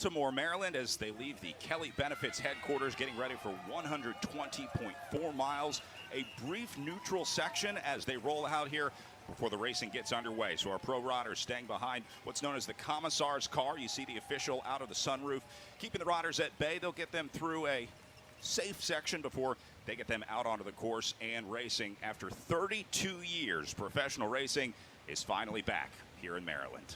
Baltimore, Maryland, as they leave the Kelly Benefits headquarters, getting ready for 120.4 miles. A brief neutral section as they roll out here before the racing gets underway. So our pro riders staying behind what's known as the commissar's car. You see the official out of the sunroof, keeping the riders at bay. They'll get them through a safe section before they get them out onto the course and racing. After 32 years, professional racing is finally back here in Maryland.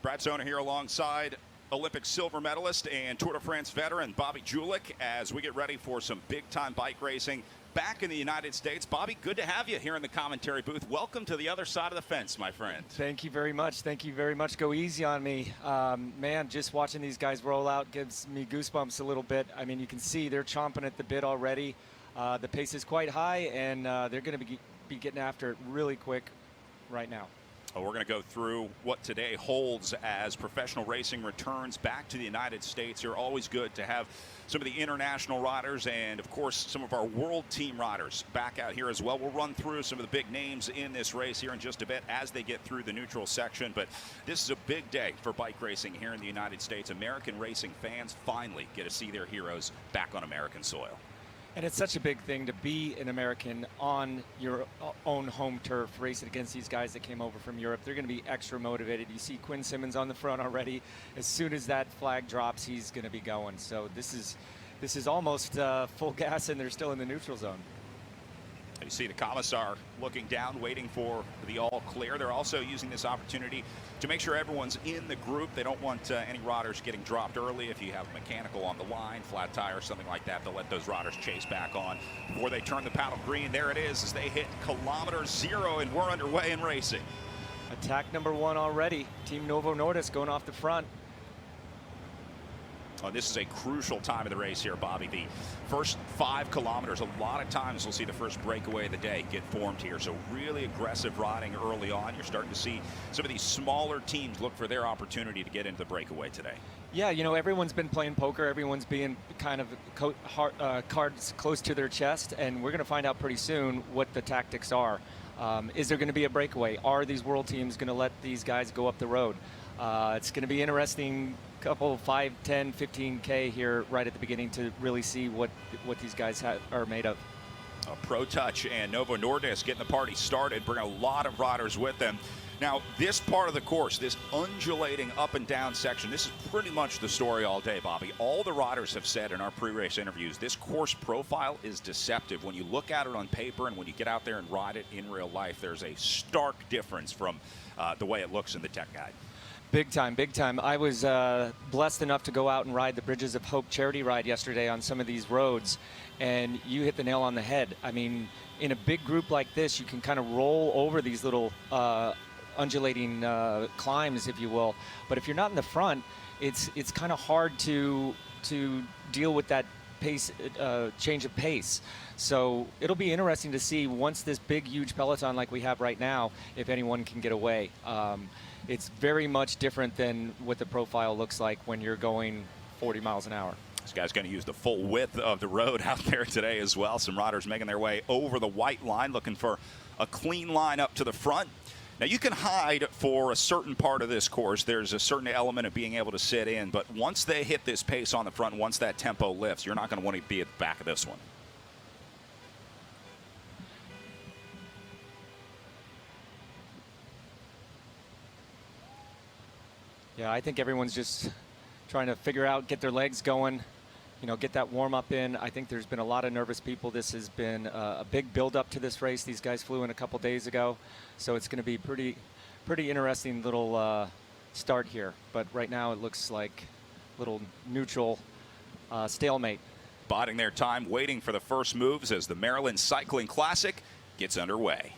Brad Zona here alongside Olympic silver medalist and Tour de France veteran Bobby Julich as we get ready for some big-time bike racing back in the United States. Bobby, good to have you here in the commentary booth. Welcome to the other side of the fence, my friend. Thank you very much. Thank you very much. Go easy on me. Man, just watching these guys roll out gives me goosebumps a little bit. I mean, you can see they're chomping at the bit already. The pace is quite high, and they're going to be getting after it really quick right now. Well, we're going to go through what today holds as professional racing returns back to the United States. You're always good to have some of the international riders and, of course, some of our world team riders back out here as well. We'll run through some of the big names in this race here in just a bit as they get through the neutral section. But this is a big day for bike racing here in the United States. American racing fans finally get to see their heroes back on American soil. And it's such a big thing to be an American on your own home turf, racing against these guys that came over from Europe. They're going to be extra motivated. You see Quinn Simmons on the front already. As soon as that flag drops, he's going to be going. So this is almost full gas, and they're still in the neutral zone. You see the commissar looking down, waiting for the all clear. They're also using this opportunity to make sure everyone's in the group. They don't want any riders getting dropped early. If you have mechanical on the line, flat tire, something like that, they'll let those riders chase back on before they turn the paddle green. There it is as they hit kilometer 0, and we're underway in racing. Attack number 1 already. Team Novo Nordisk going off the front. Oh, this is a crucial time of the race here, Bobby. The first 5 kilometers, a lot of times we'll see the first breakaway of the day get formed here. So really aggressive riding early on. You're starting to see some of these smaller teams look for their opportunity to get into the breakaway today. Yeah, you know, everyone's been playing poker. Everyone's being kind of cards close to their chest, and we're going to find out pretty soon what the tactics are. Is there going to be a breakaway? Are these world teams going to let these guys go up the road? It's going to be interesting. Couple 5, 10, 15K here right at the beginning to really see what these guys are made of. Pro Touch and Novo Nordisk getting the party started, bring a lot of riders with them. Now, this part of the course, this undulating up and down section, this is pretty much the story all day, Bobby. All the riders have said in our pre-race interviews, this course profile is deceptive. When you look at it on paper and when you get out there and ride it in real life, there's a stark difference from the way it looks in the tech guide. Big time, big time. I was blessed enough to go out and ride the Bridges of Hope charity ride yesterday on some of these roads, and you hit the nail on the head. I mean, in a big group like this, you can kind of roll over these little undulating climbs, if you will. But if you're not in the front, it's kind of hard to deal with that pace, change of pace. So it'll be interesting to see once this big, huge peloton like we have right now, if anyone can get away. It's very much different than what the profile looks like when you're going 40 miles an hour. This guy's going to use the full width of the road out there today as well. Some riders making their way over the white line, looking for a clean line up to the front. Now, you can hide for a certain part of this course. There's a certain element of being able to sit in, but once they hit this pace on the front, once that tempo lifts, you're not going to want to be at the back of this one. Yeah, I think everyone's just trying to figure out, get their legs going, you know, get that warm-up in. I think there's been a lot of nervous people. This has been a big build-up to this race. These guys flew in a couple days ago, so it's going to be pretty interesting little start here. But right now it looks like a little neutral stalemate. Biding their time, waiting for the first moves as the Maryland Cycling Classic gets underway.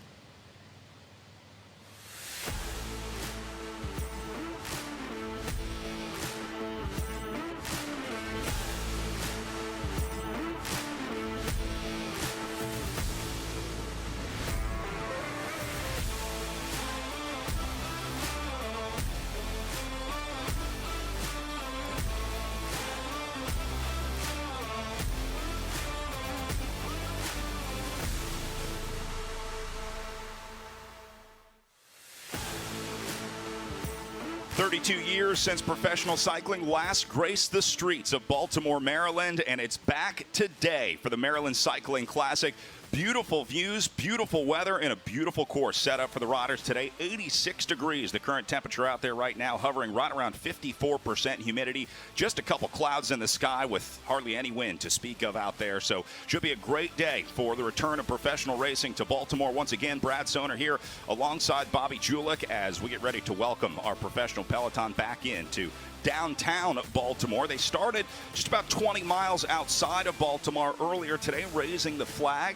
32 years since professional cycling last graced the streets of Baltimore, Maryland, and it's back today for the Maryland Cycling Classic. Beautiful views, beautiful weather, and a beautiful course set up for the riders today. 86 degrees, the current temperature out there right now, hovering right around 54% humidity. Just a couple clouds in the sky with hardly any wind to speak of out there. So should be a great day for the return of professional racing to Baltimore. Once again, Brad Soner here alongside Bobby Julich as we get ready to welcome our professional peloton back into downtown Baltimore. They started just about 20 miles outside of Baltimore earlier today, raising the flag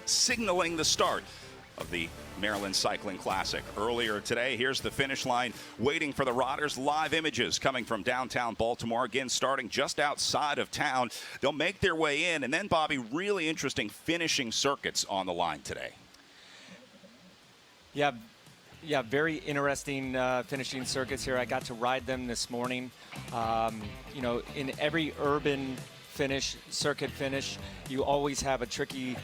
signaling the start of the Maryland Cycling Classic. Earlier today, here's the finish line waiting for the riders. Live images coming from downtown Baltimore, again starting just outside of town. They'll make their way in, and then, Bobby, really interesting finishing circuits on the line today. Yeah, very interesting finishing circuits here. I got to ride them this morning. In every urban circuit finish, you always have a tricky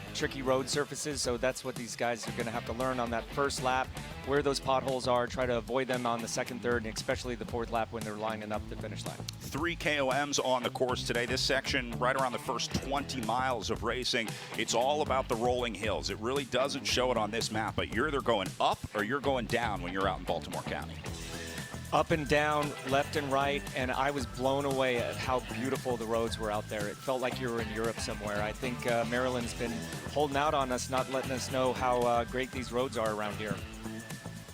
road surfaces. So that's what these guys are going to have to learn on that first lap, where those potholes are, try to avoid them on the second, third, and especially the fourth lap when they're lining up the finish line. 3 KOMs on the course today. This section, right around the first 20 miles of racing, it's all about the rolling hills. It really doesn't show it on this map, but you're either going up or you're going down when you're out in Baltimore County. Up and down, left and right, and I was blown away at how beautiful the roads were out there. It felt like you were in Europe somewhere. I think Maryland's been holding out on us, not letting us know how great these roads are around here.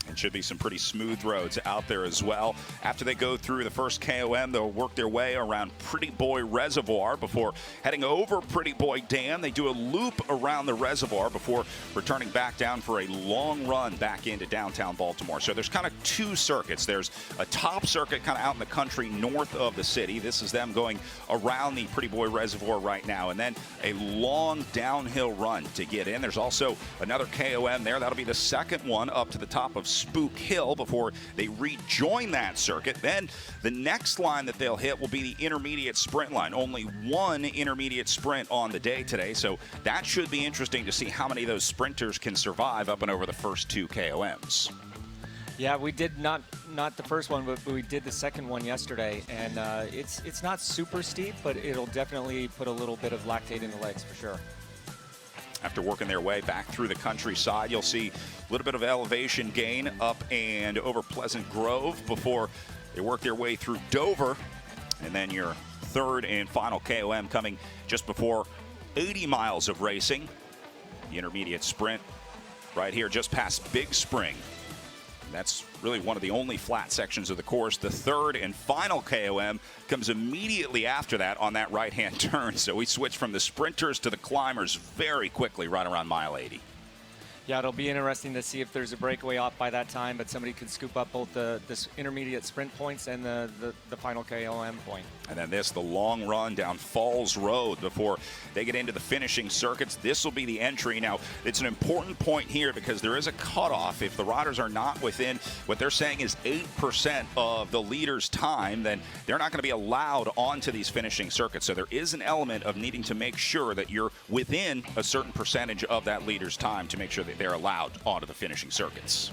And should be some pretty smooth roads out there as well. After they go through the first KOM, they'll work their way around Pretty Boy Reservoir before heading over Pretty Boy Dam. They do a loop around the reservoir before returning back down for a long run back into downtown Baltimore. So there's kind of 2 circuits. There's a top circuit kind of out in the country north of the city. This is them going around the Pretty Boy Reservoir right now. And then a long downhill run to get in. There's also another KOM there. That'll be the second one up to the top of Spook Hill before they rejoin that circuit. Then the next line that they'll hit will be the intermediate sprint line. Only 1 intermediate sprint on the day today, so that should be interesting to see how many of those sprinters can survive up and over the first 2 KOMs. Yeah, we did not the first one, but we did the second one yesterday, and it's not super steep, but it'll definitely put a little bit of lactate in the legs for sure. After working their way back through the countryside, you'll see a little bit of elevation gain up and over Pleasant Grove before they work their way through Dover. And then your third and final KOM coming just before 80 miles of racing. The intermediate sprint right here just past Big Spring. That's really one of the only flat sections of the course. The third and final KOM comes immediately after that on that right-hand turn. So we switch from the sprinters to the climbers very quickly right around mile 80. Yeah, it'll be interesting to see if there's a breakaway off by that time, but somebody could scoop up both the intermediate sprint points and the final KOM point. And then the long run down Falls Road before they get into the finishing circuits. This will be the entry. Now, it's an important point here because there is a cutoff. If the riders are not within what they're saying is 8% of the leader's time, then they're not going to be allowed onto these finishing circuits. So there is an element of needing to make sure that you're within a certain percentage of that leader's time to make sure that they're allowed onto the finishing circuits.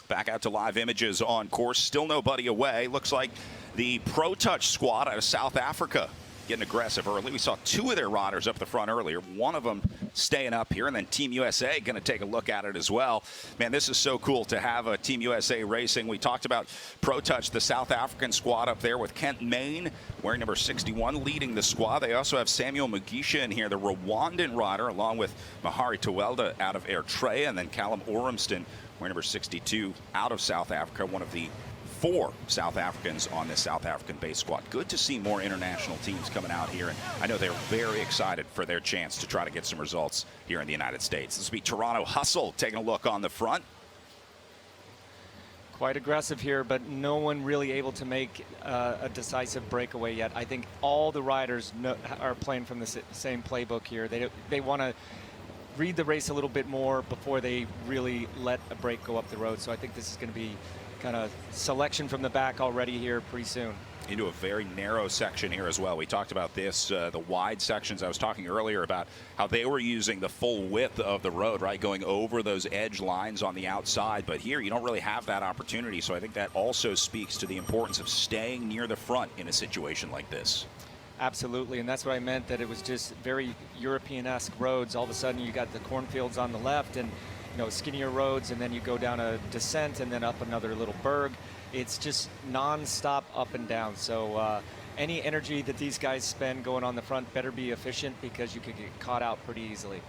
Back out to live images on course. Still nobody away. Looks like the Pro Touch squad out of South Africa getting aggressive early. We saw 2 of their riders up the front earlier. One of them staying up here, and then Team USA going to take a look at it as well. Man, this is so cool to have a Team USA racing. We talked about Pro Touch, the South African squad up there with Kent Main, wearing number 61, leading the squad. They also have Samuel Mugisha in here, the Rwandan rider, along with Mahari Tawelda out of Eritrea, and then Callum Ormston, wearing number 62, out of South Africa, one of the 4 South Africans on this South African-based squad. Good to see more international teams coming out here, and I know they're very excited for their chance to try to get some results here in the United States. This will be Toronto Hustle taking a look on the front. Quite aggressive here, but no one really able to make a decisive breakaway yet. I think all the riders are playing from the same playbook here. They want to read the race a little bit more before they really let a break go up the road. So I think this is going to be kind of selection from the back already here pretty soon. Into a very narrow section here as well. We talked about this, the wide sections. I was talking earlier about how they were using the full width of the road, right, going over those edge lines on the outside. But here you don't really have that opportunity. So I think that also speaks to the importance of staying near the front in a situation like this. Absolutely, and that's what I meant, that it was just very European-esque roads. All of a sudden you got the cornfields on the left and skinnier roads, and then you go down a descent and then up another little berg. It's just non-stop up and down. So any energy that these guys spend going on the front better be efficient, because you could get caught out pretty easily.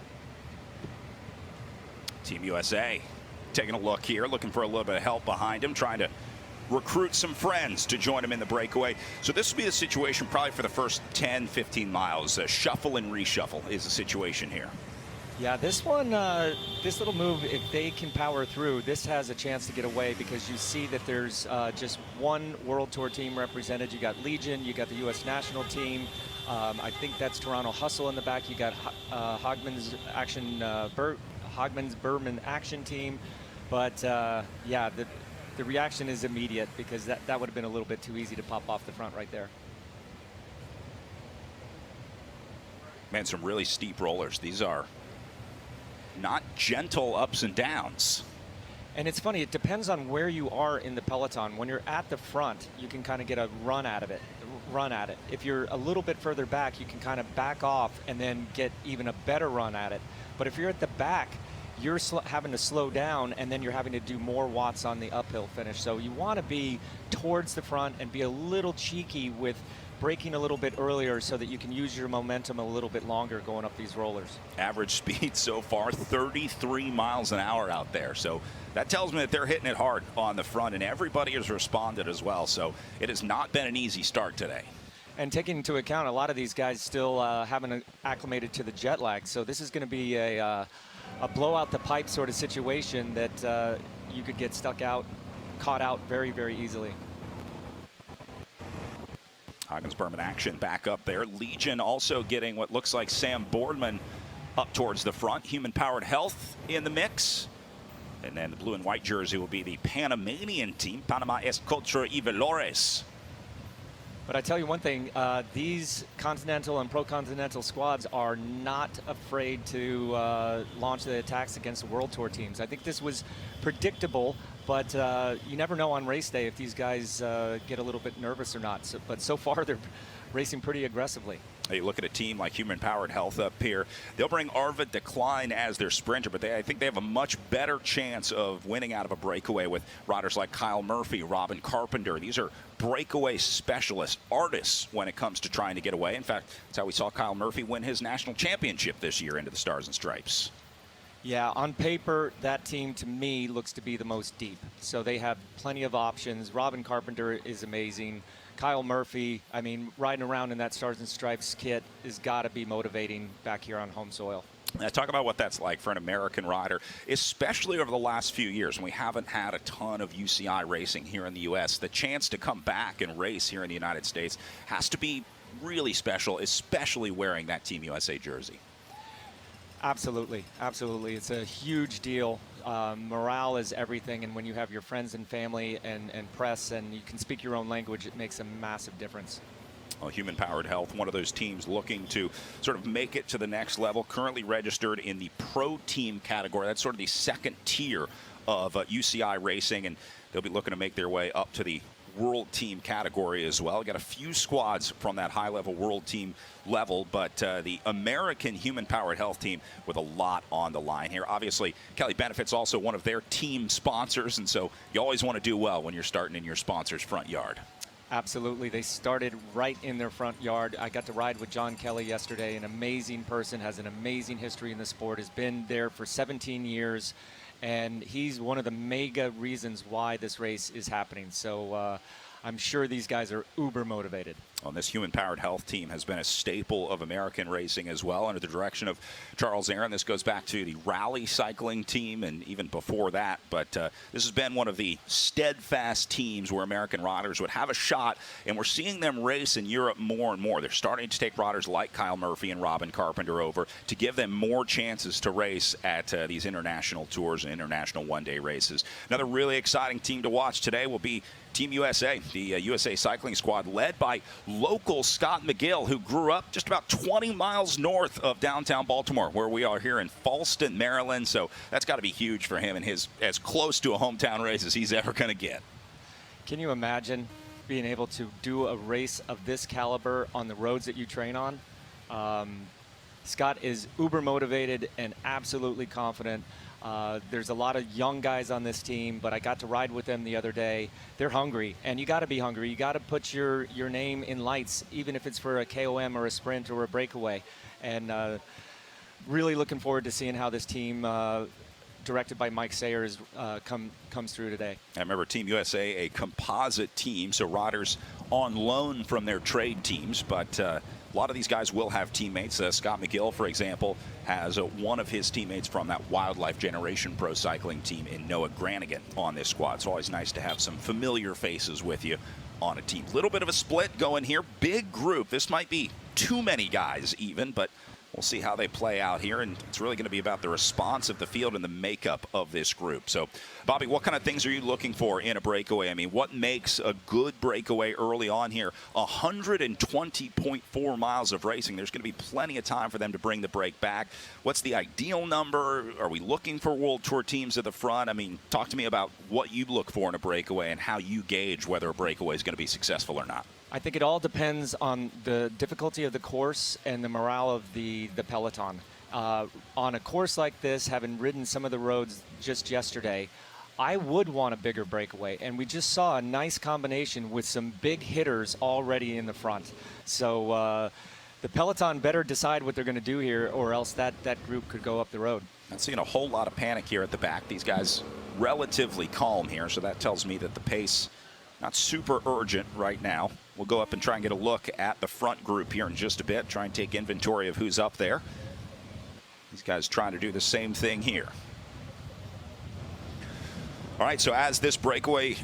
Team USA taking a look here, looking for a little bit of help behind him, trying to recruit some friends to join him in the breakaway. So this will be the situation probably for the first 10, 15 miles. Shuffle and reshuffle is the situation here. Yeah, this one, this little move, if they can power through, this has a chance to get away, because you see that there's just one World Tour team represented. You got Legion, you got the U.S. national team. I think that's Toronto Hustle in the back. You got Hogman's Berman Action Team. But yeah, the reaction is immediate, because that would have been a little bit too easy to pop off the front right there. Man, some really steep rollers. These are not gentle ups and downs. And it's funny, it depends on where you are in the peloton. When you're at the front, you can kind of get a run at it. If you're a little bit further back, you can kind of back off and then get even a better run at it. But if you're at the back, you're having to slow down, and then you're having to do more watts on the uphill finish. So you want to be towards the front and be a little cheeky with braking a little bit earlier, so that you can use your momentum a little bit longer going up these rollers. Average speed so far, 33 miles an hour out there. So that tells me that they're hitting it hard on the front, and everybody has responded as well. So it has not been an easy start today. And taking into account, a lot of these guys still haven't acclimated to the jet lag. So this is going to be a blow out the pipe sort of situation that you could get caught out very, very easily. Huggins Berman Action back up there. Legion also getting what looks like Sam Boardman up towards the front. Human Powered Health in the mix. And then the blue and white jersey will be the Panamanian team, Panama Escultura y Valores. But I tell you one thing, these Continental and Pro-Continental squads are not afraid to launch the attacks against the World Tour teams. I think this was predictable, but you never know on race day if these guys get a little bit nervous or not. But so far, they're racing pretty aggressively. You look at a team like Human Powered Health up here. They'll bring Arvid Decline as their sprinter, but I think they have a much better chance of winning out of a breakaway with riders like Kyle Murphy, Robin Carpenter. These are breakaway specialists, artists when it comes to trying to get away. In fact, that's how we saw Kyle Murphy win his national championship this year into the Stars and Stripes. Yeah, on paper, that team to me looks to be the most deep. So they have plenty of options. Robin Carpenter is amazing. Kyle Murphy, I mean, riding around in that Stars and Stripes kit has got to be motivating back here on home soil. Now, talk about what that's like for an American rider, especially over the last few years when we haven't had a ton of UCI racing here in the U.S. The chance to come back and race here in the United States has to be really special, especially wearing that Team USA jersey. Absolutely, absolutely. It's a huge deal. Morale is everything, and when you have your friends and family and press and you can speak your own language, it makes a massive difference. Well, Human Powered Health, one of those teams looking to sort of make it to the next level, currently registered in the pro team category. That's sort of the second tier of UCI racing, and they'll be looking to make their way up to the world team category as well. Got a few squads from that high-level world team level, but the American Human Powered Health team with a lot on the line here. Obviously, Kelly Benefit's also one of their team sponsors, and so you always want to do well when you're starting in your sponsor's front yard. Absolutely. They started right in their front yard. I got to ride with John Kelly yesterday, an amazing person, has an amazing history in the sport, has been there for 17 years. And he's one of the mega reasons why this race is happening. So I'm sure these guys are uber motivated. Well, this human-powered health team has been a staple of American racing as well, under the direction of Charles Aaron. This goes back to the rally cycling team and even before that. But this has been one of the steadfast teams where American riders would have a shot, and we're seeing them race in Europe more and more. They're starting to take riders like Kyle Murphy and Robin Carpenter over to give them more chances to race at these international tours and international one-day races. Another really exciting team to watch today will be Team USA, the USA cycling squad led by local Scott McGill, who grew up just about 20 miles north of downtown Baltimore, where we are here in Falston, Maryland. So that's got to be huge for him and his as close to a hometown race as he's ever going to get. Can you imagine being able to do a race of this caliber on the roads that you train on? Scott is uber motivated and absolutely confident. There's a lot of young guys on this team, but I got to ride with them the other day. They're hungry, and you got to be hungry. You got to put your name in lights, even if it's for a KOM or a sprint or a breakaway. And really looking forward to seeing how this team, directed by Mike Sayers, comes through today. I remember Team USA, a composite team, so riders on loan from their trade teams, but a lot of these guys will have teammates. Scott McGill, for example, has one of his teammates from that Wildlife Generation Pro Cycling team in Noah Granigan on this squad. It's always nice to have some familiar faces with you on a team. Little bit of a split going here. Big group. This might be too many guys even, but we'll see how they play out here, and it's really going to be about the response of the field and the makeup of this group. So, Bobby, what kind of things are you looking for in a breakaway? I mean, what makes a good breakaway early on here? 120.4 miles of racing. There's going to be plenty of time for them to bring the break back. What's the ideal number? Are we looking for World Tour teams at the front? I mean, talk to me about what you look for in a breakaway and how you gauge whether a breakaway is going to be successful or not. I think it all depends on the difficulty of the course and the morale of the peloton. On a course like this, having ridden some of the roads just yesterday, I would want a bigger breakaway. And we just saw a nice combination with some big hitters already in the front. So the peloton better decide what they're going to do here, or else that group could go up the road. Not seeing a whole lot of panic here at the back. These guys relatively calm here, so that tells me that the pace not super urgent right now. We'll go up and try and get a look at the front group here in just a bit, try and take inventory of who's up there. These guys trying to do the same thing here. All right, so as this breakaway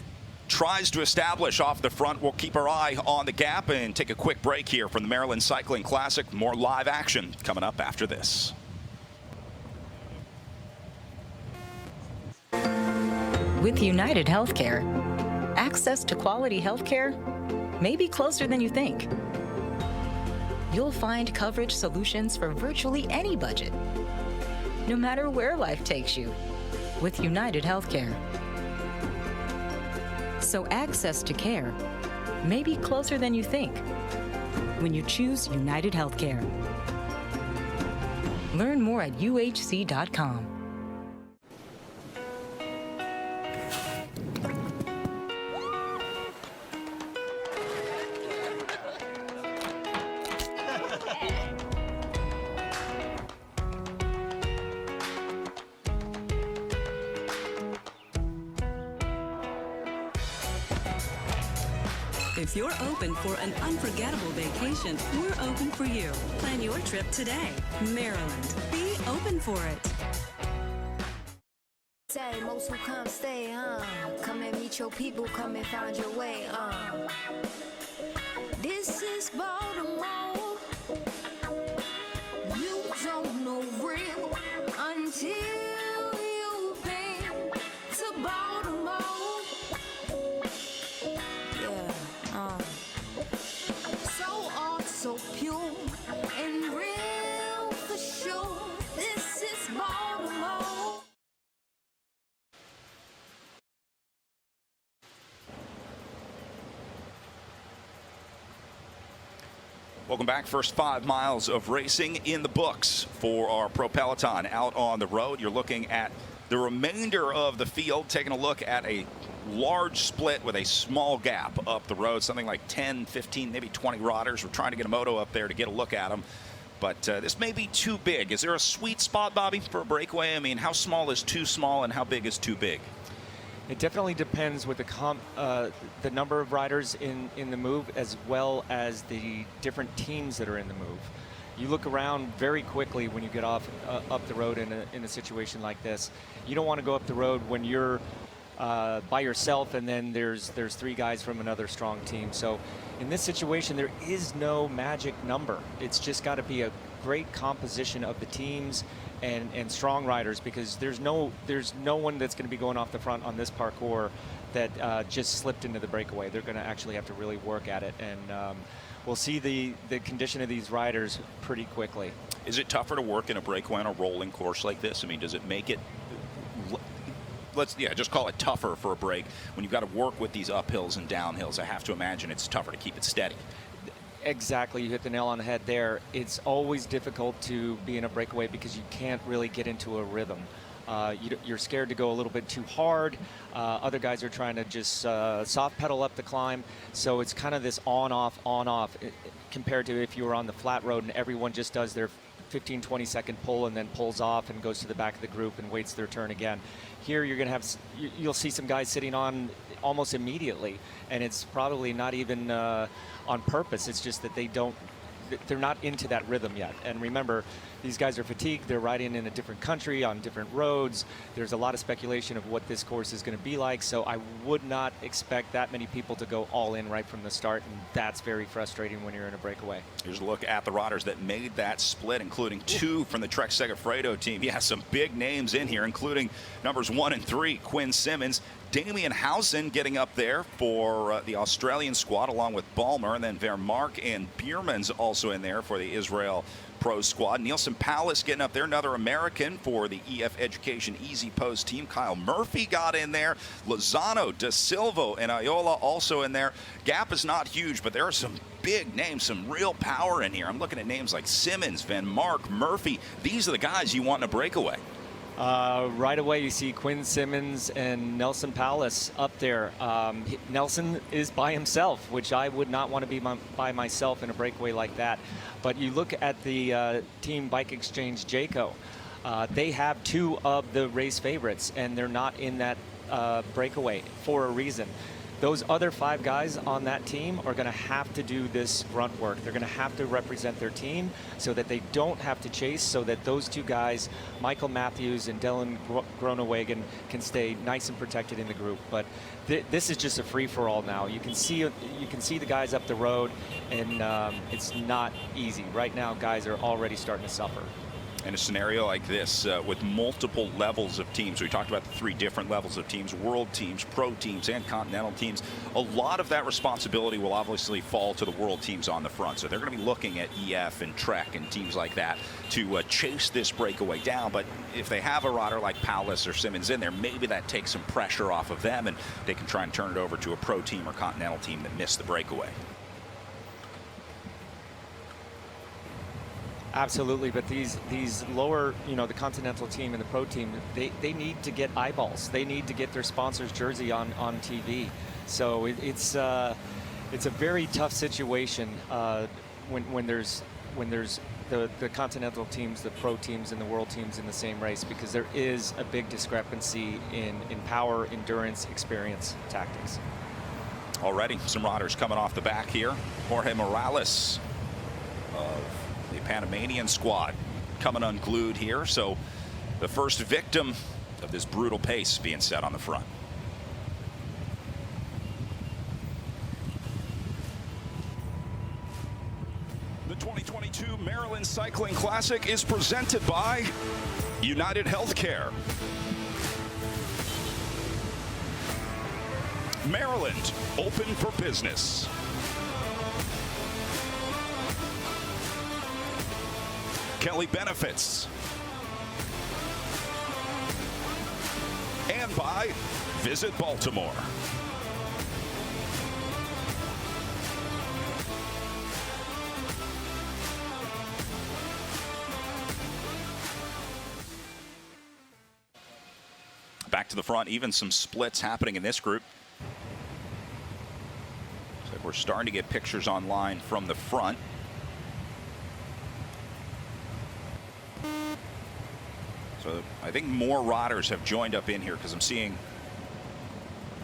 tries to establish off the front, we'll keep our eye on the gap and take a quick break here from the Maryland Cycling Classic. More live action coming up after this. With UnitedHealthcare, access to quality healthcare may be closer than you think. You'll find coverage solutions for virtually any budget, no matter where life takes you, with UnitedHealthcare. So access to care may be closer than you think when you choose UnitedHealthcare. Learn more at uhc.com. If you're open for an unforgettable vacation, we're open for you. Plan your trip today. Maryland. Be open for it. Say most who come stay, come and meet your people, come and find your way, This is Baltimore. You don't know real until you've been to Baltimore. So pure and real for sure. This is Baltimore. Welcome back. First 5 miles of racing in the books for our Pro Peloton out on the road. You're looking at the remainder of the field, taking a look at a large split with a small gap up the road, something like 10, 15, maybe 20 riders. We're trying to get a moto up there to get a look at them, but this may be too big. Is there a sweet spot, Bobby, for a breakaway? I mean, how small is too small and how big is too big? It definitely depends with the number of riders in the move, as well as the different teams that are in the move. You look around very quickly when you get off up the road in a situation like this. You don't want to go up the road when you're by yourself and then there's 3 guys from another strong team. So in this situation, there is no magic number. It's just got to be a great composition of the teams and strong riders, because there's no one that's going to be going off the front on this parkour that just slipped into the breakaway. They're going to actually have to really work at it, and we'll see the condition of these riders pretty quickly. Is it tougher to work in a breakaway on a rolling course like this? I mean, does it make it, just call it tougher for a break when you've got to work with these uphills and downhills? I have to imagine it's tougher to keep it steady. Exactly, you hit the nail on the head there. It's always difficult to be in a breakaway because you can't really get into a rhythm. You're scared to go a little bit too hard. Other guys are trying to just soft pedal up the climb. So it's kind of this on-off, on-off, compared to if you were on the flat road and everyone just does their 15-20 second pull and then pulls off and goes to the back of the group and waits their turn again. Here you're going to have, you'll see some guys sitting on almost immediately, and it's probably not even on purpose. It's just that they're not into that rhythm yet. And remember, these guys are fatigued. They're riding in a different country on different roads. There's a lot of speculation of what this course is going to be like. So I would not expect that many people to go all in right from the start. And that's very frustrating when you're in a breakaway. Here's a look at the riders that made that split, including 2 from the Trek Segafredo team. Yeah, some big names in here, including numbers 1 and 3, Quinn Simmons. Damian Housen getting up there for the Australian squad, along with Balmer, and then Vanmarcke and Bierman's also in there for the Israel Pro squad. Nielsen Palace getting up there, another American for the EF Education Easy Pose team. Kyle Murphy got in there. Lozano, De Silva, and Ayola also in there. Gap is not huge, but there are some big names, some real power in here. I'm looking at names like Simmons, Vanmarcke, Murphy. These are the guys you want in a breakaway. Right away, you see Quinn Simmons and Nelson Palace up there. Nelson is by himself, which I would not want to be by myself in a breakaway like that. But you look at the Team Bike Exchange Jayco. They have 2 of the race favorites, and they're not in that breakaway for a reason. Those other 5 guys on that team are going to have to do this grunt work. They're going to have to represent their team so that they don't have to chase, so that those 2 guys, Michael Matthews and Dylan Groenewegen, can stay nice and protected in the group. But this is just a free-for-all now. You can see the guys up the road, and it's not easy. Right now, guys are already starting to suffer. In a scenario like this, with multiple levels of teams, we talked about the 3 different levels of teams: world teams, pro teams, and continental teams. A lot of that responsibility will obviously fall to the world teams on the front. So they're going to be looking at EF and Trek and teams like that to chase this breakaway down. But if they have a rider like Palace or Simmons in there, maybe that takes some pressure off of them, and they can try and turn it over to a pro team or continental team that missed the breakaway. Absolutely, but these lower, the Continental team and the Pro team, they need to get eyeballs. They need to get their sponsor's jersey on TV. So it's a very tough situation when there's the Continental teams, the Pro teams, and the World teams in the same race, because there is a big discrepancy in power, endurance, experience, tactics. Already some riders coming off the back here. Jorge Morales of the Panamanian squad coming unglued here. So the first victim of this brutal pace being set on the front. The 2022 Maryland Cycling Classic is presented by UnitedHealthcare. Maryland, open for business. Kelly Benefits. And by Visit Baltimore. Back to the front, even some splits happening in this group. So we're starting to get pictures online from the front. So I think more riders have joined up in here, because I'm seeing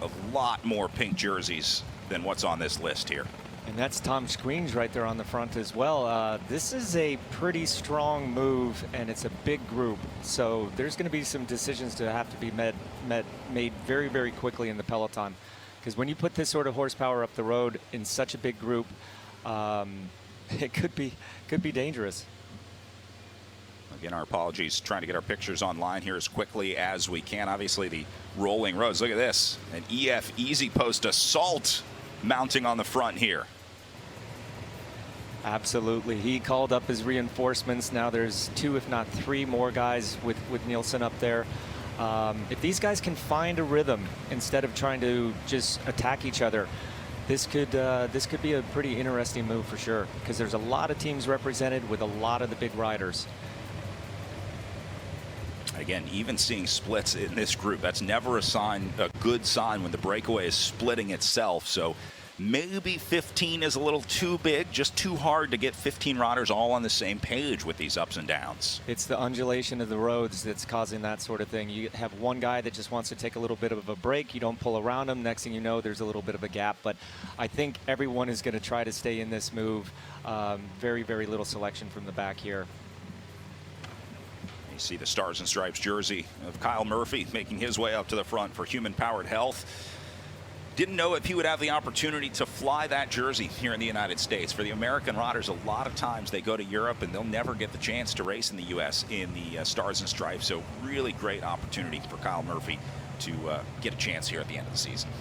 a lot more pink jerseys than what's on this list here. And that's Tom Screens right there on the front as well. This is a pretty strong move, and it's a big group. So there's going to be some decisions to have to be made very, very quickly in the peloton. Because when you put this sort of horsepower up the road in such a big group, it could be dangerous. Again, our apologies, trying to get our pictures online here as quickly as we can. Obviously, the rolling roads. Look at this. An EF Easy Post Assault mounting on the front here. Absolutely. He called up his reinforcements. Now there's 2, if not 3 more guys with Nielsen up there. If these guys can find a rhythm instead of trying to just attack each other, this could be a pretty interesting move for sure, because there's a lot of teams represented with a lot of the big riders. Again, even seeing splits in this group, that's never a good sign when the breakaway is splitting itself. So maybe 15 is a little too big, just too hard to get 15 riders all on the same page with these ups and downs. It's the undulation of the roads that's causing that sort of thing. You have one guy that just wants to take a little bit of a break. You don't pull around him. Next thing you know, there's a little bit of a gap. But I think everyone is going to try to stay in this move. Very, very little selection from the back here. You see the Stars and Stripes jersey of Kyle Murphy making his way up to the front for Human Powered Health. Didn't know if he would have the opportunity to fly that jersey here in the United States. For the American riders, a lot of times they go to Europe and they'll never get the chance to race in the U.S. in the Stars and Stripes. So really great opportunity for Kyle Murphy to get a chance here at the end of the season.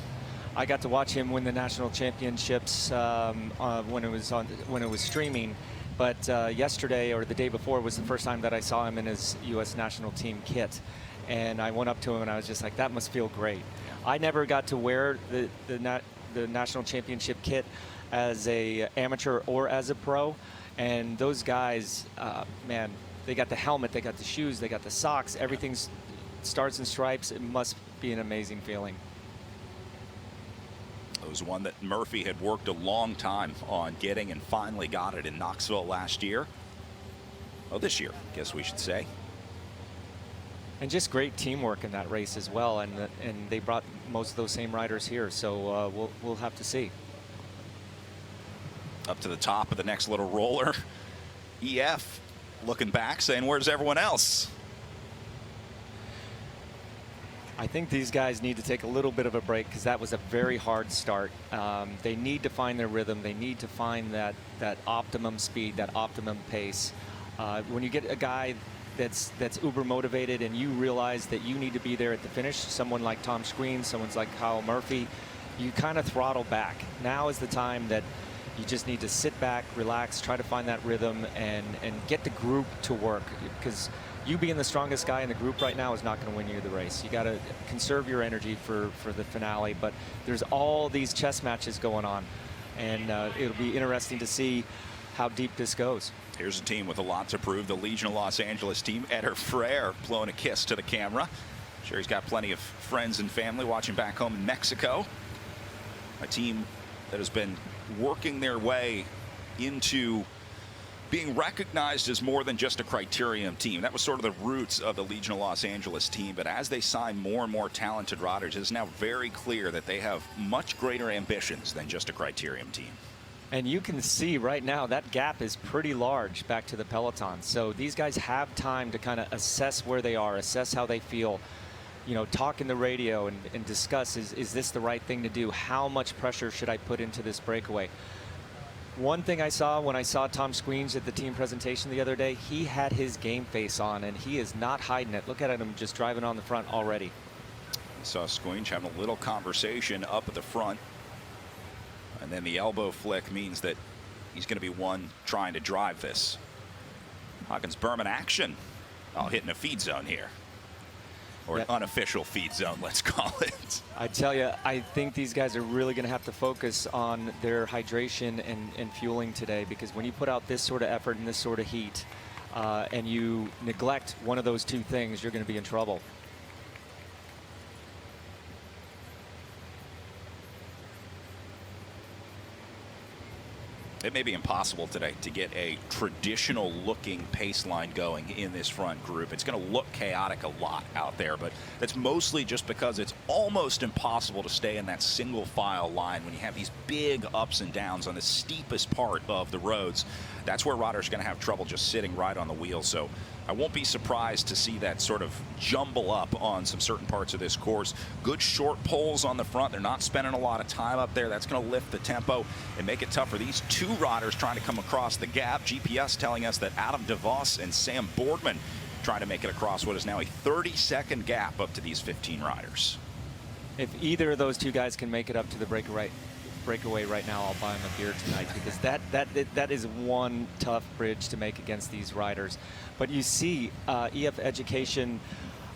I got to watch him win the national championships when it was streaming. But yesterday or the day before was the first time that I saw him in his U.S. national team kit. And I went up to him and I was just like, that must feel great. I never got to wear the national championship kit as a amateur or as a pro. And those guys, man, they got the helmet, they got the shoes, they got the socks, everything's Stars and Stripes. It must be an amazing feeling. It was one that Murphy had worked a long time on getting and finally got it in Knoxville last year. Oh, this year, I guess we should say. And just great teamwork in that race as well. And they brought most of those same riders here. So we'll have to see. Up to the top of the next little roller. EF looking back saying, where's everyone else? I think these guys need to take a little bit of a break because that was a very hard start. They need to find their rhythm. They need to find that optimum speed, that optimum pace. When you get a guy that's uber motivated and you realize that you need to be there at the finish, someone like Tom Screens, someone's like Kyle Murphy, you kind of throttle back. Now is the time that you just need to sit back, relax, try to find that rhythm and get the group to work, because you being the strongest guy in the group right now is not going to win you the race. You got to conserve your energy for the finale, but there's all these chess matches going on, and it'll be interesting to see how deep this goes. Here's a team with a lot to prove. The Legion of Los Angeles team. Eder Frere blowing a kiss to the camera. I'm sure he's got plenty of friends and family watching back home in Mexico. A team that has been working their way into being recognized as more than just a criterium team. That was sort of the roots of the Legion of Los Angeles team, but as they sign more and more talented riders, it's now very clear that they have much greater ambitions than just a criterium team. And you can see right now that gap is pretty large back to the peloton. So these guys have time to kind of assess where they are, assess how they feel, you know, talk in the radio and discuss, is this the right thing to do? How much pressure should I put into this breakaway? One thing I saw when I saw Tom Screens at the team presentation the other day, he had his game face on and he is not hiding it. Look at him just driving on the front already. I saw Screens having a little conversation up at the front. And then the elbow flick means that he's going to be one trying to drive this. Hawkins Berman action. Oh, hitting a feed zone here. Or an unofficial feed zone, let's call it. I tell you, I think these guys are really going to have to focus on their hydration and fueling today, because when you put out this sort of effort and this sort of heat and you neglect one of those two things, you're going to be in trouble. It may be impossible today to get a traditional looking pace line going in this front group. It's going to look chaotic a lot out there, but that's mostly just because it's almost impossible to stay in that single file line when you have these big ups and downs on the steepest part of the roads. That's where riders are going to have trouble just sitting right on the wheel. So I won't be surprised to see that sort of jumble up on some certain parts of this course. Good short poles on the front. They're not spending a lot of time up there. That's going to lift the tempo and make it tough for these two riders trying to come across the gap. GPS telling us that Adam DeVos and Sam Boardman trying to make it across what is now a 30-second gap up to these 15 riders. If either of those two guys can make it up to the breakaway right now, I'll buy them a beer tonight, because that is one tough bridge to make against these riders. But you see, EF Education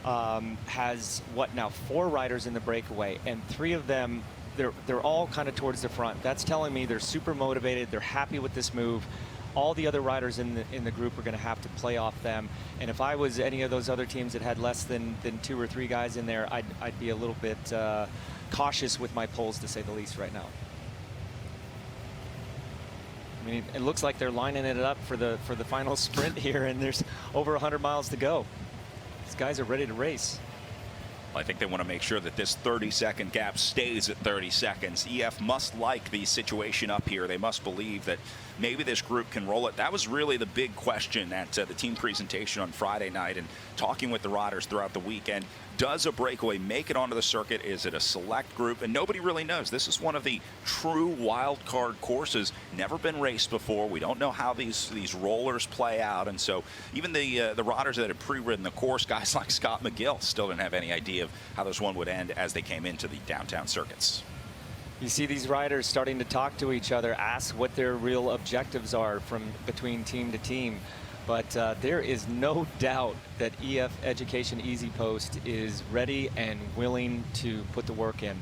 has what now, 4 riders in the breakaway, and 3 of them, they're all kind of towards the front. That's telling me they're super motivated. They're happy with this move. All the other riders in the group are going to have to play off them. And if I was any of those other teams that had less than 2 or 3 guys in there, I'd be a little bit cautious with my polls, to say the least, right now. I mean, it looks like they're lining it up for the final sprint here, and there's over 100 miles to go. These guys are ready to race. I think they want to make sure that this 30-second gap stays at 30 seconds. EF must like the situation up here. They must believe that maybe this group can roll it. That was really the big question at the team presentation on Friday night, and talking with the riders throughout the weekend. Does a breakaway make it onto the circuit? Is it a select group? And nobody really knows. This is one of the true wild card courses. Never been raced before. We don't know how these rollers play out. And so even the riders that had pre-ridden the course, guys like Scott McGill, still didn't have any idea of how this one would end as they came into the downtown circuits. You see these riders starting to talk to each other, ask what their real objectives are from between team to team. But there is no doubt that EF Education Easy Post is ready and willing to put the work in.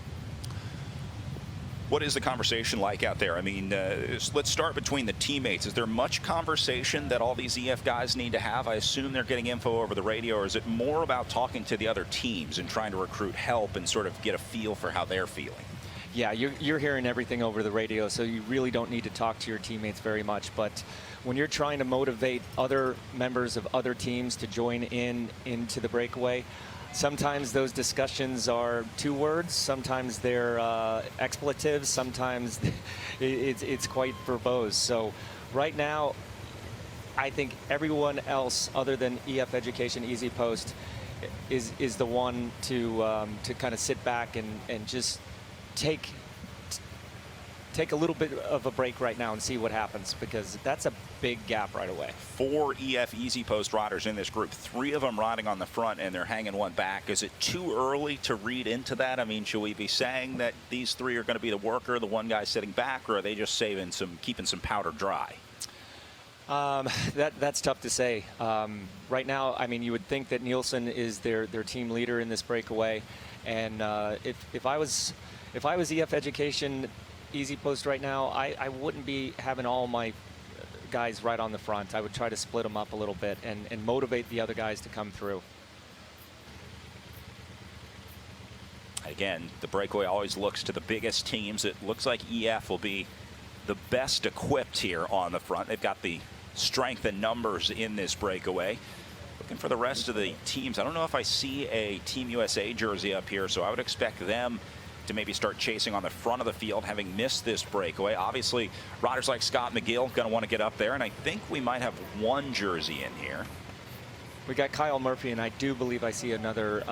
What is the conversation like out there? I mean, let's start between the teammates. Is there much conversation that all these EF guys need to have? I assume they're getting info over the radio, or is it more about talking to the other teams and trying to recruit help and sort of get a feel for how they're feeling? Yeah, you're hearing everything over the radio, so you really don't need to talk to your teammates very much. But when you're trying to motivate other members of other teams to join into the breakaway, sometimes those discussions are 2 words, sometimes they're expletives, sometimes it's quite verbose. So right now, I think everyone else other than EF Education Easy Post is the one to kind of sit back and just take a little bit of a break right now and see what happens, because that's a big gap right away. 4 EF Easy Post riders in this group, 3 of them riding on the front, and they're hanging one back. Is it too early to read into that? I mean, should we be saying that these 3 are going to be the worker, the one guy sitting back, or are they just keeping some powder dry? That's tough to say. Right now, I mean, you would think that Nielsen is their team leader in this breakaway, and if I was EF Education Easy Post right now, I wouldn't be having all my guys right on the front. I would try to split them up a little bit and motivate the other guys to come through. Again, the breakaway always looks to the biggest teams. It looks like EF will be the best equipped here on the front. They've got the strength and numbers in this breakaway. Looking for the rest of the teams. I don't know if I see a Team USA jersey up here, so I would expect them to maybe start chasing on the front of the field, having missed this breakaway. Obviously, riders like Scott McGill going to want to get up there, and I think we might have 1 jersey in here. We got Kyle Murphy, and I do believe I see another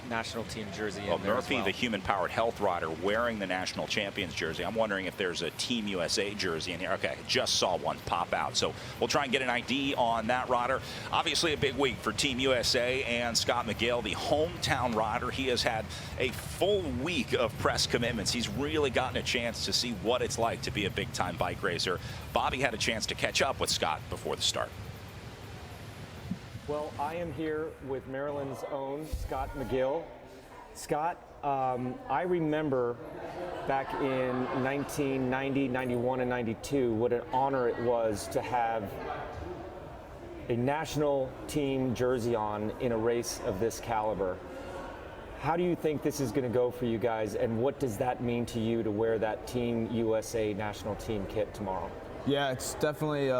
national team jersey in there Murphy, as well. the human-powered health rider, wearing the national champions jersey. I'm wondering if there's a Team USA jersey in here. Okay, just saw one pop out. So we'll try and get an ID on that rider. Obviously a big week for Team USA and Scott McGill, the hometown rider. He has had a full week of press commitments. He's really gotten a chance to see what it's like to be a big-time bike racer. Bobby had a chance to catch up with Scott before the start. Well, I am here with Maryland's own Scott McGill. Scott, I remember back in 1990, 91, and 92 what an honor it was to have a national team jersey on in a race of this caliber. How do you think this is going to go for you guys, and what does that mean to you to wear that Team USA national team kit tomorrow? Yeah, it's definitely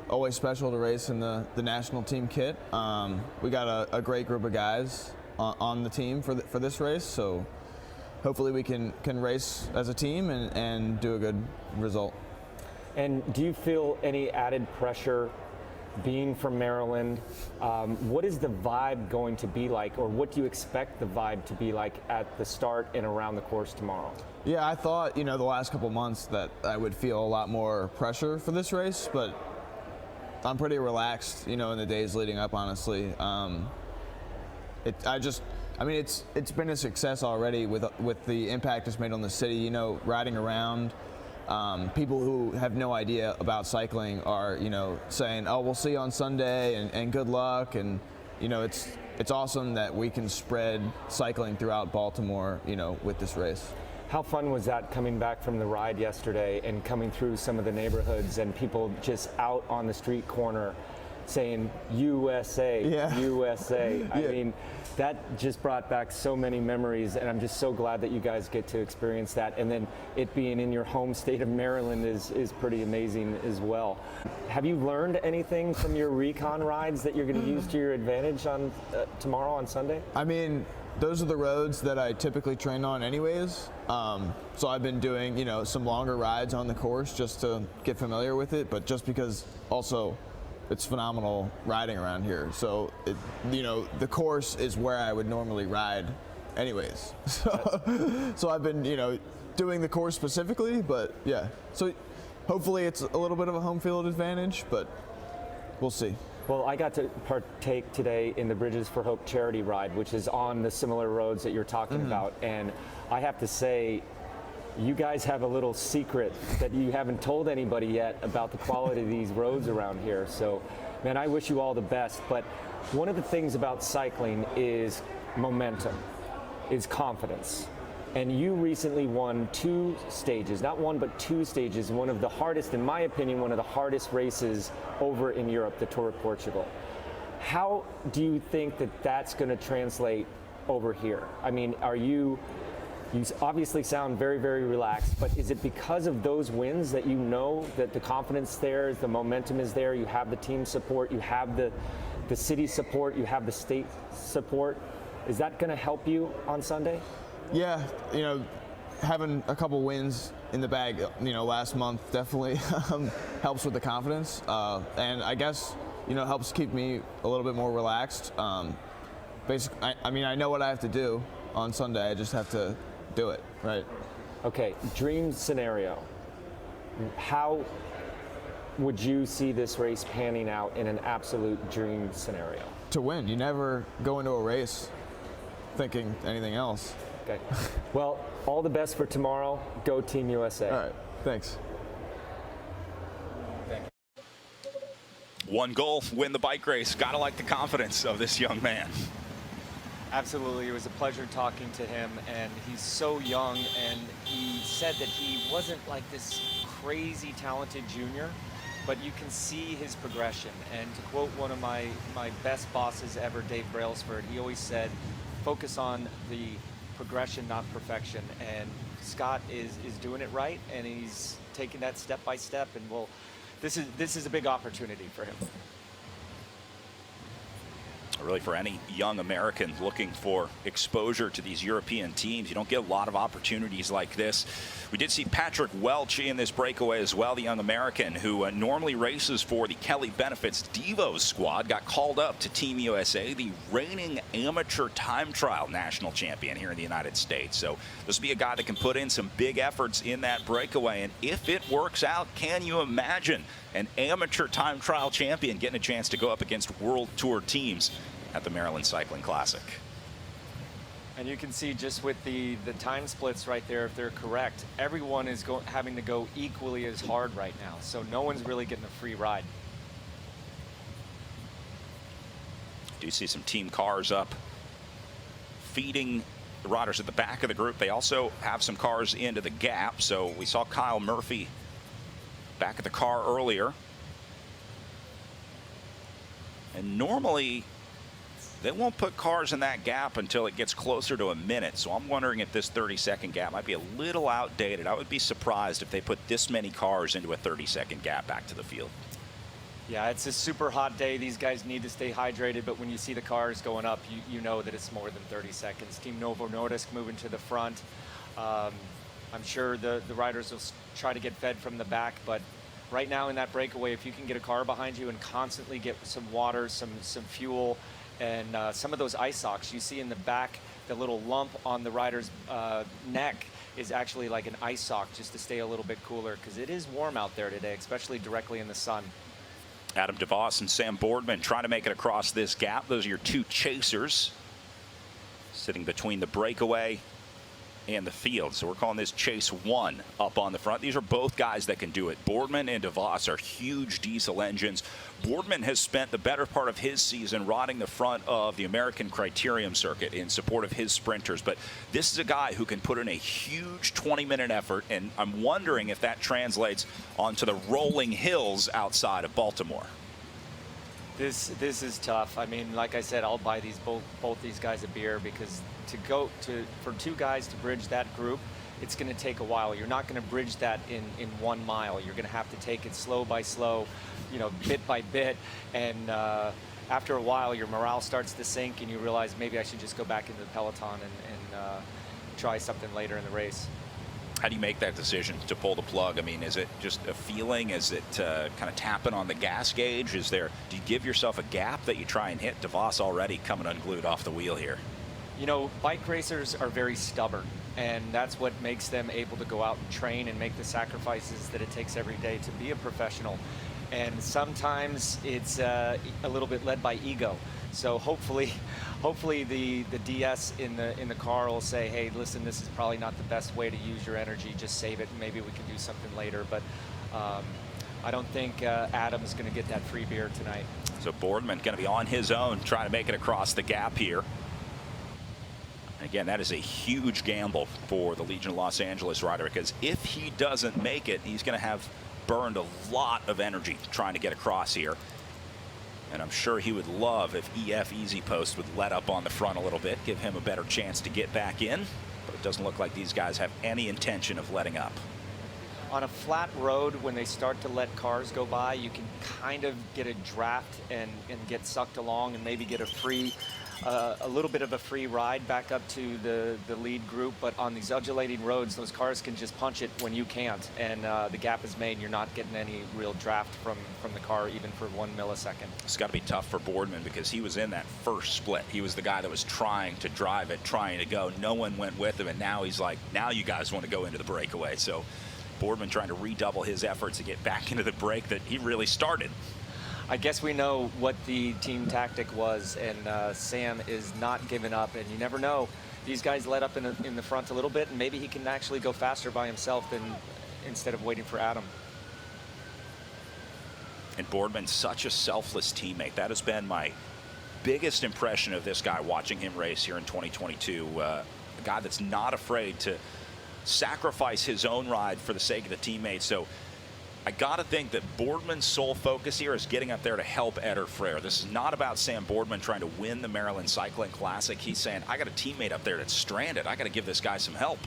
always special to race in the national team kit. We got a great group of guys on the team for this race, so hopefully we can race as a team and do a good result. And do you feel any added pressure being from Maryland? What is the vibe going to be like, or what do you expect the vibe to be like at the start and around the course tomorrow? Yeah, I thought, the last couple months that I would feel a lot more pressure for this race, but I'm pretty relaxed, in the days leading up, honestly. It's been a success already with the impact it's made on the city, riding around. People who have no idea about cycling are, saying, "Oh, we'll see you on Sunday," and good luck. And it's awesome that we can spread cycling throughout Baltimore, with this race. How fun was that coming back from the ride yesterday and coming through some of the neighborhoods and people just out on the street corner saying USA, yeah. USA. I Yeah. mean, that just brought back so many memories, and I'm just so glad that you guys get to experience that. And then it being in your home state of Maryland is pretty amazing as well. Have you learned anything from your recon rides that you're going to use to your advantage on tomorrow on Sunday? I mean, those are the roads that I typically train on anyways. So I've been doing, some longer rides on the course just to get familiar with it, but just because also it's phenomenal riding around here. So, the course is where I would normally ride anyways. So I've been, doing the course specifically, but yeah. So hopefully it's a little bit of a home field advantage, but we'll see. Well, I got to partake today in the Bridges for Hope charity ride, which is on the similar roads that you're talking about. And I have to say, you guys have a little secret that you haven't told anybody yet about the quality of these roads around here. So, man, I wish you all the best. But one of the things about cycling is momentum, is confidence. And you recently won 2 stages, not one, but 2 stages, one of the hardest, in my opinion, one of the hardest races over in Europe, the Tour of Portugal. How do you think that that's going to translate over here? I mean, you obviously sound very, very relaxed, but is it because of those wins that that the confidence there, the momentum is there, you have the team support, you have the city support, you have the state support? Is that going to help you on Sunday? Yeah, having a couple wins in the bag, last month definitely helps with the confidence, and I guess, helps keep me a little bit more relaxed. Basically, I know what I have to do on Sunday. I just have to do it, right? Okay, dream scenario. How would you see this race panning out in an absolute dream scenario? To win. You never go into a race thinking anything else. Okay. Well, all the best for tomorrow. Go Team USA. All right. Thanks. One goal, win the bike race. Gotta like the confidence of this young man. Absolutely. It was a pleasure talking to him, and he's so young, and he said that he wasn't like this crazy talented junior, but you can see his progression. And to quote one of my best bosses ever, Dave Brailsford, he always said, focus on the progression, not perfection. And Scott is doing it right, and he's taking that step by step, and this is a big opportunity for him. Really, for any young American looking for exposure to these European teams, you don't get a lot of opportunities like this. We did see Patrick Welch in this breakaway as well, the young American who normally races for the Kelly Benefits Devos squad, got called up to Team USA, the reigning amateur time trial national champion here in the United States. So this will be a guy that can put in some big efforts in that breakaway, and if it works out, can you imagine an amateur time trial champion getting a chance to go up against World Tour teams at the Maryland Cycling Classic? And you can see just with the time splits right there, if they're correct, everyone is having to go equally as hard right now. So no one's really getting a free ride. Do see some team cars up feeding the riders at the back of the group. They also have some cars into the gap. So we saw Kyle Murphy back at the car earlier. And normally they won't put cars in that gap until it gets closer to a minute. So I'm wondering if this 30-second gap might be a little outdated. I would be surprised if they put this many cars into a 30-second gap back to the field. Yeah, it's a super hot day. These guys need to stay hydrated, but when you see the cars going up, you know that it's more than 30 seconds. Team Novo Nordisk moving to the front. I'm sure the riders will try to get fed from the back, but right now in that breakaway, if you can get a car behind you and constantly get some water, some fuel, and some of those ice socks you see in the back, the little lump on the rider's neck is actually like an ice sock just to stay a little bit cooler, because it is warm out there today, especially directly in the sun. Adam DeVos and Sam Boardman trying to make it across this gap. Those are your two chasers sitting between the breakaway and the field. So we're calling this chase 1 up on the front. These are both guys that can do it. Boardman and DeVos are huge diesel engines. Boardman has spent the better part of his season riding the front of the American Criterium circuit in support of his sprinters, but this is a guy who can put in a huge 20-minute effort, and I'm wondering if that translates onto the rolling hills outside of Baltimore. This is tough. I mean, like I said, I'll buy these both these guys a beer, because for two guys to bridge that group, it's going to take a while. You're not going to bridge that in 1 mile. You're going to have to take it slow by slow, bit by bit, and after a while your morale starts to sink and you realize maybe I should just go back into the peloton and try something later in the race. How do you make that decision to pull the plug? I mean, is it just a feeling? Is it kind of tapping on the gas gauge? Do you give yourself a gap that you try and hit? DeVos already coming unglued off the wheel here. Bike racers are very stubborn, and that's what makes them able to go out and train and make the sacrifices that it takes every day to be a professional. And sometimes it's a little bit led by ego. So hopefully the DS in the car will say, hey, listen, this is probably not the best way to use your energy. Just save it, and maybe we can do something later. But I don't think Adam's going to get that free beer tonight. So Boardman going to be on his own, trying to make it across the gap here. Again, that is a huge gamble for the Legion of Los Angeles rider, because if he doesn't make it, he's going to have burned a lot of energy trying to get across here. And I'm sure he would love if EF Easy Post would let up on the front a little bit, give him a better chance to get back in. But it doesn't look like these guys have any intention of letting up. On a flat road, when they start to let cars go by, you can kind of get a draft and get sucked along and maybe get a little bit of a free ride back up to the lead group. But on these undulating roads, those cars can just punch it when you can't, and the gap is made and you're not getting any real draft from the car even for 1 millisecond. It's got to be tough for Boardman, because he was in that first split. He was the guy that was trying to drive it, trying to go. No one went with him, and now he's like, now you guys want to go into the breakaway. So Boardman trying to redouble his efforts to get back into the break that he really started. I guess we know what the team tactic was, and Sam is not giving up, and you never know. These guys let up in the front a little bit, and maybe he can actually go faster by himself instead of waiting for Adam. And Boardman's such a selfless teammate. That has been my biggest impression of this guy watching him race here in 2022. A guy that's not afraid to sacrifice his own ride for the sake of the teammates. So I got to think that Boardman's sole focus here is getting up there to help Eder Frere. This is not about Sam Boardman trying to win the Maryland Cycling Classic. He's saying, I got a teammate up there that's stranded. I got to give this guy some help.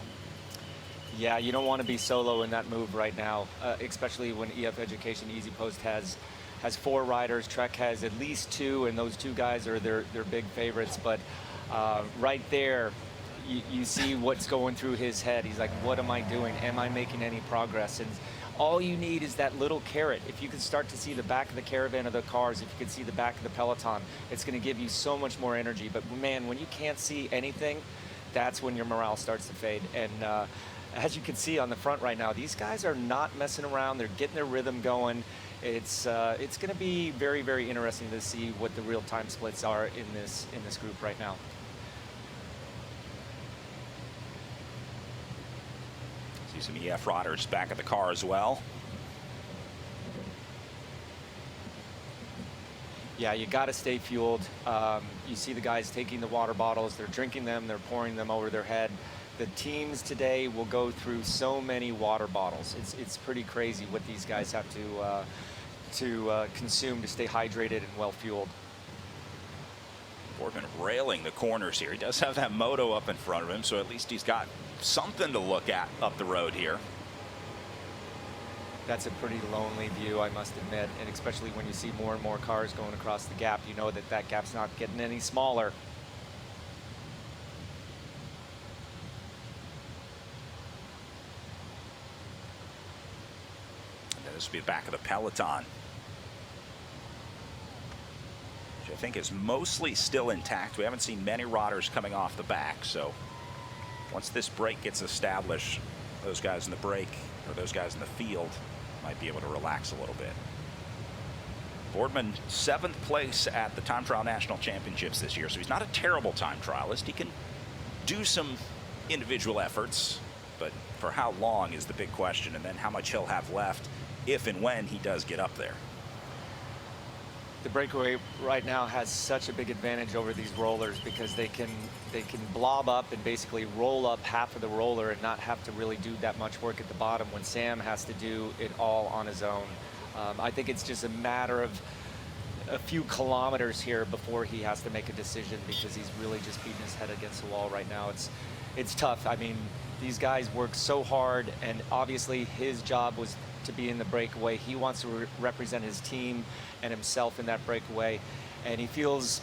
Yeah, you don't want to be solo in that move right now, especially when EF Education Easy Post has 4 riders. Trek has at least 2, and those 2 guys are their big favorites. But right there, you see what's going through his head. He's like, what am I doing? Am I making any progress? And all you need is that little carrot. If you can start to see the back of the caravan of the cars, if you can see the back of the peloton, it's going to give you so much more energy. But man, when you can't see anything, that's when your morale starts to fade. And as you can see on the front right now, these guys are not messing around. They're getting their rhythm going. It's going to be very, very interesting to see what the real time splits are in this group right now. See some EF riders back at the car as well. Yeah, you got to stay fueled. You see the guys taking the water bottles, they're drinking them, they're pouring them over their head. The teams today will go through so many water bottles. It's pretty crazy what these guys have to consume to stay hydrated and well fueled. Boardman railing the corners here. He does have that moto up in front of him, so at least he's got something to look at up the road here. That's a pretty lonely view, I must admit, and especially when you see more and more cars going across the gap, you know that that gap's not getting any smaller. And then this will be the back of the peloton, which I think is mostly still intact. We haven't seen many riders coming off the back, so once this break gets established, those guys in the break, or those guys in the field, might be able to relax a little bit. Boardman 7th place at the Time Trial National Championships this year, so he's not a terrible time trialist. He can do some individual efforts, but for how long is the big question, and then how much he'll have left if and when he does get up there. The Breakaway right now has such a big advantage over these rollers because they can blob up and basically roll up half of the roller and not have to really do that much work at the bottom when Sam has to do it all on his own. I think it's just a matter of a few kilometers here before he has to make a decision because he's really just beating his head against the wall right now. It's tough. I mean, these guys work so hard, and obviously his job was to be in the breakaway. He wants to represent his team and himself in that breakaway, and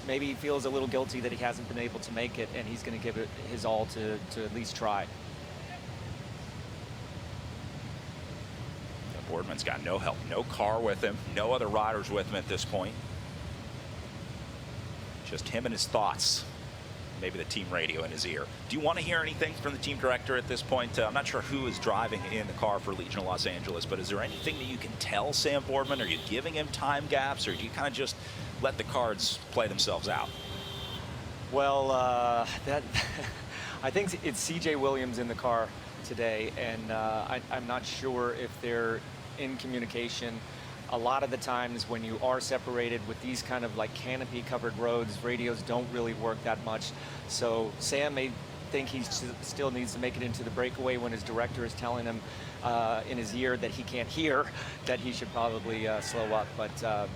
maybe he feels a little guilty that he hasn't been able to make it, and he's going to give it his all to at least try. Boardman's got no help, no car with him, no other riders with him at this point. Just him and his thoughts. Maybe the team radio in his ear. Do you want to hear anything from the team director at this point? I'm not sure who is driving in the car for Legion of Los Angeles, but is there anything that you can tell Sam Boardman? Are you giving him time gaps, or do you kind of just let the cards play themselves out? Well, I think it's CJ Williams in the car today, and I'm not sure if they're in communication. A lot of the times when you are separated with these kind of like canopy covered roads, radios don't really work that much. So Sam may think he still needs to make it into the breakaway when his director is telling him in his ear that he can't hear, that he should probably slow up. But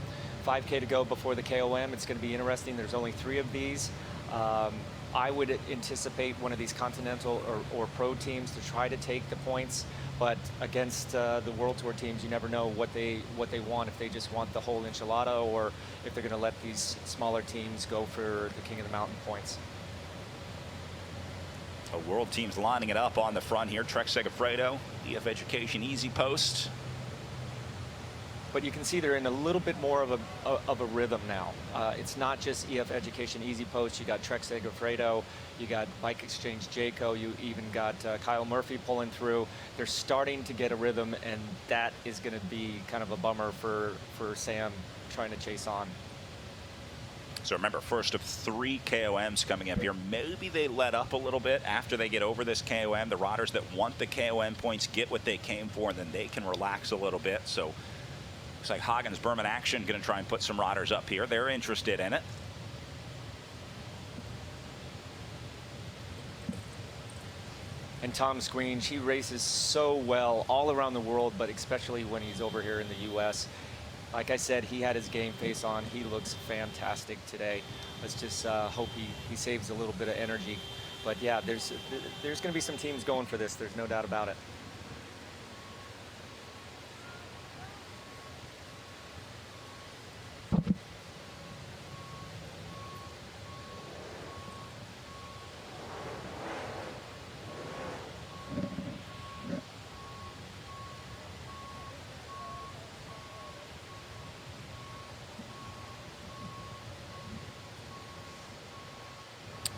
5K to go before the KOM. It's going to be interesting. There's only 3 of these. I would anticipate one of these Continental or Pro teams to try to take the points, but against the World Tour teams, you never know what they want, if they just want the whole enchilada or if they're going to let these smaller teams go for the King of the Mountain points. World teams lining it up on the front here. Trek Segafredo, EF Education Easy Post. But you can see they're in a little bit more of a rhythm now. It's not just EF Education Easy Post. You got Trek Segafredo, you got Bike Exchange Jayco, you even got Kyle Murphy pulling through. They're starting to get a rhythm, and that is going to be kind of a bummer for Sam trying to chase on. So remember, first of 3 KOMs coming up here. Maybe they let up a little bit after they get over this KOM. The riders that want the KOM points get what they came for, and then they can relax a little bit. So looks like Hagen's Berman Action going to try and put some riders up here. They're interested in it. And Tom Squeenge, he races so well all around the world, but especially when he's over here in the U.S. Like I said, he had his game face on. He looks fantastic today. Let's just hope he saves a little bit of energy. But yeah, there's going to be some teams going for this. There's no doubt about it.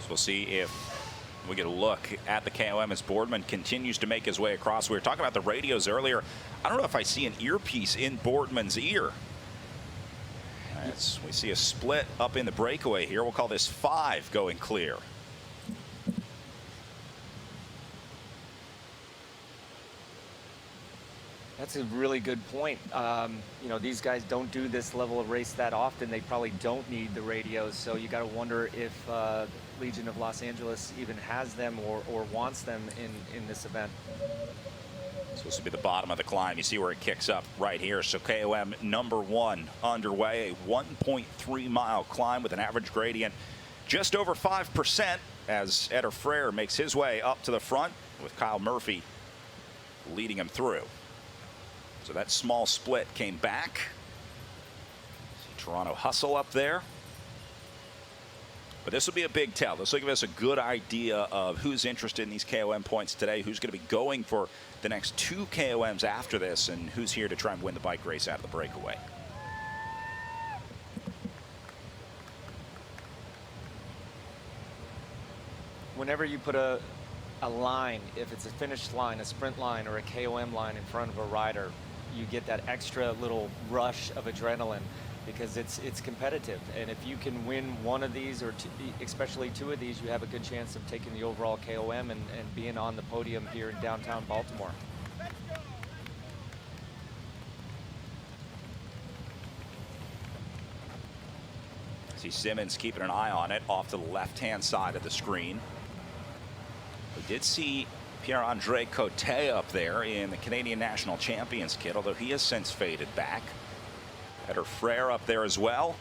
We'll see if we get a look at the KOM as Boardman continues to make his way across. We were talking about the radios earlier. I don't know if I see an earpiece in Boardman's ear. As we see a split up in the breakaway here. We'll call this 5 going clear. That's a really good point. You know, these guys don't do this level of race that often. They probably don't need the radios, so you got to wonder if Legion of Los Angeles even has them or wants them in this event. Supposed to be the bottom of the climb. You see where it kicks up right here. So KOM number 1 underway, a 1.3 mile climb with an average gradient just over 5% as Eder Frere makes his way up to the front with Kyle Murphy leading him through. So that small split came back. See Toronto hustle up there. But this will be a big tell. This will give us a good idea of who's interested in these KOM points today, who's going to be going for the next 2 KOMs after this, and who's here to try and win the bike race out of the breakaway. Whenever you put a line, if it's a finish line, a sprint line, or a KOM line in front of a rider, you get that extra little rush of adrenaline because it's competitive. And if you can win one of these, or especially 2 of these, you have a good chance of taking the overall KOM and being on the podium here in downtown Baltimore. See Simmons keeping an eye on it off to the left-hand side of the screen. We did see Pierre-Andre Cote up there in the Canadian National Champions kit, although he has since faded back. Eder Frere up there as well.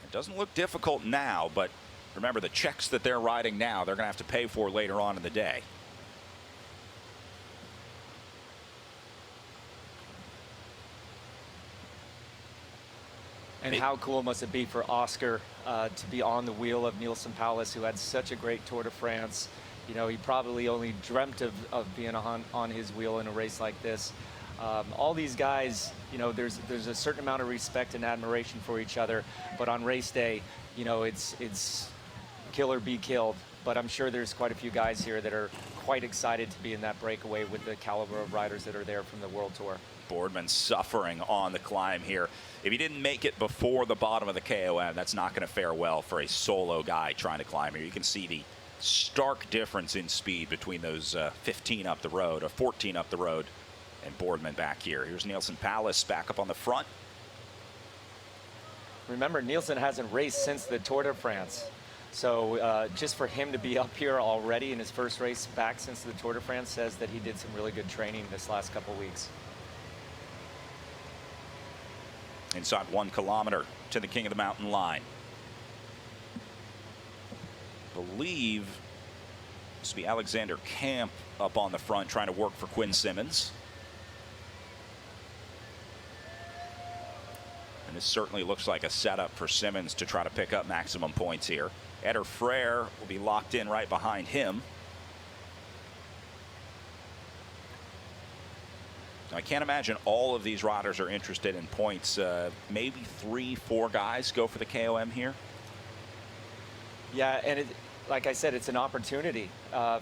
It doesn't look difficult now, but remember the checks that they're riding now, they're going to have to pay for later on in the day. And how cool must it be for Oscar to be on the wheel of Nielsen Powless, who had such a great Tour de France. You know, he probably only dreamt of being on his wheel in a race like this. All these guys, you know, there's a certain amount of respect and admiration for each other, but on race day, you know, it's kill or be killed. But I'm sure there's quite a few guys here that are quite excited to be in that breakaway with the caliber of riders that are there from the World Tour. Boardman suffering on the climb here. If he didn't make it before the bottom of the KOM, that's not going to fare well for a solo guy trying to climb here. You can see the stark difference in speed between those 15 up the road, or 14 up the road, and Boardman back here. Here's Nielsen Powless back up on the front. Remember, Nielsen hasn't raced since the Tour de France. So just for him to be up here already in his first race back since the Tour de France says that he did some really good training this last couple weeks. Inside 1 kilometer to the King of the Mountain line. Believe this will be Alexander Camp up on the front trying to work for Quinn Simmons. And this certainly looks like a setup for Simmons to try to pick up maximum points here. Eder Frere will be locked in right behind him. I can't imagine all of these riders are interested in points. Maybe 3-4 guys go for the KOM here. Yeah, and like I said, it's an opportunity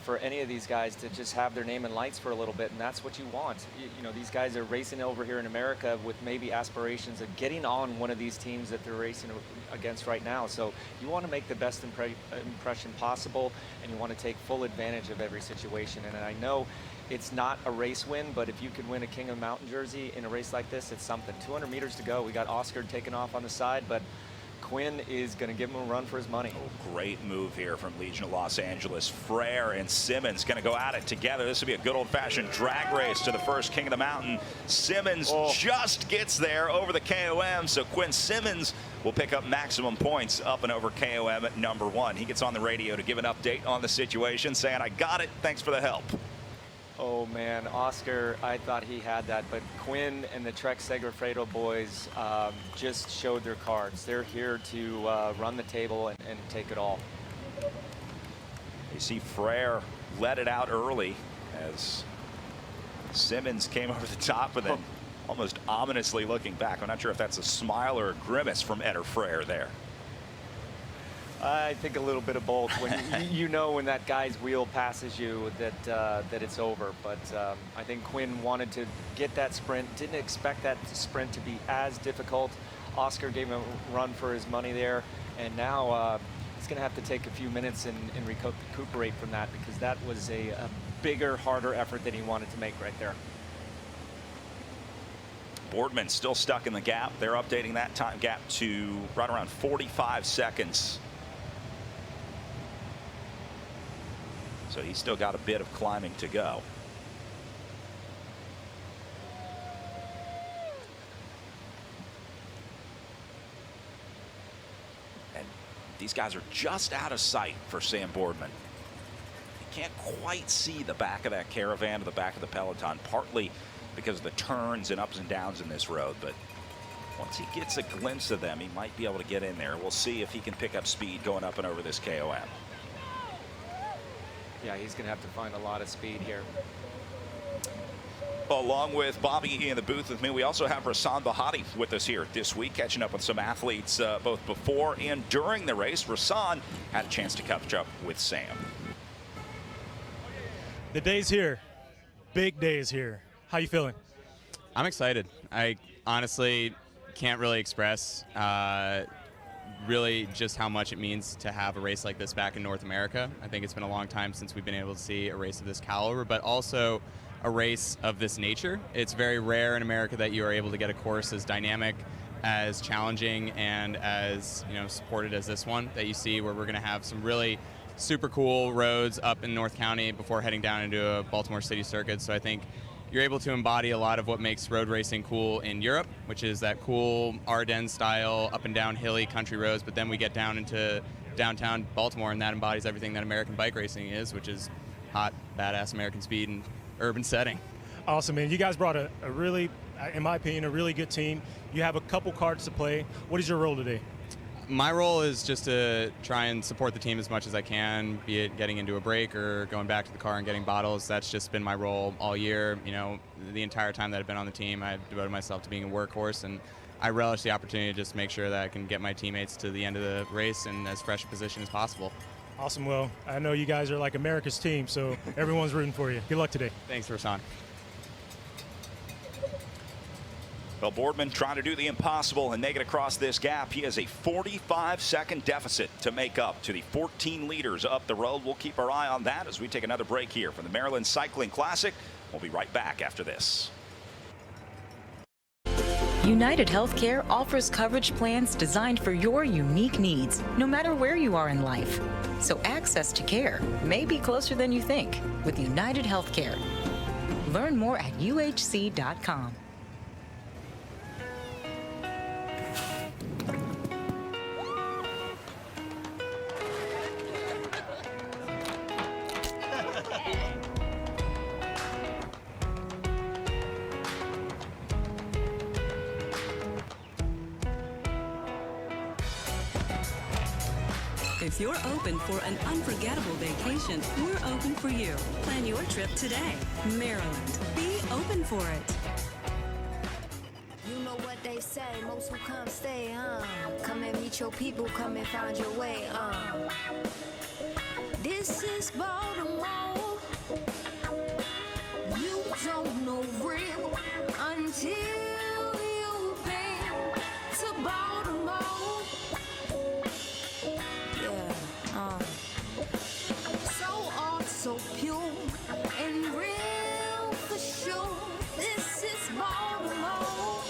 for any of these guys to just have their name in lights for a little bit, and that's what you want. You know, these guys are racing over here in America with maybe aspirations of getting on one of these teams that they're racing against right now. So you want to make the best impression possible, and you want to take full advantage of every situation. And I know it's not a race win, but if you can win a King of the Mountain jersey in a race like this, it's something. 200 meters to go. We got Oscar taking off on the side, but Quinn is going to give him a run for his money. Oh, great move here from Legion of Los Angeles. Frere and Simmons going to go at it together. This will be a good old-fashioned drag race to the first King of the Mountain. Simmons just gets there over the KOM, so Quinn Simmons will pick up maximum points up and over KOM at number 1. He gets on the radio to give an update on the situation, saying, "I got it. Thanks for the help." Oh man, Oscar, I thought he had that, but Quinn and the Trek Segafredo boys just showed their cards. They're here to run the table and take it all. You see Frere let it out early as Simmons came over the top and then almost ominously looking back. I'm not sure if that's a smile or a grimace from Eder Frere there. I think a little bit of both. When you know when that guy's wheel passes you that it's over. But I think Quinn wanted to get that sprint, didn't expect that sprint to be as difficult. Oscar gave him a run for his money there, and now he's going to have to take a few minutes and recuperate from that, because that was a bigger, harder effort than he wanted to make right there. Boardman still stuck in the gap. They're updating that time gap to right around 45 seconds. So he's still got a bit of climbing to go. These guys are just out of sight for Sam Boardman. You can't quite see the back of that caravan to the back of the peloton, partly because of the turns and ups and downs in this road. But once he gets a glimpse of them, he might be able to get in there. We'll see if he can pick up speed going up and over this KOM. Yeah, he's going to have to find a lot of speed here. Along with Bobby in the booth with me, we also have Rasan Bahati with us here this week, catching up with some athletes both before and during the race. Rasan had a chance to catch up with Sam. The day's here. Big day is here. How you feeling? I'm excited. I honestly can't really express really just how much it means to have a race like this back in North America. I think it's been a long time since we've been able to see a race of this caliber, but also a race of this nature. It's very rare in America that you are able to get a course as dynamic, as challenging, and as supported as this one that you see, where we're going to have some really super cool roads up in North County before heading down into a Baltimore city circuit. So I think you're able to embody a lot of what makes road racing cool in Europe, which is that cool Ardennes style up and down hilly country roads, but then we get down into downtown Baltimore and that embodies everything that American bike racing is, which is hot, badass American speed and urban setting. Awesome, man. You guys brought a really, in my opinion, a really good team. You have a couple cards to play. What is your role today? My role is just to try and support the team as much as I can, be it getting into a break or going back to the car and getting bottles. That's just been my role all year. The entire time that I've been on the team, I've devoted myself to being a workhorse, and I relish the opportunity to just make sure that I can get my teammates to the end of the race in as fresh a position as possible. Awesome. Well, I know you guys are like America's team, so everyone's rooting for you. Good luck today. Thanks, Rasan. Well, Boardman trying to do the impossible and make it across this gap. He has a 45-second deficit to make up to the 14 leaders up the road. We'll keep our eye on that as we take another break here from the Maryland Cycling Classic. We'll be right back after this. UnitedHealthcare offers coverage plans designed for your unique needs, no matter where you are in life. So access to care may be closer than you think with UnitedHealthcare. Learn more at uhc.com. If you're open for an unforgettable vacation, we're open for you. Plan your trip today. Maryland. Be open for it. You know what they say, most who come stay, come and meet your people, come and find your way, This is Baltimore. You don't know real until you've been to Baltimore. So pure and real for sure. This is Baltimore.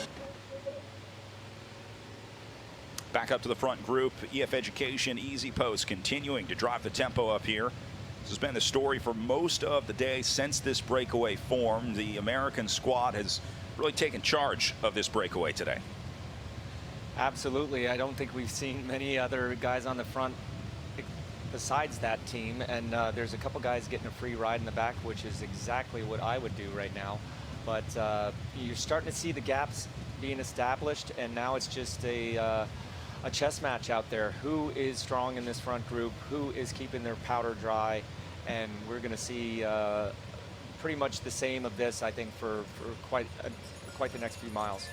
Back up to the front group. EF Education Easy Post continuing to drive the tempo up here. This has been the story for most of the day since this breakaway formed. The American squad has really taken charge of this breakaway today. Absolutely. I don't think we've seen many other guys on the front besides that team, and there's a couple guys getting a free ride in the back, which is exactly what I would do right now. But you're starting to see the gaps being established, and now it's just a chess match out there. Who is strong in this front group? Who is keeping their powder dry? And we're going to see pretty much the same of this, I think, for quite the next few miles.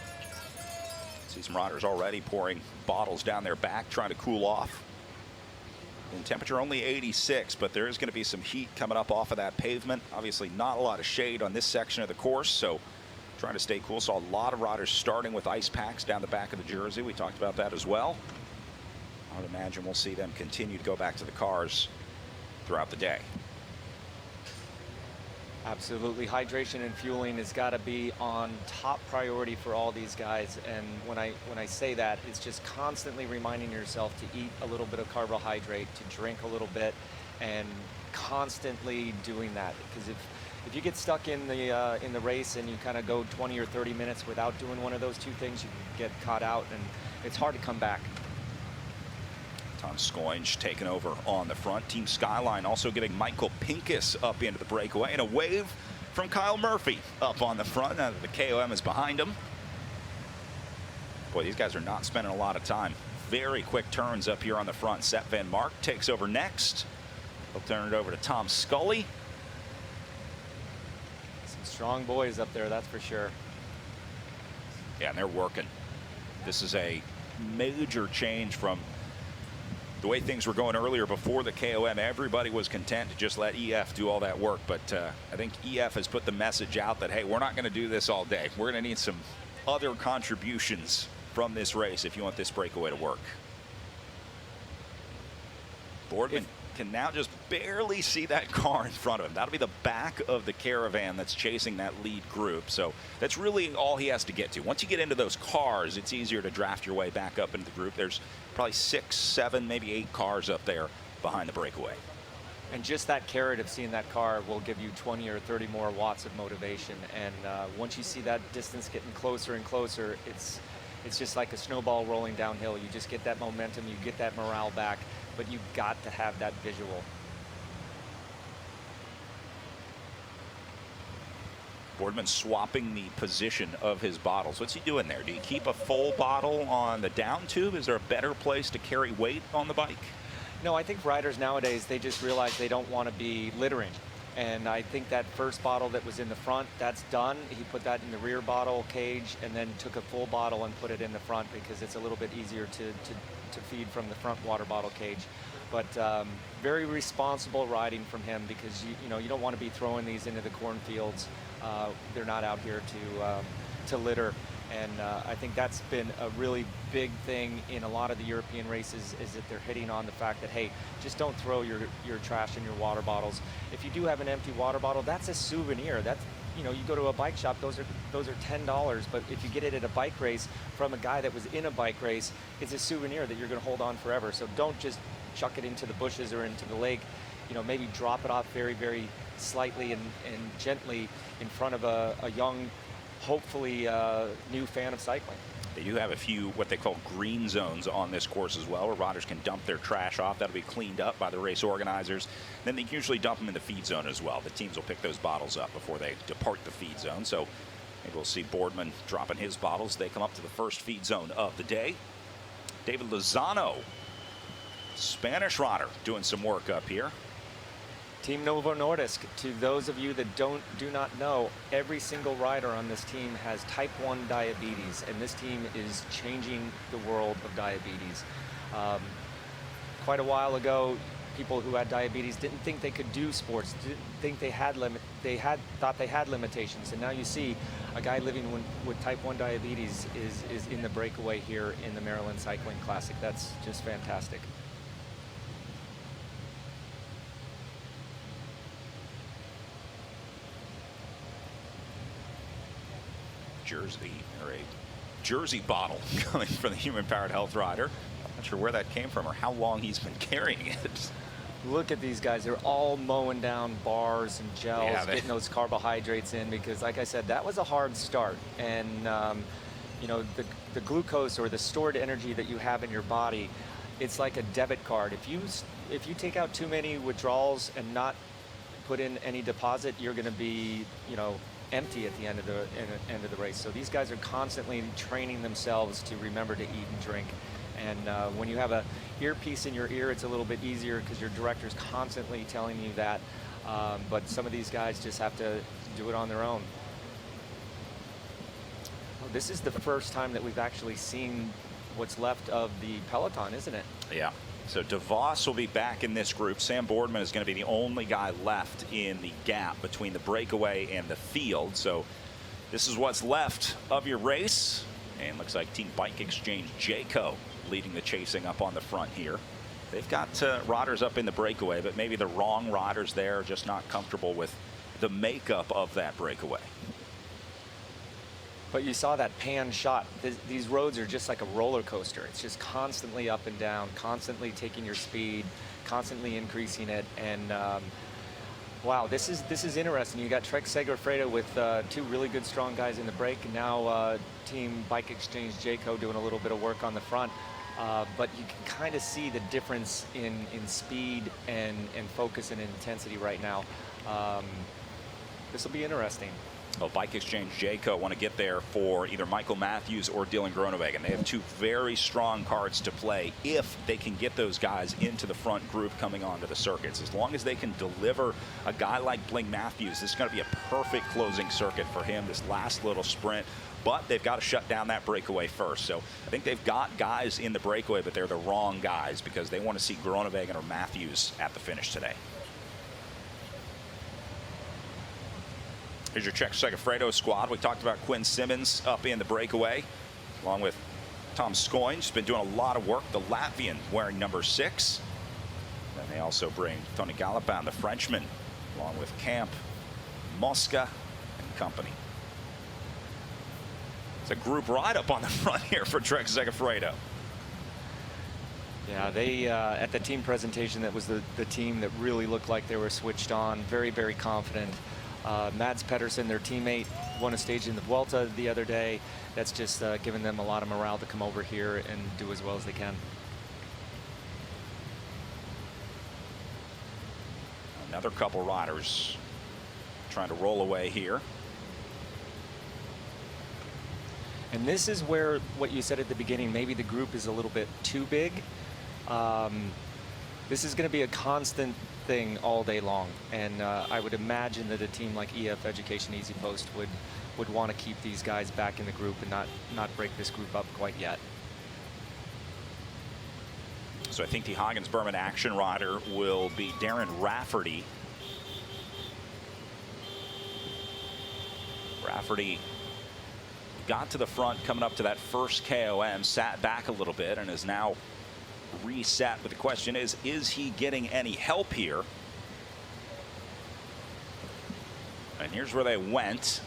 See some riders already pouring bottles down their back, trying to cool off. And temperature only 86, but there is going to be some heat coming up off of that pavement. Obviously not a lot of shade on this section of the course, so trying to stay cool. Saw a lot of riders starting with ice packs down the back of the jersey. We talked about that as well. I would imagine we'll see them continue to go back to the cars throughout the day. Absolutely. Hydration and fueling has got to be on top priority for all these guys. And when I say that, it's just constantly reminding yourself to eat a little bit of carbohydrate, to drink a little bit, and constantly doing that. Because if you get stuck in the race and you kind of go 20 or 30 minutes without doing one of those two things, you can get caught out, and it's hard to come back. Tom Scoinge taking over on the front. Team Skyline also getting Michael Pincus up into the breakaway, and a wave from Kyle Murphy up on the front. Now that the KOM is behind him. Boy, these guys are not spending a lot of time. Very quick turns up here on the front. Seth Vanmarcke takes over next. He'll turn it over to Tom Scully. Some strong boys up there, that's for sure. Yeah, and they're working. This is a major change from the way things were going earlier before the KOM. Everybody was content to just let EF do all that work, but I think EF has put the message out that, hey, we're not going to do this all day. We're going to need some other contributions from this race if you want this breakaway to work. Boardman can now just barely see that car in front of him. That'll be the back of the caravan that's chasing that lead group. So that's really all he has to get to. Once you get into those cars, it's easier to draft your way back up into the group. There's probably 6, 7, maybe 8 cars up there behind the breakaway. And just that carrot of seeing that car will give you 20 or 30 more watts of motivation. And once you see that distance getting closer and closer, it's just like a snowball rolling downhill. You just get that momentum, you get that morale back, but you've got to have that visual. Boardman swapping the position of his bottles. What's he doing there? Do you keep a full bottle on the down tube? Is there a better place to carry weight on the bike? No, I think riders nowadays, they just realize they don't want to be littering. And I think that first bottle that was in the front, that's done. He put that in the rear bottle cage and then took a full bottle and put it in the front because it's a little bit easier to feed from the front water bottle cage. But very responsible riding from him because you don't want to be throwing these into the cornfields. They're not out here to litter. And I think that's been a really big thing in a lot of the European races, is that they're hitting on the fact that, hey, just don't throw your trash in your water bottles. If you do have an empty water bottle, that's a souvenir. That's, you go to a bike shop, those are $10. But if you get it at a bike race from a guy that was in a bike race, it's a souvenir that you're going to hold on forever. So don't just chuck it into the bushes or into the lake. Maybe drop it off very, very slightly and gently in front of a young, hopefully new fan of cycling. They do have a few what they call green zones on this course as well, where riders can dump their trash off. That'll be cleaned up by the race organizers. Then they usually dump them in the feed zone as well. The teams will pick those bottles up before they depart the feed zone. So maybe we'll see Boardman dropping his bottles. They come up to the first feed zone of the day. David Lozano, Spanish rider, doing some work up here. Team Novo Nordisk. To those of you that do not know, every single rider on this team has type 1 diabetes, and this team is changing the world of diabetes. Quite a while ago, people who had diabetes didn't think they could do sports, didn't think thought they had limitations, and now you see a guy living with type 1 diabetes is in the breakaway here in the Maryland Cycling Classic. That's just fantastic. Jersey bottle coming from the human-powered health rider. Not sure where that came from or how long he's been carrying it. Look at these guys. They're all mowing down bars and gels, getting those carbohydrates in because, like I said, that was a hard start. And, the glucose or the stored energy that you have in your body, it's like a debit card. If you take out too many withdrawals and not put in any deposit, you're going to be, empty at the end of the race. So these guys are constantly training themselves to remember to eat and drink. And when you have a earpiece in your ear, it's a little bit easier because your director's constantly telling you that. But some of these guys just have to do it on their own. Oh, this is the first time that we've actually seen what's left of the peloton, isn't it? Yeah. So DeVos will be back in this group. Sam Boardman is going to be the only guy left in the gap between the breakaway and the field. So this is what's left of your race. And looks like Team Bike Exchange Jayco leading the chasing up on the front here. They've got riders up in the breakaway, but maybe the wrong riders there, just not comfortable with the makeup of that breakaway. But you saw that pan shot. These roads are just like a roller coaster. It's just constantly up and down, constantly taking your speed, constantly increasing it. And wow, this is interesting. You got Trek Segafredo with 2 really good, strong guys in the break, and now Team Bike Exchange Jayco doing a little bit of work on the front. but you can kind of see the difference in speed and focus and intensity right now. This will be interesting. Well, Bike Exchange Jayco want to get there for either Michael Matthews or Dylan Groenewegen. They have two very strong cards to play if they can get those guys into the front group coming onto the circuits. As long as they can deliver a guy like Bling Matthews, this is going to be a perfect closing circuit for him, this last little sprint. But they've got to shut down that breakaway first. So I think they've got guys in the breakaway, but they're the wrong guys because they want to see Groenewegen or Matthews at the finish today. Here's your Czech Segafredo squad. We talked about Quinn Simmons up in the breakaway, along with Tom Skoin. He's been doing a lot of work. The Latvian wearing number 6. Then they also bring Tony Galopin, the Frenchman, along with Camp, Mosca, and company. It's a group ride up on the front here for Trek Segafredo. Yeah, they at the team presentation, that was the team that really looked like they were switched on, very, very confident. Mads Pedersen, their teammate, won a stage in the Vuelta the other day. That's just given them a lot of morale to come over here and do as well as they can. Another couple riders trying to roll away here. And this is where what you said at the beginning, maybe the group is a little bit too big. This is going to be a constant thing all day long, and I would imagine that a team like EF Education Easy Post would want to keep these guys back in the group and not break this group up quite yet. So I think the Hagens-Berman action rider will be Darren Rafferty. Rafferty got to the front coming up to that first KOM, sat back a little bit, and is now reset. But the question is he getting any help here? And here's where they went.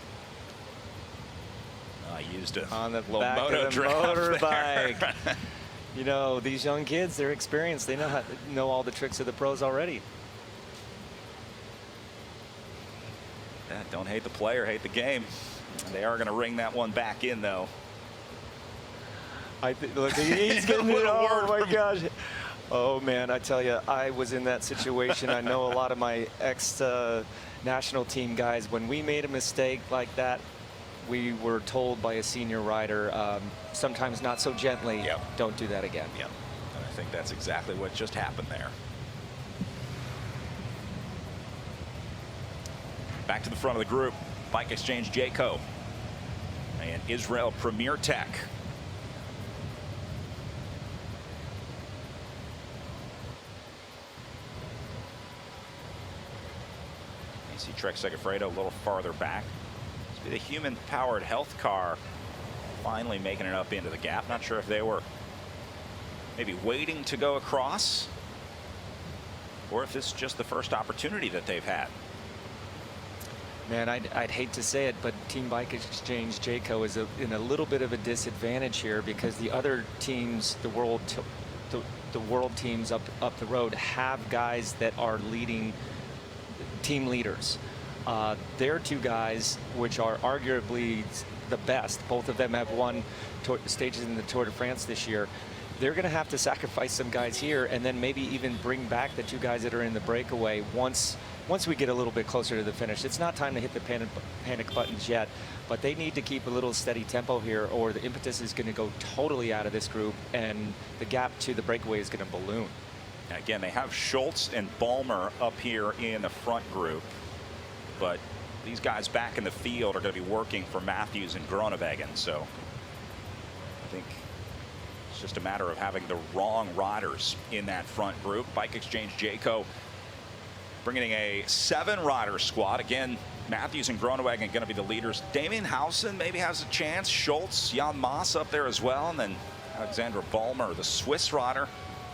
I used a on the little back moto of the motorbike. You know, these young kids, they're experienced. They know all the tricks of the pros already. Yeah, don't hate the player, hate the game. They are going to ring that one back in, though. Look, he's getting it. Oh my gosh. Oh man, I tell you, I was in that situation. I know a lot of my ex-national team guys. When we made a mistake like that, we were told by a senior rider, sometimes not so gently, yep, don't do that again. Yep. And I think that's exactly what just happened there. Back to the front of the group, Bike Exchange Jayco and Israel Premier Tech. You see Trek Segafredo a little farther back. This will be the human-powered health car finally making it up into the gap. Not sure if they were maybe waiting to go across or if this is just the first opportunity that they've had. Man, I'd hate to say it, but Team Bike Exchange Jayco is in a little bit of a disadvantage here because the other teams, the world teams up the road, have guys that are leading team leaders. Their two guys, which are arguably the best, both of them have won stages in the Tour de France this year. They're going to have to sacrifice some guys here and then maybe even bring back the two guys that are in the breakaway once we get a little bit closer to the finish. It's not time to hit the panic buttons yet, but they need to keep a little steady tempo here or the impetus is going to go totally out of this group and the gap to the breakaway is going to balloon. Again, they have Schultz and Balmer up here in the front group, but these guys back in the field are going to be working for Matthews and Groenewegen. So I think it's just a matter of having the wrong riders in that front group. Bike Exchange Jayco bringing a 7-rider squad. Again, Matthews and Groenewegen going to be the leaders. Damien Housen maybe has a chance. Schultz, Jan Maas up there as well. And then Alexander Balmer, the Swiss rider,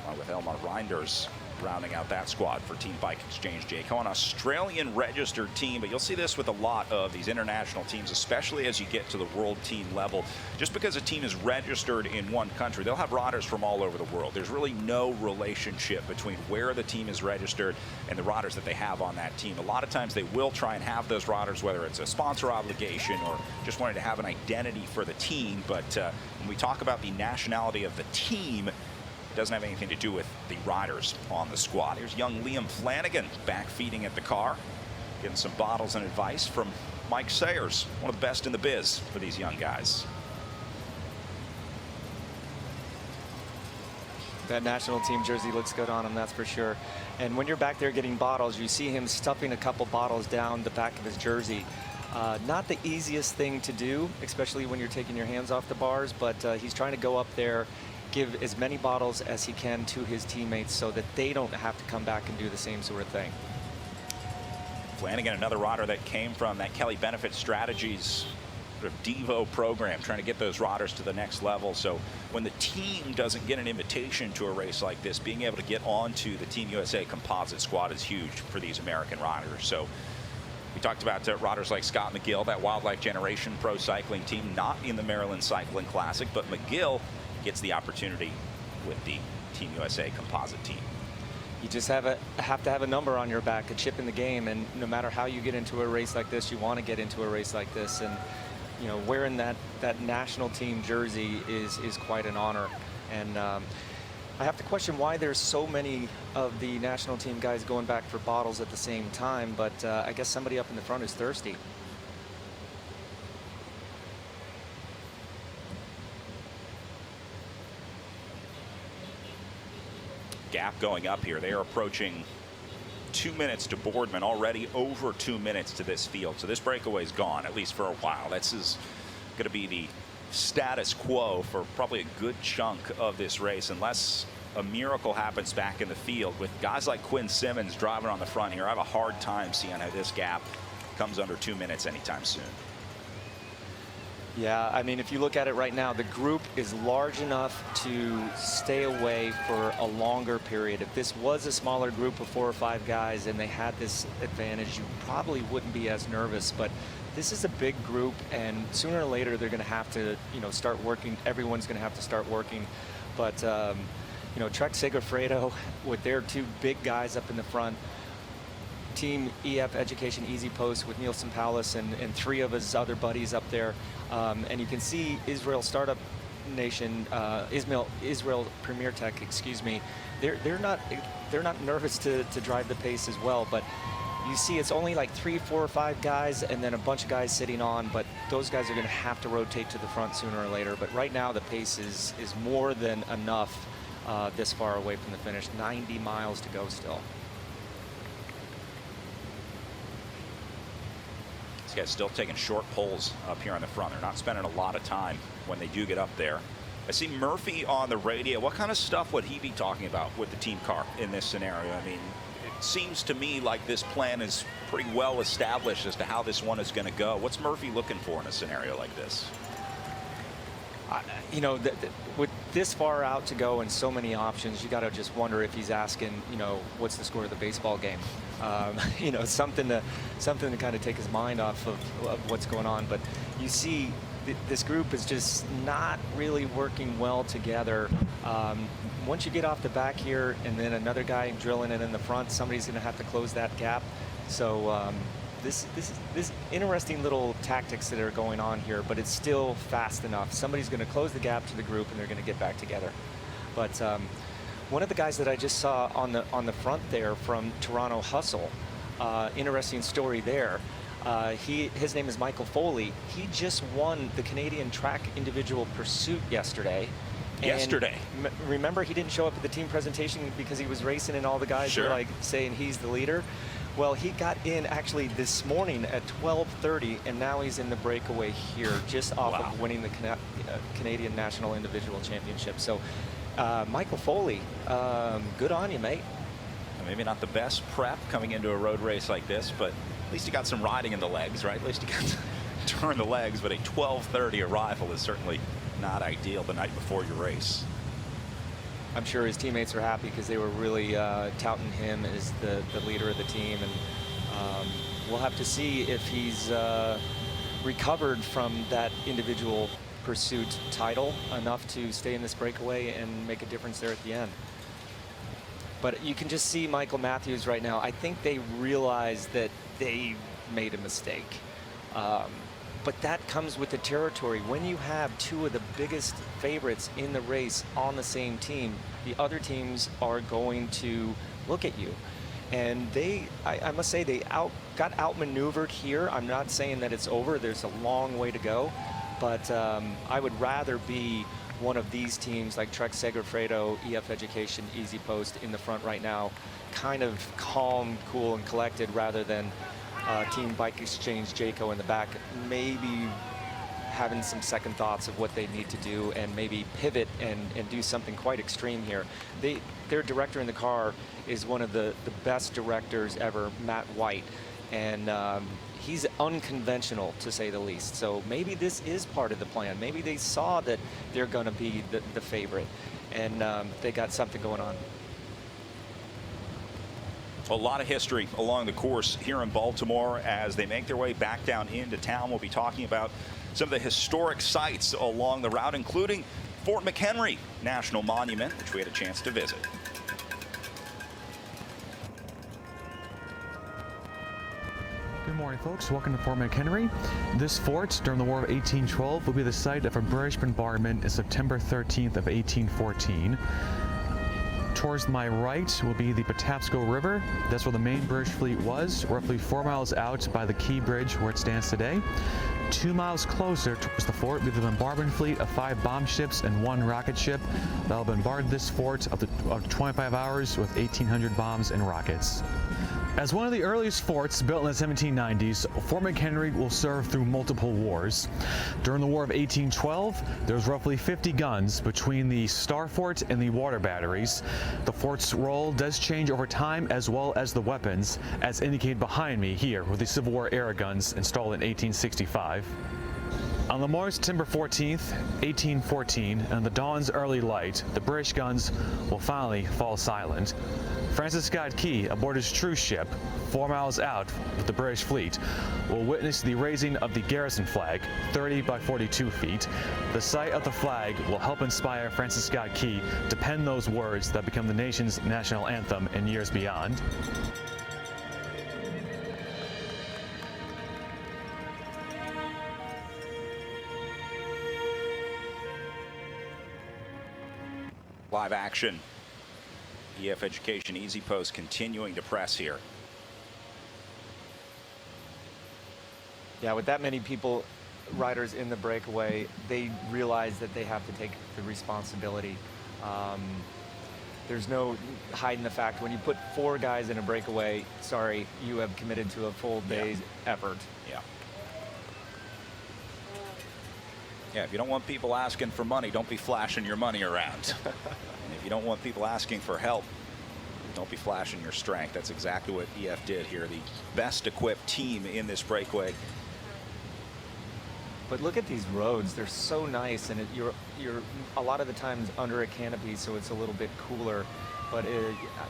along with Elmar Reinders, rounding out that squad for Team Bike Exchange Jayco. An Australian registered team, but you'll see this with a lot of these international teams, especially as you get to the world team level. Just because a team is registered in one country, they'll have riders from all over the world. There's really no relationship between where the team is registered and the riders that they have on that team. A lot of times they will try and have those riders, whether it's a sponsor obligation or just wanting to have an identity for the team. But when we talk about the nationality of the team, doesn't have anything to do with the riders on the squad. Here's young Liam Flanagan back feeding at the car, getting some bottles and advice from Mike Sayers, one of the best in the biz for these young guys. That national team jersey looks good on him, that's for sure. And when you're back there getting bottles, you see him stuffing a couple bottles down the back of his jersey. Not the easiest thing to do, especially when you're taking your hands off the bars, but he's trying to go up there, give as many bottles as he can to his teammates so that they don't have to come back and do the same sort of thing. Flanagan, another rider that came from that Kelly Benefit Strategies sort of Devo program, trying to get those riders to the next level. So when the team doesn't get an invitation to a race like this, being able to get onto the Team USA composite squad is huge for these American riders. So we talked about riders like Scott McGill, that Wildlife Generation Pro Cycling team, not in the Maryland Cycling Classic, but McGill gets the opportunity with the Team USA composite team. You just have to have a number on your back, a chip in the game, and no matter how you get into a race like this, you want to get into a race like this. And you know, wearing that national team jersey is quite an honor. And I have to question why there's so many of the national team guys going back for bottles at the same time, but I guess somebody up in the front is thirsty. Gap going up here. They are approaching 2 minutes to Boardman, already over 2 minutes to this field. So this breakaway's gone, at least for a while. This is going to be the status quo for probably a good chunk of this race, unless a miracle happens back in the field. With guys like Quinn Simmons driving on the front here, I have a hard time seeing how this gap comes under 2 minutes anytime soon. Yeah, I mean, if you look at it right now, the group is large enough to stay away for a longer period. If this was a smaller group of 4 or 5 guys and they had this advantage, you probably wouldn't be as nervous. But this is a big group, and sooner or later they're going to have to, you know, start working. Everyone's going to have to start working. But you know, Trek Segafredo with their 2 big guys up in the front. Team EF Education Easy Post with Nielsen Palace and 3 of his other buddies up there. And you can see Israel Startup Nation, Israel Premier Tech, excuse me. They're not nervous to drive the pace as well, but you see it's only like 3, 4, or 5 guys and then a bunch of guys sitting on, but those guys are going to have to rotate to the front sooner or later. But right now the pace is more than enough this far away from the finish. 90 miles to go still. Guys still taking short pulls up here on the front. They're not spending a lot of time when they do get up there. I see Murphy on the radio. What kind of stuff would he be talking about with the team car in this scenario? I mean, it seems to me like this plan is pretty well established as to how this one is going to go. What's Murphy looking for in a scenario like this? You know, with this far out to go and so many options, you got to just wonder if he's asking, you know, what's the score of the baseball game? You know, something to kind of take his mind off of what's going on. But you see, this group is just not really working well together. Once you get off the back here, and then another guy drilling it in the front, somebody's going to have to close that gap. So this interesting little tactics that are going on here, but it's still fast enough. Somebody's going to close the gap to the group, and they're going to get back together. But one of the guys that I just saw on the front there from Toronto Hustle, interesting story there. His name is Michael Foley. He just won the Canadian Track Individual Pursuit yesterday. Remember, he didn't show up at the team presentation because he was racing, and all the guys were like saying he's the leader. Well, he got in actually this morning at 12:30, and now he's in the breakaway here, just off of winning the Canadian National Individual Championship. So, Michael Foley, good on you, mate. Maybe not the best prep coming into a road race like this, but at least you got some riding in the legs, right? At least you got to turn the legs, but a 12:30 arrival is certainly not ideal the night before your race. I'm sure his teammates are happy because they were really touting him as the leader of the team, and we'll have to see if he's recovered from that individual pursuit title enough to stay in this breakaway and make a difference there at the end. But you can just see Michael Matthews right now. I think they realize that they made a mistake. But that comes with the territory. When you have two of the biggest favorites in the race on the same team, the other teams are going to look at you. And I must say, they got outmaneuvered here. I'm not saying that it's over. There's a long way to go. But I would rather be one of these teams like Trek Segafredo, EF Education, Easy Post in the front right now, kind of calm, cool, and collected, rather than Team Bike Exchange, Jayco in the back, maybe having some second thoughts of what they need to do and maybe pivot and do something quite extreme here. Their director in the car is one of the best directors ever, Matt White, and he's unconventional, to say the least. So maybe this is part of the plan. Maybe they saw that they're going to be the favorite, and they got something going on. A lot of history along the course here in Baltimore as they make their way back down into town. We'll be talking about some of the historic sites along the route, including Fort McHenry National Monument, which we had a chance to visit. Good morning, folks. Welcome to Fort McHenry. This fort, during the War of 1812, will be the site of a British bombardment in September 13th of 1814. Towards my right will be the Patapsco River. That's where the main British fleet was, roughly 4 miles out by the Key Bridge where it stands today. 2 miles closer towards the fort will be the bombardment fleet of 5 bomb ships and 1 rocket ship that will bombard this fort up to 25 hours with 1,800 bombs and rockets. As one of the earliest forts built in the 1790s, Fort McHenry will serve through multiple wars. During the War of 1812, there was roughly 50 guns between the Star Fort and the water batteries. The fort's role does change over time, as well as the weapons, as indicated behind me here with the Civil War era guns installed in 1865. On the morning of September 14th, 1814, and the dawn's early light, the British guns will finally fall silent. Francis Scott Key, aboard his truce ship, 4 miles out with the British fleet, will witness the raising of the garrison flag, 30 by 42 feet. The sight of the flag will help inspire Francis Scott Key to pen those words that become the nation's national anthem in years beyond. Live action. EF Education Easy Post continuing to press here. Yeah, with that many riders in the breakaway, they realize that they have to take the responsibility. There's no hiding the fact when you put 4 guys in a breakaway, sorry, you have committed to a full day's effort. Yeah. Yeah, if you don't want people asking for money, don't be flashing your money around. And if you don't want people asking for help, don't be flashing your strength. That's exactly what EF did here. The best equipped team in this breakaway. But look at these roads. They're so nice, and you're a lot of the times under a canopy, so it's a little bit cooler. But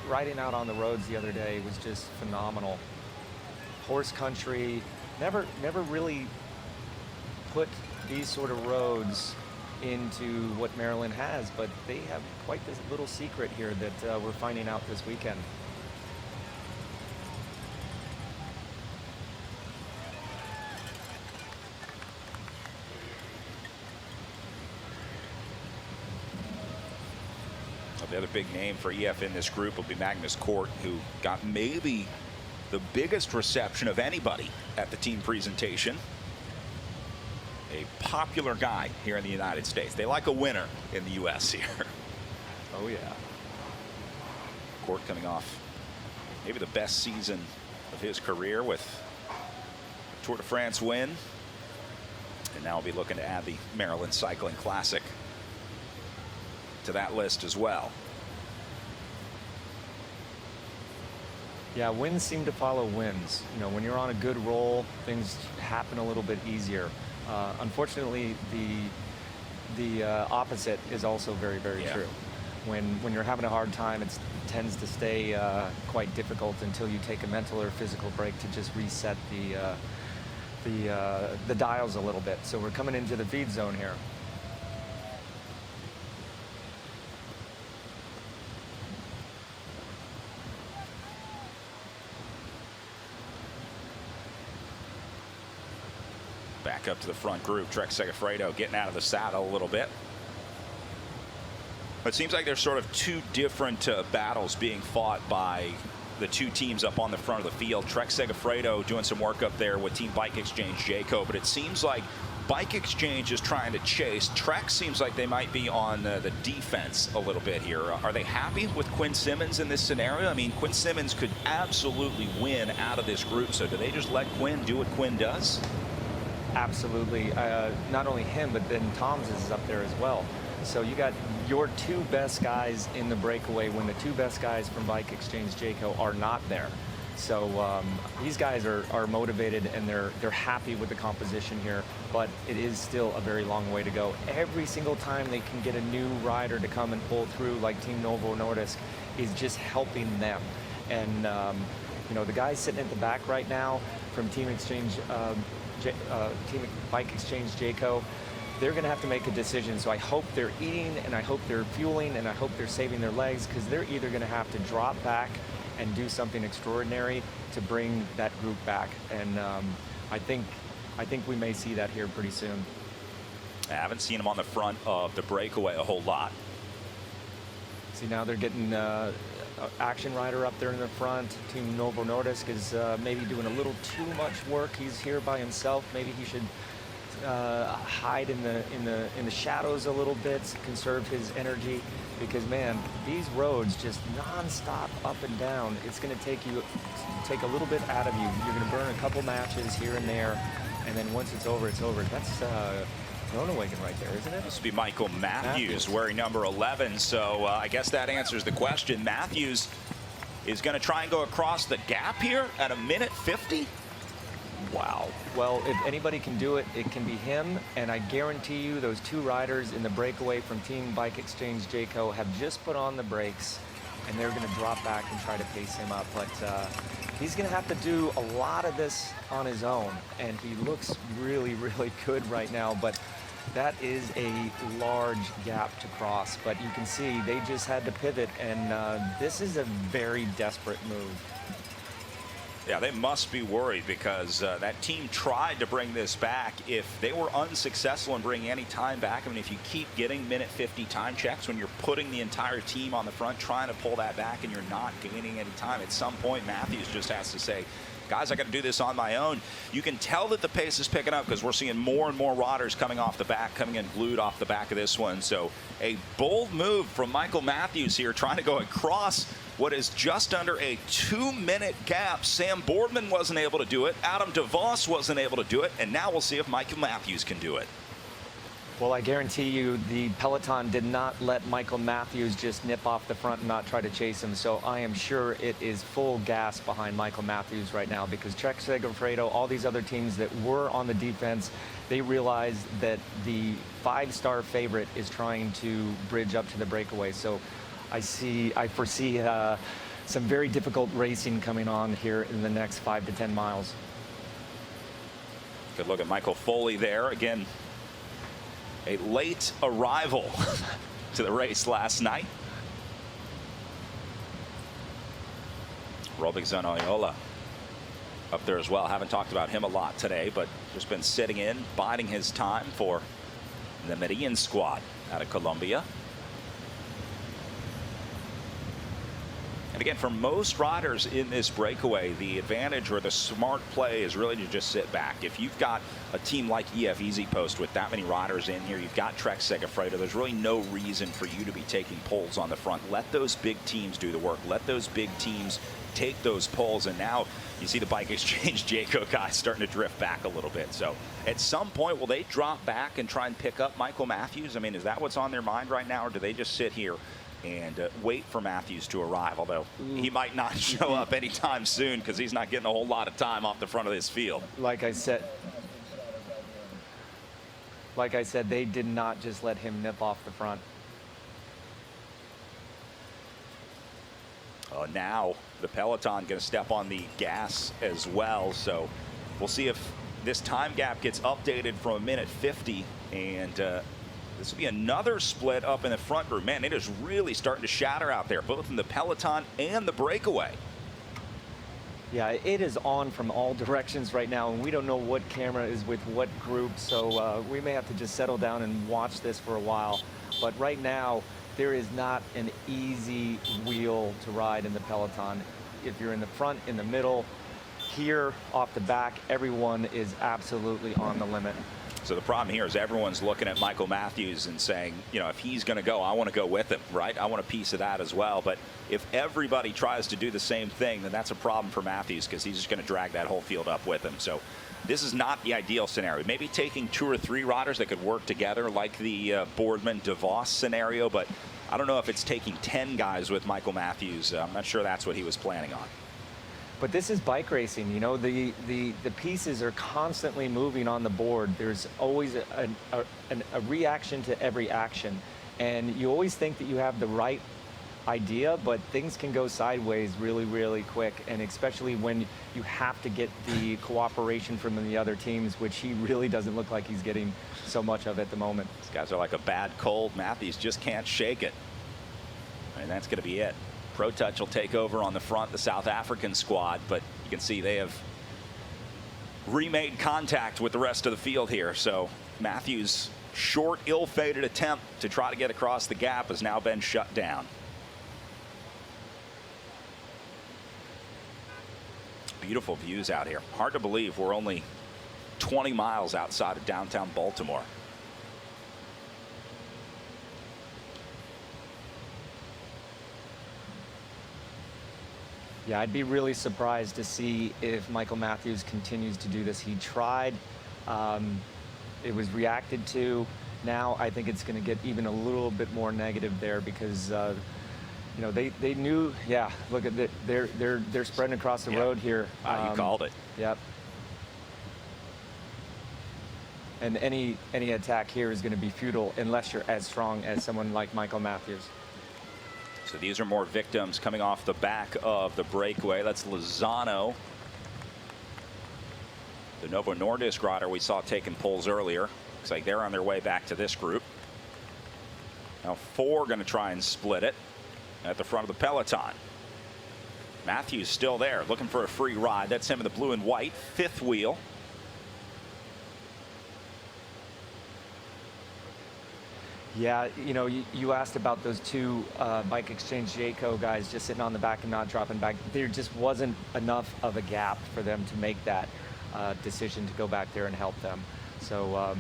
riding out on the roads the other day was just phenomenal. Horse country, never really put these sort of roads into what Maryland has, but they have quite this little secret here that we're finding out this weekend. The other big name for EF in this group will be Magnus Cort, who got maybe the biggest reception of anybody at the team presentation. A popular guy here in the United States. They like a winner in the U.S. here. Oh, yeah. Cort coming off maybe the best season of his career with a Tour de France win. And now we'll be looking to add the Maryland Cycling Classic to that list as well. Yeah, wins seem to follow wins. You know, when you're on a good roll, things happen a little bit easier. Unfortunately, the opposite is also very, very true. When you're having a hard time, it tends to stay quite difficult until you take a mental or physical break to just reset the dials a little bit. So we're coming into the feed zone here. back up to the front group. Trek Segafredo getting out of the saddle a little bit. It seems like there's sort of two different battles being fought by the two teams up on the front of the field. Trek Segafredo doing some work up there with Team Bike Exchange Jayco, but it seems like Bike Exchange is trying to chase. Trek seems like they might be on the defense a little bit here. Are they happy with Quinn Simmons in this scenario? I mean, Quinn Simmons could absolutely win out of this group, so do they just let Quinn do what Quinn does? Absolutely. Not only him, but then Toms is up there as well. So you got your two best guys in the breakaway when the two best guys from Bike Exchange Jayco are not there. So these guys are motivated and they're happy with the composition here, but it is still a very long way to go. Every single time they can get a new rider to come and pull through, like Team Novo Nordisk, is just helping them. And you know, the guys sitting at the back right now from Team Bike Exchange Jayco, they're going to have to make a decision. So I hope they're eating, and I hope they're fueling, and I hope they're saving their legs, because they're either going to have to drop back and do something extraordinary to bring that group back. And I think we may see that here pretty soon. I haven't seen them on the front of the breakaway a whole lot. See, now they're getting action rider up there in the front. Team Novo Nordisk is maybe doing a little too much work. He's here by himself. Maybe he should hide in the shadows a little bit, conserve his energy, because man, these roads just non-stop up and down. It's going to take a little bit out of you. You're going to burn a couple matches here and there, and then once it's over, it's over. That's Groenewegen right there, isn't it? This would be Michael Matthews wearing number 11. So I guess that answers the question. Matthews is going to try and go across the gap here at a minute 50. Wow. Well, if anybody can do it, it can be him. And I guarantee you those two riders in the breakaway from Team Bike Exchange Jayco have just put on the brakes, and they're going to drop back and try to pace him up. But he's going to have to do a lot of this on his own. And he looks really, really good right now. But that is a large gap to cross. But you can see they just had to pivot. And this is a very desperate move. Yeah, they must be worried, because that team tried to bring this back. If they were unsuccessful in bringing any time back, I mean, if you keep getting minute 50 time checks when you're putting the entire team on the front trying to pull that back and you're not gaining any time, at some point Matthews just has to say, guys, I got to do this on my own. You can tell that the pace is picking up, because we're seeing more and more riders coming off the back, coming in glued off the back of this one. So a bold move from Michael Matthews here, trying to go across what is just under a 2-minute gap. Sam Boardman wasn't able to do it. Adam DeVos wasn't able to do it. And now we'll see if Michael Matthews can do it. Well, I guarantee you the peloton did not let Michael Matthews just nip off the front and not try to chase him. So I am sure it is full gas behind Michael Matthews right now, because Trek Segafredo, all these other teams that were on the defense, they realized that the 5-star favorite is trying to bridge up to the breakaway. So I foresee some very difficult racing coming on here in the next 5 to 10 miles. Good look at Michael Foley there. Again, a late arrival to the race last night. Robinson Oyola up there as well. Haven't talked about him a lot today, but just been sitting in, biding his time for the Medellin squad out of Colombia. And again, for most riders in this breakaway, the advantage or the smart play is really to just sit back. If you've got a team like EF Easy Post with that many riders in here, you've got Trek Segafredo, there's really no reason for you to be taking poles on the front. Let those big teams do the work. Let those big teams take those poles. And now you see the Bike Exchange Jayco guys starting to drift back a little bit. So at some point, will they drop back and try and pick up Michael Matthews? I mean, is that what's on their mind right now, or do they just sit here and wait for Matthews to arrive, although he might not show up anytime soon, because he's not getting a whole lot of time off the front of this field. Like I said, they did not just let him nip off the front. Now the peloton going to step on the gas as well, so we'll see if this time gap gets updated from a minute 50, and this will be another split up in the front group. Man, it is really starting to shatter out there, both in the peloton and the breakaway. Yeah, it is on from all directions right now, and we don't know what camera is with what group, so we may have to just settle down and watch this for a while. But right now, there is not an easy wheel to ride in the peloton. If you're in the front, in the middle, here, off the back, everyone is absolutely on the limit. So the problem here is everyone's looking at Michael Matthews and saying, you know, if he's going to go, I want to go with him, right? I want a piece of that as well. But if everybody tries to do the same thing, then that's a problem for Matthews because he's just going to drag that whole field up with him. So this is not the ideal scenario. Maybe taking 2 or 3 riders that could work together like the Boardman-DeVos scenario, but I don't know if it's taking 10 guys with Michael Matthews. I'm not sure that's what he was planning on. But this is bike racing, you know, the pieces are constantly moving on the board. There's always a reaction to every action. And you always think that you have the right idea, but things can go sideways really, really quick. And especially when you have to get the cooperation from the other teams, which he really doesn't look like he's getting so much of at the moment. These guys are like a bad cold. Matthews just can't shake it. And that's going to be it. Pro Touch will take over on the front, the South African squad, but you can see they have remade contact with the rest of the field here. So Matthews' short, ill-fated attempt to try to get across the gap has now been shut down. Beautiful views out here. Hard to believe we're only 20 miles outside of downtown Baltimore. Yeah, I'd be really surprised to see if Michael Matthews continues to do this. He tried. It was reacted to. Now I think it's going to get even a little bit more negative there because you know they knew. Yeah, look at it. They're spreading across the road here. You called it. Yep. And any attack here is going to be futile unless you're as strong as someone like Michael Matthews. So these are more victims coming off the back of the breakaway. That's Lozano, the Novo Nordisk rider we saw taking poles earlier. Looks like they're on their way back to this group. Now 4 going to try and split it at the front of the peloton. Matthews still there looking for a free ride. That's him in the blue and white, 5th wheel. Yeah, you know, you asked about those 2 Bike Exchange Jayco guys just sitting on the back and not dropping back. There just wasn't enough of a gap for them to make that decision to go back there and help them. So,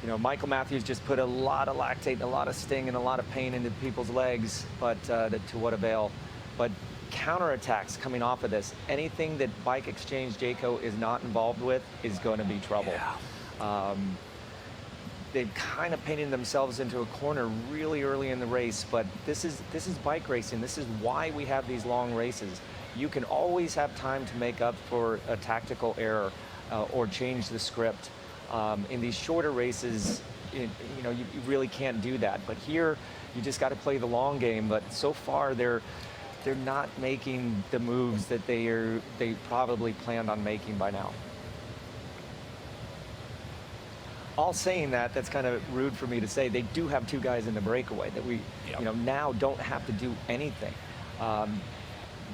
you know, Michael Matthews just put a lot of lactate and a lot of sting and a lot of pain into people's legs, but to what avail? But counterattacks coming off of this, anything that Bike Exchange Jayco is not involved with is going to be trouble. Yeah. They've kind of painted themselves into a corner really early in the race, but this is bike racing. This is why we have these long races. You can always have time to make up for a tactical error or change the script. In these shorter races, you know, you really can't do that. But here, you just got to play the long game. But so far, they're not making the moves that they probably planned on making by now. All saying that, that's kind of rude for me to say. They do have 2 guys in the breakaway that we, you know, now don't have to do anything.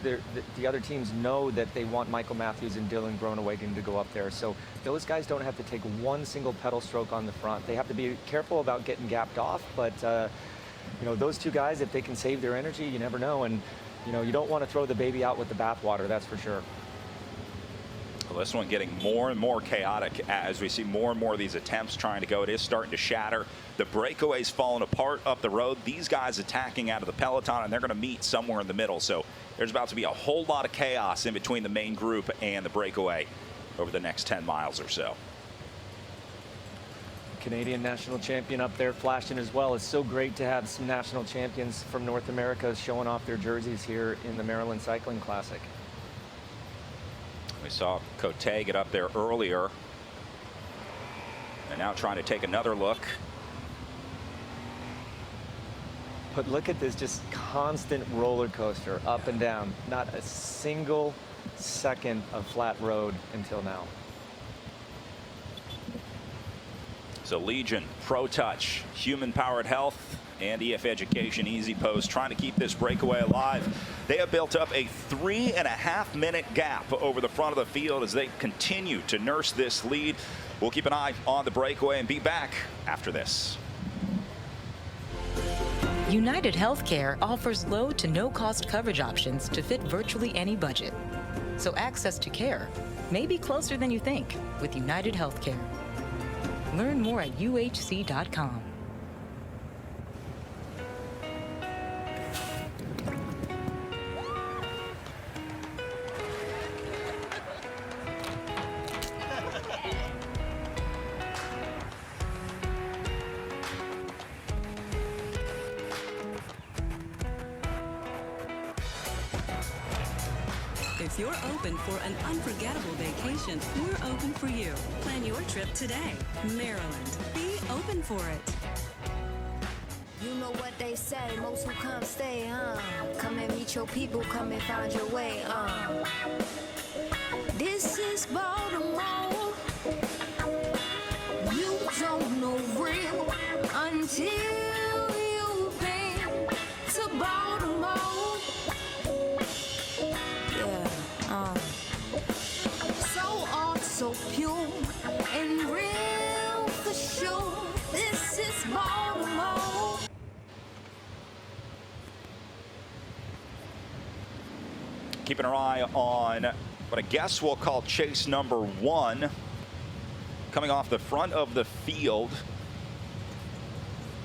The other teams know that they want Michael Matthews and Dylan Groenewegen to go up there. So those guys don't have to take one single pedal stroke on the front. They have to be careful about getting gapped off. But, you know, those 2 guys, if they can save their energy, you never know. And, you know, you don't want to throw the baby out with the bathwater, that's for sure. Well, this one getting more and more chaotic as we see more and more of these attempts trying to go. It is starting to shatter. The breakaway's falling apart up the road. These guys attacking out of the peloton, and they're going to meet somewhere in the middle. So there's about to be a whole lot of chaos in between the main group and the breakaway over the next 10 miles or so. Canadian national champion up there flashing as well. It's so great to have some national champions from North America showing off their jerseys here in the Maryland Cycling Classic. We saw Cote get up there earlier. And now trying to take another look. But look at this just constant roller coaster up and down. Not a single second of flat road until now. So Legion, Pro Touch, Human Powered Health, and EF Education Easy Post trying to keep this breakaway alive. They have built up a 3.5-minute gap over the front of the field as they continue to nurse this lead. We'll keep an eye on the breakaway and be back after this. UnitedHealthcare offers low to no cost coverage options to fit virtually any budget. So access to care may be closer than you think with UnitedHealthcare. Learn more at uhc.com. If you're open for an unforgettable vacation, we're open for you. Plan your trip today. Maryland. Be open for it. You know what they say, most who come stay, come and meet your people, come and find your way, This is Baltimore. You don't know real until you've been to Baltimore. Yeah, so art, so pure and real for sure. This is Baltimore. Keeping our eye on what I guess we'll call chase number 1, coming off the front of the field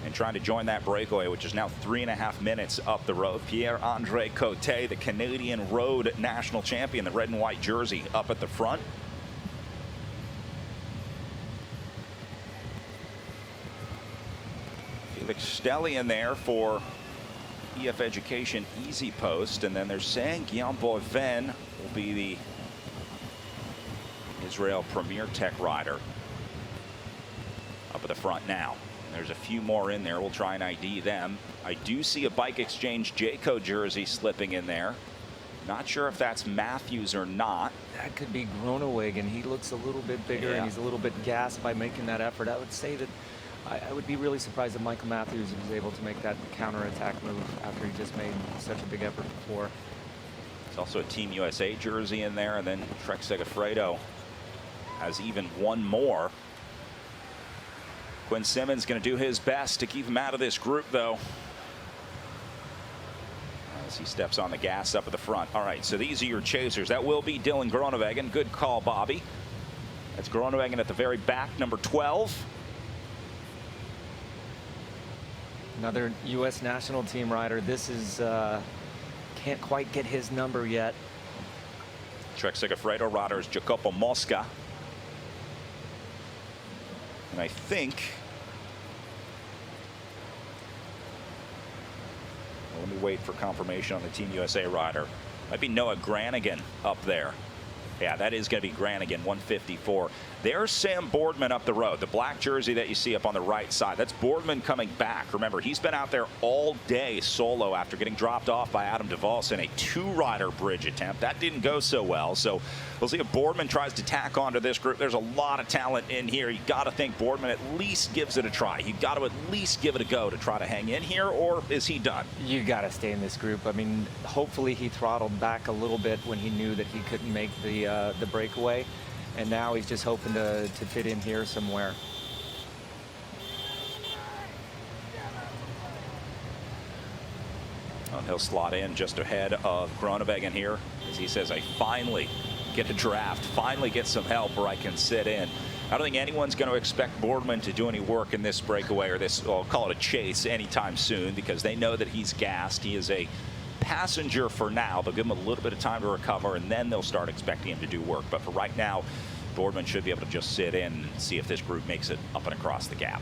and trying to join that breakaway, which is now 3.5 minutes up the road. Pierre-Andre Cote, the Canadian Road National Champion, the red and white jersey up at the front. Felix Stelly in there for EF Education Easy Post, and then they're saying Guillaume Boivin will be the Israel Premier Tech rider up at the front now. There's a few more in there. We'll try and ID them. I do see a Bike Exchange Jayco jersey slipping in there. Not sure if that's Matthews or not. That could be Groenewegen. He looks a little bit bigger, and he's a little bit gassed by making that effort. I would say that I would be really surprised if Michael Matthews was able to make that counterattack move after he just made such a big effort before. There's also a Team USA jersey in there, and then Trek Segafredo has even one more. Quinn Simmons going to do his best to keep him out of this group, though, as he steps on the gas up at the front. All right, so these are your chasers. That will be Dylan Groenewegen. Good call, Bobby. That's Groenewegen at the very back, number 12. Another U.S. national team rider. This is can't quite get his number yet. Trek Segafredo rider is Jacopo Mosca. And I think, well, let me wait for confirmation on the Team USA rider. Might be Noah Granigan up there. Yeah, that is going to be Granigan, 154. There's Sam Boardman up the road, the black jersey that you see up on the right side. That's Boardman coming back. Remember, he's been out there all day solo after getting dropped off by Adam DeVos in a 2-rider bridge attempt. That didn't go so well. So we'll see if Boardman tries to tack onto this group. There's a lot of talent in here. You got to think Boardman at least gives it a try. You got to at least give it a go to try to hang in here, or is he done? You got to stay in this group. I mean, hopefully he throttled back a little bit when he knew that he couldn't make the breakaway, and now he's just hoping to fit in here somewhere. Well, he'll slot in just ahead of Groenewegen here, as he says, I finally get a draft, finally get some help where I can sit in. I don't think anyone's going to expect Boardman to do any work in this breakaway, or this, well, I'll call it a chase, anytime soon, because they know that he's gassed. He is a passenger for now. They'll give him a little bit of time to recover, and then they'll start expecting him to do work. But for right now, Boardman should be able to just sit in and see if this group makes it up and across the gap.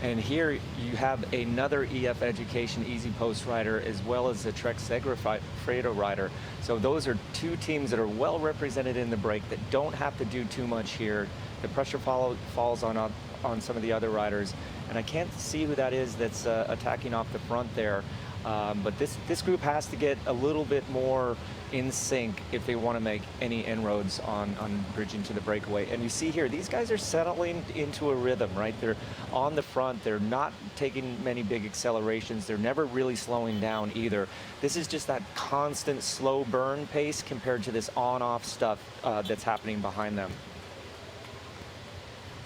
And here you have another EF Education Easy Post rider, as well as the Trek Segafredo rider. So those are two teams that are well represented in the break that don't have to do too much here. The pressure falls on some of the other riders, and I can't see who that is that's attacking off the front there. But this group has to get a little bit more in sync if they want to make any inroads on bridging to the breakaway. And you see here, these guys are settling into a rhythm, right? They're on the front. They're not taking many big accelerations. They're never really slowing down either. This is just that constant slow burn pace compared to this on-off stuff that's happening behind them.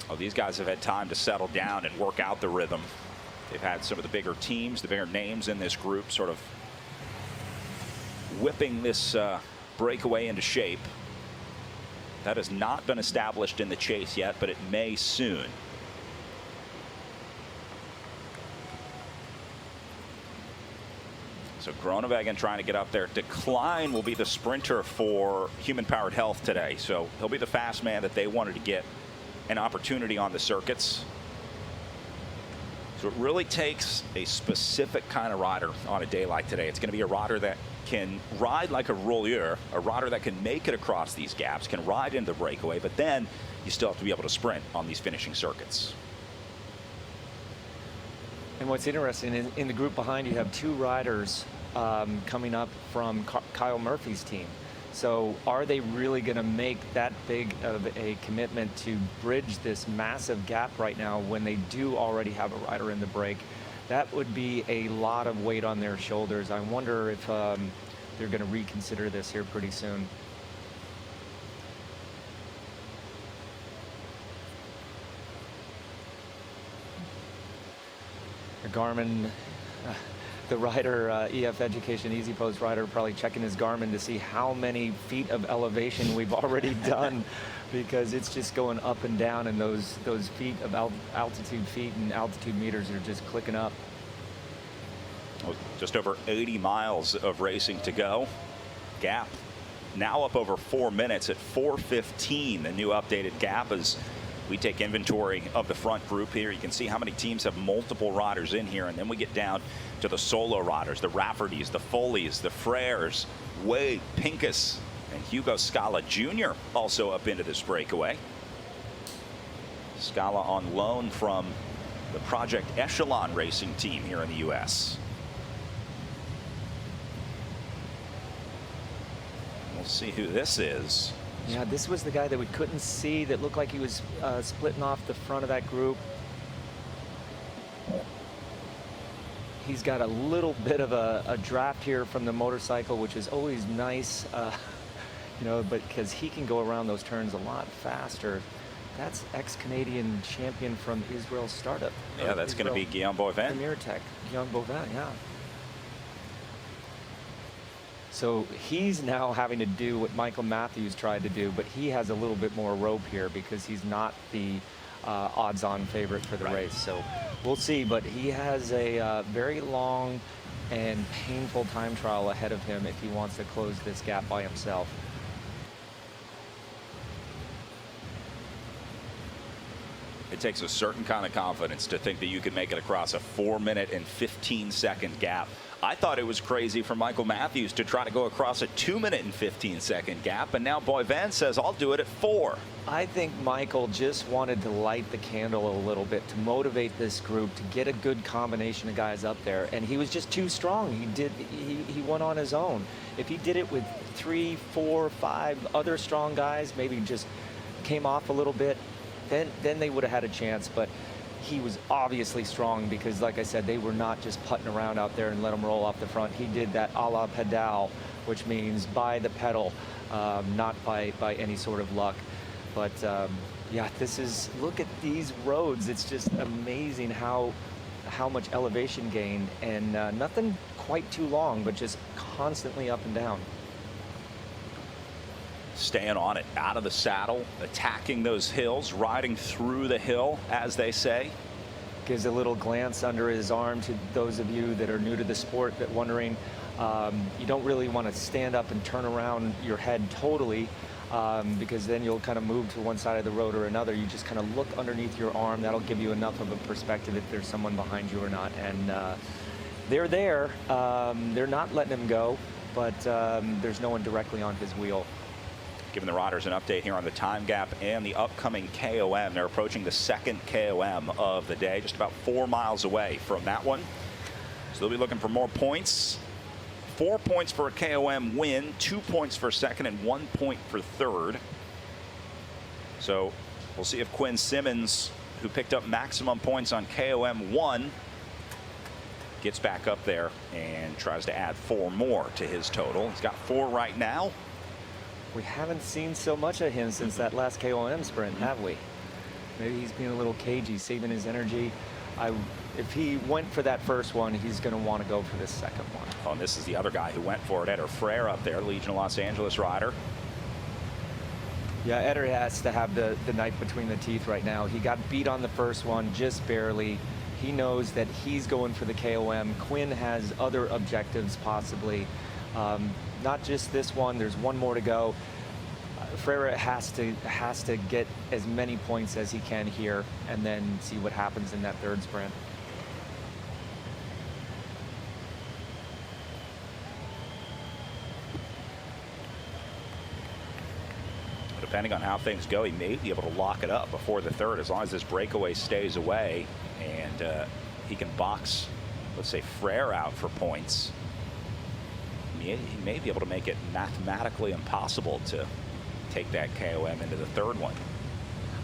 Oh, these guys have had time to settle down and work out the rhythm. They've had some of the bigger teams, the bigger names in this group sort of whipping this breakaway into shape. That has not been established in the chase yet, but it may soon. So Groenewegen trying to get up there. Decline will be the sprinter for human-powered health today. So he'll be the fast man that they wanted to get an opportunity on the circuits. So it really takes a specific kind of rider on a day like today. It's going to be a rider that can ride like a rolleur, a rider that can make it across these gaps, can ride into the breakaway, but then you still have to be able to sprint on these finishing circuits. And what's interesting, in the group behind you have two riders coming up from Kyle Murphy's team. So are they really going to make that big of a commitment to bridge this massive gap right now when they do already have a rider in the break? That would be a lot of weight on their shoulders. I wonder if they're going to reconsider this here pretty soon. Garmin, the rider, EF Education Easy Post rider, probably checking his Garmin to see how many feet of elevation we've already done, because it's just going up and down, and those feet of altitude feet and altitude meters are just clicking up. Well, just over 80 miles of racing to go. Gap now up over 4 minutes at 4:15. The new updated gap as we take inventory of the front group here. You can see how many teams have multiple riders in here, and then we get down to the solo riders, the Raffertys, the Foleys, the Freres, Wade, Pincus, and Hugo Scala Jr. also up into this breakaway. Scala on loan from the Project Echelon racing team here in the U.S. We'll see who this is. Yeah, this was the guy that we couldn't see that looked like he was splitting off the front of that group. He's got a little bit of a draft here from the motorcycle, which is always nice, you know, but because he can go around those turns a lot faster. That's ex-Canadian champion from Israel Startup. Yeah, that's going to be Guillaume Boivin. Premier Tech, Guillaume Boivin, yeah. So he's now having to do what Michael Matthews tried to do, but he has a little bit more rope here because he's not the odds-on favorite for the race. So we'll see, but he has a very long and painful time trial ahead of him if he wants to close this gap by himself. It takes a certain kind of confidence to think that you can make it across a 4-minute and 15-second gap. I thought it was crazy for Michael Matthews to try to go across a 2-minute and 15-second gap, and now Boivin says, I'll do it at 4. I think Michael just wanted to light the candle a little bit to motivate this group to get a good combination of guys up there, and he was just too strong. He went on his own. If he did it with 3, 4, 5 other strong guys, maybe just came off a little bit, then they would have had a chance. But he was obviously strong because, like I said, they were not just putting around out there and let him roll off the front. He did that a la pedal, which means by the pedal, not by any sort of luck. But yeah, look at these roads. It's just amazing how much elevation gain, and nothing quite too long, but just constantly up and down. Staying on it, out of the saddle, attacking those hills, riding through the hill, as they say. Gives a little glance under his arm to those of you that are new to the sport that wondering, you don't really want to stand up and turn around your head totally, because then you'll kind of move to one side of the road or another. You just kind of look underneath your arm. That'll give you enough of a perspective if there's someone behind you or not. And they're there. They're not letting him go, but there's no one directly on his wheel. Giving the riders an update here on the time gap and the upcoming KOM. They're approaching the second KOM of the day, just about 4 miles away from that one. So they'll be looking for more points. 4 points for a KOM win, 2 points for second, and 1 point for third. So we'll see if Quinn Simmons, who picked up maximum points on KOM 1, gets back up there and tries to add 4 more to his total. He's got 4 right now. We haven't seen so much of him since that last KOM sprint, have we? Maybe he's being a little cagey, saving his energy. If he went for that first one, he's going to want to go for this second one. Oh, and this is the other guy who went for it, Eder Frere up there, Legion of Los Angeles rider. Yeah, Eder has to have the knife between the teeth right now. He got beat on the first one, just barely. He knows that he's going for the KOM. Quinn has other objectives, possibly. Not just this one. There's one more to go. Frere has to get as many points as he can here, and then see what happens in that third sprint. Depending on how things go, he may be able to lock it up before the third, as long as this breakaway stays away and he can box, let's say, Frere out for points. He may be able to make it mathematically impossible to take that KOM into the third one.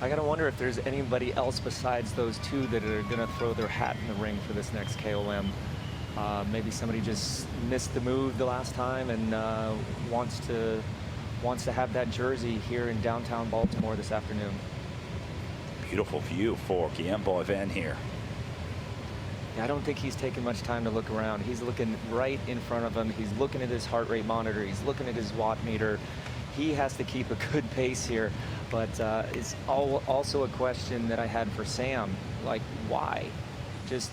I gotta wonder if there's anybody else besides those two that are gonna throw their hat in the ring for this next KOM. Maybe somebody just missed the move the last time and wants to have that jersey here in downtown Baltimore this afternoon. Beautiful view for Guillaume Boivin here. I don't think he's taking much time to look around. He's looking right in front of him. He's looking at his heart rate monitor. He's looking at his watt meter. He has to keep a good pace here, but it's also a question that I had for Sam. Like, why? Just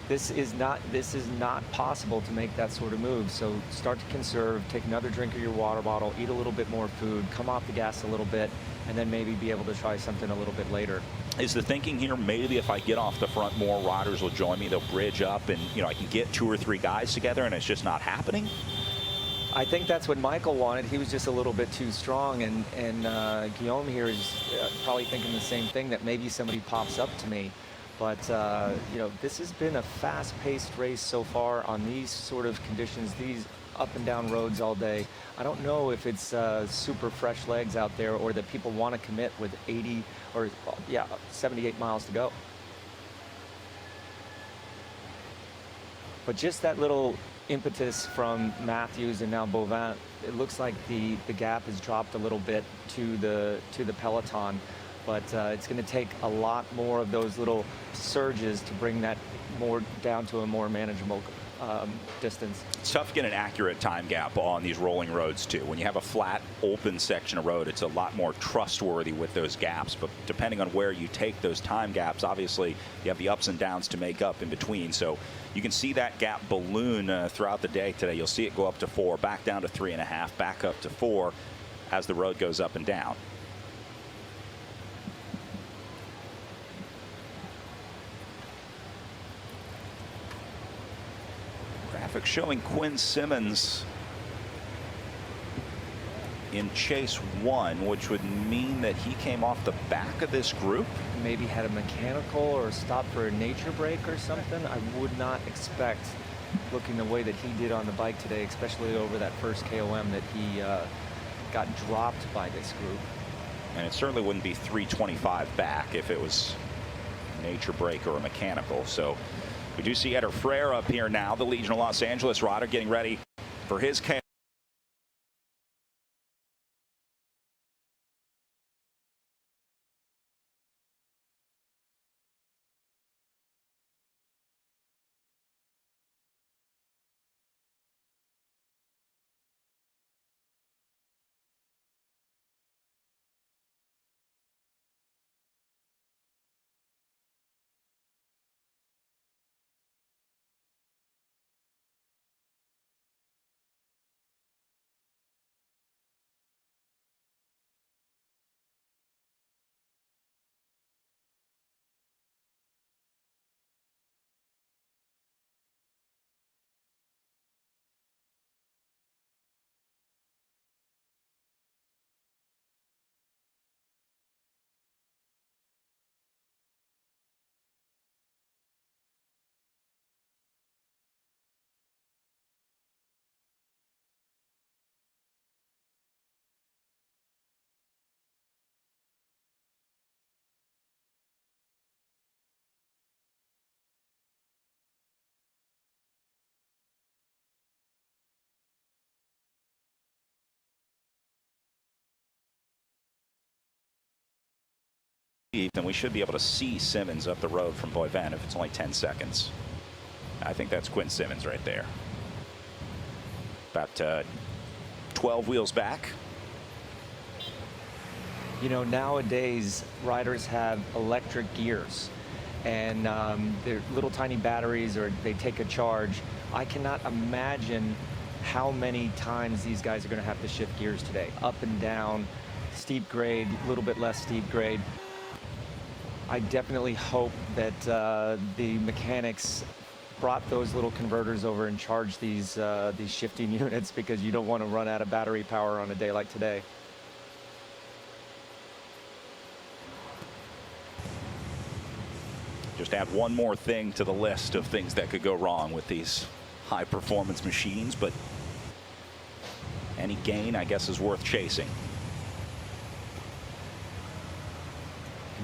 this is not possible to make that sort of move. So start to conserve, take another drink of your water bottle, eat a little bit more food, come off the gas a little bit, and then maybe be able to try something a little bit later. Is the thinking here, maybe if I get off the front, more riders will join me, they'll bridge up, and I can get 2 or 3 guys together, and it's just not happening? I think that's what Michael wanted. He was just a little bit too strong, and Guillaume here is probably thinking the same thing, that maybe somebody pops up to me. But this has been a fast-paced race so far on these sort of conditions, these up and down roads all day. I don't know if it's super fresh legs out there, or that people want to commit with 78 miles to go. But just that little impetus from Matthews and now Boivin, it looks like the gap has dropped a little bit to the peloton. But it's going to take a lot more of those little surges to bring that more down to a more manageable distance. It's tough to get an accurate time gap on these rolling roads too. When you have a flat, open section of road, it's a lot more trustworthy with those gaps. But depending on where you take those time gaps, obviously you have the ups and downs to make up in between. So you can see that gap balloon throughout the day today. You'll see it go up to 4, back down to 3.5, back up to 4 as the road goes up and down. Graphic showing Quinn Simmons in chase 1, which would mean that he came off the back of this group. Maybe had a mechanical or stopped for a nature break or something. I would not expect, looking the way that he did on the bike today, especially over that first KOM, that he got dropped by this group. And it certainly wouldn't be 325 back if it was nature break or a mechanical. So we do see Eder Frere up here now, the Legion of Los Angeles rider, getting ready for his KOM. then we should be able to see Simmons up the road from Boivin if it's only 10 seconds. I think that's Quinn Simmons right there. About 12 wheels back. You know, nowadays riders have electric gears, and they're little tiny batteries, or they take a charge. I cannot imagine how many times these guys are going to have to shift gears today. Up and down, steep grade, a little bit less steep grade. I definitely hope that the mechanics brought those little converters over and charged these shifting units, because you don't want to run out of battery power on a day like today. Just add one more thing to the list of things that could go wrong with these high performance machines, but any gain, I guess, is worth chasing.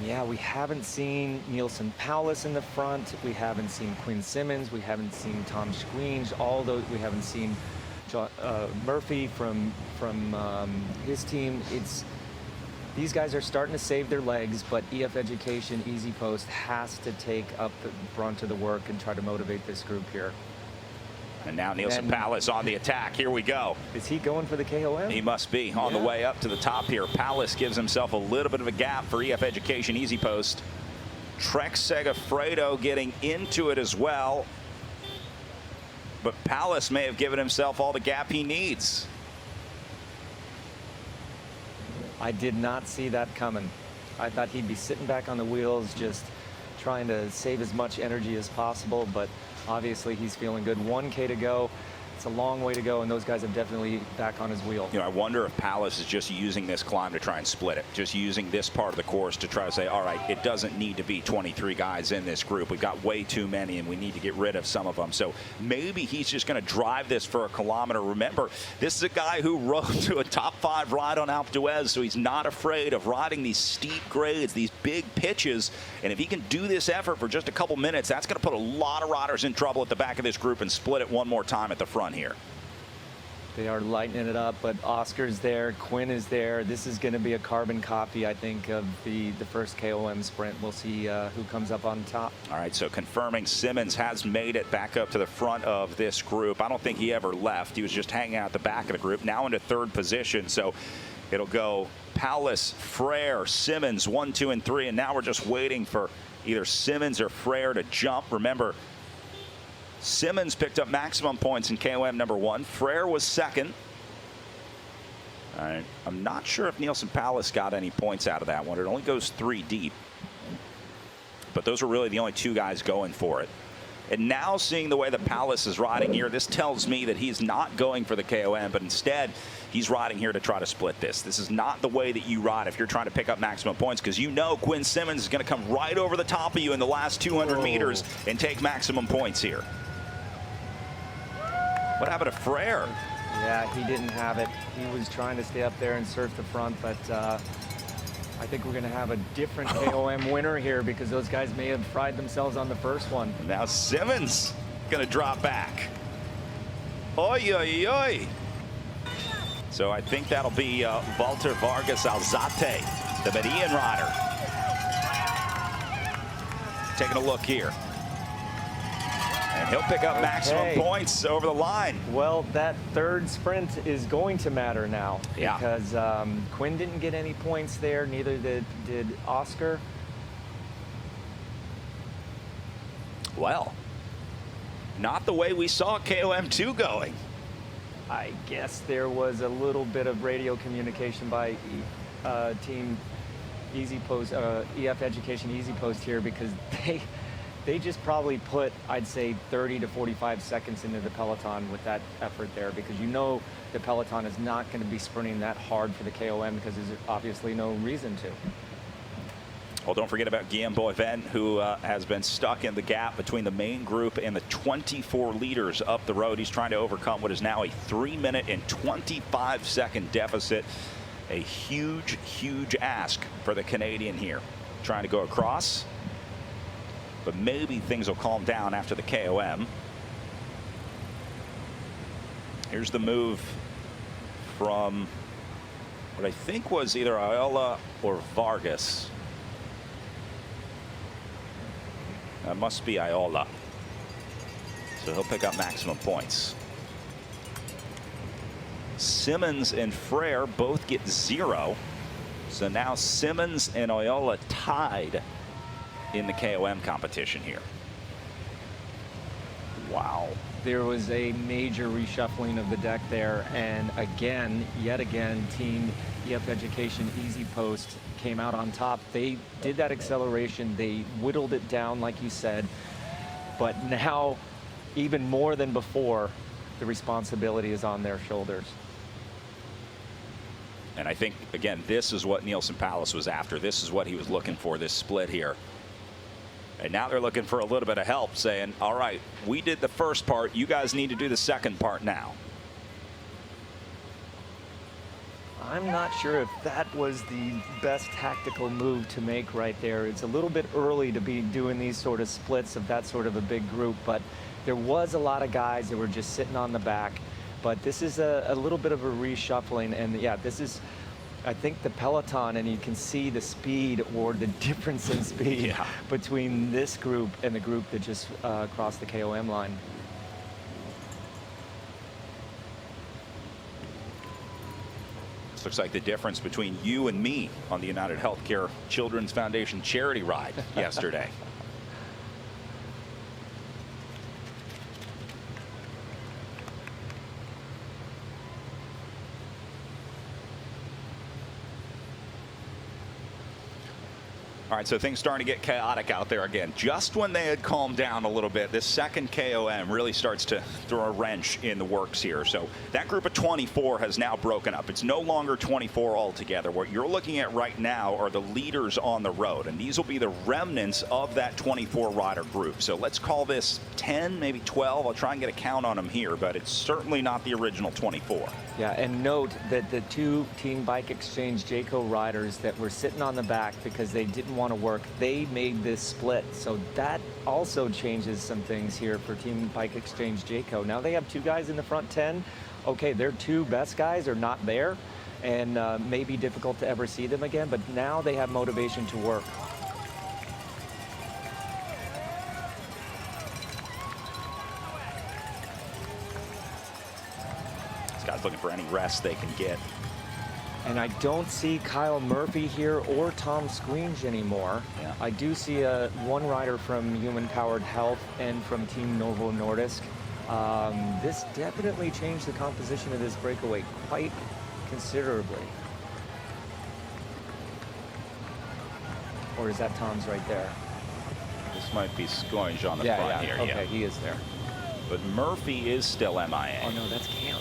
Yeah, we haven't seen Nielsen Powless in the front. We haven't seen Quinn Simmons. We haven't seen Tom Squeenge. All those, we haven't seen John, Murphy from his team. These guys are starting to save their legs, but EF Education Easy Post has to take up the brunt of the work and try to motivate this group here. And now Nielsen Powless on the attack. Here we go. Is he going for the KOM? He must be on the way up to the top here. Powless gives himself a little bit of a gap for EF Education Easy Post. Trek Segafredo getting into it as well. But Powless may have given himself all the gap he needs. I did not see that coming. I thought he'd be sitting back on the wheels, just trying to save as much energy as possible, but obviously he's feeling good. 1K to go. It's a long way to go, and those guys are definitely back on his wheel. You know, I wonder if Powless is just using this climb to try and split it, just using this part of the course to try to say, all right, it doesn't need to be 23 guys in this group. We've got way too many, and we need to get rid of some of them. So maybe he's just going to drive this for a kilometer. Remember, this is a guy who rode to a top 5 ride on Alpe d'Huez, so he's not afraid of riding these steep grades, these big pitches. And if he can do this effort for just a couple minutes, that's going to put a lot of riders in trouble at the back of this group and split it one more time at the front here. They are lightening it up, but Oscar's there, Quinn is there. This is going to be a carbon copy, I think, of the first KOM sprint. We'll see who comes up on top. All right, so confirming Simmons has made it back up to the front of this group. I don't think he ever left. He was just hanging out at the back of the group, now into 3rd position. So it'll go Powless, Frere, Simmons, 1, 2, and 3. And now we're just waiting for either Simmons or Frere to jump. Remember, Simmons picked up maximum points in KOM number 1. Frere was 2nd. All right, I'm not sure if Nielsen Powless got any points out of that one. It only goes 3 deep. But those are really the only 2 guys going for it. And now seeing the way that Powless is riding here, this tells me that he's not going for the KOM, but instead he's riding here to try to split this. This is not the way that you ride if you're trying to pick up maximum points, because you know Quinn Simmons is going to come right over the top of you in the last 200 meters and take maximum points here. What happened to Frere? Yeah, he didn't have it. He was trying to stay up there and surf the front, but I think we're going to have a different KOM winner here, because those guys may have fried themselves on the first one. Now Simmons going to drop back. Oy, oy, oy. So I think that'll be Walter Vargas Alzate, the Median rider. Taking a look here. And he'll pick up maximum points over the line. Well, that 3rd sprint is going to matter now, yeah, because Quinn didn't get any points there, neither did Oscar. Well, not the way we saw KOM2 going. I guess there was a little bit of radio communication by team Easy Post, EF Education Easy Post here, because they just probably put, I'd say, 30 to 45 seconds into the peloton with that effort there, because you know the peloton is not going to be sprinting that hard for the KOM, because there's obviously no reason to. Well, don't forget about Guillaume Boivin, who has been stuck in the gap between the main group and the 24 leaders up the road. He's trying to overcome what is now a 3-minute and 25-second deficit. A huge, huge ask for the Canadian here. Trying to go across, but maybe things will calm down after the KOM. Here's the move from what I think was either Ayala or Vargas. That must be Iola. So he'll pick up maximum points. Simmons and Frere both get 0. So now Simmons and Iola tied in the KOM competition here. Wow. There was a major reshuffling of the deck there, and again, yet again, Team EF Education Easy Post came out on top. They did that acceleration, they whittled it down like you said, but now, even more than before, the responsibility is on their shoulders. And I think, again, this is what Nielsen Palace was after. This is what he was looking for, this split here. And now they're looking for a little bit of help, saying, all right, we did the first part. You guys need to do the second part now. I'm not sure if that was the best tactical move to make right there. It's a little bit early to be doing these sort of splits of that sort of a big group, but there was a lot of guys that were just sitting on the back. But this is a little bit of a reshuffling, and yeah, this is, I think, the peloton, and you can see the speed or the difference in speed between this group and the group that just crossed the KOM line. This looks like the difference between you and me on the UnitedHealthcare Children's Foundation charity ride yesterday. All right, so things starting to get chaotic out there again. Just when they had calmed down a little bit, this second KOM really starts to throw a wrench in the works here. So that group of 24 has now broken up. It's no longer 24 altogether. What you're looking at right now are the leaders on the road, and these will be the remnants of that 24 rider group. So let's call this 10, maybe 12. I'll try and get a count on them here, but it's certainly not the original 24. Yeah, and note that the two Team Bike Exchange Jayco riders that were sitting on the back because they didn't want to work, they made this split. So that also changes some things here for Team Bike Exchange Jayco. Now they have two guys in the front 10. Okay, their two best guys are not there, and may be difficult to ever see them again, but now they have motivation to work. Guys looking for any rest they can get. And I don't see Kyle Murphy here or Tom Squinge anymore. Yeah. I do see one rider from Human Powered Health and from Team Novo Nordisk. This definitely changed the composition of this breakaway quite considerably. Or is that Tom's right there? This might be Squinge on the front here. Okay, he is there. But Murphy is still MIA. Oh no, that's Camp.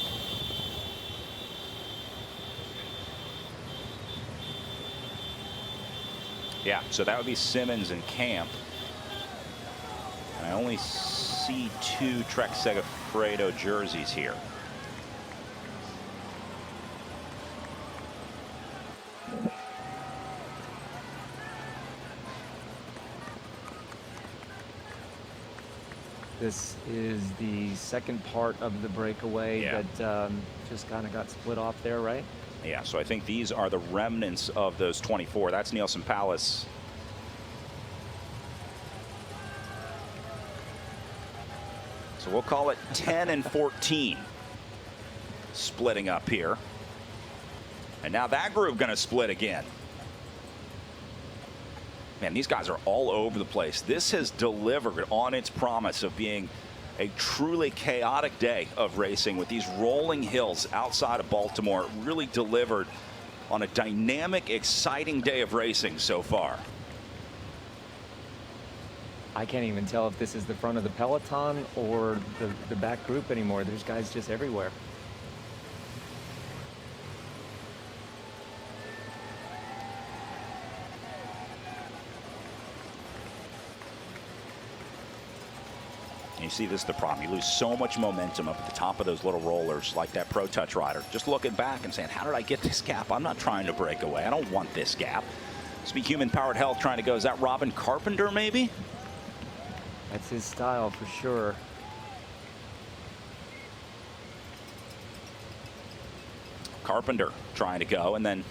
Yeah, so that would be Simmons and Camp. And I only see two Trek Segafredo jerseys here. This is the second part of the breakaway that just kind of got split off there, right? Yeah, so I think these are the remnants of those 24. That's Nielsen Palace. So we'll call it 10 and 14 splitting up here. And now that group going to split again. Man, these guys are all over the place. This has delivered on its promise of being a truly chaotic day of racing with these rolling hills outside of Baltimore. It really delivered on a dynamic, exciting day of racing so far. I can't even tell if this is the front of the peloton or the back group anymore. There's guys just everywhere. You see, this is the problem. You lose so much momentum up at the top of those little rollers like that Pro Touch rider. Just looking back and saying, how did I get this gap? I'm not trying to break away. I don't want this gap. This be Human Powered Health trying to go. Is that Robin Carpenter maybe? That's his style for sure. Carpenter trying to go, and then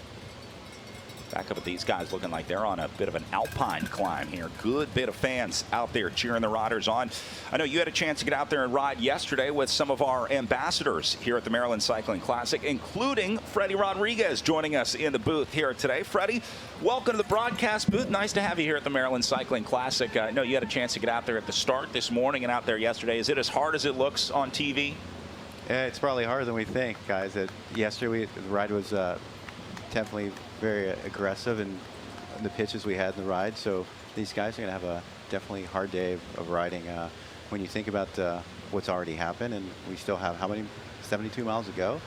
Back up at these guys looking like they're on a bit of an alpine climb here. Good bit of fans out there cheering the riders on. I know you had a chance to get out there and ride yesterday with some of our ambassadors here at the Maryland Cycling Classic, including Freddie Rodriguez joining us in the booth here today. Freddie, welcome to the broadcast booth. Nice to have you here at the Maryland Cycling Classic. I know you had a chance to get out there at the start this morning and out there yesterday. Is it as hard as it looks on TV? Yeah, it's probably harder than we think, guys. Yesterday, the ride was definitely very aggressive in the pitches we had in the ride. So these guys are going to have a definitely hard day of riding. When you think about what's already happened, and we still have how many 72 miles to go.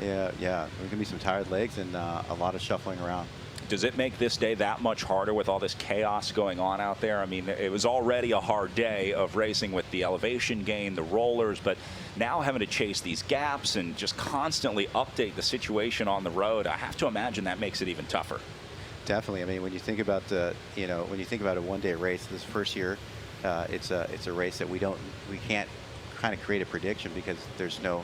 Yeah, there's going to be some tired legs and a lot of shuffling around. Does it make this day that much harder with all this chaos going on out there? I mean, it was already a hard day of racing with the elevation gain, the rollers, but now having to chase these gaps and just constantly update the situation on the road, I have to imagine that makes it even tougher. Definitely. I mean, when you think about when you think about a one-day race, this first year, it's a race that we can't kind of create a prediction because there's no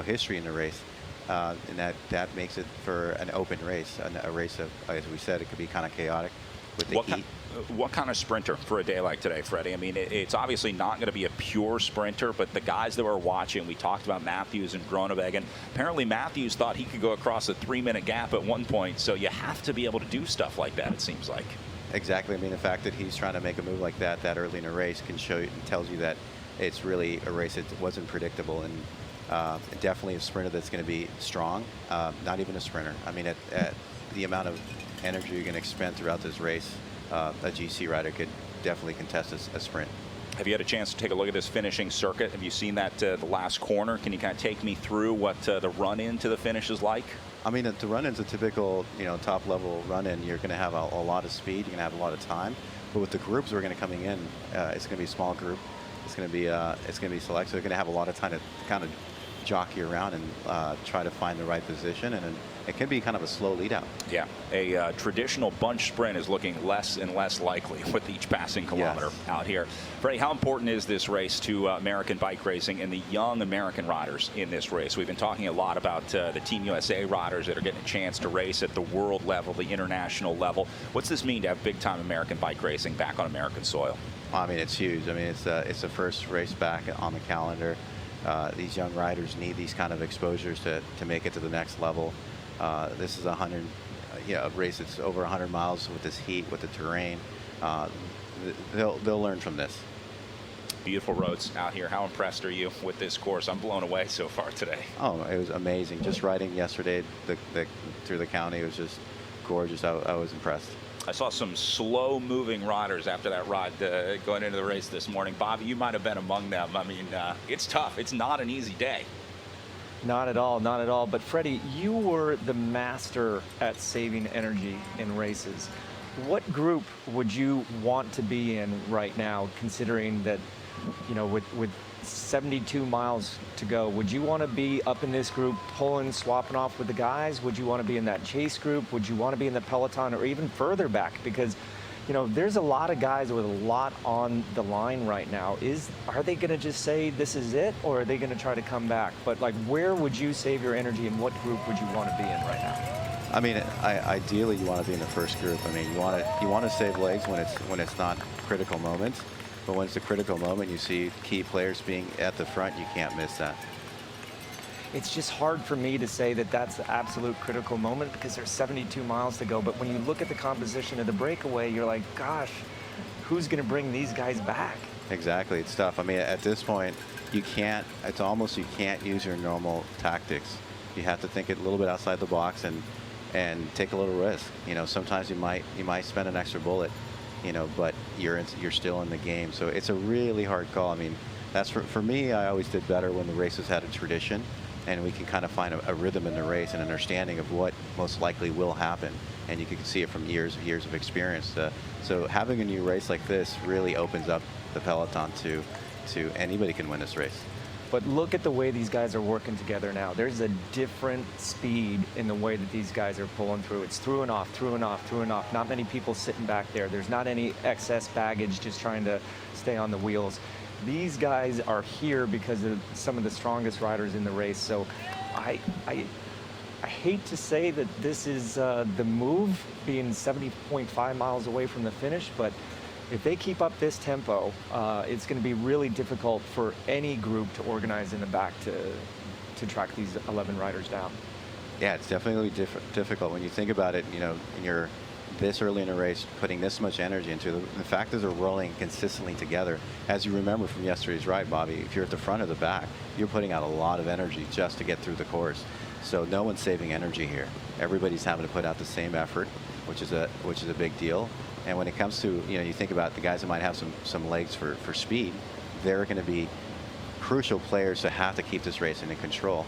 history in the race. And that makes it for an open race, a race of, as we said, it could be kind of chaotic with the heat. What kind of sprinter for a day like today, Freddie? I mean, it's obviously not going to be a pure sprinter, but the guys that were watching, we talked about Matthews and Groenewegen. Apparently Matthews thought he could go across a 3-minute gap at one point, so you have to be able to do stuff like that, it seems like. Exactly. I mean, the fact that he's trying to make a move like that early in a race can show you, tells you that it's really a race that wasn't predictable, and definitely a sprinter that's going to be strong, not even a sprinter. I mean, at the amount of energy you're going to expend throughout this race, a GC rider could definitely contest a sprint. Have you had a chance to take a look at this finishing circuit? Have you seen that the last corner? Can you kind of take me through what the run-in to the finish is like? I mean, the run-in's a typical, top-level run-in. You're going to have a lot of speed. You're going to have a lot of time. But with the groups we're going to coming in, it's going to be a small group. It's going to be select. So they're going to have a lot of time to kind of jockey around and try to find the right position, and it can be kind of a slow lead out. Yeah, a traditional bunch sprint is looking less and less likely with each passing kilometer out here. Freddie, how important is this race to American bike racing and the young American riders in this race? We've been talking a lot about the Team USA riders that are getting a chance to race at the world level, the international level. What's this mean to have big-time American bike racing back on American soil? I mean, it's huge. I mean, it's the first race back on the calendar. These young riders need these kind of exposures to make it to the next level. This is a race that's over 100 miles with this heat, with the terrain. They'll learn from this. Beautiful roads out here. How impressed are you with this course? I'm blown away so far today. Oh, it was amazing. Just riding yesterday through the county, it was just gorgeous. I was impressed. I saw some slow-moving riders after that ride going into the race this morning. Bobby, you might have been among them. I mean, it's tough. It's not an easy day. Not at all, not at all. But Freddie, you were the master at saving energy in races. What group would you want to be in right now, considering that, with 72 miles to go, would you want to be up in this group pulling, swapping off with the guys? Would you want to be in that chase group? Would you want to be in the peloton or even further back? Because, there's a lot of guys with a lot on the line right now. Are they going to just say this is it, or are they going to try to come back? But where would you save your energy, and what group would you want to be in right now? I mean, ideally you want to be in the first group. I mean, you want to save legs when it's not critical moments. But when it's a critical moment, you see key players being at the front, you can't miss that. It's just hard for me to say that that's the absolute critical moment because there's 72 miles to go. But when you look at the composition of the breakaway, you're like, gosh, who's going to bring these guys back? Exactly. It's tough. I mean, at this point, you can't use your normal tactics. You have to think a little bit outside the box and take a little risk. Sometimes you might spend an extra bullet. But you're still in the game. So it's a really hard call. I mean, that's for me, I always did better when the races had a tradition and we can kind of find a rhythm in the race and understanding of what most likely will happen. And you can see it from years of experience. So having a new race like this really opens up the peloton to anybody can win this race. But look at the way these guys are working together now. There's a different speed in the way that these guys are pulling through. It's through and off, through and off, through and off. Not many people sitting back there. There's not any excess baggage just trying to stay on the wheels. These guys are here because of some of the strongest riders in the race. So I hate to say that this is the move, being 70.5 miles away from the finish, but if they keep up this tempo, it's going to be really difficult for any group to organize in the back to track these 11 riders down. Yeah, it's definitely difficult when you think about it. You know, when you're this early in a race, putting this much energy into it, the fact that they're rolling consistently together. As you remember from yesterday's ride, Bobby, if you're at the front or the back, you're putting out a lot of energy just to get through the course. So no one's saving energy here. Everybody's having to put out the same effort, which is a big deal. And when it comes to, you know, you think about the guys that might have some legs for speed, they're going to be crucial players to have to keep this race in control.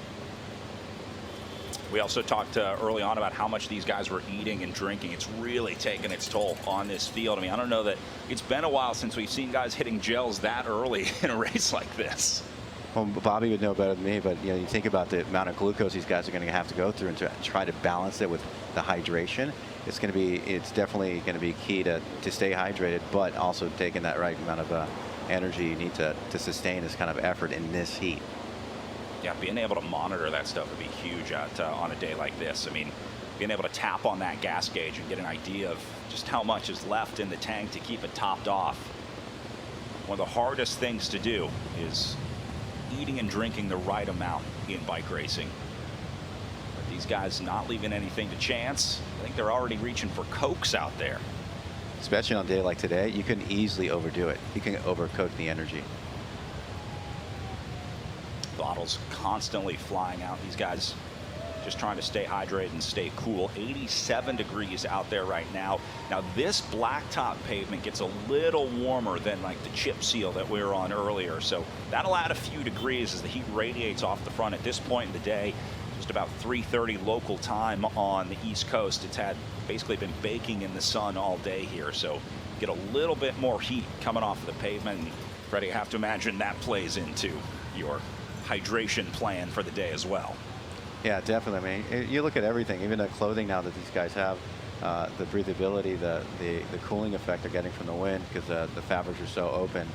We also talked early on about how much these guys were eating and drinking. It's really taken its toll on this field. I mean, I don't know that it's been a while since we've seen guys hitting gels that early in a race like this. Well, Bobby would know better than me, but you know, you think about the amount of glucose these guys are going to have to go through and to try to balance it with the hydration. It's definitely going to be key to stay hydrated, but also taking that right amount of energy you need to sustain this kind of effort in this heat. Yeah, being able to monitor that stuff would be huge on a day like this. I mean, being able to tap on that gas gauge and get an idea of just how much is left in the tank to keep it topped off. One of the hardest things to do is eating and drinking the right amount in bike racing. But these guys not leaving anything to chance. I think they're already reaching for Cokes out there. Especially on a day like today, you can easily overdo it. You can overcoat the energy. Bottles constantly flying out. These guys just trying to stay hydrated and stay cool. 87 degrees out there right now. Now this blacktop pavement gets a little warmer than like the chip seal that we were on earlier, so that'll add a few degrees as the heat radiates off the front. At this point in the day, just about 3:30 local time on the East Coast. It's had basically been baking in the sun all day here, so get a little bit more heat coming off of the pavement. And Freddie, I have to imagine that plays into your hydration plan for the day as well. Yeah, definitely. I mean, you look at everything, even the clothing now that these guys have, the breathability, the cooling effect they're getting from the wind because the fabrics are so open.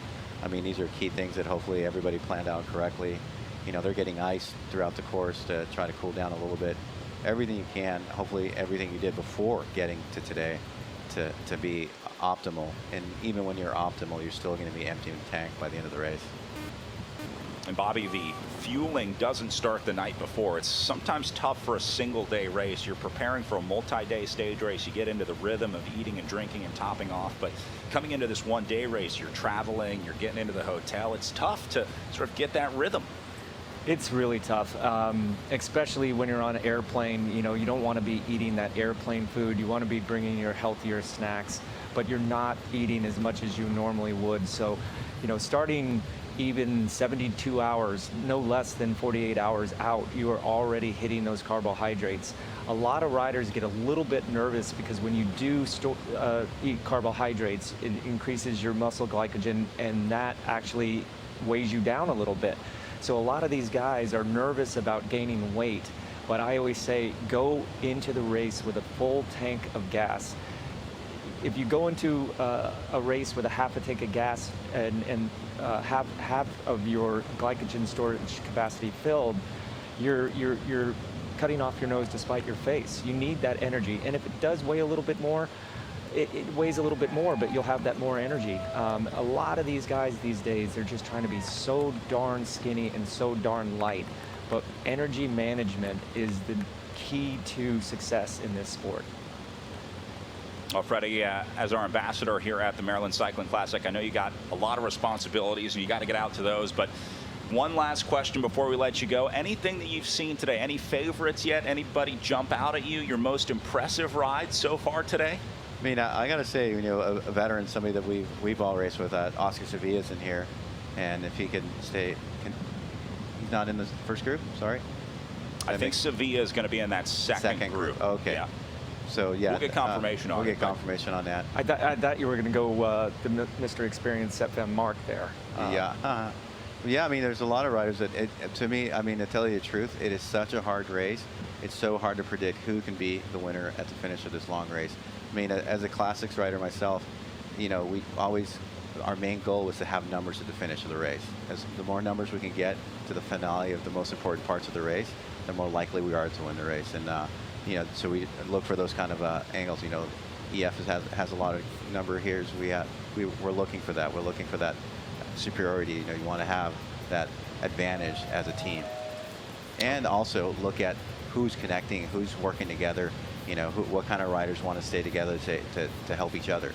I mean, these are key things that hopefully everybody planned out correctly. You know, they're getting ice throughout the course to try to cool down a little bit. Everything you can, hopefully everything you did before getting to today to be optimal. And even when you're optimal, you're still going to be emptying the tank by the end of the race. And Bobby, the fueling doesn't start the night before. It's sometimes tough for a single day race. You're preparing for a multi-day stage race. You get into the rhythm of eating and drinking and topping off. But coming into this one-day race, you're traveling, you're getting into the hotel. It's tough to sort of get that rhythm. It's really tough, especially when you're on an airplane. You know, you don't want to be eating that airplane food. You want to be bringing your healthier snacks, but you're not eating as much as you normally would. So, you know, starting even 72 hours, no less than 48 hours out, you are already hitting those carbohydrates. A lot of riders get a little bit nervous because when you do eat carbohydrates, it increases your muscle glycogen, and that actually weighs you down a little bit. So a lot of these guys are nervous about gaining weight, but I always say go into the race with a full tank of gas. If you go into a race with a half a tank of gas and half of your glycogen storage capacity filled, you're cutting off your nose to spite your face. You need that energy, and if it does weigh a little bit more, it weighs a little bit more, but you'll have that more energy. A lot of these guys these days, they're just trying to be so darn skinny and so darn light, but energy management is the key to success in this sport. Well, Freddie, as our ambassador here at the Maryland Cycling Classic, I know you got a lot of responsibilities and you got to get out to those, but one last question before we let you go. Anything that you've seen today, any favorites yet? Anybody jump out at you? Your most impressive ride so far today? I mean, I got to say, you know, a veteran, somebody that we've all raced with, Oscar Sevilla's in here, and if he can stay, he's not in the first group. Sorry. I think Sevilla is going to be in that second group. Okay. Yeah. So yeah, we'll get confirmation on it. We'll get confirmation on that. I thought you were going to go the Mr. Experience at Vanmarcke there. Yeah. Yeah, I mean, there's a lot of riders that, to me, I mean, to tell you the truth, it is such a hard race. It's so hard to predict who can be the winner at the finish of this long race. I mean, as a classics rider myself, you know, we always our main goal was to have numbers at the finish of the race. As the more numbers we can get to the finale of the most important parts of the race, the more likely we are to win the race. And you know, so we look for those kind of angles. You know, EF has a lot of number here. So we're looking for that. We're looking for that superiority. You know, you want to have that advantage as a team, and also look at who's connecting, who's working together. You know, what kind of riders want to stay together to help each other.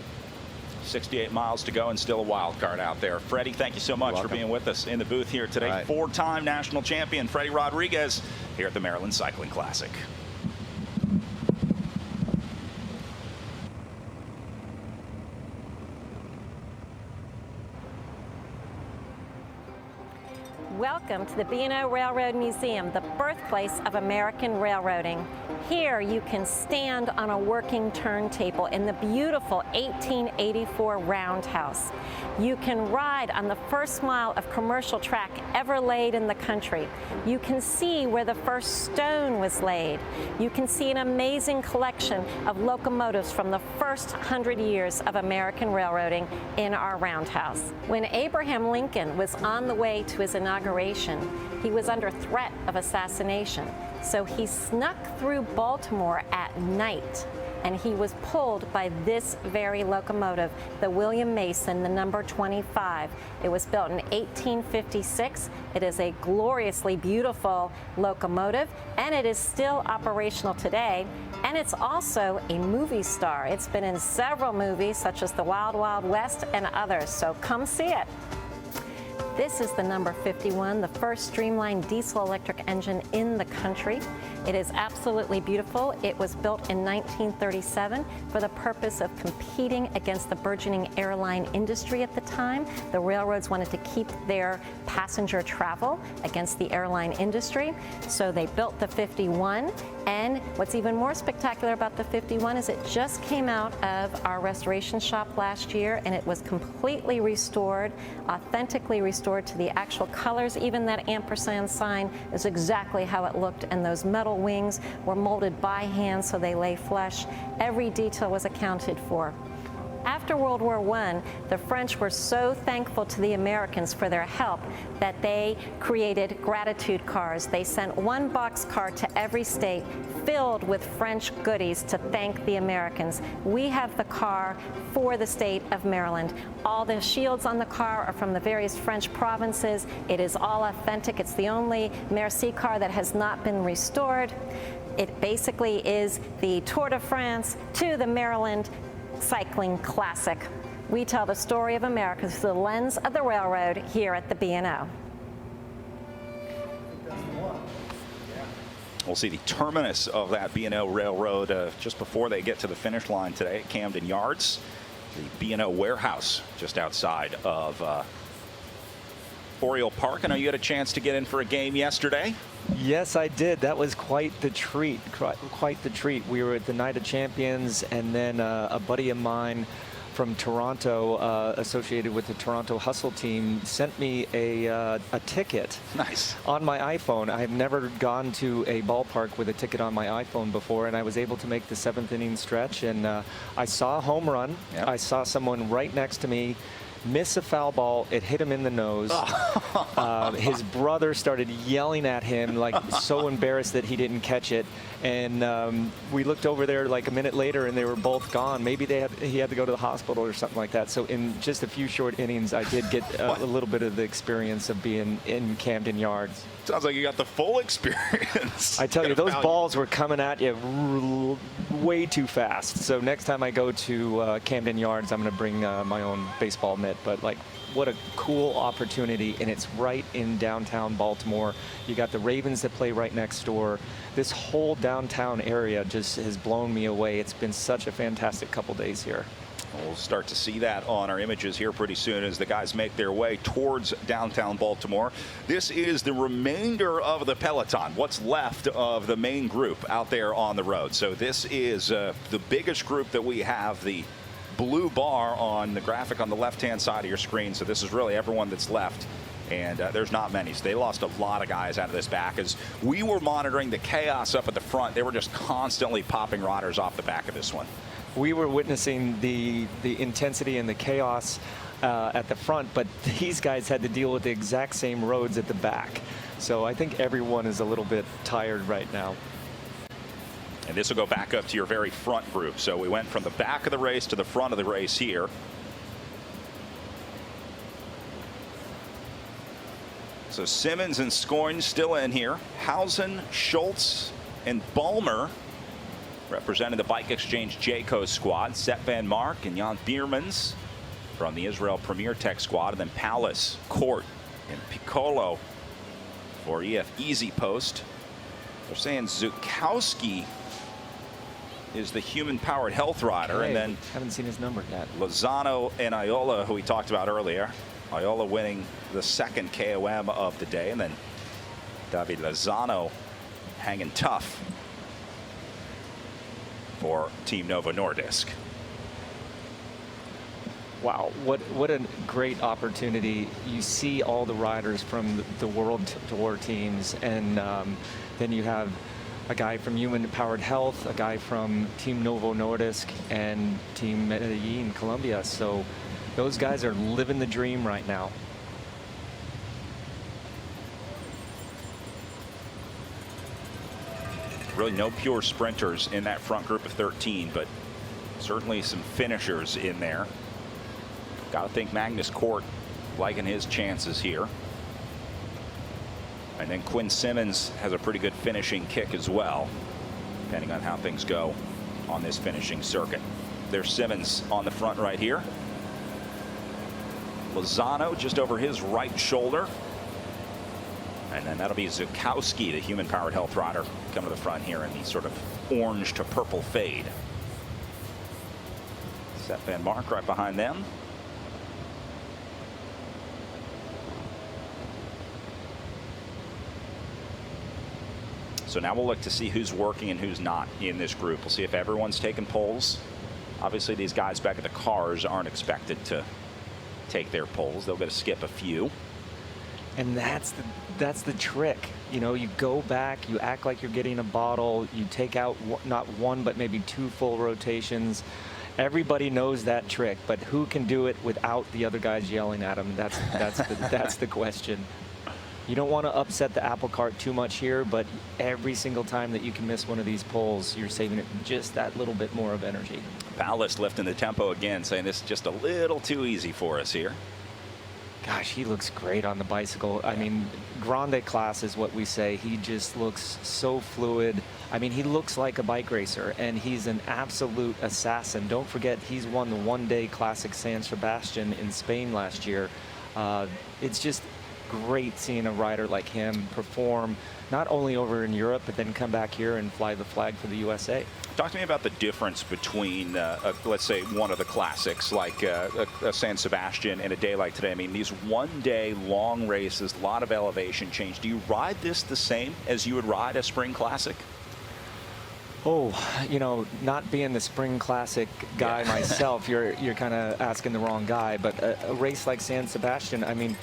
68 miles to go and still a wild card out there. Freddie, thank you so much for being with us in the booth here today. Right. Four-time national champion Freddie Rodriguez here at the Maryland Cycling Classic. Welcome to the B&O Railroad Museum, the birthplace of American railroading. Here you can stand on a working turntable in the beautiful 1884 roundhouse. You can ride on the first mile of commercial track ever laid in the country. You can see where the first stone was laid. You can see an amazing collection of locomotives from the first 100 years of American railroading in our roundhouse. When Abraham Lincoln was on the way to his inauguration, he was under threat of assassination. So he snuck through Baltimore at night, and he was pulled by this very locomotive, the William Mason, the number 25. It was built in 1856. It is a gloriously beautiful locomotive, and it is still operational today. And it's also a movie star. It's been in several movies, such as The Wild Wild West and others, so come see it. This is the number 51, the first streamlined diesel electric engine in the country. It is absolutely beautiful. It was built in 1937 for the purpose of competing against the burgeoning airline industry at the time. The railroads wanted to keep their passenger travel against the airline industry, so they built the 51. And what's even more spectacular about the 51 is it just came out of our restoration shop last year, and it was completely restored, authentically restored to the actual colors. Even that ampersand sign is exactly how it looked, and those metal wings were molded by hand so they lay flush. Every detail was accounted for. After World War I, the French were so thankful to the Americans for their help that they created gratitude cars. They sent one boxcar to every state filled with French goodies to thank the Americans. We have the car for the state of Maryland. All the shields on the car are from the various French provinces. It is all authentic. It's the only Merci car that has not been restored. It basically is the Tour de France to the Maryland Cycling Classic. We tell the story of America through the lens of the railroad here at the B&O. We'll see the terminus of that B&O Railroad just before they get to the finish line today at Camden Yards. The B&O warehouse just outside of Oriole Park. I know you had a chance to get in for a game yesterday. Yes, I did. That was quite the treat. Quite the treat. We were at the Night of Champions, and then a buddy of mine from Toronto, associated with the Toronto Hustle team, sent me a ticket. Nice. On my iPhone. I have never gone to a ballpark with a ticket on my iPhone before, and I was able to make the 7th inning stretch, and I saw a home run. Yep. I saw someone right next to me miss a foul ball. It hit him in the nose. His brother started yelling at him, like so embarrassed that he didn't catch it. And we looked over there like a minute later, and they were both gone. Maybe he had to go to the hospital or something like that. So in just a few short innings, I did get a little bit of the experience of being in Camden Yards. Sounds like you got the full experience. I tell you, those balls were coming at you way too fast. So next time I go to Camden Yards, I'm going to bring my own baseball mitt. But like, what a cool opportunity, and it's right in downtown Baltimore. You got the Ravens that play right next door. This whole downtown area just has blown me away. It's been such a fantastic couple days here. We'll start to see that on our images here pretty soon as the guys make their way towards downtown Baltimore. This is the remainder of the peloton, what's left of the main group out there on the road. So this is the biggest group that we have, the blue bar on the graphic on the left-hand side of your screen. So this is really everyone that's left. And there's not many. So they lost a lot of guys out of this back. As we were monitoring the chaos up at the front, they were just constantly popping riders off the back of this one. We were witnessing the intensity and the chaos at the front, but these guys had to deal with the exact same roads at the back. So I think everyone is a little bit tired right now. And this will go back up to your very front group. So we went from the back of the race to the front of the race here. So Simmons and Scoyne still in here. Hausen, Schultz, and Balmer representing the Bike Exchange Jayco squad. Sepp Vanmarcke and Jan Biermans from the Israel Premier Tech squad. And then Palace, Court, and Piccolo for EF Easy Post. They're saying Zukowski is the human-powered health rider. Okay, and then haven't seen his number yet. Lozano and Iola, who we talked about earlier. Iola winning the second KOM of the day, and then David Lozano hanging tough for Team Novo Nordisk. Wow, what a great opportunity. You see all the riders from the World Tour teams, and then you have a guy from Human Powered Health, a guy from Team Novo Nordisk, and Team Medellin, Colombia. So those guys are living the dream right now. Really no pure sprinters in that front group of 13, but certainly some finishers in there. Got to think Magnus Cort liking his chances here. And then Quinn Simmons has a pretty good finishing kick as well, depending on how things go on this finishing circuit. There's Simmons on the front right here. Lozano just over his right shoulder. And then that'll be Zukowski, the human-powered health rider, come to the front here in the sort of orange to purple fade. Sepp Vanmarcke right behind them. So now we'll look to see who's working and who's not in this group. We'll see if everyone's taking polls. Obviously, these guys back at the cars aren't expected to take their polls. They'll get to skip a few. And that's the trick. You know, you go back, you act like you're getting a bottle, you take out not one but maybe two full rotations. Everybody knows that trick, but who can do it without the other guys yelling at them? That's the question. You don't want to upset the apple cart too much here, but every single time that you can miss one of these poles, you're saving it just that little bit more of energy. Palace lifting the tempo again, saying this is just a little too easy for us here. Gosh, he looks great on the bicycle. I mean, grande class is what we say. He just looks so fluid. I mean, he looks like a bike racer, and he's an absolute assassin. Don't forget, he's won the one-day Classic San Sebastian in Spain last year. It's just great seeing a rider like him perform not only over in Europe, but then come back here and fly the flag for the USA. Talk to me about the difference between, let's say, one of the classics like a San Sebastian and a day like today. I mean, these one-day long races, a lot of elevation change. Do you ride this the same as you would ride a spring classic? Oh, you know, not being the spring classic guy myself, you're kind of asking the wrong guy. But a race like San Sebastian, I mean,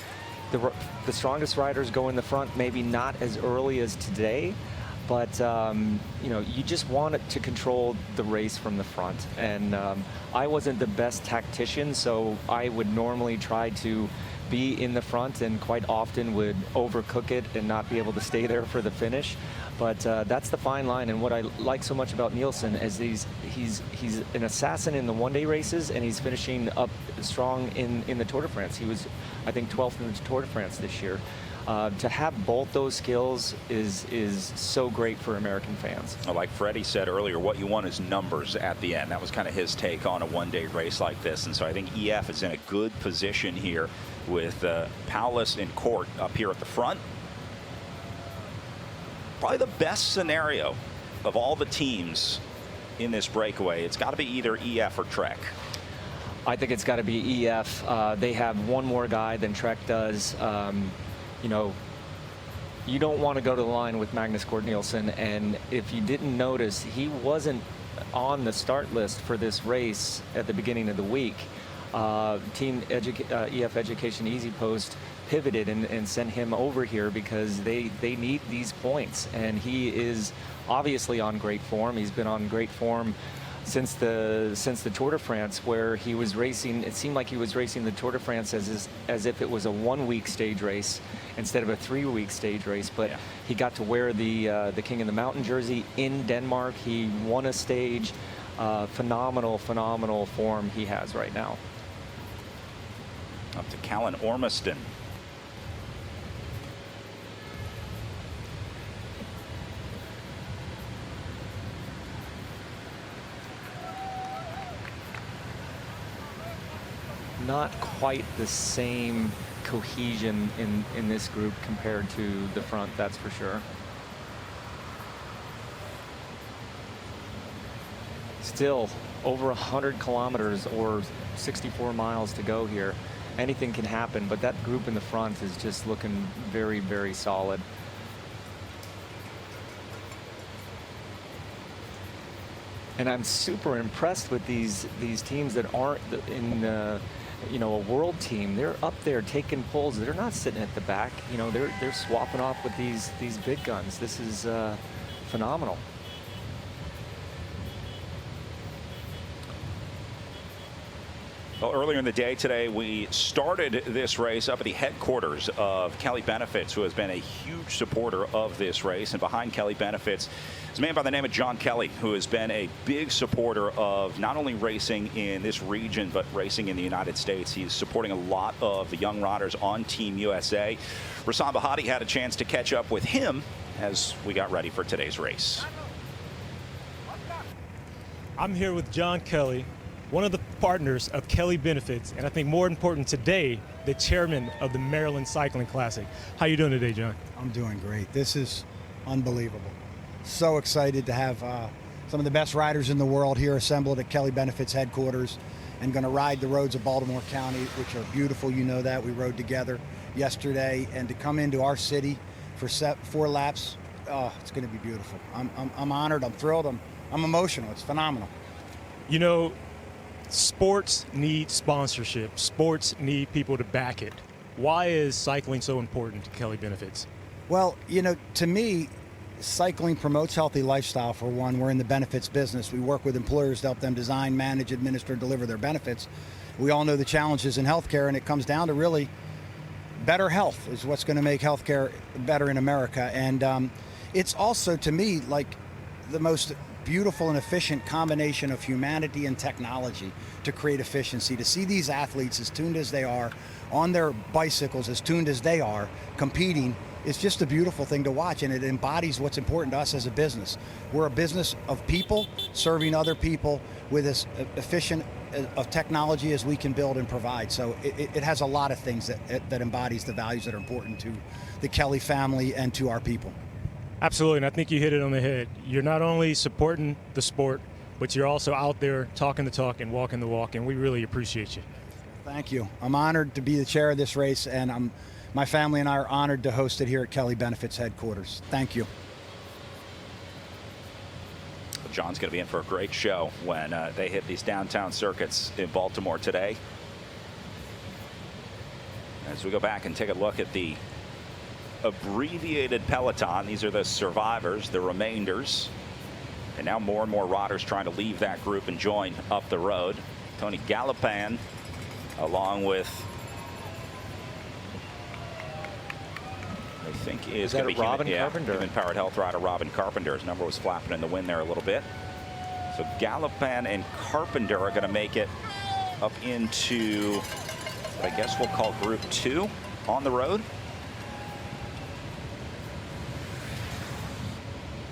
the strongest riders go in the front, maybe not as early as today, but you know, you just want it to control the race from the front. And I wasn't the best tactician, so I would normally try to be in the front and quite often would overcook it and not be able to stay there for the finish. But that's the fine line, and what I like so much about Nielsen is he's an assassin in the one-day races, and he's finishing up strong in the Tour de France. He was, I think, 12th in the Tour de France this year. To have both those skills is so great for American fans. Well, like Freddie said earlier, what you want is numbers at the end. That was kind of his take on a one-day race like this, and so I think EF is in a good position here with Palace and Cort up here at the front. Probably the best scenario of all the teams in this breakaway. It's got to be either EF or Trek. I think it's got to be EF. They have one more guy than Trek does. You know, you don't want to go to the line with Magnus Cort Nielsen, and if you didn't notice, he wasn't on the start list for this race at the beginning of the week. Team EF Education Easy Post pivoted and sent him over here because they need these points, and he is obviously on great form. He's been on great form since the Tour de France, where he was racing. It seemed like he was racing the Tour de France as if it was a 1-week stage race instead of a 3-week stage race. But he got to wear the King of the Mountain jersey in Denmark. He won a stage. Phenomenal form he has right now. Up to Callan Ormiston. Not quite the same cohesion in this group compared to the front, that's for sure. Still over 100 kilometers or 64 miles to go here. Anything can happen, but that group in the front is just looking very, very solid. And I'm super impressed with these teams that aren't in a world team. They're up there taking pulls. They're not sitting at the back. They're swapping off with these big guns. This is phenomenal. Well, earlier in the day today, we started this race up at the headquarters of Kelly Benefits, who has been a huge supporter of this race. And behind Kelly Benefits is a man by the name of John Kelly, who has been a big supporter of not only racing in this region, but racing in the United States. He's supporting a lot of the young riders on Team USA. Rasan Bahati had a chance to catch up with him as we got ready for today's race. I'm here with John Kelly, one of the partners of Kelly Benefits, and I think more important today, the chairman of the Maryland Cycling Classic. How you doing today, John? I'm doing great. This is unbelievable. So excited to have some of the best riders in the world here assembled at Kelly Benefits headquarters and going to ride the roads of Baltimore County, which are beautiful. You know that. We rode together yesterday, and to come into our city for 4 laps, it's going to be beautiful. I'm honored. I'm thrilled. I'm emotional. It's phenomenal. You know, sports need sponsorship. Sports need people to back it. Why is cycling so important to Kelly Benefits? Well, to me, cycling promotes healthy lifestyle, for one. We're in the benefits business. We work with employers to help them design, manage, administer, and deliver their benefits. We all know the challenges in healthcare, and it comes down to really better health is what's going to make healthcare better in America. And it's also, to me, like the most beautiful and efficient combination of humanity and technology to create efficiency. To see these athletes as tuned as they are, on their bicycles as tuned as they are, competing, it's just a beautiful thing to watch, and it embodies what's important to us as a business. We're a business of people serving other people with as efficient of technology as we can build and provide. So it has a lot of things that embodies the values that are important to the Kelly family and to our people. Absolutely, and I think you hit it on the head. You're not only supporting the sport, but you're also out there talking the talk and walking the walk, and we really appreciate you. Thank you. I'm honored to be the chair of this race, and my family and I are honored to host it here at Kelly Benefits headquarters. Thank you. John's going to be in for a great show when they hit these downtown circuits in Baltimore today. As we go back and take a look at the abbreviated peloton, these are the survivors, the remainders, and now more and more riders trying to leave that group and join up the road. Tony Gallipan, along with, I think is going to be Robin Carpenter. Human Powered Health rider Robin Carpenter. His number was flapping in the wind there a little bit. So Gallipan and Carpenter are going to make it up into what I guess we'll call Group 2 on the road.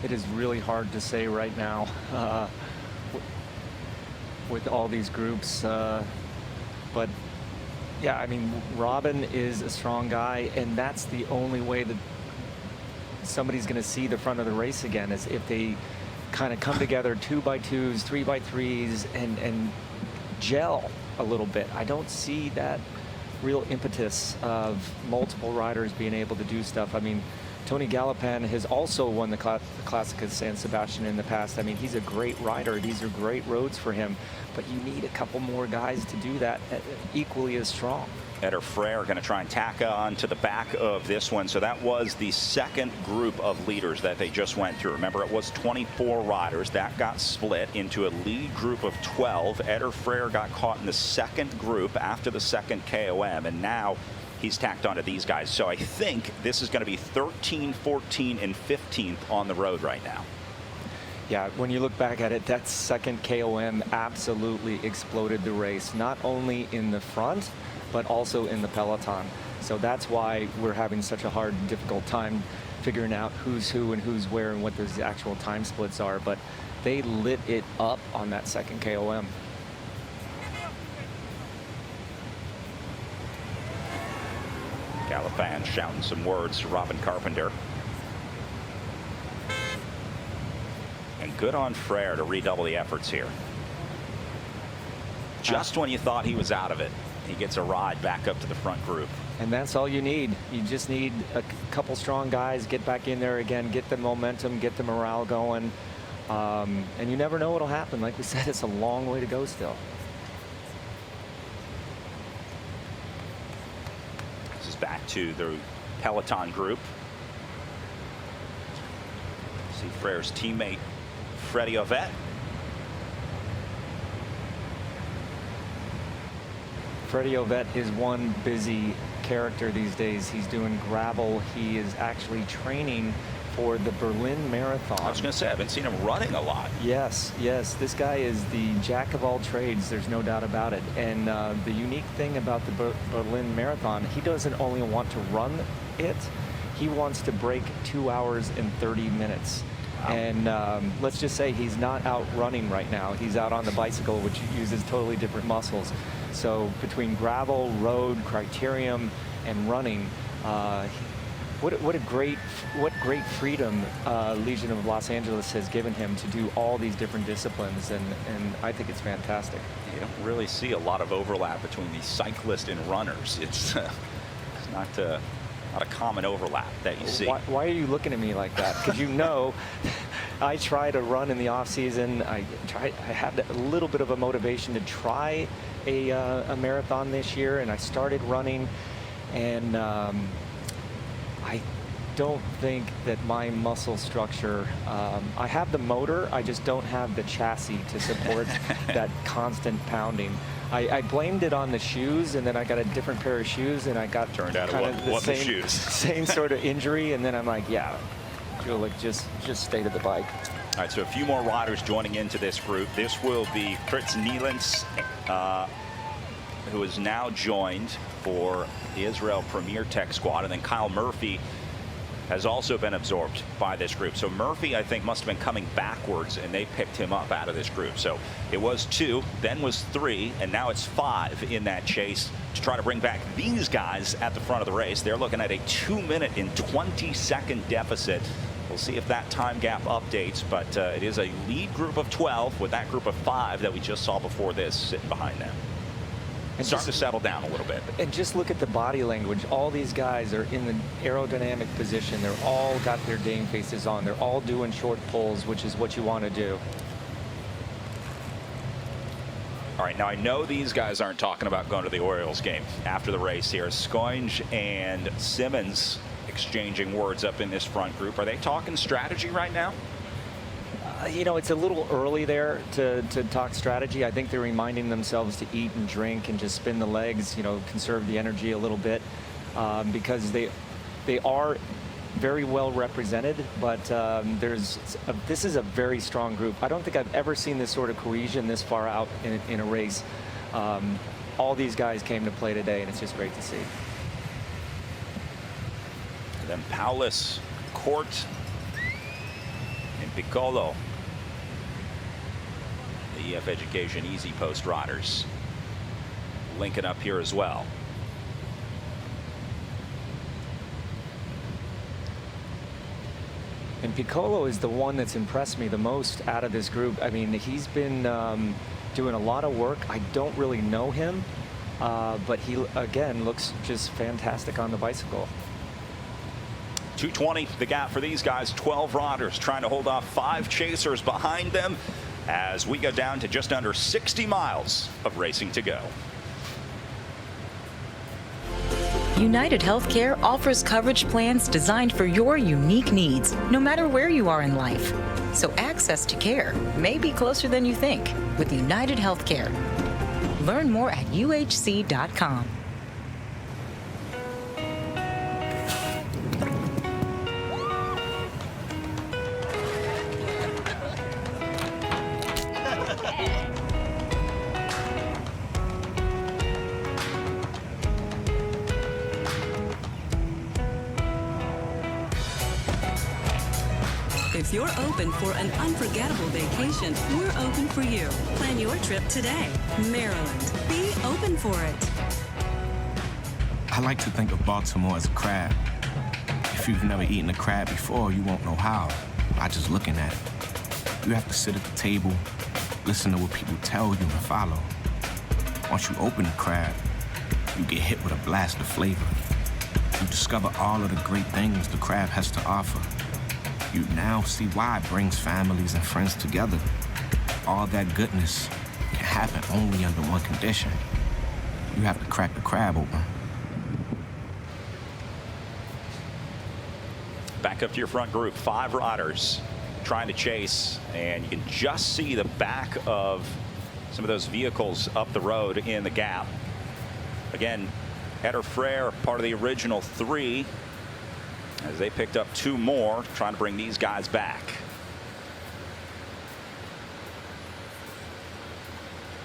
It is really hard to say right now with all these groups. But yeah, I mean, Robin is a strong guy, and that's the only way that somebody's going to see the front of the race again, is if they kind of come together 2x2s, 3x3s, and gel a little bit. I don't see that real impetus of multiple riders being able to do stuff. I mean, Tony Gallipan has also won the Classic of San Sebastian in the past. I mean, he's a great rider. These are great roads for him, but you need a couple more guys to do that equally as strong. Eder Freyr going to try and tack on to the back of this one. So that was the second group of leaders that they just went through. Remember, it was 24 riders. That got split into a lead group of 12. Eder Freyr got caught in the second group after the second KOM, and now he's tacked onto these guys. So I think this is going to be 13, 14, and 15th on the road right now. Yeah, when you look back at it, that second KOM absolutely exploded the race, not only in the front, but also in the peloton. So that's why we're having such a hard, difficult time figuring out who's who and who's where and what those actual time splits are. But they lit it up on that second KOM. Gallipan shouting some words to Robin Carpenter. And good on Freyr to redouble the efforts here. Just when you thought he was out of it, he gets a ride back up to the front group. And that's all you need. You just need a couple strong guys, get back in there again, get the momentum, get the morale going. And you never know what'll happen. Like we said, it's a long way to go still. This is back to the peloton group. See Freyr's teammate, Freddie Ovett. Freddie Ovett is one busy character these days. He's doing gravel. He is actually training for the Berlin Marathon. I was going to say, I've been seeing him running a lot. Yes, yes. This guy is the jack of all trades. There's no doubt about it. And the unique thing about the Berlin Marathon, he doesn't only want to run it, he wants to break 2 hours and 30 minutes. Wow. And let's just say he's not out running right now. He's out on the bicycle, which uses totally different muscles. So between gravel, road, criterium, and running, what great freedom Legion of Los Angeles has given him to do all these different disciplines, and I think it's fantastic. You don't really see a lot of overlap between the cyclist and runners. It's not a common overlap that you see. Why are you looking at me like that? Because you know, I try to run in the off season. I had a little bit of a motivation to try a marathon this year, and I started running, and I don't think that my muscle structure, I have the motor, I just don't have the chassis to support that constant pounding. I blamed it on the shoes, and then I got a different pair of shoes, and I got turned out kind it of the wasn't same, shoes. same sort of injury, and then I'm like, yeah, Julik, just stay to the bike. All right, so a few more riders joining into this group. This will be Fritz Nielens, who is now joined for the Israel Premier Tech squad, and then Kyle Murphy has also been absorbed by this group. So Murphy, I think, must have been coming backwards, and they picked him up out of this group. So it was 2, then was 3, and now it's 5 in that chase to try to bring back these guys at the front of the race. They're looking at a 2-minute and 20-second deficit. We'll see if that time gap updates, but it is a lead group of 12 with that group of 5 that we just saw before this sitting behind them. And starting to settle down a little bit. And just look at the body language. All these guys are in the aerodynamic position. They're all got their game faces on. They're all doing short pulls, which is what you want to do. All right, now I know these guys aren't talking about going to the Orioles game after the race here. Scoinge and Simmons exchanging words up in this front group. Are they talking strategy right now? You know, it's a little early there to talk strategy. I think they're reminding themselves to eat and drink and just spin the legs, you know, conserve the energy a little bit, because they are very well represented, but this is a very strong group. I don't think I've ever seen this sort of cohesion this far out in a race. All these guys came to play today, and it's just great to see. And then Paulus, Court, and Piccolo. The EF Education Easy Post riders linking up here as well. And Piccolo is the one that's impressed me the most out of this group. I mean, he's been doing a lot of work. I don't really know him, but he, again, looks just fantastic on the bicycle. 2:20 the gap for these guys. 12 riders trying to hold off 5 chasers behind them as we go down to just under 60 miles of racing to go. UnitedHealthcare offers coverage plans designed for your unique needs, no matter where you are in life. So access to care may be closer than you think with UnitedHealthcare. Learn more at uhc.com. If you're open for an unforgettable vacation, we're open for you. Plan your trip today. Maryland. Be open for it. I like to think of Baltimore as a crab. If you've never eaten a crab before, you won't know how by just looking at it. You have to sit at the table, listen to what people tell you and follow. Once you open the crab, you get hit with a blast of flavor. You discover all of the great things the crab has to offer. You now see why it brings families and friends together. All that goodness can happen only under one condition. You have to crack the crab open. Back up to your front group, 5 riders trying to chase, and you can just see the back of some of those vehicles up the road in the gap. Again, Eder Frere, part of the original 3, as they picked up 2 more, trying to bring these guys back.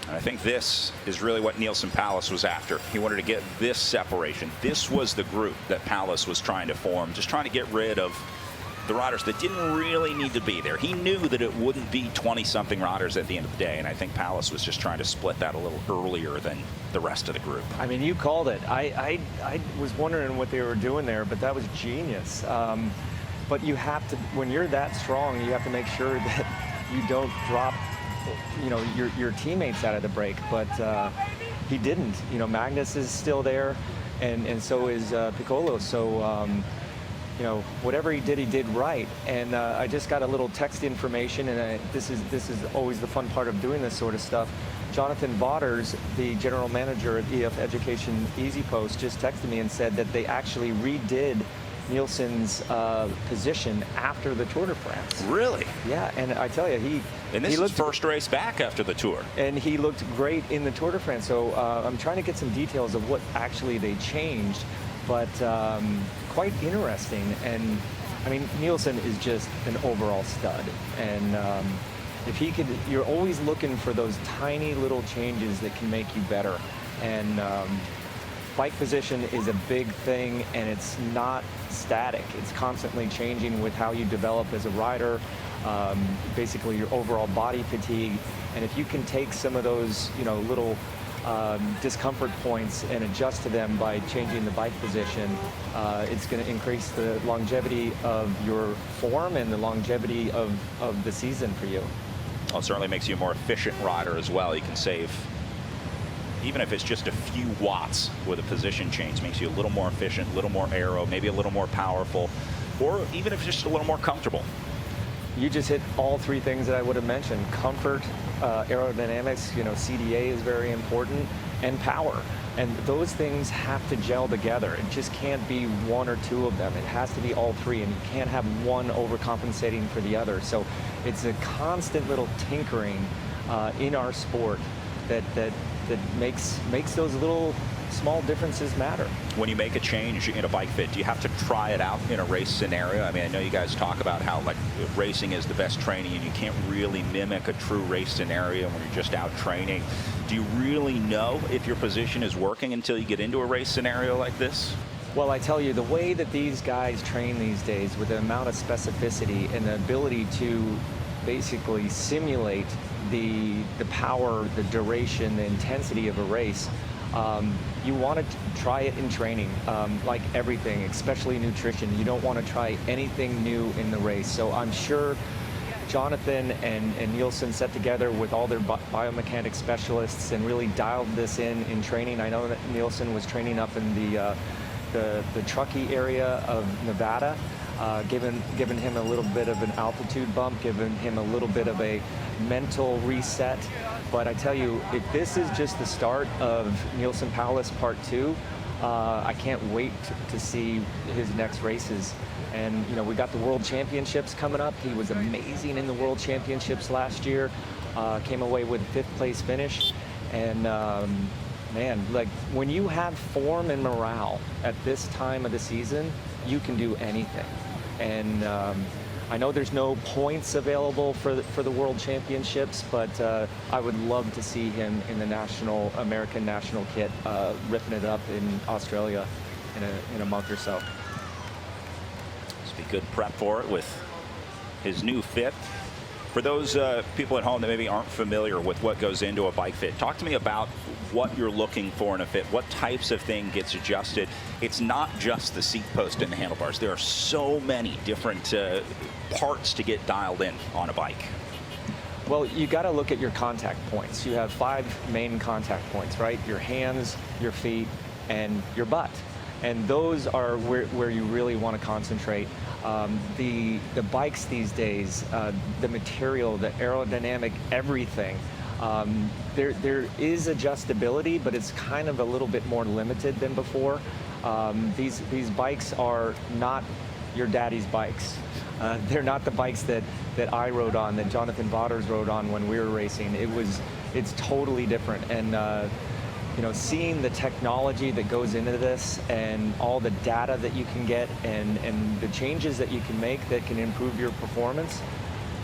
And I think this is really what Nielsen Palace was after. He wanted to get this separation. This was the group that Palace was trying to form, just trying to get rid of the riders that didn't really need to be there. He knew that it wouldn't be 20-something riders at the end of the day, and I think Palace was just trying to split that a little earlier than the rest of the group. I mean, you called it. I was wondering what they were doing there, but that was genius. But you have to, when you're that strong, you have to make sure that you don't drop, you know, your teammates out of the break. But he didn't. You know, Magnus is still there, and so is Piccolo. So. You know, whatever he did right. And I just got a little text information, and this is always the fun part of doing this sort of stuff. Jonathan Vaughters, the general manager at EF Education Easy Post, just texted me and said that they actually redid Nielsen's position after the Tour de France. Really? Yeah, and I tell you, and this is his first race back after the Tour. And he looked great in the Tour de France. So I'm trying to get some details of what actually they changed, but quite interesting. And I mean, Nielsen is just an overall stud. And if he could, you're always looking for those tiny little changes that can make you better. And bike position is a big thing, and it's not static. It's constantly changing with how you develop as a rider, basically your overall body fatigue. And if you can take some of those, you know, little discomfort points and adjust to them by changing the bike position, it's going to increase the longevity of your form and the longevity of the season for you. Well, it certainly makes you a more efficient rider as well. You can save, even if it's just a few watts with a position change, makes you a little more efficient, a little more aero, maybe a little more powerful, or even if it's just a little more comfortable. You just hit all 3 things that I would have mentioned. Comfort, aerodynamics, you know, CDA is very important, and power. And those things have to gel together. It just can't be 1 or 2 of them. It has to be all 3, and you can't have one overcompensating for the other. So it's a constant little tinkering in our sport that makes those little small differences matter. When you make a change in a bike fit, do you have to try it out in a race scenario? I mean, I know you guys talk about how like racing is the best training, and you can't really mimic a true race scenario when you're just out training. Do you really know if your position is working until you get into a race scenario like this? Well, I tell you, the way that these guys train these days, with the amount of specificity and the ability to basically simulate the power, the duration, the intensity of a race, you want to try it in training, like everything, especially nutrition. You don't want to try anything new in the race. So I'm sure Jonathan and Nielsen sat together with all their biomechanics specialists and really dialed this in training. I know that Nielsen was training up in the Truckee area of Nevada, giving him a little bit of an altitude bump, giving him a little bit of a mental reset. But I tell you, if this is just the start of Nielsen Palace Part 2, I can't wait to see his next races. And, you know, we got the World Championships coming up. He was amazing in the World Championships last year. Came away with a 5th place finish. And, man, like, when you have form and morale at this time of the season, you can do anything. And I know there's no points available for the World Championships, but I would love to see him in the American national kit, ripping it up in Australia in a month or so. This will be good prep for it with his new fit. For those people at home that maybe aren't familiar with what goes into a bike fit, talk to me about what you're looking for in a fit. What types of thing gets adjusted? It's not just the seat post and the handlebars. There are so many different parts to get dialed in on a bike. Well, you got to look at your contact points. You have 5 main contact points, right? Your hands, your feet, and your butt. And those are where you really want to concentrate. The bikes these days, the material, the aerodynamic, everything. There is adjustability, but it's kind of a little bit more limited than before. These bikes are not your daddy's bikes. They're not the bikes that I rode on, that Jonathan Vaughters rode on when we were racing. It's totally different. And you know, seeing the technology that goes into this and all the data that you can get and the changes that you can make that can improve your performance,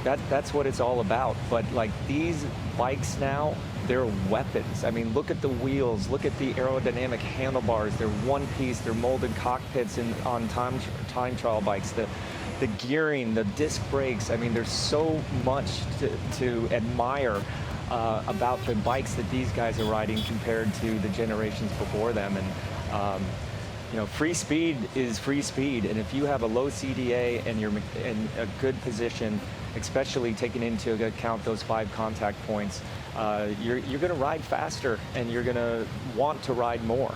that's what it's all about. But like these bikes now, they're weapons. I mean, look at the wheels, look at the aerodynamic handlebars. They're one piece, they're molded cockpits on time trial bikes. The gearing, the disc brakes. I mean, there's so much to admire about the bikes that these guys are riding compared to the generations before them. And you know, free speed is free speed, and if you have a low CDA and you're in a good position, especially taking into account those 5 contact points, you're going to ride faster and you're going to want to ride more.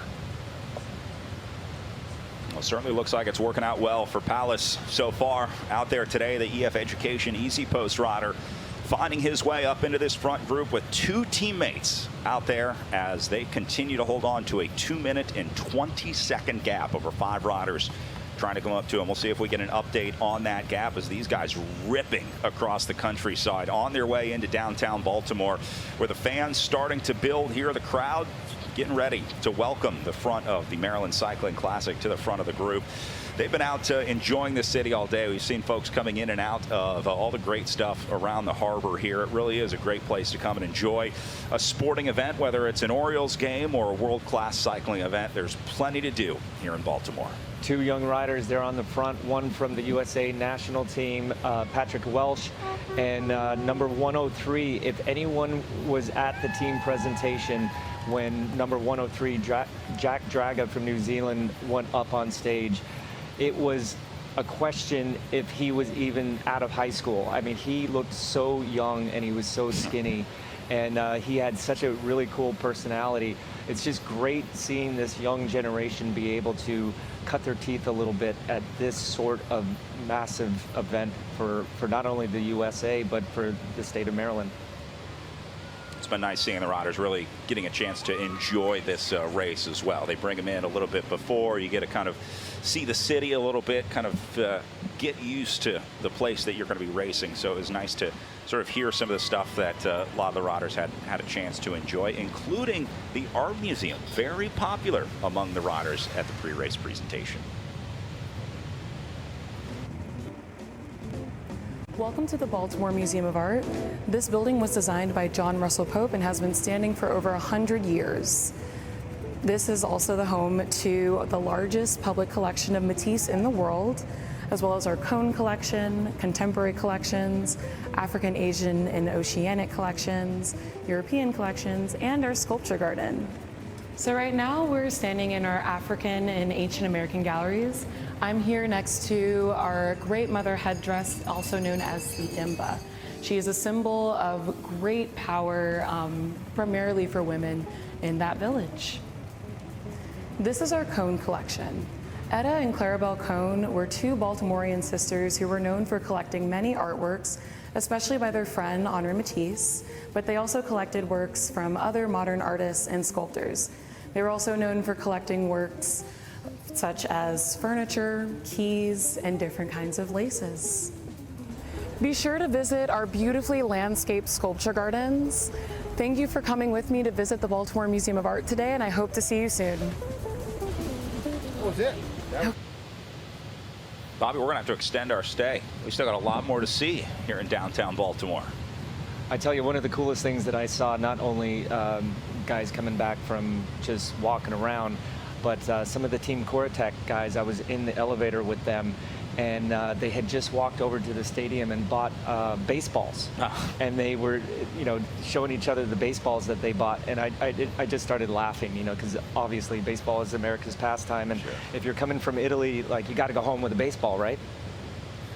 Well, certainly looks like it's working out well for Palace so far out there today. The EF Education Easy Post rider finding his way up into this front group with 2 teammates out there as they continue to hold on to a 2-minute and 20-second gap over 5 riders trying to come up to him. We'll see if we get an update on that gap as these guys ripping across the countryside on their way into downtown Baltimore, where the fans starting to build. Here, the crowd getting ready to welcome the front of the Maryland Cycling Classic to the front of the group. They've been out enjoying the city all day. We've seen folks coming in and out of all the great stuff around the harbor here. It really is a great place to come and enjoy a sporting event, whether it's an Orioles game or a world-class cycling event. There's plenty to do here in Baltimore. 2 young riders there on the front, one from the USA national team, Patrick Welsh, and number 103. If anyone was at the team presentation when number 103, Jack Draga from New Zealand, went up on stage, it was a question if he was even out of high school. I mean, he looked so young and he was so skinny, and he had such a really cool personality. It's just great seeing this young generation be able to cut their teeth a little bit at this sort of massive event for not only the USA, but for the state of Maryland. It's been nice seeing the riders really getting a chance to enjoy this race as well. They bring them in a little bit before. You get to kind of see the city a little bit, kind of get used to the place that you're going to be racing. So it was nice to sort of hear some of the stuff that a lot of the riders had a chance to enjoy, including the art museum, very popular among the riders at the pre-race presentation. Welcome to the Baltimore Museum of Art. This building was designed by John Russell Pope and has been standing for over 100 years. This is also the home to the largest public collection of Matisse in the world, as well as our cone collection, contemporary collections, African, Asian, and Oceanic collections, European collections, and our sculpture garden. So right now we're standing in our African and Ancient American galleries. I'm here next to our Great Mother headdress, also known as the Dimba. She is a symbol of great power, primarily for women in that village. This is our cone collection. Etta and Clarabelle Cone were 2 Baltimorean sisters who were known for collecting many artworks, especially by their friend Henri Matisse, but they also collected works from other modern artists and sculptors. They were also known for collecting works such as furniture, keys, and different kinds of laces. Be sure to visit our beautifully landscaped sculpture gardens. Thank you for coming with me to visit the Baltimore Museum of Art today, and I hope to see you soon. That was it. Bobby, we're going to have to extend our stay. We still got a lot more to see here in downtown Baltimore. I tell you, one of the coolest things that I saw, not only guys coming back from just walking around, but some of the Team Coratech guys, I was in the elevator with them, and they had just walked over to the stadium and bought baseballs. And they were, showing each other the baseballs that they bought. And I just started laughing, because obviously baseball is America's pastime. And Sure. If you're coming from Italy, like, you got to go home with a baseball, right?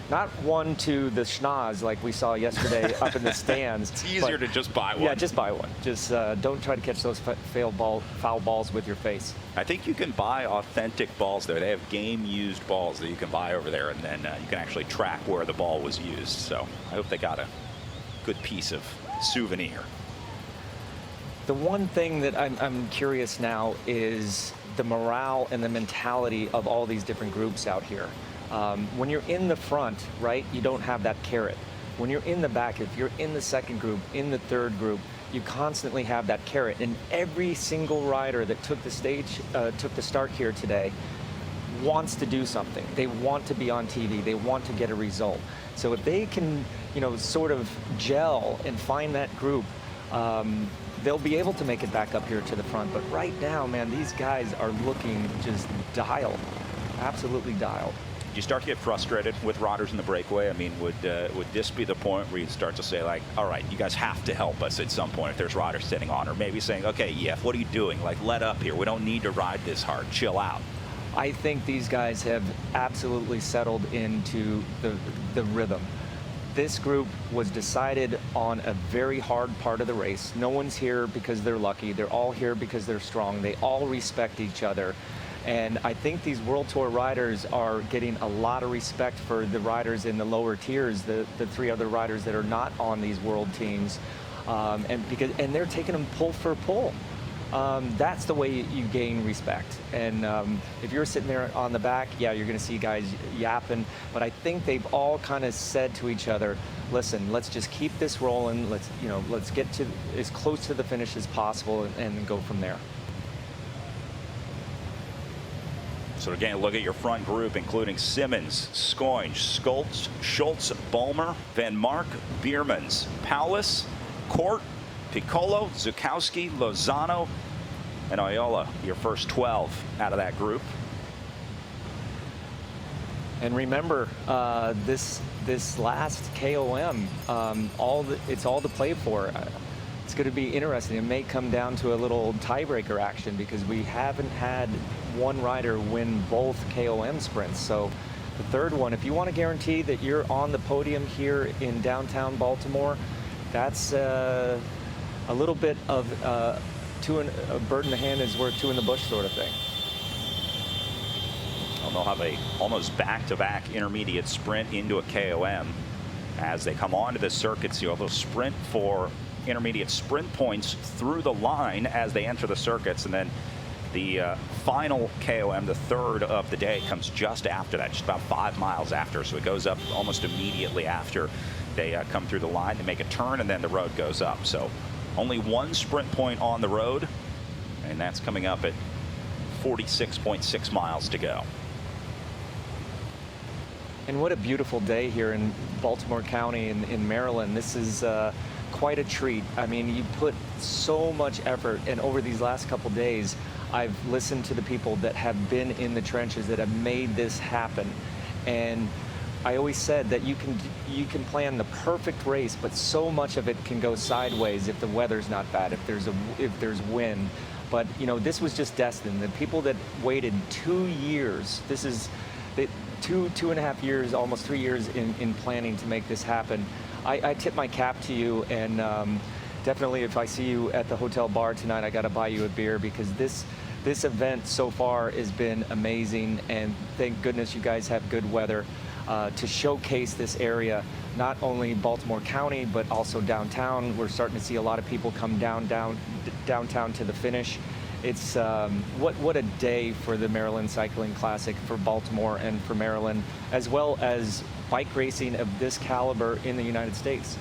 Not one to the schnoz like we saw yesterday up in the stands. It's easier to just buy one. Yeah, just buy one. Just don't try to catch those foul balls with your face. I think you can buy authentic balls there. They have game-used balls that you can buy over there, and then you can actually track where the ball was used. So I hope they got a good piece of souvenir. The one thing that I'm curious now is the morale and the mentality of all these different groups out here. When you're in the front, right, you don't have that carrot. When you're in the back, if you're in the second group, in the third group, you constantly have that carrot. And every single rider that took the start here today wants to do something. They want to be on TV. They want to get a result. So if they can, sort of gel and find that group, they'll be able to make it back up here to the front. But right now, man, these guys are looking just dialed, absolutely dialed. Do you start to get frustrated with riders in the breakaway? I mean, would this be the point where you start to say, like, all right, you guys have to help us at some point if there's riders sitting on, or maybe saying, okay, yeah, what are you doing? Like, let up here. We don't need to ride this hard. Chill out. I think these guys have absolutely settled into the rhythm. This group was decided on a very hard part of the race. No one's here because they're lucky. They're all here because they're strong. They all respect each other. And I think these World Tour riders are getting a lot of respect for the riders in the lower tiers, the three other riders that are not on these world teams, and they're taking them pull for pull. That's the way you gain respect. And if you're sitting there on the back, yeah, you're going to see guys yapping. But I think they've all kind of said to each other, listen, let's just keep this rolling. Let's get to as close to the finish as possible and go from there. So again, look at your front group, including Simmons, Scoinge, Schultz, Bulmer, Vanmarcke, Biermans, Paulus, Court, Piccolo, Zukowski, Lozano, and Oyola, your first 12 out of that group. And remember, this last KOM, it's all to play for. It's going to be interesting. It may come down to a little tiebreaker action because we haven't had one rider win both KOM sprints. So the third one, if you want to guarantee that you're on the podium here in downtown Baltimore, that's a little bit of a bird in the hand is worth two in the bush sort of thing. Well, they'll have a almost back-to-back intermediate sprint into a KOM as they come onto the circuits. You'll have a sprint for intermediate sprint points through the line as they enter the circuits, and then the final KOM, the third of the day, comes just after that, just about 5 miles after. So it goes up almost immediately after they come through the line. They make a turn, and then the road goes up. So only one sprint point on the road, and that's coming up at 46.6 miles to go. And what a beautiful day here in Baltimore County in Maryland. This is quite a treat. I mean, you put so much effort, and over these last couple days, I've listened to the people that have been in the trenches that have made this happen. And I always said that you can plan the perfect race, but so much of it can go sideways if the weather's not bad, if there's wind. But this was just destined. The people that waited 2 years, this is two and a half years, almost 3 years in planning to make this happen. I tip my cap to you, and definitely if I see you at the hotel bar tonight, I got to buy you a beer, because this event so far has been amazing, and thank goodness you guys have good weather to showcase this area, not only Baltimore County, but also downtown. We're starting to see a lot of people come downtown to the finish. it's what a day for the Maryland Cycling Classic, for Baltimore and for Maryland, as well as bike racing of this caliber in the United States.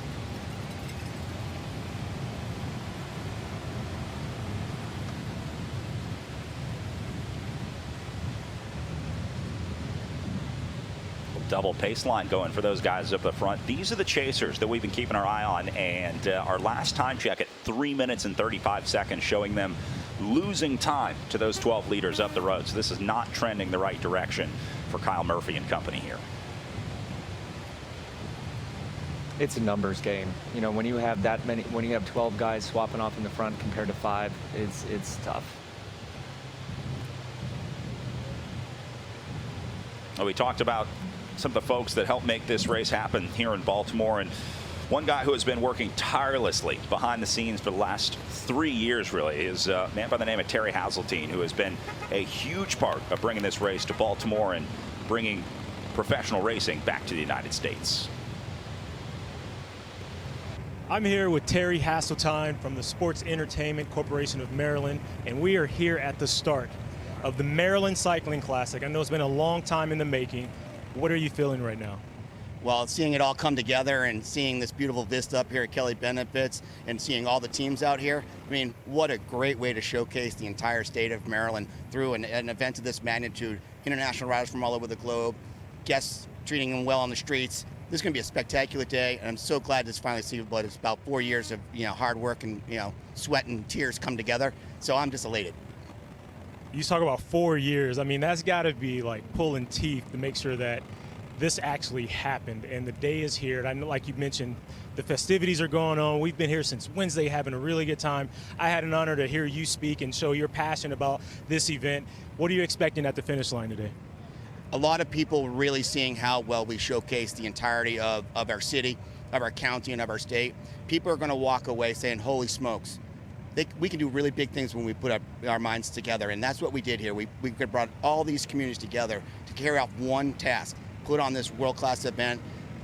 Double pace line going for those guys up the front. These are the chasers that we've been keeping our eye on, and our last time check at 3 minutes and 35 seconds showing them losing time to those 12 leaders up the road. So this is not trending the right direction for Kyle Murphy and company here. It's a numbers game. You know, when you have that many, when you have 12 guys swapping off in the front compared to 5, it's tough. Well, we talked about some of the folks that helped make this race happen here in Baltimore, and one guy who has been working tirelessly behind the scenes for the last 3 years really is a man by the name of Terry Hazeltine, who has been a huge part of bringing this race to Baltimore and bringing professional racing back to the United States. I'm here with Terry Hazeltine from the Sports Entertainment Corporation of Maryland, and we are here at the start of the Maryland Cycling Classic. I know it's been a long time in the making. What are you feeling right now? Well, seeing it all come together and seeing this beautiful vista up here at Kelly Benefits and seeing all the teams out here, I mean, what a great way to showcase the entire state of Maryland through an event of this magnitude. International riders from all over the globe, guests treating them well on the streets. This is going to be a spectacular day, and I'm so glad to finally see what is about 4 years of hard work and sweat and tears come together. So I'm just elated. You talk about 4 years. I mean, that's got to be like pulling teeth to make sure that this actually happened, and the day is here. And I know, like you mentioned, the festivities are going on. We've been here since Wednesday, having a really good time. I had an honor to hear you speak and show your passion about this event. What are you expecting at the finish line today? A lot of people really seeing how well we showcase the entirety of our city, of our county, and of our state. People are going to walk away saying, holy smokes. We can do really big things when we put our minds together, and that's what we did here. We brought all these communities together to carry out one task, put on this world-class event,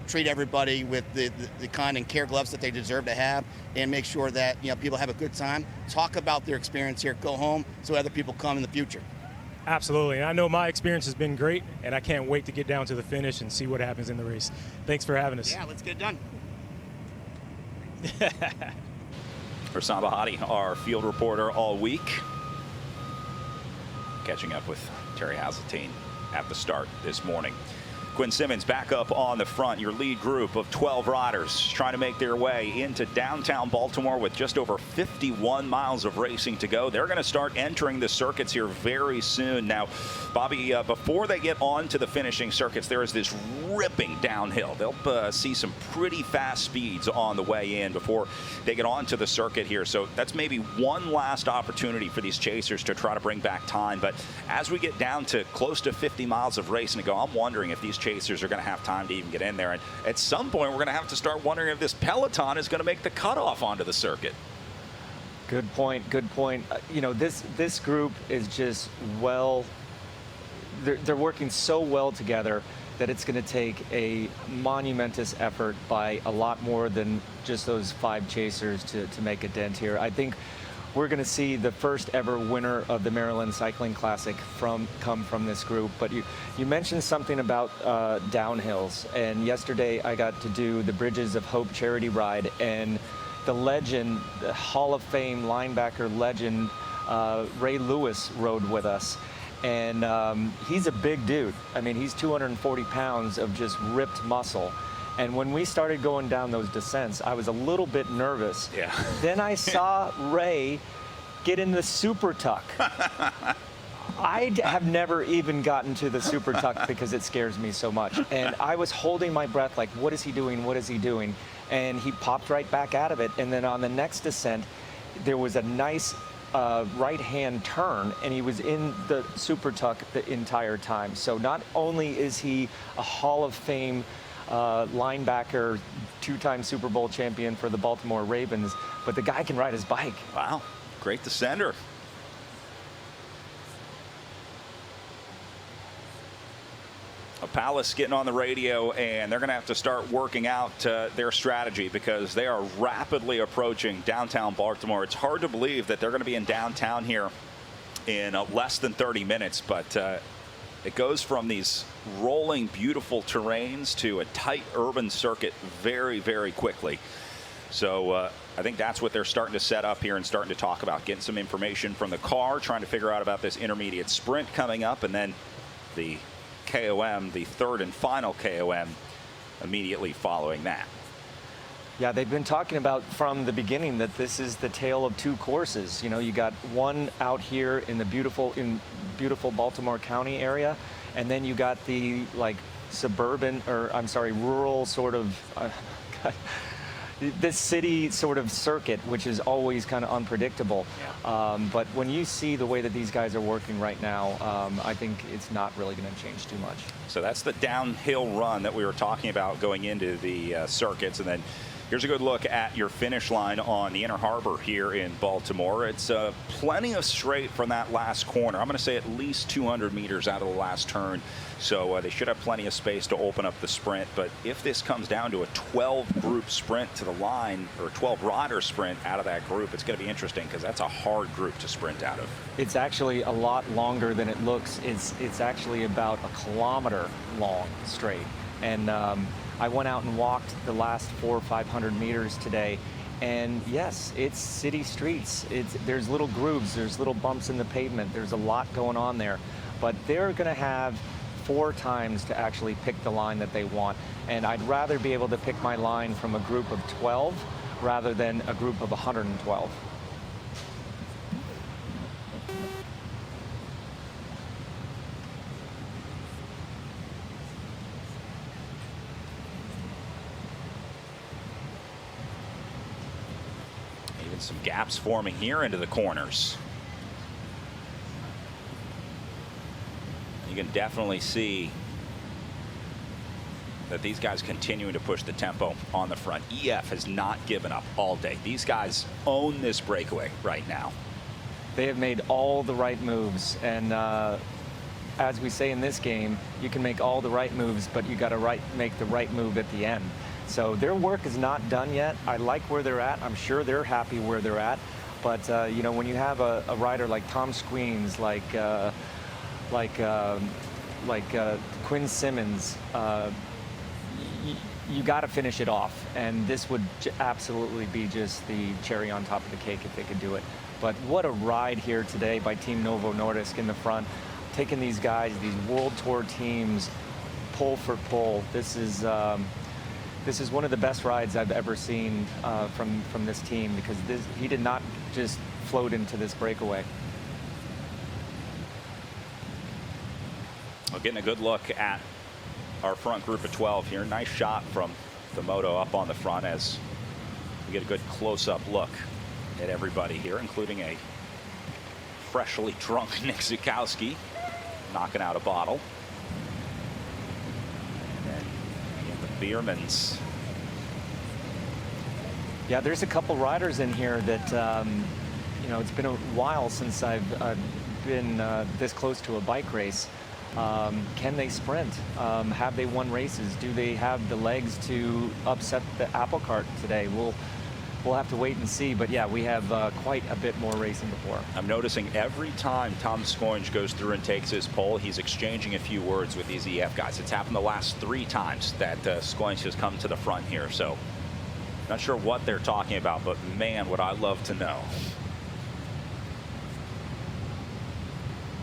treat everybody with the kind and care gloves that they deserve to have, and make sure that people have a good time, talk about their experience here, go home, so other people come in the future. Absolutely. And I know my experience has been great, and I can't wait to get down to the finish and see what happens in the race. Thanks for having us. Yeah, let's get it done. Rasan Bahati, our field reporter all week, catching up with Terry Hazeltine at the start this morning. Quinn Simmons back up on the front, your lead group of 12 riders trying to make their way into downtown Baltimore with just over 51 miles of racing to go. They're going to start entering the circuits here very soon. Now, Bobby, before they get on to the finishing circuits, there is this ripping downhill. They'll see some pretty fast speeds on the way in before they get onto the circuit here. So that's maybe one last opportunity for these chasers to try to bring back time. But as we get down to close to 50 miles of racing to go, I'm wondering if these chasers are going to have time to even get in there. And at some point, we're going to have to start wondering if this peloton is going to make the cutoff onto the circuit. Good point. Good point. This group is just they're working so well together that it's going to take a monumentous effort by a lot more than just those 5 chasers to make a dent here. I think we're going to see the first ever winner of the Maryland Cycling Classic come from this group. But you mentioned something about downhills, and yesterday I got to do the Bridges of Hope charity ride, and the legend, the Hall of Fame linebacker legend, Ray Lewis rode with us. And he's a big dude. I mean, he's 240 pounds of just ripped muscle. And when we started going down those descents, I was a little bit nervous. Yeah. Then I saw Ray get in the super tuck. I have never even gotten to the super tuck because it scares me so much. And I was holding my breath like, what is he doing? What is he doing? And he popped right back out of it. And then on the next descent, there was a nice right-hand turn, and he was in the super tuck the entire time. So not only is he a Hall of Fame linebacker, 2-time Super Bowl champion for the Baltimore Ravens, but the guy can ride his bike. Wow, great descender. Palace getting on the radio, and they're going to have to start working out their strategy because they are rapidly approaching downtown Baltimore. It's hard to believe that they're going to be in downtown here in less than 30 minutes, but it goes from these rolling, beautiful terrains to a tight urban circuit very, very quickly. So I think that's what they're starting to set up here and starting to talk about, getting some information from the car, trying to figure out about this intermediate sprint coming up, and then the KOM, the third and final KOM, immediately following that. Yeah, they've been talking about from the beginning that this is the tale of two courses. You know, you got one out here in the beautiful Baltimore County area, and then you got the like suburban, or I'm sorry, rural sort of this city sort of circuit, which is always kind of unpredictable. Yeah. But when you see the way that these guys are working right now, I think it's not really going to change too much. So that's the downhill run that we were talking about going into the circuits. And then here's a good look at your finish line on the Inner Harbor here in Baltimore. It's plenty of straight from that last corner. I'm going to say at least 200 meters out of the last turn. So they should have plenty of space to open up the sprint. But if this comes down to a 12-group sprint to the line, or a 12-rider sprint out of that group, it's going to be interesting because that's a hard group to sprint out of. It's actually a lot longer than it looks. It's actually about a kilometer long straight. And I went out and walked the last 400 or 500 meters today. And yes, it's city streets. There's little grooves, there's little bumps in the pavement. There's a lot going on there. But they're going to have 4 times to actually pick the line that they want. And I'd rather be able to pick my line from a group of 12 rather than a group of 112. Even some gaps forming here into the corners. You can definitely see that these guys continuing to push the tempo on the front. EF has not given up all day. These guys own this breakaway right now. They have made all the right moves, and as we say in this game, you can make all the right moves, but you got to make the right move at the end. So their work is not done yet. I like where they're at. I'm sure they're happy where they're at. But you know, when you have a rider like Tom Squeens, like Quinn Simmons, you got to finish it off, and this would absolutely be just the cherry on top of the cake if they could do it. But what a ride here today by Team Novo Nordisk in the front, taking these guys, these World Tour teams, pull for pull. This is one of the best rides I've ever seen from this team, because he did not just float into this breakaway. Well, getting a good look at our front group of 12 here. Nice shot from the moto up on the front as we get a good close-up look at everybody here, including a freshly drunk Nick Zukowski knocking out a bottle. And the Biermans. Yeah, there's a couple riders in here that, you know, it's been a while since I've been this close to a bike race. Can they sprint? Have they won races? Do they have the legs to upset the apple cart today? We'll have to wait and see. But yeah, we have quite a bit more racing before. I'm noticing every time Tom Scoinge goes through and takes his pole, he's exchanging a few words with these EF guys. It's happened the last 3 times that Scoinge has come to the front here. So not sure what they're talking about, but man, would I love to know.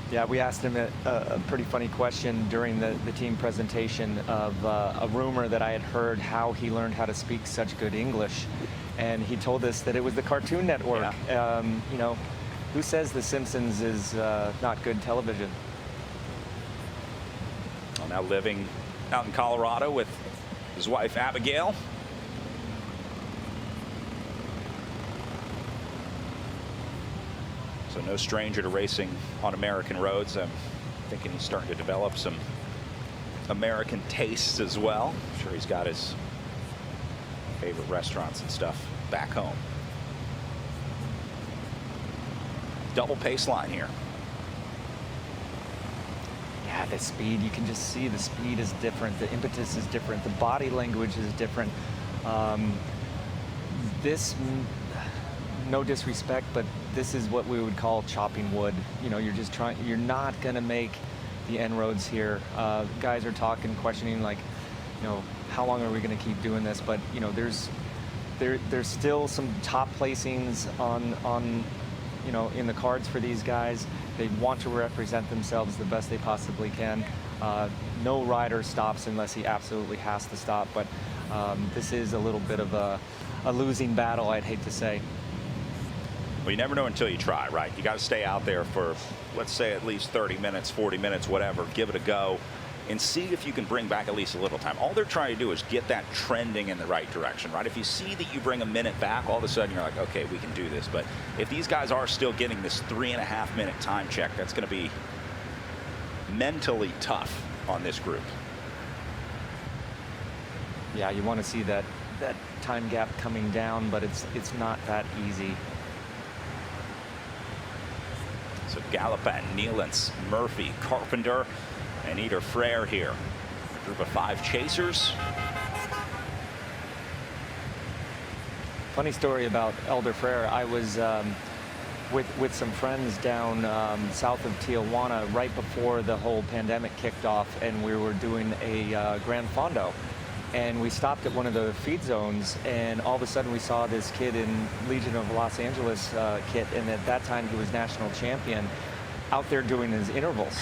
Yeah, we asked him a pretty funny question during the team presentation of a rumor that I had heard how he learned how to speak such good English. And he told us that it was the Cartoon Network. Yeah. You know, who says The Simpsons is not good television? Well, now living out in Colorado with his wife, Abigail. So no stranger to racing on American roads. I'm thinking he's starting to develop some American tastes as well. I'm sure he's got his favorite restaurants and stuff back home. Double pace line here. Yeah, the speed, you can just see the speed is different. The impetus is different. The body language is different. no disrespect, but this is what we would call chopping wood. You know, you're not gonna make the end roads here. Guys are talking, questioning, like, you know, how long are we gonna keep doing this? But, you know, there's still some top placings on you know, in the cards for these guys. They want to represent themselves the best they possibly can. No rider stops unless he absolutely has to stop, but this is a little bit of a losing battle, I'd hate to say. Well, you never know until you try, right? You got to stay out there for, let's say, at least 30 minutes, 40 minutes, whatever. Give it a go and see if you can bring back at least a little time. All they're trying to do is get that trending in the right direction, right? If you see that you bring a minute back, all of a sudden you're like, okay, we can do this. But if these guys are still getting this 3.5 minute time check, that's going to be mentally tough on this group. Yeah, you want to see that time gap coming down, but it's not that easy. So Gallipan, Nealance, Murphy, Carpenter, and Eder Frere here. A group of 5 chasers. Funny story about Elder Frere. I was with some friends down south of Tijuana right before the whole pandemic kicked off, and we were doing a Gran Fondo. And we stopped at one of the feed zones, and all of a sudden we saw this kid in Legion of Los Angeles kit, and at that time he was national champion, out there doing his intervals.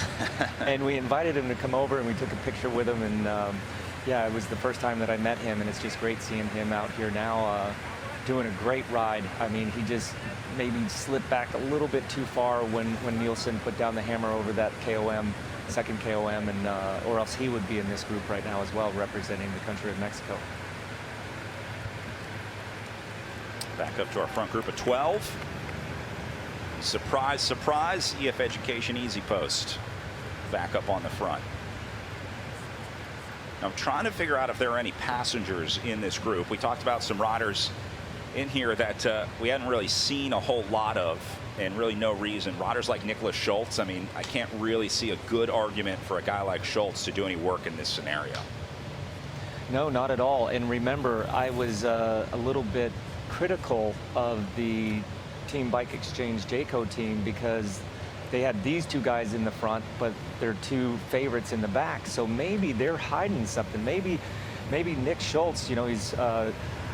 And we invited him to come over, and we took a picture with him, and yeah, it was the first time that I met him, and it's just great seeing him out here now doing a great ride. I mean, he just maybe slipped back a little bit too far when Nielsen put down the hammer over that KOM, second KOM, and or else he would be in this group right now as well, representing the country of Mexico. Back up to our front group of 12. Surprise, surprise, EF Education Easy Post back up on the front. I'm trying to figure out if there are any passengers in this group. We talked about some riders in here that we hadn't really seen a whole lot of, and really no reason. Riders like Nicholas Schultz, I mean, I can't really see a good argument for a guy like Schultz to do any work in this scenario. No, not at all. And remember, I was a little bit critical of the Team Bike Exchange Jayco team because they had these 2 guys in the front, but they're 2 favorites in the back. So maybe they're hiding something. Maybe Nick Schultz, you know, he's a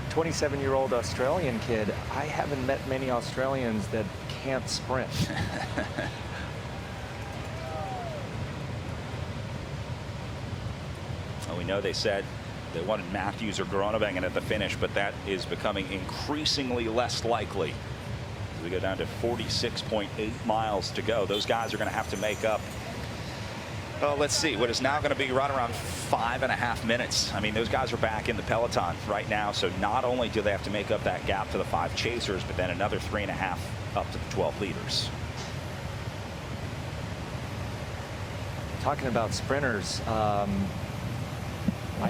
27-year-old Australian kid. I haven't met many Australians that can't sprint. Well, we know they said they wanted Matthews or Groenewegen at the finish, but that is becoming increasingly less likely. We go down to 46.8 miles to go. Those guys are going to have to make up, let's see, what is now going to be right around 5.5 minutes. I mean, those guys are back in the peloton right now, so not only do they have to make up that gap to the 5 chasers, but then another 3.5 up to the 12 leaders. Talking about sprinters, I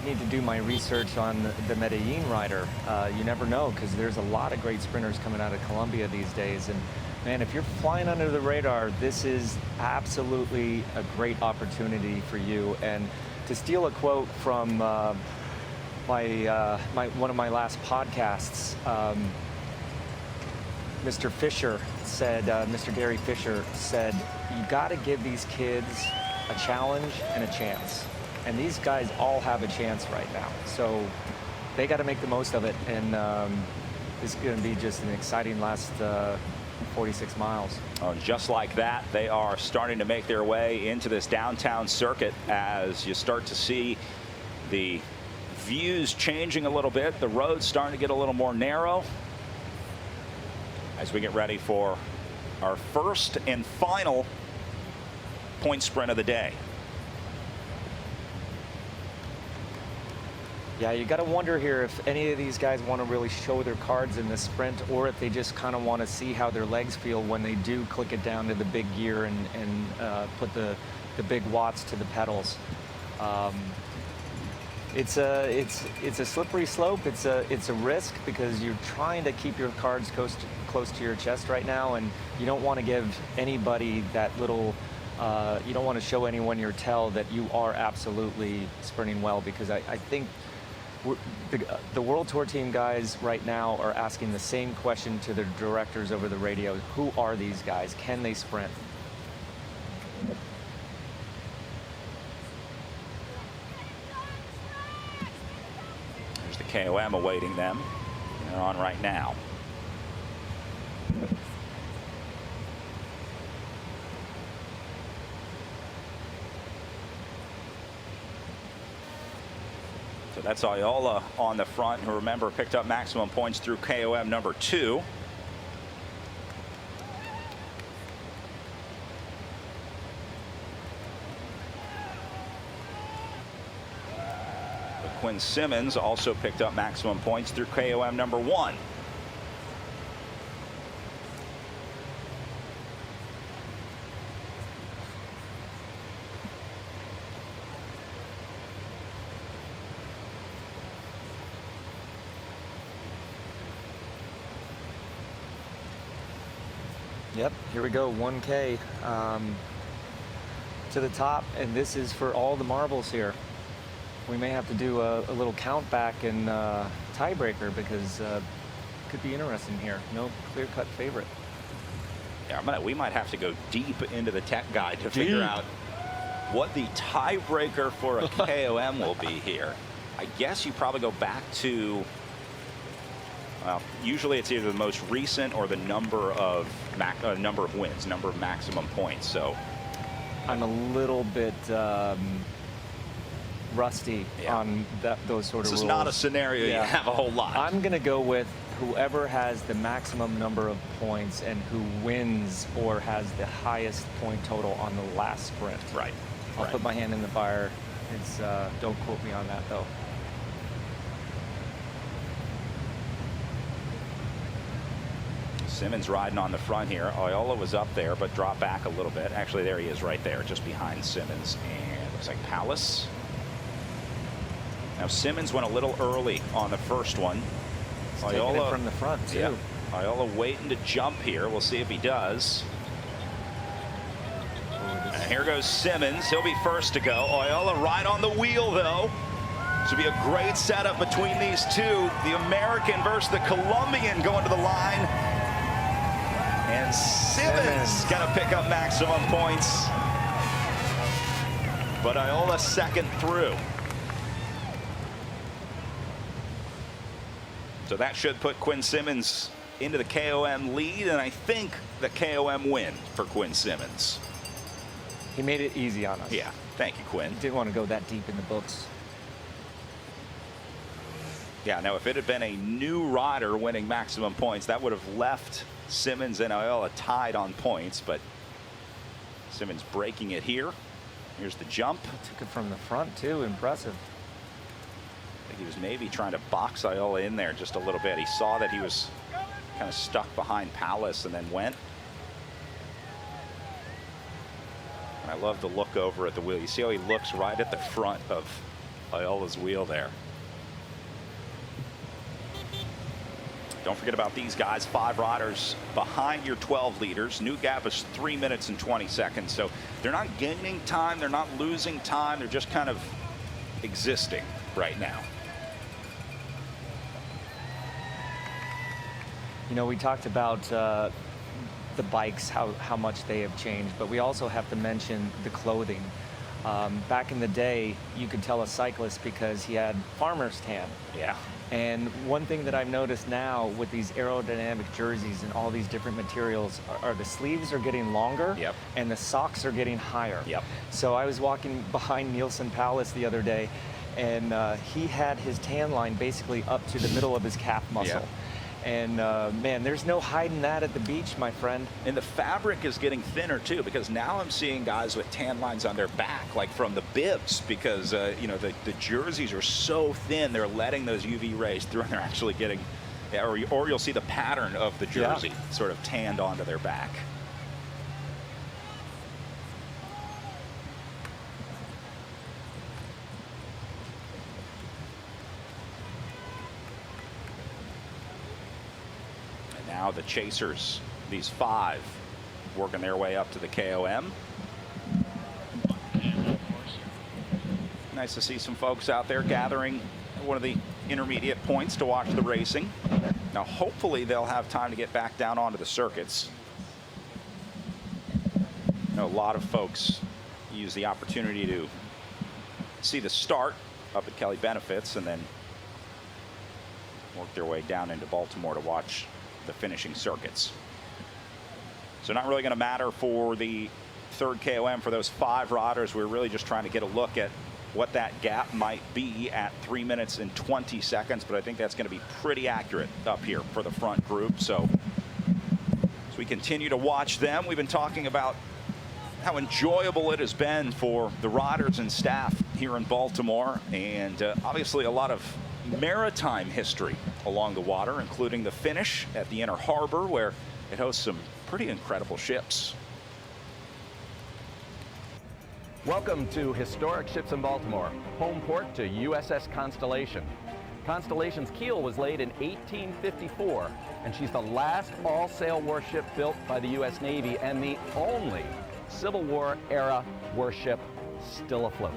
need to do my research on the Medellin rider. You never know, because there's a lot of great sprinters coming out of Colombia these days. And man, if you're flying under the radar, this is absolutely a great opportunity for you. And to steal a quote from one of my last podcasts, Mr. Fisher said, Mr. Gary Fisher said, you got to give these kids a challenge and a chance. And these guys all have a chance right now. So they got to make the most of it. And this is going to be just an exciting last 46 miles. Oh, just like that, they are starting to make their way into this downtown circuit as you start to see the views changing a little bit. The road's starting to get a little more narrow as we get ready for our first and final point sprint of the day. Yeah, you got to wonder here if any of these guys want to really show their cards in the sprint, or if they just kind of want to see how their legs feel when they do click it down to the big gear and put the big watts to the pedals. It's a slippery slope. It's a risk because you're trying to keep your cards close to your chest right now, and you don't want to give anybody that little. You don't want to show anyone your tell that you are absolutely sprinting well, because I think The World Tour team guys right now are asking the same question to their directors over the radio. Who are these guys? Can they sprint? There's the KOM awaiting them. They're on right now. So that's Ayala on the front, who, remember, picked up maximum points through KOM number 2. But Quinn Simmons also picked up maximum points through KOM number 1. Yep, here we go, 1K to the top, and this is for all the marbles here. We may have to do a little count back and tiebreaker, because it could be interesting here. No clear-cut favorite. Yeah, we might have to go deep into the tech guide to figure out what the tiebreaker for a KOM will be here. I guess you probably go back to, well, usually it's either the most recent or the number of wins, number of maximum points. So I'm a little bit rusty on those sort of rules. This is not a scenario you have a whole lot. I'm going to go with whoever has the maximum number of points and who wins or has the highest point total on the last sprint. Right. I'll put my hand in the fire. It's don't quote me on that, though. Simmons riding on the front here. Ayala was up there, but dropped back a little bit. Actually, there he is right there, just behind Simmons. And looks like Palace. Now, Simmons went a little early on the first one. He's taking it from the front, too. Yeah, Ayala waiting to jump here. We'll see if he does. And here goes Simmons. He'll be first to go. Ayala right on the wheel, though. This will be a great setup between these two. The American versus the Colombian going to the line. And Simmons going to pick up maximum points. But Ayala second through. So that should put Quinn Simmons into the KOM lead, and I think the KOM win for Quinn Simmons. He made it easy on us. Yeah, thank you, Quinn. Didn't want to go that deep in the books. Yeah, now if it had been a new rider winning maximum points, that would have left Simmons and Ayala tied on points, but Simmons breaking it here. Here's the jump. Took it from the front, too. Impressive. I think he was maybe trying to box Ayala in there just a little bit. He saw that he was kind of stuck behind Palace and then went. And I love the look over at the wheel. You see how he looks right at the front of Ayala's wheel there. Don't forget about these guys, 5 riders behind your 12 leaders. New gap is 3 minutes and 20 seconds. So they're not gaining time, they're not losing time, they're just kind of existing right now. You know, we talked about the bikes, how much they have changed, but we also have to mention the clothing. Back in the day, you could tell a cyclist because he had farmer's tan. Yeah. And one thing that I've noticed now with these aerodynamic jerseys and all these different materials are the sleeves are getting longer. Yep. And the socks are getting higher. Yep. So I was walking behind Nielsen Palace the other day, and he had his tan line basically up to the middle of his calf muscle. Yep. And man, there's no hiding that at the beach, my friend. And the fabric is getting thinner too, because now I'm seeing guys with tan lines on their back, like from the bibs, because you know, the jerseys are so thin, they're letting those UV rays through, and they're actually getting, or you'll see the pattern of the jersey sort of tanned onto their back. Now the chasers, these 5, working their way up to the KOM. Nice to see some folks out there gathering at one of the intermediate points to watch the racing. Now, hopefully, they'll have time to get back down onto the circuits. I know a lot of folks use the opportunity to see the start up at Kelly Benefits and then work their way down into Baltimore to watch the finishing circuits. So not really going to matter for the third KOM for those 5 riders. We're really just trying to get a look at what that gap might be at 3 minutes and 20 seconds, but I think that's going to be pretty accurate up here for the front group. So as we continue to watch them, we've been talking about how enjoyable it has been for the riders and staff here in Baltimore, and obviously a lot of maritime history along the water, including the finish at the Inner Harbor, where it hosts some pretty incredible ships. Welcome to Historic Ships in Baltimore, home port to USS Constellation. Constellation's keel was laid in 1854, and she's the last all-sail warship built by the U.S. Navy and the only Civil War era warship still afloat.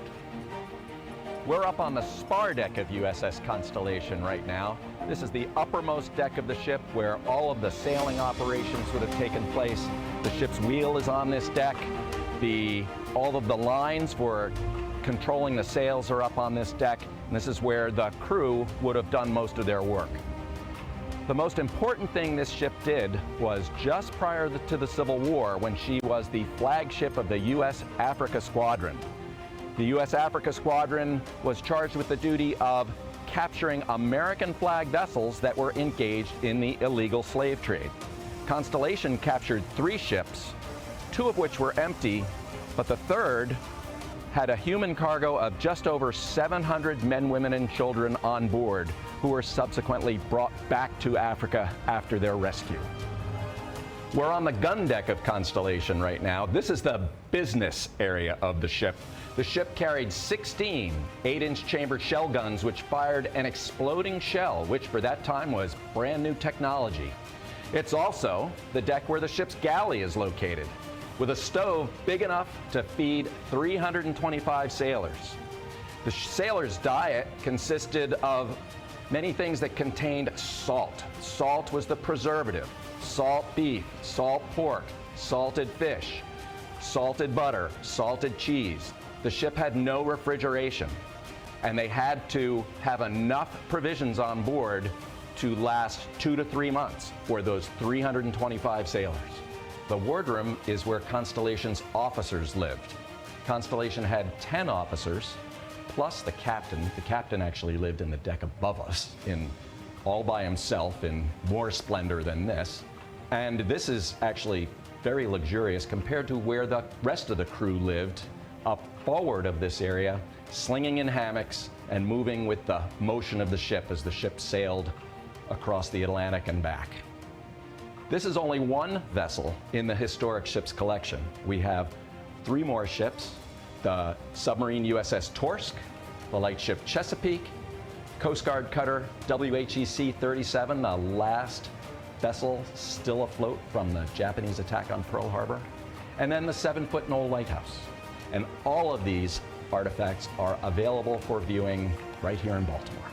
We're up on the spar deck of USS Constellation right now. This is the uppermost deck of the ship where all of the sailing operations would have taken place. The ship's wheel is on this deck. All of the lines for controlling the sails are up on this deck, and this is where the crew would have done most of their work. The most important thing this ship did was just prior to the Civil War, when she was the flagship of the U.S. Africa Squadron. The U.S. Africa Squadron was charged with the duty of capturing American flag vessels that were engaged in the illegal slave trade. Constellation captured 3 ships, 2 of which were empty, but the third had a human cargo of just over 700 men, women, and children on board, who were subsequently brought back to Africa after their rescue. We're on the gun deck of Constellation right now. This is the business area of the ship. The ship carried 16 8-inch chambered shell guns, which fired an exploding shell, which for that time was brand new technology. It's also the deck where the ship's galley is located, with a stove big enough to feed 325 sailors. The sailors' diet consisted of many things that contained salt. Salt was the preservative. Salt beef, salt pork, salted fish, salted butter, salted cheese. The ship had no refrigeration, and they had to have enough provisions on board to last 2 to 3 months for those 325 sailors. The wardroom is where Constellation's officers lived. Constellation had 10 officers, plus the captain. The captain actually lived in the deck above us, all by himself in more splendor than this. And this is actually very luxurious compared to where the rest of the crew lived up forward of this area, slinging in hammocks and moving with the motion of the ship as the ship sailed across the Atlantic and back. This is only one vessel in the historic ships collection. We have 3 more ships: the submarine USS Torsk, the lightship Chesapeake, Coast Guard cutter WHEC 37, the last vessel still afloat from the Japanese attack on Pearl Harbor, and then the 7-foot Knoll Lighthouse. And all of these artifacts are available for viewing right here in Baltimore.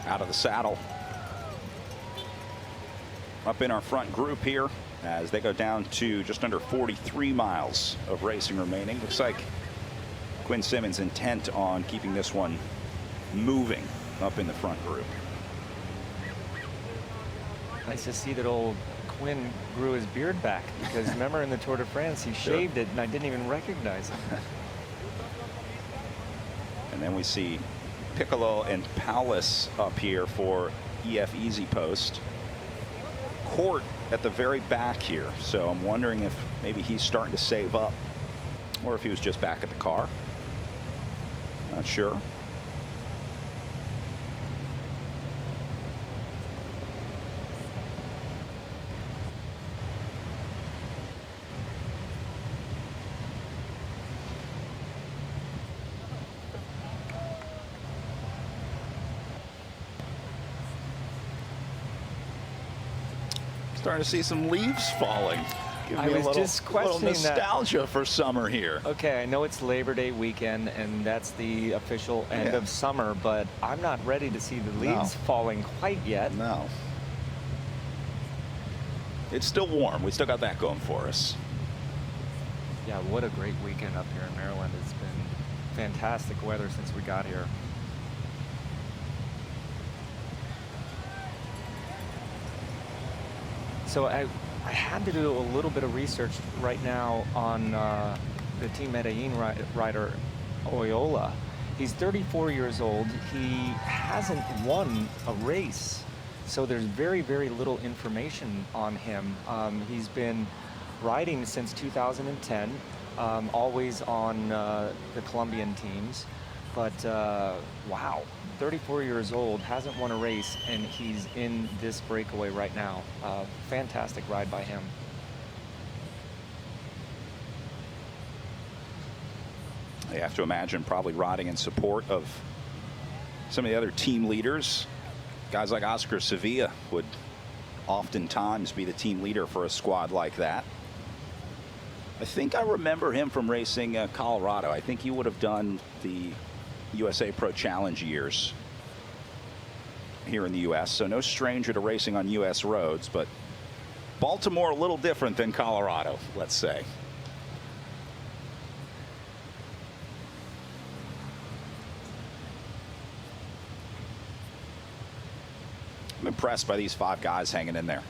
Out of the saddle. Up in our front group here as they go down to just under 43 miles of racing remaining. Looks like Quinn Simmons intent on keeping this one moving up in the front group. Nice to see that old Quinn grew his beard back, because remember in the Tour de France he shaved it and I didn't even recognize him. And then we see Piccolo and Paulus up here for EF Easy Post. Court at the very back here, so I'm wondering if maybe he's starting to save up or if he was just back at the car. Not sure. Starting to see some leaves falling Give I me was a little, just questioning little nostalgia for summer here. Okay, I know it's Labor Day weekend, and that's the official end of summer, but I'm not ready to see the leaves falling quite yet. No. It's still warm. We still got that going for us. Yeah, what a great weekend up here in Maryland. It's been fantastic weather since we got here. So I had to do a little bit of research right now on the Team Medellin rider, Oyola. He's 34 years old. He hasn't won a race, so there's very, very little information on him. He's been riding since 2010, always on the Colombian teams. But wow, 34 years old, hasn't won a race, and he's in this breakaway right now. Fantastic ride by him. You have to imagine probably riding in support of some of the other team leaders. Guys like Oscar Sevilla would oftentimes be the team leader for a squad like that. I think I remember him from racing Colorado. I think he would have done the USA Pro Challenge years here in the U.S., so no stranger to racing on U.S. roads, but Baltimore a little different than Colorado, let's say. I'm impressed by these 5 guys hanging in there.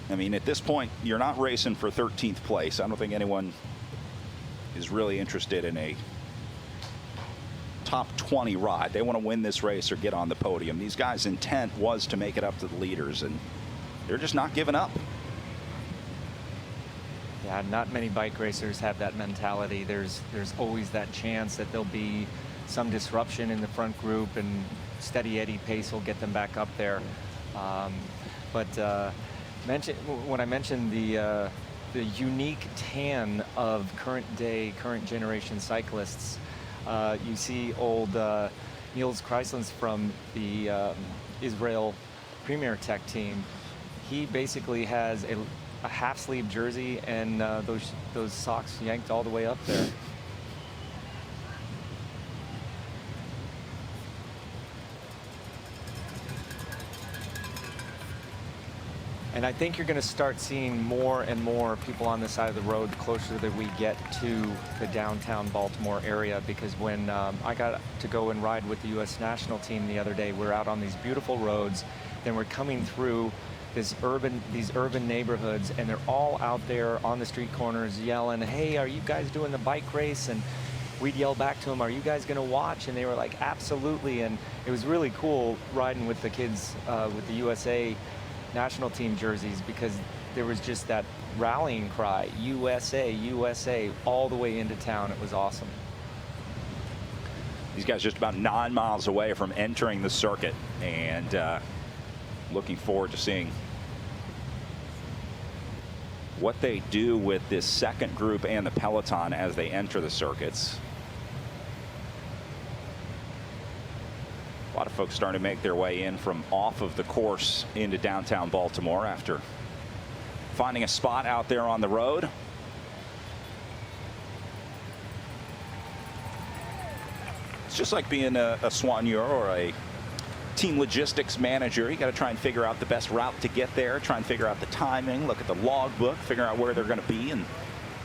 I mean, at this point, you're not racing for 13th place. I don't think anyone is really interested in a top 20 ride. They want to win this race or get on the podium. These guys' intent was to make it up to the leaders, and they're just not giving up. Yeah, not many bike racers have that mentality. There's always that chance that there'll be some disruption in the front group, and steady Eddie pace will get them back up there. When I mentioned the unique tan of current generation cyclists, you see old Niels Kreislands from the Israel Premier Tech team. He basically has a half sleeve jersey and those socks yanked all the way up there. And I think you're going to start seeing more and more people on the side of the road the closer that we get to the downtown Baltimore area, because when I got to go and ride with the U.S. national team the other day, we're out on these beautiful roads, then we're coming through these urban neighborhoods, and they're all out there on the street corners yelling, "Hey, are you guys doing the bike race?" And we'd yell back to them, "Are you guys going to watch?" And they were like, "Absolutely." And it was really cool riding with the kids with the USA national team jerseys, because there was just that rallying cry, USA, USA, all the way into town. It was awesome. These guys just about 9 miles away from entering the circuit, and looking forward to seeing what they do with this second group and the peloton as they enter the circuits. A lot of folks starting to make their way in from off of the course into downtown Baltimore after finding a spot out there on the road. It's just like being a soigneur or a team logistics manager. You got to try and figure out the best route to get there, try and figure out the timing, look at the logbook, figure out where they're going to be, and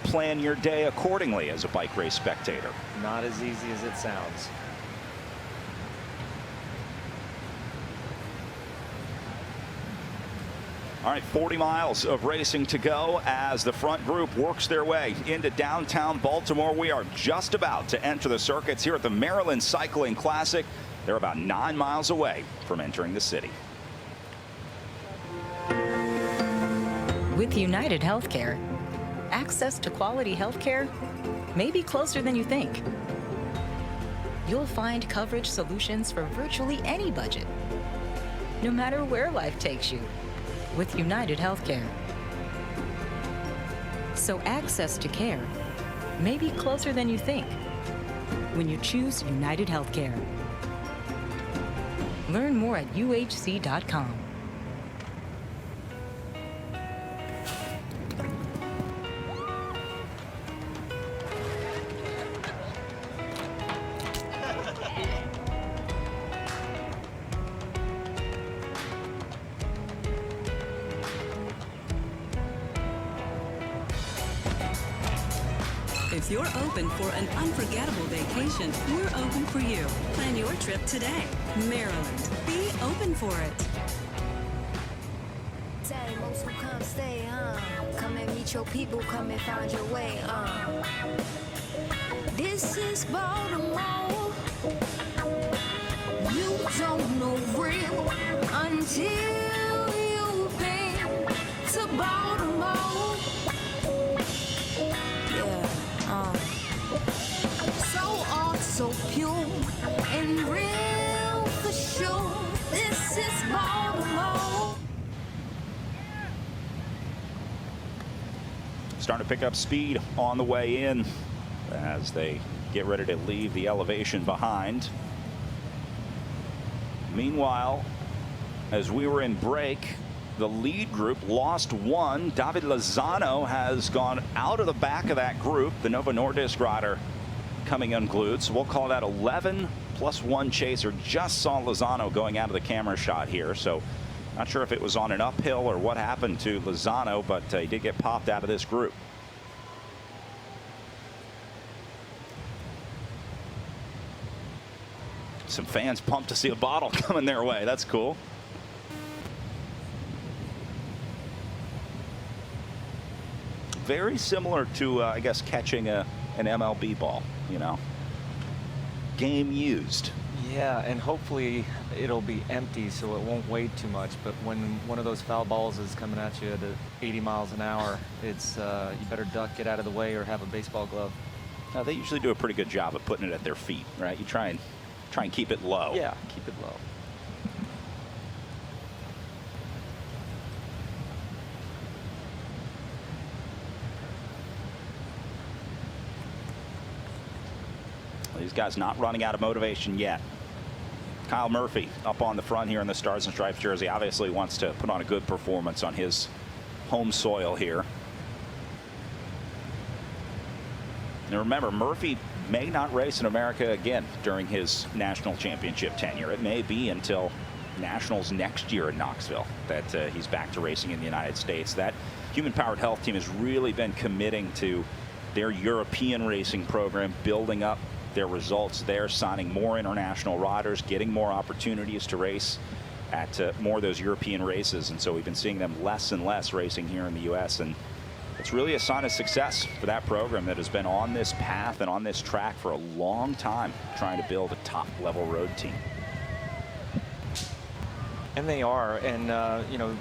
plan your day accordingly as a bike race spectator. Not as easy as it sounds. All right, 40 miles of racing to go as the front group works their way into downtown Baltimore. We are just about to enter the circuits here at the Maryland Cycling Classic. They're about 9 miles away from entering the city. With UnitedHealthcare, access to quality healthcare may be closer than you think. You'll find coverage solutions for virtually any budget, no matter where life takes you, with UnitedHealthcare. So access to care may be closer than you think when you choose UnitedHealthcare. Learn more at uhc.com. If you're open for an unforgettable vacation, we're open for you. Plan your trip today. Maryland. Be open for it. Say most who come stay, come and meet your people, come and find your way, This is Baltimore. You don't know real until you've been to Baltimore. Yeah, so art, so pure and real for sure. This is Baltimore. Starting to pick up speed on the way in as they get ready to leave the elevation behind. Meanwhile, as we were in break, the lead group lost one. David Lozano has gone out of the back of that group. The Novo Nordisk rider coming unglued. So we'll call that 11 plus one chaser. Just saw Lozano going out of the camera shot here. So not sure if it was on an uphill or what happened to Lozano, but he did get popped out of this group. Some fans pumped to see a bottle coming their way. That's cool. Very similar to, I guess, catching an MLB ball, you know. Game used. Yeah, and hopefully it'll be empty so it won't weigh too much. But when one of those foul balls is coming at you at 80 miles an hour, it's you better duck, get out of the way, or have a baseball glove. Now, they usually do a pretty good job of putting it at their feet, right? You try and keep it low. Yeah, keep it low. These guys not running out of motivation yet. Kyle Murphy up on the front here in the Stars and Stripes jersey obviously wants to put on a good performance on his home soil here. And remember, Murphy may not race in America again during his national championship tenure. It may be until Nationals next year in Knoxville that he's back to racing in the United States. That human-powered health team has really been committing to their European racing program, building up their results there, signing more international riders, getting more opportunities to race at more of those European races. And so we've been seeing them less and less racing here in the U.S. And it's really a sign of success for that program that has been on this path and on this track for a long time, trying to build a top-level road team. And they are, and you know,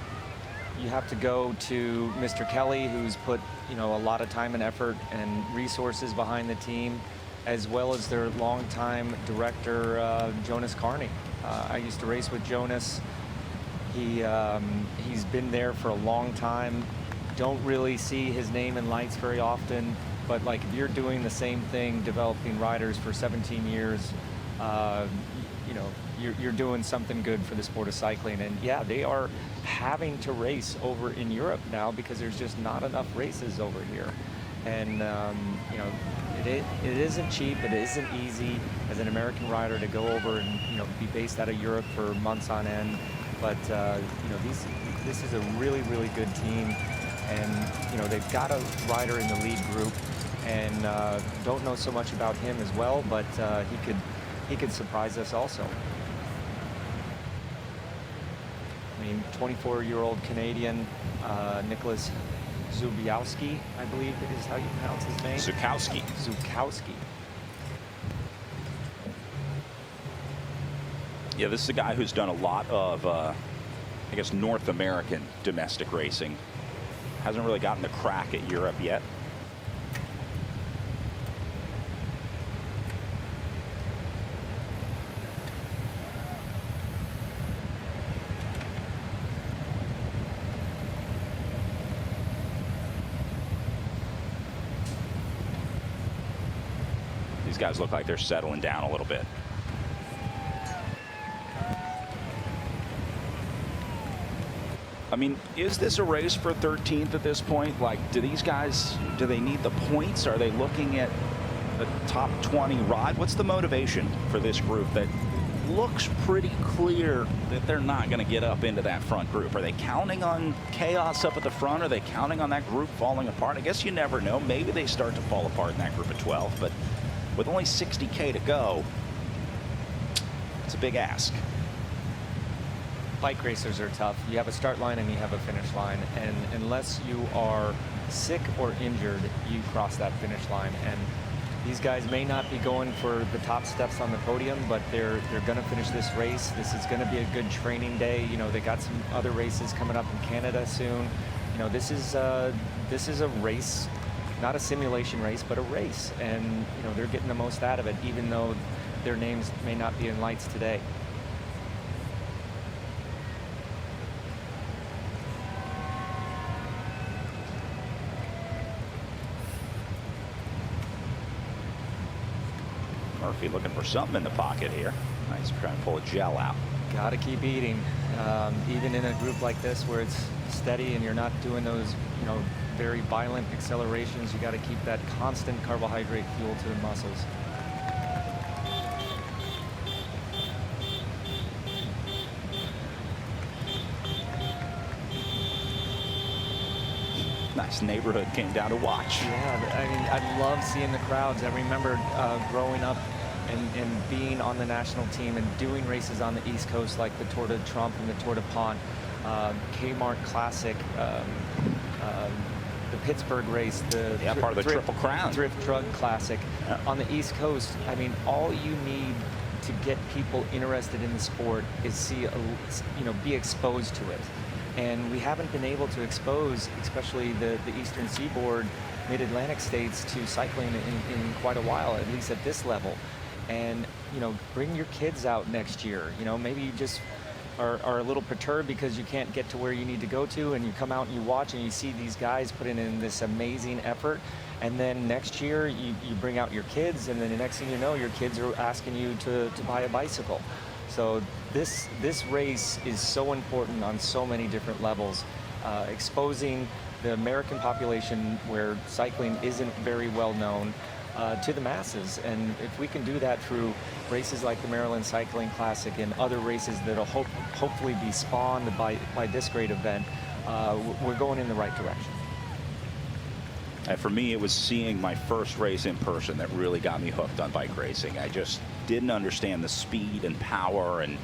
you have to go to Mr. Kelly, who's put, you know, a lot of time and effort and resources behind the team, as well as their longtime director, Jonas Carney. I used to race with Jonas. He's been there for a long time. Don't really see his name in lights very often, but like if you're doing the same thing, developing riders for 17 years, you know, you're doing something good for the sport of cycling. And yeah, they are having to race over in Europe now because there's just not enough races over here. And you know, it isn't cheap, it isn't easy as an American rider to go over and, you know, be based out of Europe for months on end. But you know, this is a really, really good team. And, you know, they've got a rider in the lead group, and don't know so much about him as well, but he could surprise us also. I mean, 24-year-old Canadian, Nicholas Zubiowski, I believe is how you pronounce his name. Zukowski. Zukowski. Yeah, this is a guy who's done a lot of, I guess, North American domestic racing. Hasn't really gotten the crack at Europe yet. These guys look like they're settling down a little bit. I mean, is this a race for 13th at this point? Like, do these guys, do they need the points? Are they looking at the top 20 ride? What's the motivation for this group that looks pretty clear that they're not going to get up into that front group. Are they counting on chaos up at the front? Are they counting on that group falling apart? I guess you never know. Maybe they start to fall apart in that group of 12, but with only 60K to go, it's a big ask. Bike racers are tough. You have a start line and you have a finish line, and unless you are sick or injured, you cross that finish line. And these guys may not be going for the top steps on the podium, but they're going to finish this race. This is going to be a good training day. You know, they got some other races coming up in Canada soon. You know, this is a race, not a simulation race, but a race. And you know, they're getting the most out of it, even though their names may not be in lights today. Murphy looking for something in the pocket here. Nice, trying to pull a gel out. Got to keep eating, even in a group like this where it's steady and you're not doing those, you know, very violent accelerations. You got to keep that constant carbohydrate fuel to the muscles. Nice neighborhood came down to watch. Yeah, I mean, I love seeing the crowds. I remember growing up and being on the national team and doing races on the East Coast like the Tour de Trump and the Tour de Pont, Kmart Classic, the Pittsburgh race, the part of the Triple Crown Drift Drug Classic. On the East Coast, I mean, all you need to get people interested in the sport is see, be exposed to it. And we haven't been able to expose, especially the Eastern Seaboard, Mid-Atlantic states, to cycling in quite a while, at least at this level. And, you know, bring your kids out next year. You know, maybe you just are a little perturbed because you can't get to where you need to go to, and you come out and you watch and you see these guys putting in this amazing effort. And then next year you bring out your kids, and then the next thing you know, your kids are asking you to buy a bicycle. So this race is so important on so many different levels, exposing the American population where cycling isn't very well known to the masses. And if we can do that through races like the Maryland Cycling Classic and other races that'll hopefully be spawned by this great event, we're going in the right direction. And for me, it was seeing my first race in person that really got me hooked on bike racing. I just didn't understand the speed and power and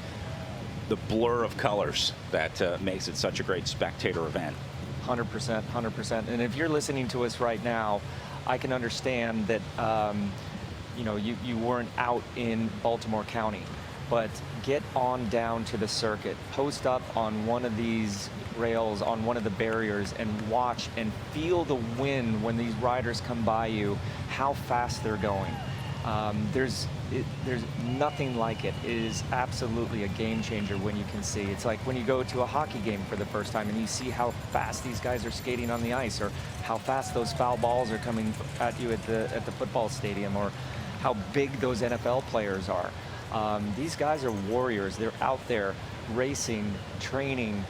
the blur of colors that makes it such a great spectator event. 100%, 100%. And if you're listening to us right now, I can understand that you weren't out in Baltimore County, but get on down to the circuit, post up on one of these rails, on one of the barriers, and watch and feel the wind when these riders come by you, how fast they're going. There's nothing like it. It is absolutely a game changer when you can see. It's like when you go to a hockey game for the first time and you see how fast these guys are skating on the ice, or how fast those foul balls are coming at you at the football stadium, or how big those NFL players are. These guys are warriors. They're out there racing, training,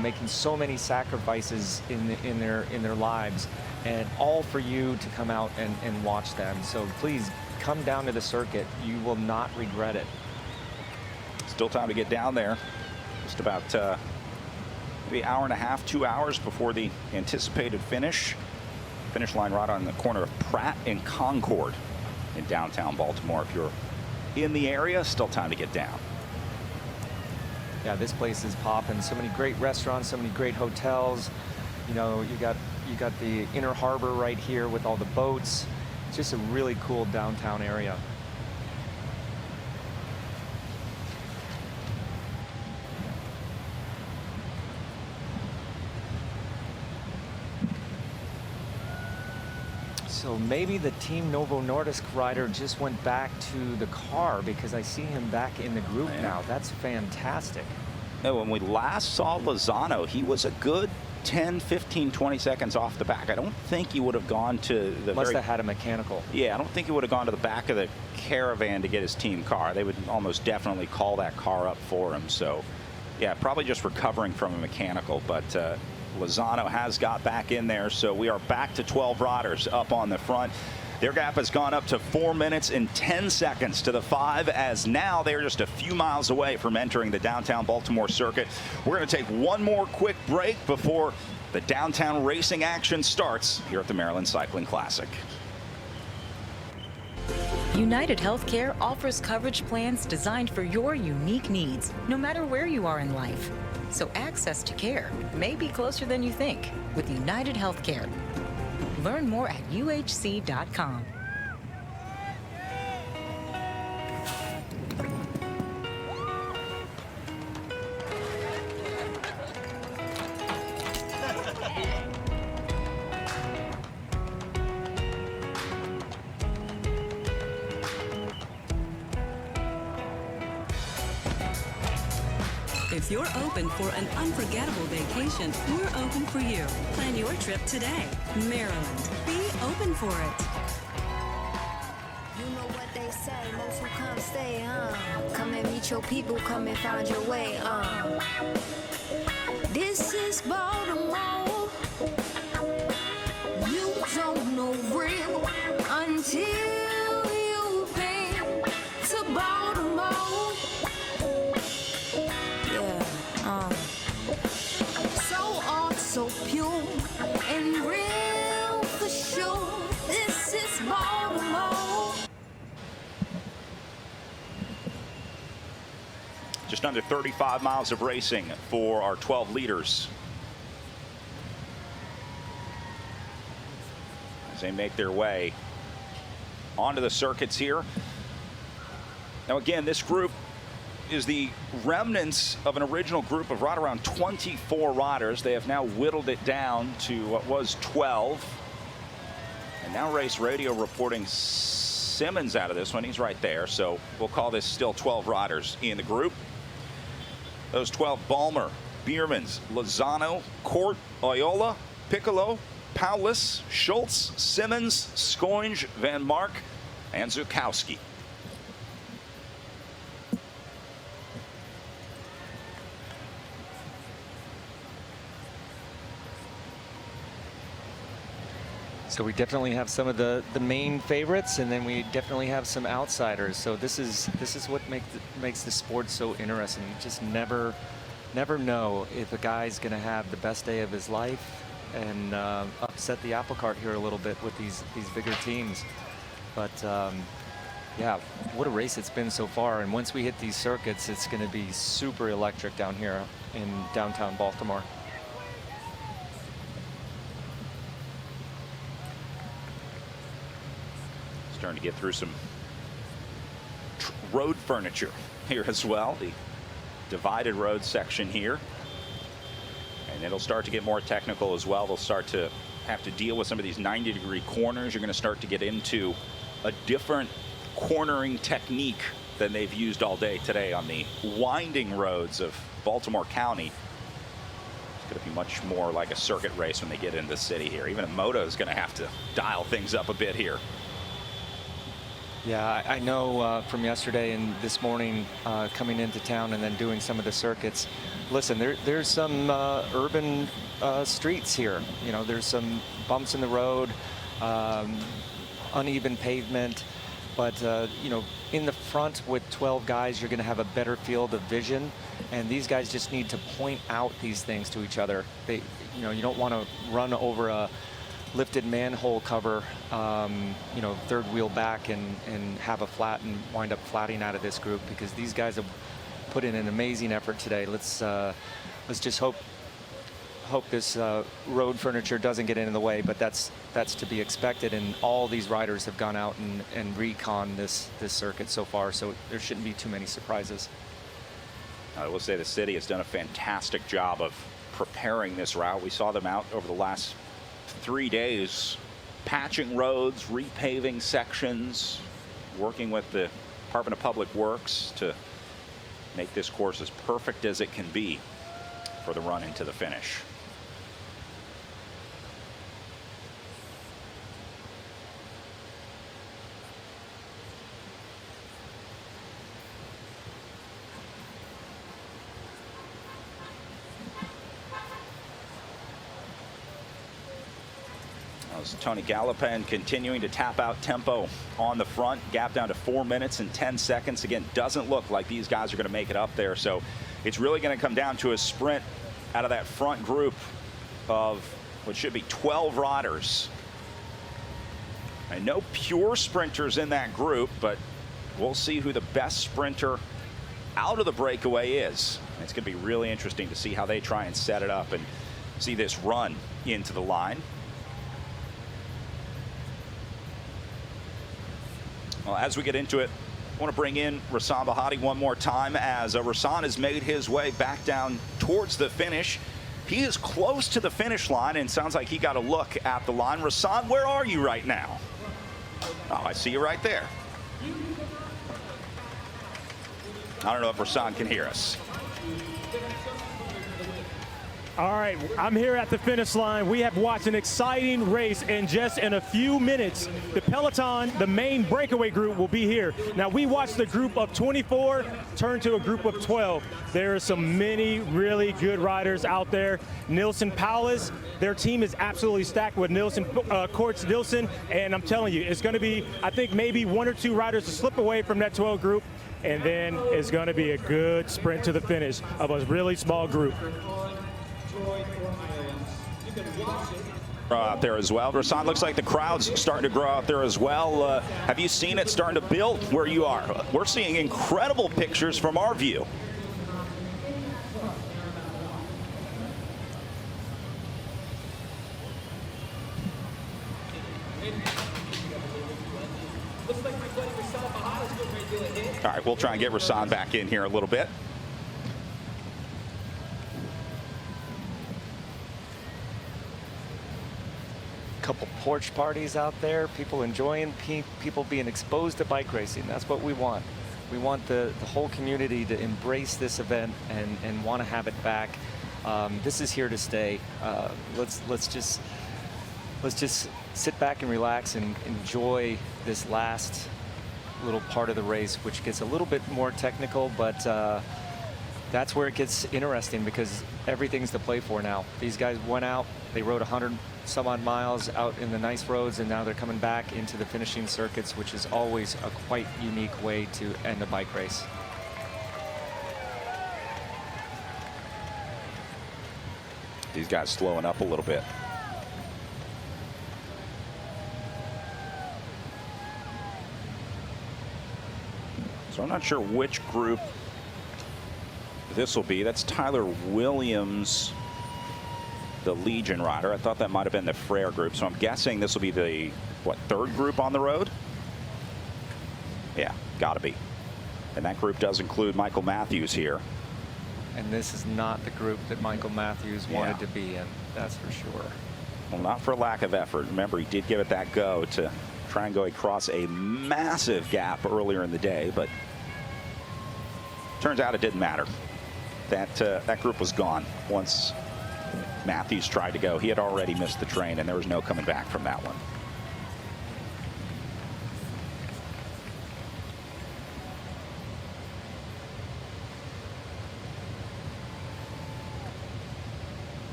making so many sacrifices in their lives, and all for you to come out and watch them. So please come down to the circuit. You will not regret it. Still time to get down there. Just about maybe an hour and a half, 2 hours before the anticipated finish. Finish line right on the corner of Pratt and Concord in downtown Baltimore. If you're in the area, still time to get down. Yeah, this place is popping. So many great restaurants, so many great hotels. You got the Inner Harbor right here with all the boats. It's just a really cool downtown area. So maybe the Team Novo Nordisk rider just went back to the car, because I see him back in the group now. That's fantastic. No, when we last saw Lozano, he was a good 10, 15, 20 seconds off the back. I don't think he would have gone to the Must have had a mechanical. Yeah, I don't think he would have gone to the back of the caravan to get his team car. They would almost definitely call that car up for him. So, yeah, probably just recovering from a mechanical. But Lozano has got back in there. So we are back to 12 riders up on the front. Their gap has gone up to 4 minutes and 10 seconds to the 5, as now they're just a few miles away from entering the downtown Baltimore circuit. We're going to take one more quick break before the downtown racing action starts here at the Maryland Cycling Classic. UnitedHealthcare offers coverage plans designed for your unique needs, no matter where you are in life. So access to care may be closer than you think with UnitedHealthcare. Learn more at uhc.com. If you're open for an unforgettable vacation, we're open for you. Plan your trip today. Maryland. Be open for it. You know what they say, most who come stay, come and meet your people, come and find your way, This is Baltimore. You don't know real until you've been to Baltimore. So pure and real for sure. This is Baltimore. Just under 35 miles of racing for our 12 leaders as they make their way onto the circuits here. Now again, this group is the remnants of an original group of right around 24 riders. They have now whittled it down to what was 12. And now Race Radio reporting Simmons out of this one. He's right there. So we'll call this still 12 riders in the group. Those 12: Balmer, Biermans, Lozano, Court, Oyola, Piccolo, Paulus, Schultz, Simmons, Scoinge, Vanmarcke, and Zukowski. So we definitely have some of the main favorites, and then we definitely have some outsiders. So this is what makes the sport so interesting. You just never know if a guy's going to have the best day of his life and upset the apple cart here a little bit with these bigger teams. But yeah, what a race it's been so far. And once we hit these circuits, it's going to be super electric down here in downtown Baltimore. Starting to get through some road furniture here as well. The divided road section here. And it'll start to get more technical as well. They'll start to have to deal with some of these 90-degree corners. You're going to start to get into a different cornering technique than they've used all day today on the winding roads of Baltimore County. It's going to be much more like a circuit race when they get into the city here. Even a moto is going to have to dial things up a bit here. Yeah, I know from yesterday and this morning coming into town and then doing some of the circuits. Listen, there's some urban streets here. You know, there's some bumps in the road, uneven pavement. But, you know, in the front with 12 guys, you're going to have a better field of vision. And these guys just need to point out these things to each other. You know, you don't want to run over a lifted manhole cover, you know, third wheel back and have a flat and wind up flatting out of this group, because these guys have put in an amazing effort today. Let's just hope this road furniture doesn't get in the way, but that's to be expected. And all these riders have gone out and recon this circuit so far, so there shouldn't be too many surprises. I will say the city has done a fantastic job of preparing this route. We saw them out over the last 3 days, patching roads, repaving sections, working with the Department of Public Works to make this course as perfect as it can be for the run into the finish. As Tony Galopin continuing to tap out tempo on the front, gap down to 4 minutes and 10 seconds. Again, doesn't look like these guys are going to make it up there. So it's really going to come down to a sprint out of that front group of what should be 12 riders. And no pure sprinters in that group, but we'll see who the best sprinter out of the breakaway is. It's going to be really interesting to see how they try and set it up and see this run into the line. Well, as we get into it, I want to bring in Rasan Bahati one more time as Rasan has made his way back down towards the finish. He is close to the finish line and sounds like he got a look at the line. Rasan, where are you right now? Oh, I see you right there. I don't know if Rasan can hear us. All right, I'm here at the finish line. We have watched an exciting race, and just in a few minutes, the peloton, the main breakaway group, will be here. Now, we watched the group of 24 turn to a group of 12. There are some many really good riders out there. Nilsson Powless, their team is absolutely stacked with Nilsson, Courts Nilsson, and I'm telling you, it's going to be, I think, maybe one or two riders to slip away from that 12 group, and then it's going to be a good sprint to the finish of a really small group. Out there as well. Rasan, looks like the crowd's starting to grow out there as well. Have you seen it starting to build where you are? We're seeing incredible pictures from our view. All right, we'll try and get Rasan back in here a little bit. Couple porch parties out there, people enjoying, people being exposed to bike racing. That's what we want. We want the whole community to embrace this event and want to have it back. This is here to stay. Let's just sit back and relax and enjoy this last little part of the race, which gets a little bit more technical, but that's where it gets interesting because everything's to play for now. These guys went out, they rode 100 some odd miles out in the nice roads, and now they're coming back into the finishing circuits, which is always a quite unique way to end a bike race. These guys slowing up a little bit. So I'm not sure which group this will be. That's Tyler Williams, the Legion rider. I thought that might have been the Frere group. So I'm guessing this will be the, what, third group on the road? Yeah, gotta be. And that group does include Michael Matthews here. And this is not the group that Michael Matthews wanted to be in, that's for sure. Well, not for lack of effort. Remember, he did give it that go to try and go across a massive gap earlier in the day, but turns out it didn't matter. That group was gone once Matthews tried to go. He had already missed the train, and there was no coming back from that one.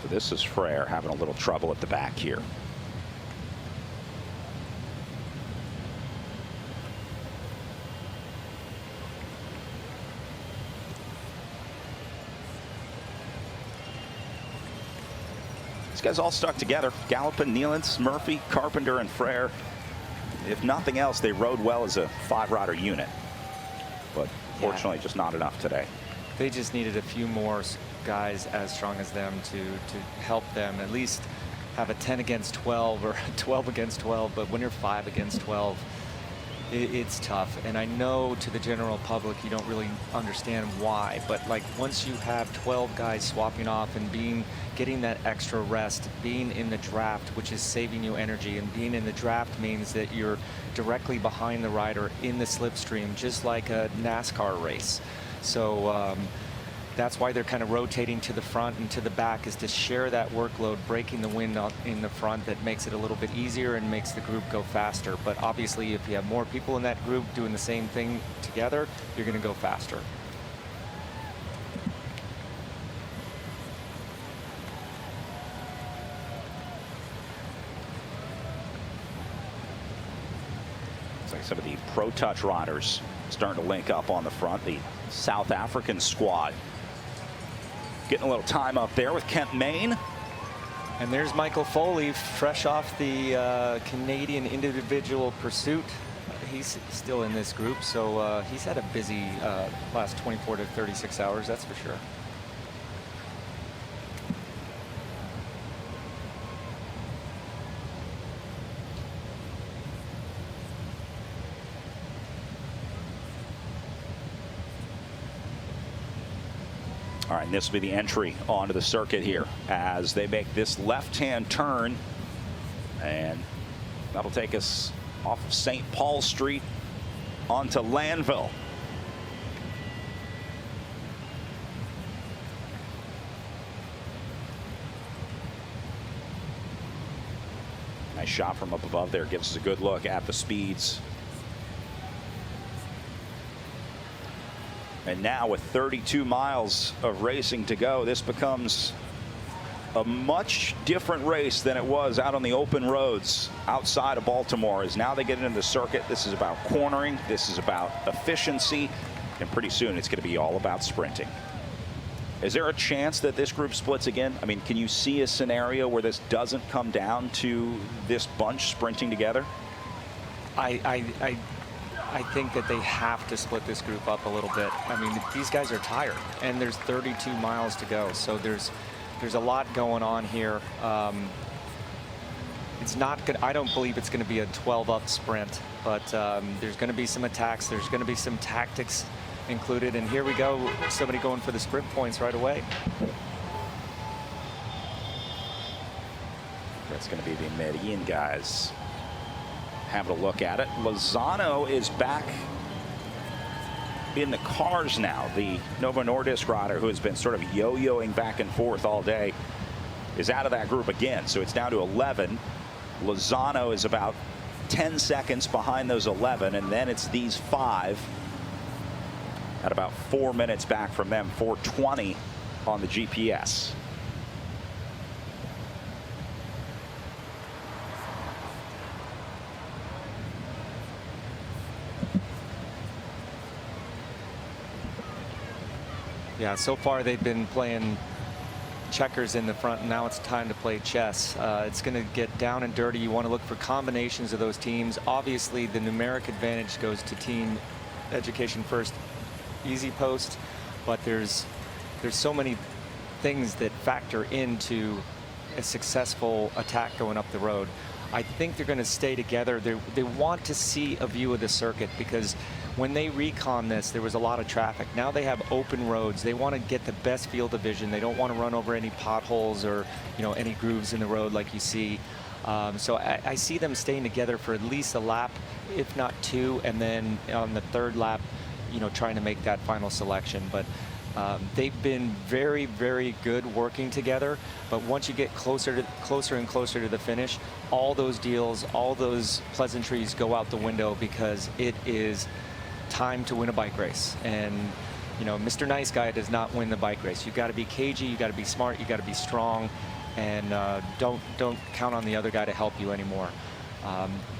So this is Frere having a little trouble at the back here. Guys all stuck together. Galopin, Nealance, Murphy, Carpenter, and Frere. If nothing else, they rode well as a 5-rider unit. But fortunately, just not enough today. They just needed a few more guys as strong as them to help them at least have a 10 against 12 or 12 against 12. But when you're 5 against 12, it's tough. And I know to the general public, you don't really understand why. But like once you have 12 guys swapping off and getting that extra rest, being in the draft, which is saving you energy, and being in the draft means that you're directly behind the rider in the slipstream, just like a NASCAR race. So that's why they're kind of rotating to the front and to the back, is to share that workload, breaking the wind in the front. That makes it a little bit easier and makes the group go faster. But obviously, if you have more people in that group doing the same thing together, you're going to go faster. Looks like some of the Pro Touch riders starting to link up on the front. The South African squad getting a little time up there with Kent Main. And there's Michael Foley, fresh off the Canadian individual pursuit. He's still in this group, so he's had a busy last 24 to 36 hours, that's for sure. All right, and this will be the entry onto the circuit here as they make this left-hand turn, and that'll take us off of St. Paul Street onto Lanville. Nice shot from up above there, gives us a good look at the speeds. And now with 32 miles of racing to go, this becomes a much different race than it was out on the open roads outside of Baltimore. As now they get into the circuit, this is about cornering, this is about efficiency, and pretty soon it's going to be all about sprinting. Is there a chance that this group splits again? I mean, can you see a scenario where this doesn't come down to this bunch sprinting together? I think that they have to split this group up a little bit. I mean, these guys are tired, and there's 32 miles to go, so there's a lot going on here. It's not good. I don't believe it's going to be a 12-up sprint, but there's going to be some attacks. There's going to be some tactics included, and here we go. Somebody going for the sprint points right away. That's going to be the Medellin guys. Having a look at it. Lozano is back in the cars now. The Novo Nordisk rider, who has been sort of yo-yoing back and forth all day, is out of that group again. So it's down to 11. Lozano is about 10 seconds behind those 11, and then it's these 5 at about 4 minutes back from them. 4:20 on the GPS. Yeah, so far they've been playing checkers in the front, and now it's time to play chess. It's going to get down and dirty. You want to look for combinations of those teams. Obviously, the numeric advantage goes to Team Education First Easy Post, but there's so many things that factor into a successful attack going up the road. I think they're going to stay together. They want to see a view of the circuit, because when they recon this, there was a lot of traffic. Now they have open roads. They want to get the best field of vision. They don't want to run over any potholes or, you know, any grooves in the road like you see. So I see them staying together for at least a lap, if not 2, and then on the 3rd lap, you know, trying to make that final selection. But they've been very, very good working together. But once you get closer and closer to the finish, all those deals, all those pleasantries go out the window, because it is time to win a bike race. And you know, Mr. Nice Guy does not win the bike race. You got to be cagey, you got to be smart, you got to be strong, and don't count on the other guy to help you anymore.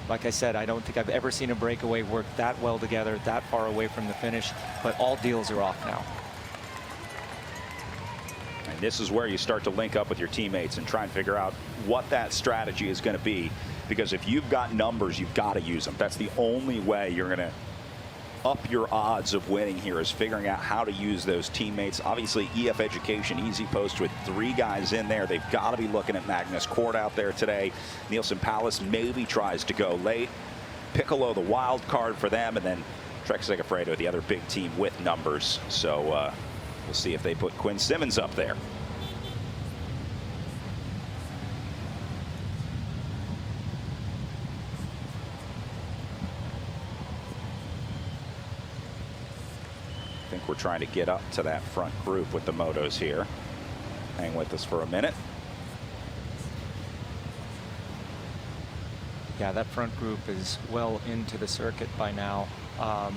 Like I said, I don't think I've ever seen a breakaway work that well together, that far away from the finish, but all deals are off now. And this is where you start to link up with your teammates and try and figure out what that strategy is going to be, because if you've got numbers, you've got to use them. That's the only way you're going to up your odds of winning here, is figuring out how to use those teammates. Obviously, EF Education Easy Post with 3 guys in there. They've got to be looking at Magnus Kort out there today. Nielsen Palace maybe tries to go late. Piccolo the wild card for them, and then Trek Segafredo, the other big team with numbers. So we'll see if they put Quinn Simmons up there. I think we're trying to get up to that front group with the motos here. Hang with us for a minute. Yeah, that front group is well into the circuit by now.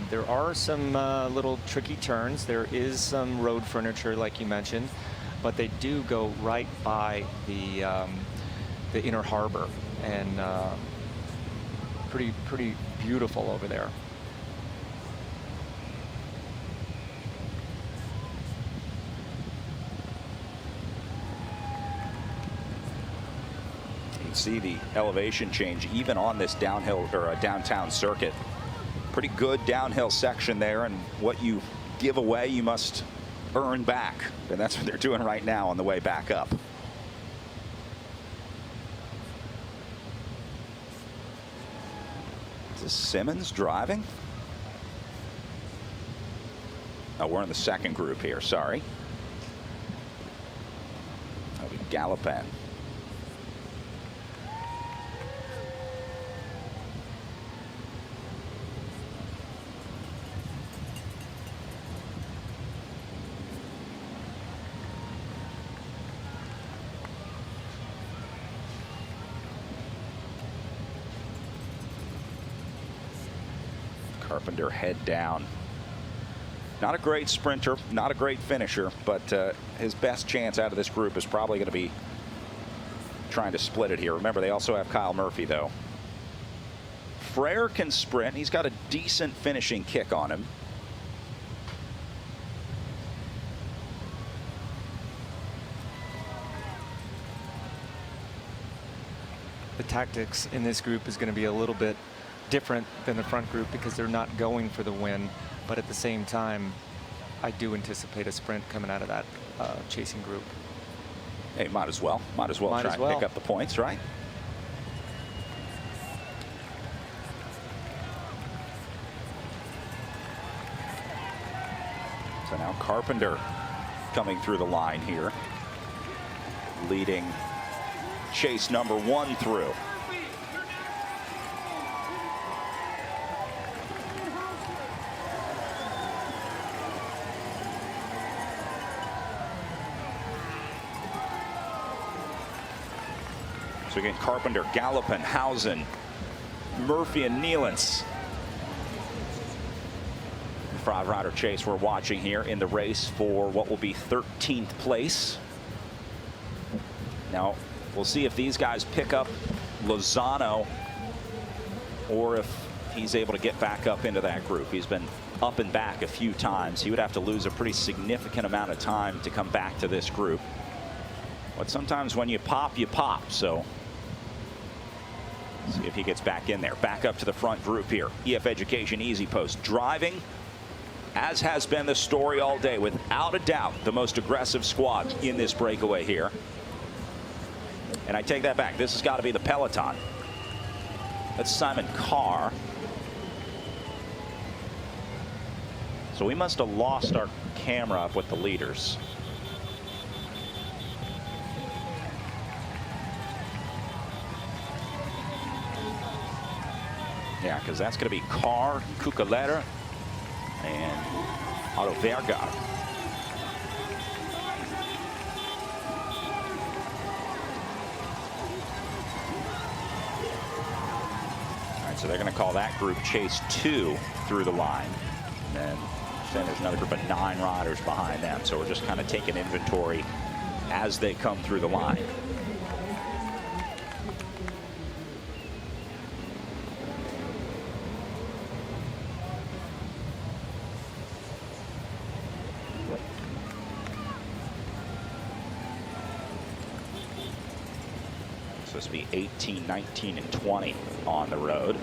There are some little tricky turns. There is some road furniture, like you mentioned, but they do go right by the inner harbor. And pretty beautiful over there. You can see the elevation change even on this downhill or a downtown circuit. Pretty good downhill section there, and what you give away, you must earn back. And that's what they're doing right now on the way back up. Is Simmons driving? Oh, we're in the second group here, sorry. That'll be Galopin. Carpenter head down. Not a great sprinter, not a great finisher, but his best chance out of this group is probably going to be trying to split it here. Remember, they also have Kyle Murphy, though. Frere can sprint. He's got a decent finishing kick on him. The tactics in this group is going to be a little bit different than the front group because they're not going for the win, but at the same time I do anticipate a sprint coming out of that chasing group. Hey, might as well try and pick up the points, right? So now Carpenter coming through the line here, leading chase number 1 through. So again, Carpenter, Galopin, Hausen, Murphy, and Nealance. 5-rider chase we're watching here in the race for what will be 13th place. Now, we'll see if these guys pick up Lozano or if he's able to get back up into that group. He's been up and back a few times. He would have to lose a pretty significant amount of time to come back to this group. But sometimes when you pop, you pop. So see if he gets back in there. Back up to the front group here. EF Education Easy Post driving, as has been the story all day, without a doubt the most aggressive squad in this breakaway here. And I take that back. This has got to be the peloton. That's Simon Carr. So we must have lost our camera up with the leaders. Yeah, because that's going to be Carr, Kukaleta, and Otto Vergara. All right, so they're going to call that group Chase 2 through the line. And then there's another group of 9 riders behind them. So we're just kind of taking inventory as they come through the line. Supposed to be 18, 19, and 20 on the road.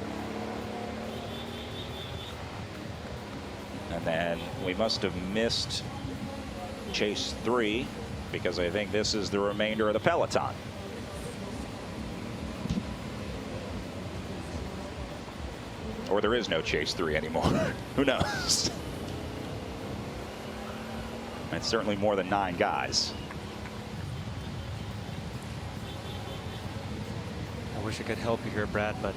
And then we must have missed Chase 3 because I think this is the remainder of the peloton. Or there is no Chase 3 anymore. Who knows? It's certainly more than 9 guys. I wish I could help you here, Brad, but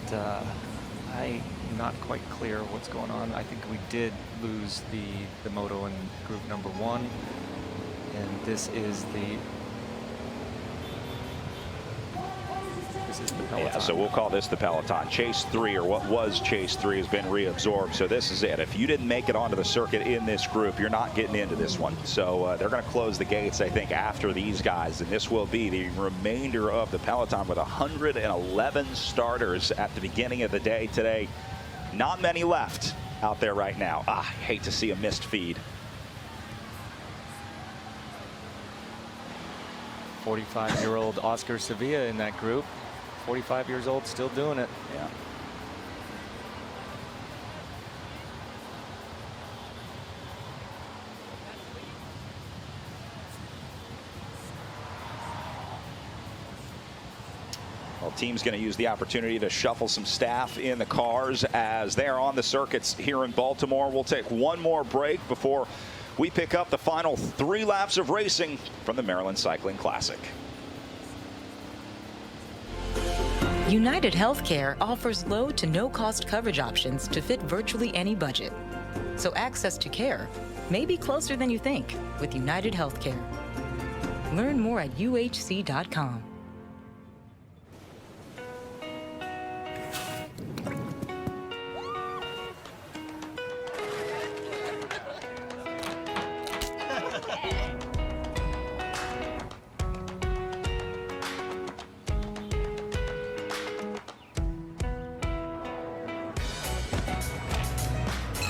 I'm not quite clear what's going on. I think we did lose the moto in group number 1, and this is the This is the peloton. Yeah, so we'll call this the peloton. Chase 3, or what was Chase 3, has been reabsorbed. So this is it. If you didn't make it onto the circuit in this group, you're not getting into this one. So they're going to close the gates, I think, after these guys. And this will be the remainder of the peloton with 111 starters at the beginning of the day today. Not many left out there right now. I hate to see a missed feed. 45-year-old Oscar Sevilla in that group. 45 years old, still doing it. Yeah. Well, team's going to use the opportunity to shuffle some staff in the cars as they're on the circuits here in Baltimore. We'll take one more break before we pick up the final 3 laps of racing from the Maryland Cycling Classic. UnitedHealthcare offers low to no cost coverage options to fit virtually any budget. So access to care may be closer than you think with UnitedHealthcare. Learn more at uhc.com.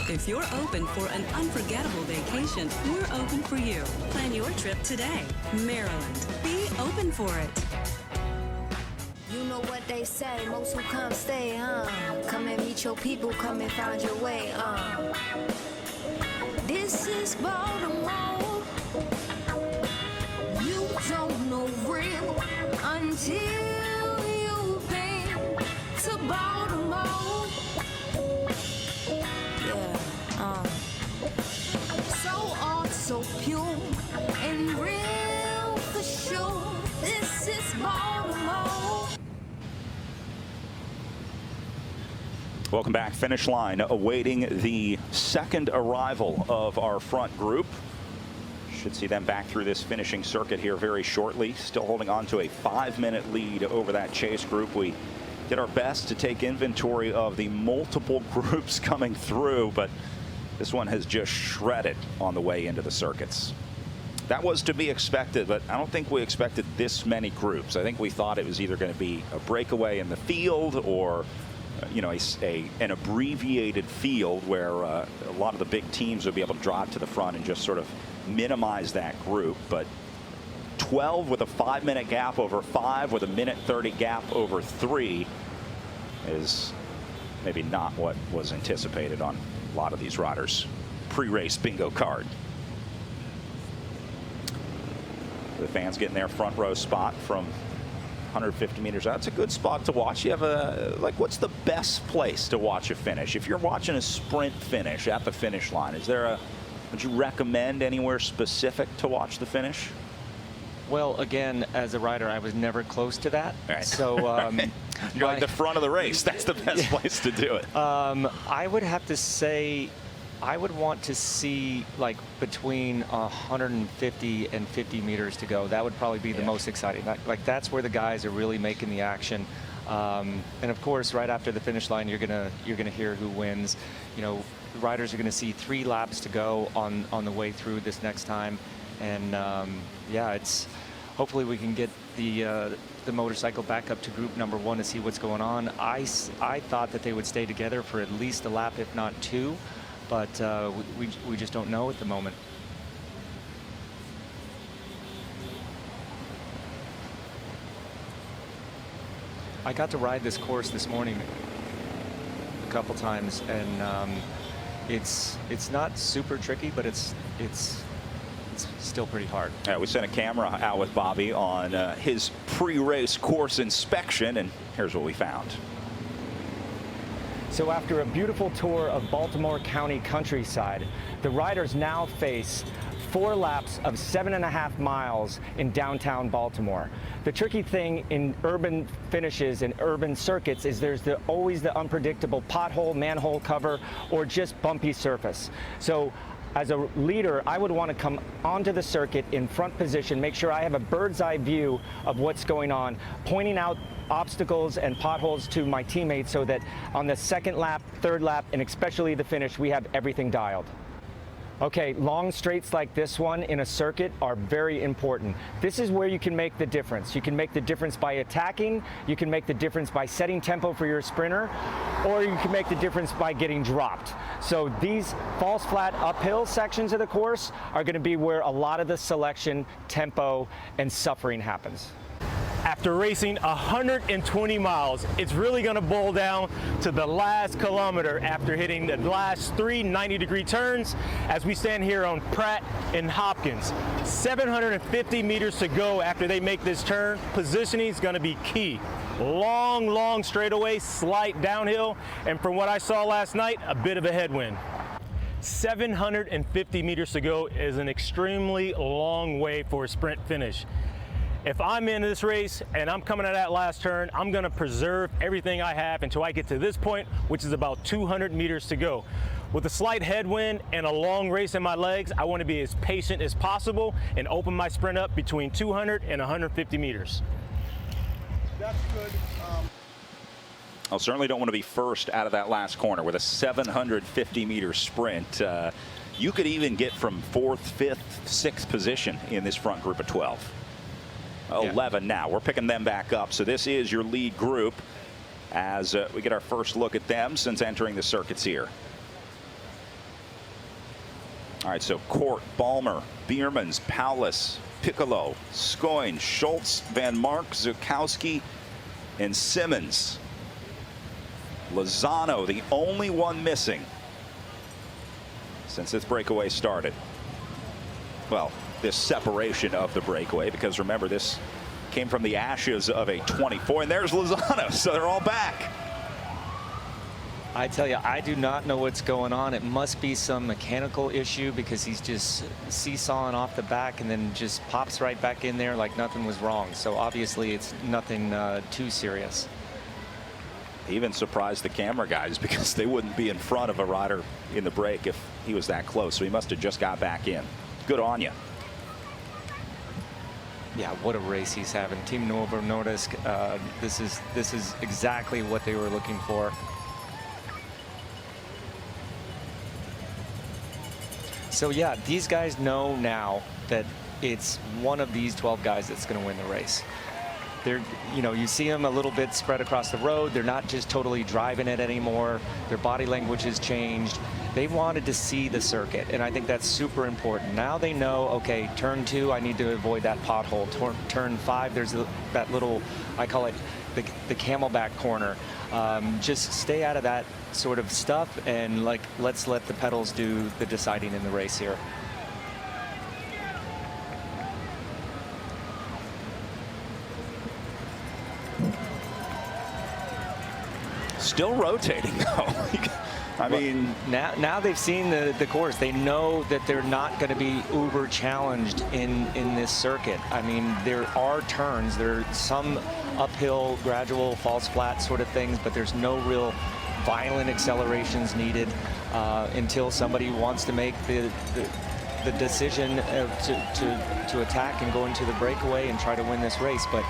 If you're open for an unforgettable vacation, we're open for you. Plan your trip today. Maryland. Be open for it. You know what they say, most who come stay, come and meet your people, come and find your way, This is Baltimore. You don't know real until you've been to Baltimore. So odd, so pure, and real for sure. This is Baltimore. Welcome back. Finish line awaiting the second arrival of our front group. Should see them back through this finishing circuit here very shortly. Still holding on to a 5-minute lead over that chase group. We did our best to take inventory of the multiple groups coming through, but this one has just shredded on the way into the circuits. That was to be expected, but I don't think we expected this many groups. I think we thought it was either going to be a breakaway in the field or you know, an abbreviated field where a lot of the big teams would be able to drive to the front and just sort of minimize that group. But 12 with a 5-minute gap over 5 with a 1:30 gap over 3 is maybe not what was anticipated on a lot of these riders' pre-race bingo card. The fans getting their front row spot from 150 meters out. It's a good spot to watch. You have what's the best place to watch a finish? If you're watching a sprint finish at the finish line, would you recommend anywhere specific to watch the finish? Well, again, as a rider, I was never close to that. Right. So you're like the front of the race. That's the best place to do it. I would have to say I would want to see like between 150 and 50 meters to go. That would probably be the most exciting. Like that's where the guys are really making the action. And of course, right after the finish line, you're gonna hear who wins. You know, the riders are gonna see 3 laps to go on the way through this next time. And yeah, it's hopefully we can get the motorcycle back up to group number 1 to see what's going on. I thought that they would stay together for at least a lap, if not 2, but we just don't know at the moment. I got to ride this course this morning a couple times, and it's not super tricky, but it's still pretty hard. Yeah, we sent a camera out with Bobby on his pre-race course inspection, and here's what we found. So after a beautiful tour of Baltimore County countryside, the riders now face 4 laps of 7.5 miles in downtown Baltimore. The tricky thing in urban finishes and urban circuits is there's always the unpredictable pothole, manhole cover, or just bumpy surface. So as a leader, I would want to come onto the circuit in front position, make sure I have a bird's eye view of what's going on, pointing out obstacles and potholes to my teammates so that on the second lap, third lap, and especially the finish, we have everything dialed. Okay, long straights like this one in a circuit are very important. This is where you can make the difference. You can make the difference by attacking, you can make the difference by setting tempo for your sprinter, or you can make the difference by getting dropped. So these false flat uphill sections of the course are going to be where a lot of the selection, tempo, and suffering happens. After racing 120 miles, it's really going to boil down to the last kilometer after hitting the last 3 90-degree turns as we stand here on Pratt and Hopkins. 750 meters to go after they make this turn. Positioning is going to be key. Long straightaway, slight downhill, and from what I saw last night, a bit of a headwind. 750 meters to go is an extremely long way for a sprint finish. If I'm in this race and I'm coming at that last turn, I'm gonna preserve everything I have until I get to this point, which is about 200 meters to go. With a slight headwind and a long race in my legs, I wanna be as patient as possible and open my sprint up between 200 and 150 meters. That's good. I certainly don't want to be first out of that last corner with a 750-meter sprint. You could even get from 4th, 5th, 6th position in this front group of 12. 11 now. We're picking them back up. So this is your lead group as we get our first look at them since entering the circuits here. All right, so Court, Balmer, Biermans, Paulus, Piccolo, Skoin, Schultz, Vanmarcke, Zukowski, and Simmons. Lozano, the only one missing since this breakaway started. Well, this separation of the breakaway, because remember, this came from the ashes of a 24, and there's Lozano, so they're all back. I tell you, I do not know what's going on. It must be some mechanical issue because he's just seesawing off the back and then just pops right back in there like nothing was wrong. So obviously it's nothing too serious. Even surprised the camera guys because they wouldn't be in front of a rider in the break if he was that close. So he must have just got back in. Good on you. Yeah, what a race he's having. Team Novo Nordisk, this is exactly what they were looking for. So yeah, these guys know now that it's one of these 12 guys that's going to win the race. They're, you know, you see them a little bit spread across the road. They're not just totally driving it anymore. Their body language has changed. They wanted to see the circuit, and I think that's super important. Now they know, okay, turn 2, I need to avoid that pothole. Turn 5, there's that little, I call it the camelback corner. Just stay out of that sort of stuff, and like, let's let the pedals do the deciding in the race here. Still rotating though. I mean, now they've seen the course. They know that they're not going to be uber challenged in this circuit. I mean, there are turns. There are some uphill, gradual, false flat sort of things, but there's no real violent accelerations needed until somebody wants to make the decision to attack and go into the breakaway and try to win this race. But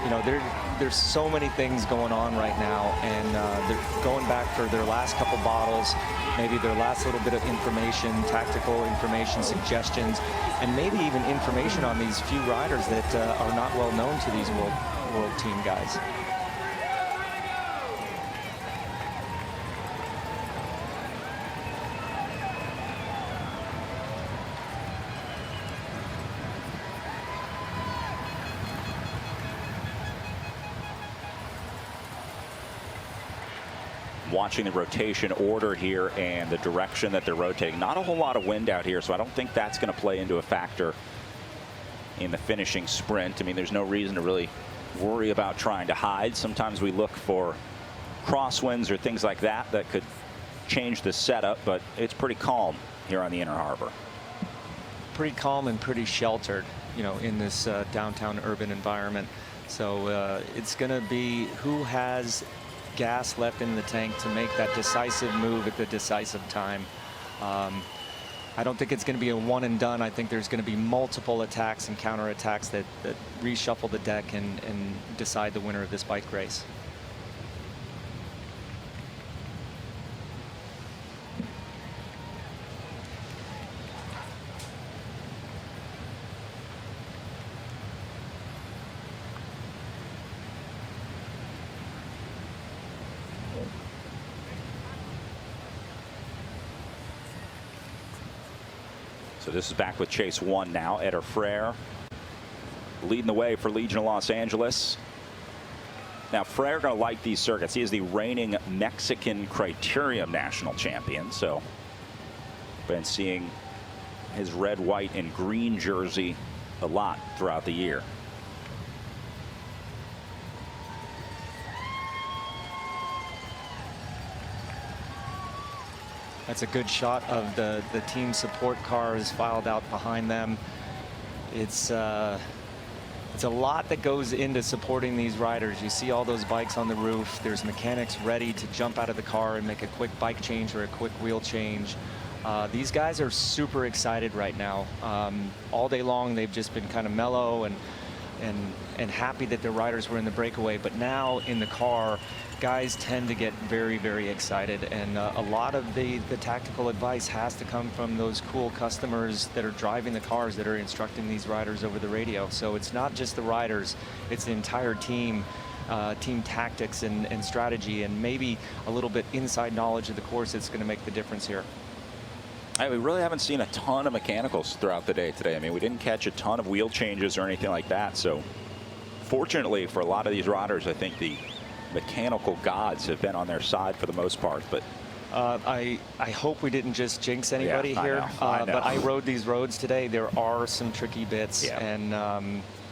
you know, there's so many things going on right now, and they're going back for their last couple bottles, maybe their last little bit of information, tactical information, suggestions, and maybe even information on these few riders that are not well known to these world team guys. Watching the rotation order here and the direction that they're rotating. Not a whole lot of wind out here, so I don't think that's going to play into a factor in the finishing sprint. I mean, there's no reason to really worry about trying to hide. Sometimes we look for crosswinds or things like that that could change the setup, but it's pretty calm here on the Inner Harbor. Pretty calm and pretty sheltered, you know, in this downtown urban environment. So it's going to be who has gas left in the tank to make that decisive move at the decisive time. I don't think it's going to be a one and done. I think there's going to be multiple attacks and counterattacks that reshuffle the deck and decide the winner of this bike race. So this is back with Chase 1 now. Eder Frere leading the way for Legion of Los Angeles. Now, Frere going to like these circuits. He is the reigning Mexican Criterium National Champion. So, been seeing his red, white, and green jersey a lot throughout the year. That's a good shot of the team support cars filed out behind them. It's a lot that goes into supporting these riders. You see all those bikes on the roof. There's mechanics ready to jump out of the car and make a quick bike change or a quick wheel change. These guys are super excited right now. All day long they've just been kind of mellow and happy that their riders were in the breakaway. But now in the car, guys tend to get very, very excited, and a lot of the tactical advice has to come from those cool customers that are driving the cars that are instructing these riders over the radio. So it's not just the riders, it's the entire team, team tactics and strategy, and maybe a little bit inside knowledge of the course that's going to make the difference here. We really haven't seen a ton of mechanicals throughout the day today. I mean, we didn't catch a ton of wheel changes or anything like that. So fortunately for a lot of these riders, I think the mechanical gods have been on their side for the most part. But I hope we didn't just jinx anybody here. I know. But I rode these roads today. There are some tricky bits, and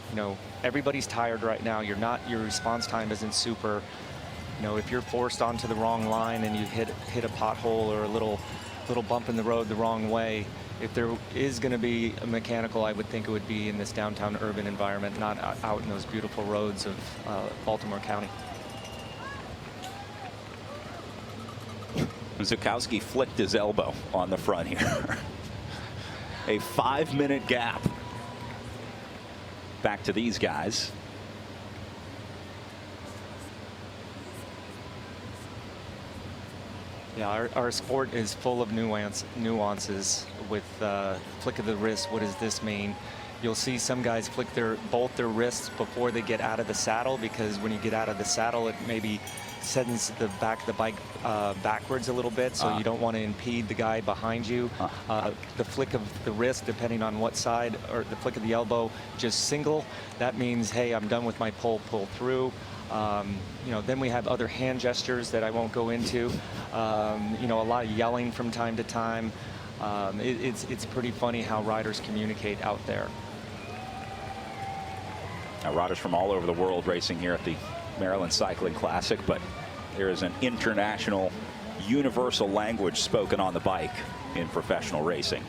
you know, everybody's tired right now. Your response time isn't super. You know, if you're forced onto the wrong line and you hit a pothole or a little bump in the road the wrong way, if there is going to be a mechanical, I would think it would be in this downtown urban environment, not out in those beautiful roads of Baltimore County. Zukowski flicked his elbow on the front here. A 5-minute gap back to these guys. Yeah, our sport is full of nuances with flick of the wrist. What does this mean? You'll see some guys flick both their wrists before they get out of the saddle, because when you get out of the saddle, it maybe sends the back of the bike backwards a little bit, so you don't want to impede the guy behind you. The flick of the wrist, depending on what side, or the flick of the elbow, just single. That means, hey, I'm done with my pull through. You know, then we have other hand gestures that I won't go into. You know, a lot of yelling from time to time. It's pretty funny how riders communicate out there. Now, riders from all over the world racing here at the Maryland Cycling Classic, but there is an international, universal language spoken on the bike in professional racing.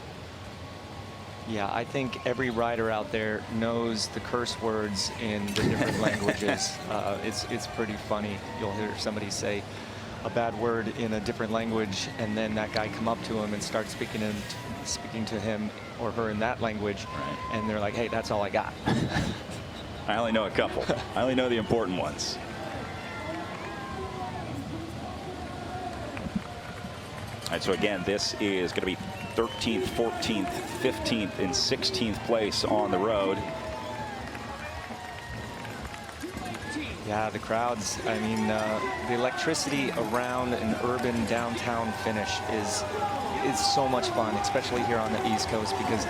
Yeah, I think every rider out there knows the curse words in the different languages. It's pretty funny. You'll hear somebody say a bad word in a different language, and then that guy come up to him and start speaking to him or her in that language, and they're like, hey, that's all I got. I only know a couple. I only know the important ones. All right, so again, this is going to be 13th, 14th, 15th, and 16th place on the road. Yeah, the crowds. I mean, the electricity around an urban downtown finish is so much fun, especially here on the East Coast, because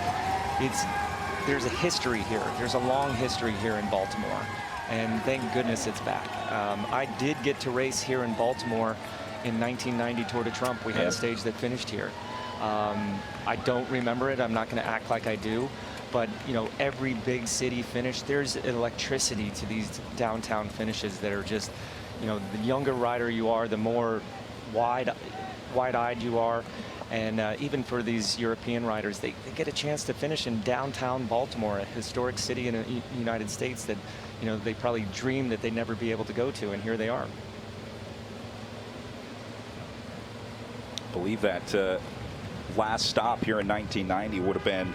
there's a history here. There's a long history here in Baltimore, and thank goodness it's back. I did get to race here in Baltimore in 1990 Tour de Trump. We had a stage that finished here. I don't remember it. I'm not going to act like I do. But, you know, every big city finish, there's electricity to these downtown finishes that are just, you know, the younger rider you are, the more wide-eyed you are. And even for these European riders, they get a chance to finish in downtown Baltimore, a historic city in the United States that, you know, they probably dreamed that they'd never be able to go to, and here they are. I believe that last stop here in 1990 would have been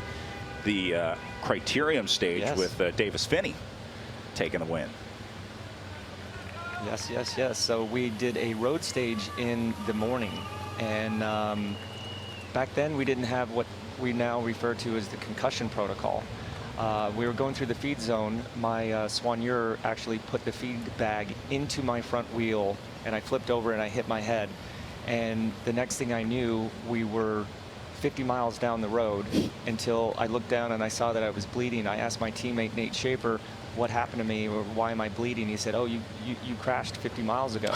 the Criterium stage with Davis Finney taking the win. Yes, yes, yes. So we did a road stage in the morning, and back then we didn't have what we now refer to as the concussion protocol. We were going through the feed zone. My soigneur actually put the feed bag into my front wheel, and I flipped over and I hit my head. And the next thing I knew, we were 50 miles down the road until I looked down and I saw that I was bleeding. I asked my teammate Nate Schaefer what happened to me, or why am I bleeding. He said, oh, you crashed 50 miles ago.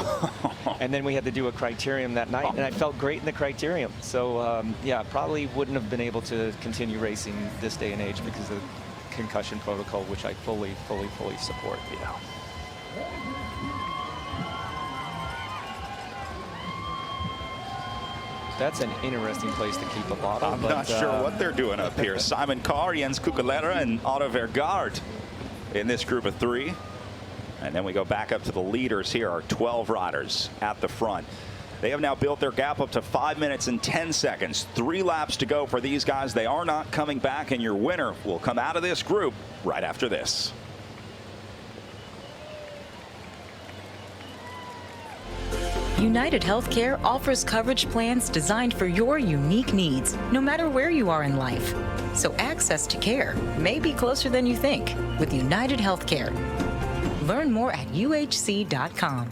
And then we had to do a criterium that night, and I felt great in the criterium. So yeah, probably wouldn't have been able to continue racing this day and age because of the concussion protocol, which I fully support. Yeah. That's an interesting place to keep a bottle. I'm not sure what they're doing up here. Simon Carr, Jens Kukalera, and Otto Vergaard in this group of 3. And then we go back up to the leaders here, our 12 riders at the front. They have now built their gap up to 5 minutes and 10 seconds. 3 laps to go for these guys. They are not coming back, and your winner will come out of this group right after this. UnitedHealthcare offers coverage plans designed for your unique needs, no matter where you are in life. So access to care may be closer than you think with UnitedHealthcare. Learn more at uhc.com.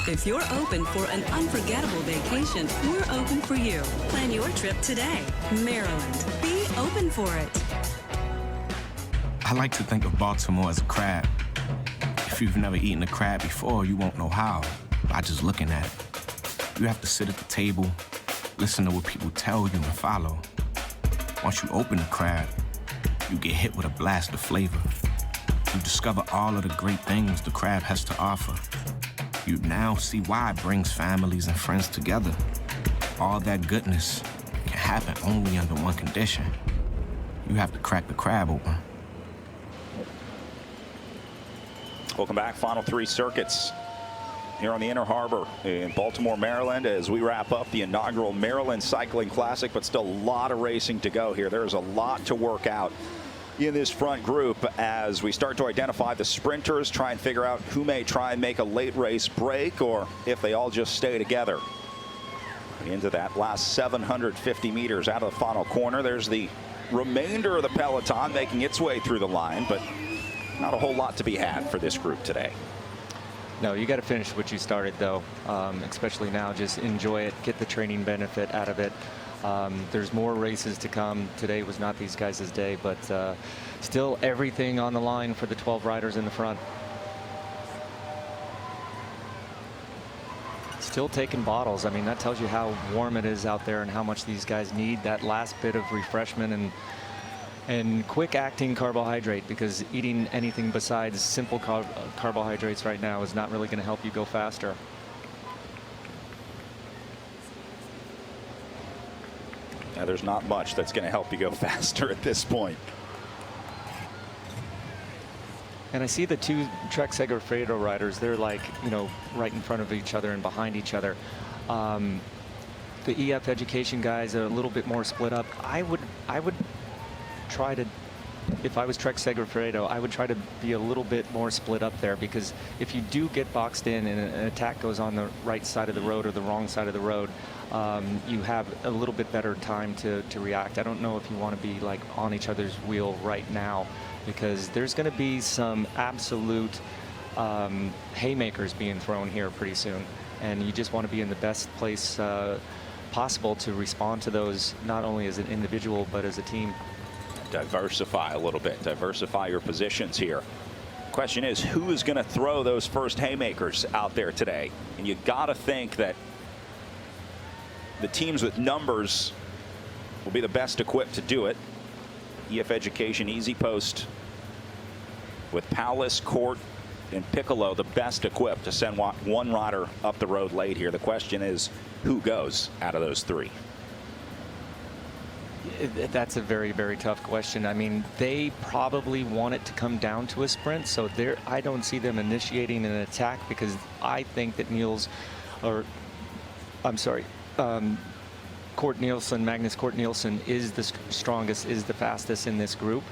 If you're open for an unforgettable vacation, we're open for you. Plan your trip today. Maryland. Be open for it. I like to think of Baltimore as a crab. If you've never eaten a crab before, you won't know how by just looking at it. You have to sit at the table, listen to what people tell you, and follow. Once you open the crab, you get hit with a blast of flavor. You discover all of the great things the crab has to offer. You now see why it brings families and friends together. All that goodness can happen only under one condition. You have to crack the crab open. Welcome back. Final 3 circuits here on the Inner Harbor in Baltimore, Maryland, as we wrap up the inaugural Maryland Cycling Classic, but still a lot of racing to go here. There's a lot to work out in this front group as we start to identify the sprinters, try and figure out who may try and make a late race break, or if they all just stay together into that last 750 meters out of the final corner. There's the remainder of the peloton making its way through the line, but not a whole lot to be had for this group today. No, you got to finish what you started, though, especially now. Just enjoy it, get the training benefit out of it. There's more races to come. Today was not these guys' day, but still everything on the line for the 12 riders in the front. Still taking bottles. I mean, that tells you how warm it is out there and how much these guys need that last bit of refreshment and quick acting carbohydrate, because eating anything besides simple carbohydrates right now is not really going to help you go faster. Now, there's not much that's going to help you go faster at this point. And I see the 2 Trek Segafredo riders. They're like, you know, right in front of each other and behind each other. The EF education guys are a little bit more split up. I would try to, if I was Trek Segafredo, I would try to be a little bit more split up there, because if you do get boxed in and an attack goes on the right side of the road or the wrong side of the road, you have a little bit better time to react. I don't know if you want to be like on each other's wheel right now, because there's going to be some absolute haymakers being thrown here pretty soon, and you just want to be in the best place possible to respond to those, not only as an individual but as a team. Diversify a little bit, diversify your positions here. Question is, who is going to throw those first haymakers out there today? And you got to think that the teams with numbers will be the best equipped to do it. EF Education, Easy Post with Powless, Court, and Piccolo the best equipped to send one rider up the road late here. The question is, who goes out of those three? That's a very, very tough question. I mean, they probably want it to come down to a sprint, so I don't see them initiating an attack, because I think that Kort Nielsen, Magnus Kort Nielsen, is the strongest, is the fastest in this group.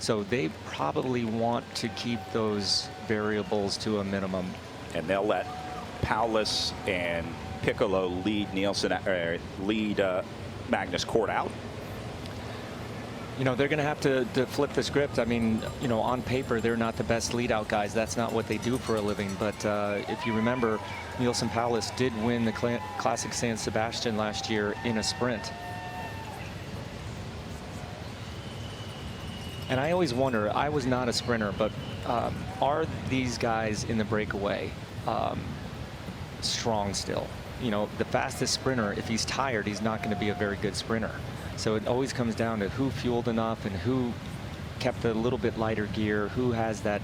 So they probably want to keep those variables to a minimum. And they'll let Paulus and Piccolo lead Magnus Kort out. You know, they're going to have to flip the script. I mean, you know, on paper, they're not the best lead-out guys. That's not what they do for a living. But if you remember, Nielsen Paulus did win the Classic San Sebastian last year in a sprint. And I always wonder, I was not a sprinter, but are these guys in the breakaway strong still? You know, the fastest sprinter, if he's tired, he's not going to be a very good sprinter. So it always comes down to who fueled enough and who kept a little bit lighter gear, who has that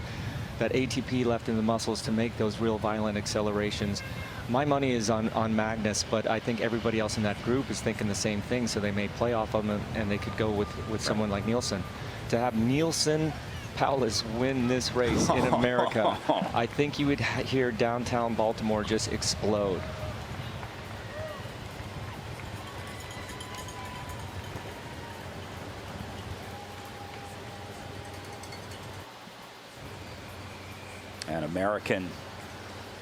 ATP left in the muscles to make those real violent accelerations. My money is on Magnus, but I think everybody else in that group is thinking the same thing, so they may play off of him, and they could go with someone like Nielsen. To have Nielsen Paulus win this race in America, I think you would hear downtown Baltimore just explode. An American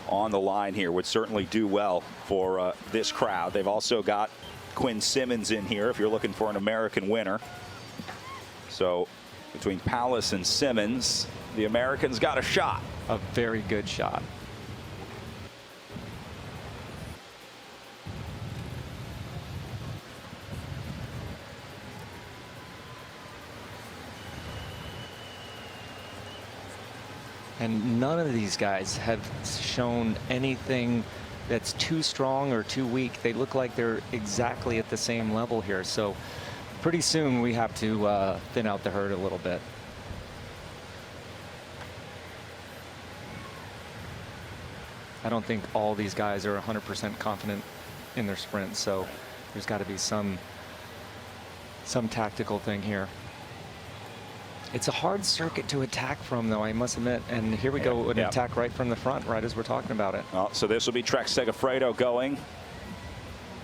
on the line here would certainly do well for this crowd. They've also got Quinn Simmons in here if you're looking for an American winner. So between Paulus and Simmons, the Americans got a shot. A very good shot. And none of these guys have shown anything that's too strong or too weak. They look like they're exactly at the same level here. So pretty soon we have to thin out the herd a little bit. I don't think all these guys are 100% confident in their sprint. So there's got to be some tactical thing here. It's a hard circuit to attack from, though, I must admit. And here we go, an attack right from the front, right as we're talking about it. Well, so this will be Trek Segafredo going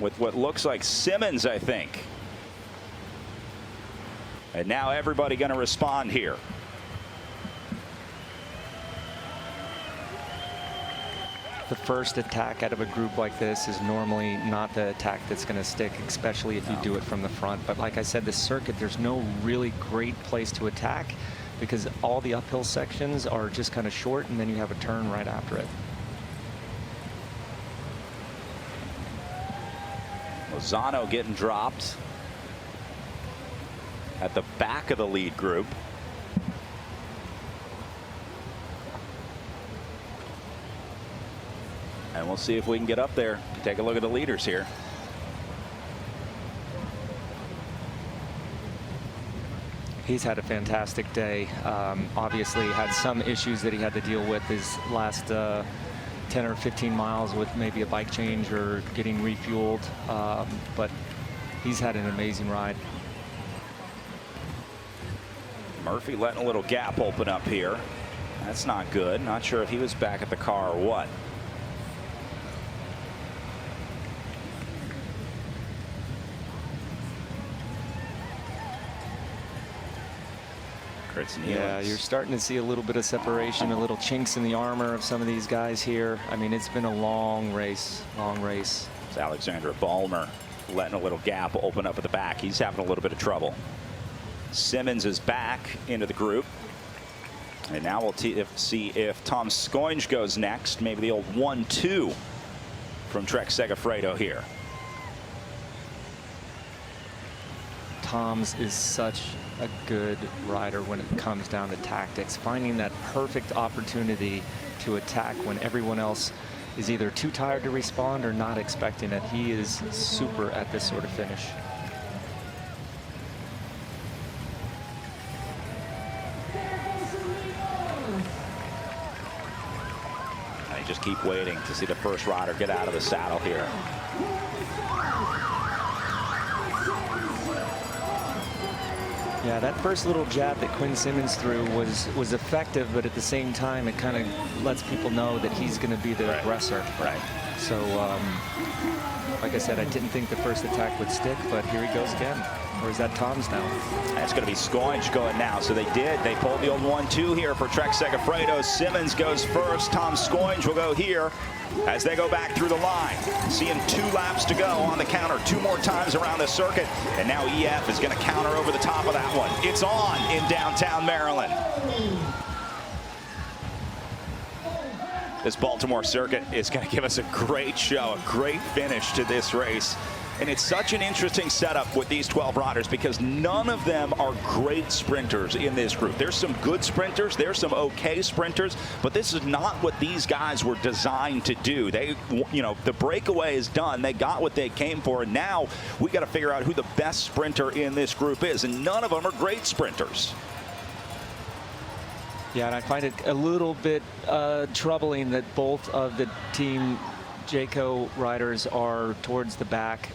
with what looks like Simmons, I think. And now everybody going to respond here. The first attack out of a group like this is normally not the attack that's going to stick, especially if you do it from the front. But like I said, this circuit, there's no really great place to attack because all the uphill sections are just kind of short, and then you have a turn right after it. Lozano getting dropped at the back of the lead group. And we'll see if we can get up there. Take a look at the leaders here. He's had a fantastic day. Obviously had some issues that he had to deal with his last 10 or 15 miles with maybe a bike change or getting refueled. But he's had an amazing ride. Murphy letting a little gap open up here. That's not good. Not sure if he was back at the car or what. Yeah, you're starting to see a little bit of separation, a little chinks in the armor of some of these guys here. I mean, it's been a long race, long race. It's Alexandra Balmer letting a little gap open up at the back. He's having a little bit of trouble. Simmons is back into the group. And now we'll see if Tom Skoinge goes next. Maybe the old 1-2 from Trek Segafredo here. Tom's is such a good rider when it comes down to tactics, finding that perfect opportunity to attack when everyone else is either too tired to respond or not expecting it. He is super at this sort of finish. just keep waiting to see the first rider get out of the saddle here. Yeah, that first little jab that Quinn Simmons threw was effective, but at the same time, it kind of lets people know that he's going to be the aggressor. Right. So, like I said, I didn't think the first attack would stick, but here he goes again. Or is that Tom's now? That's going to be Skoinch going now. So they did. They pulled the old 1-2 here for Trek Segafredo. Simmons goes first. Tom Skoinch will go here as they go back through the line. Seeing 2 laps to go on the counter. 2 more times around the circuit. And now EF is going to counter over the top of that one. It's on in downtown Maryland. This Baltimore circuit is going to give us a great show, a great finish to this race. And it's such an interesting setup with these 12 riders because none of them are great sprinters in this group. There's some good sprinters, there's some okay sprinters, but this is not what these guys were designed to do. They, you know, the breakaway is done. They got what they came for, and now we got to figure out who the best sprinter in this group is, and none of them are great sprinters. Yeah, and I find it a little bit troubling that both of the team Jayco riders are towards the back.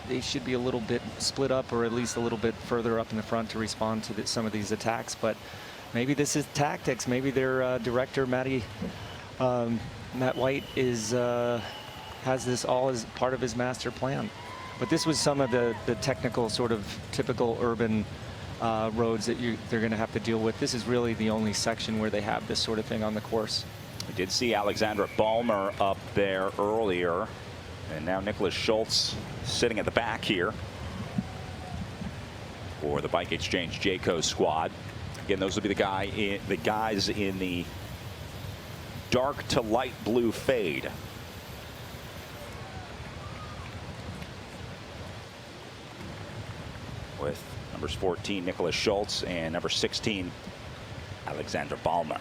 They should be a little bit split up, or at least a little bit further up in the front to respond to some of these attacks. But maybe this is tactics. Maybe their director, Matt White, has this all as part of his master plan. But this was some of the technical, sort of typical urban roads that they're going to have to deal with. This is really the only section where they have this sort of thing on the course. We did see Alexandra Balmer up there earlier, and now Nicholas Schultz sitting at the back here for the Bike Exchange Jayco squad. Again, those will be the guys in the dark to light blue fade. With numbers 14 Nicholas Schultz and number 16 Alexandra Balmer.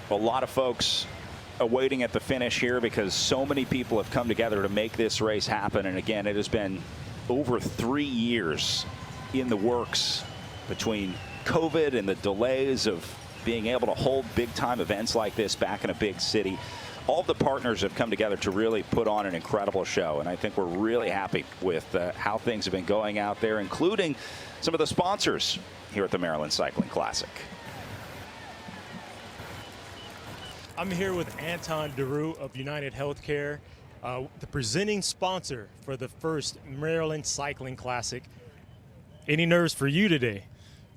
A lot of folks awaiting at the finish here because so many people have come together to make this race happen. And again, it has been over 3 years in the works between COVID and the delays of being able to hold big time events like this back in a big city. All of the partners have come together to really put on an incredible show. And I think we're really happy with how things have been going out there, including some of the sponsors here at the Maryland Cycling Classic. I'm here with Anton DeRue of UnitedHealthcare, the presenting sponsor for the first Maryland Cycling Classic. Any nerves for you today?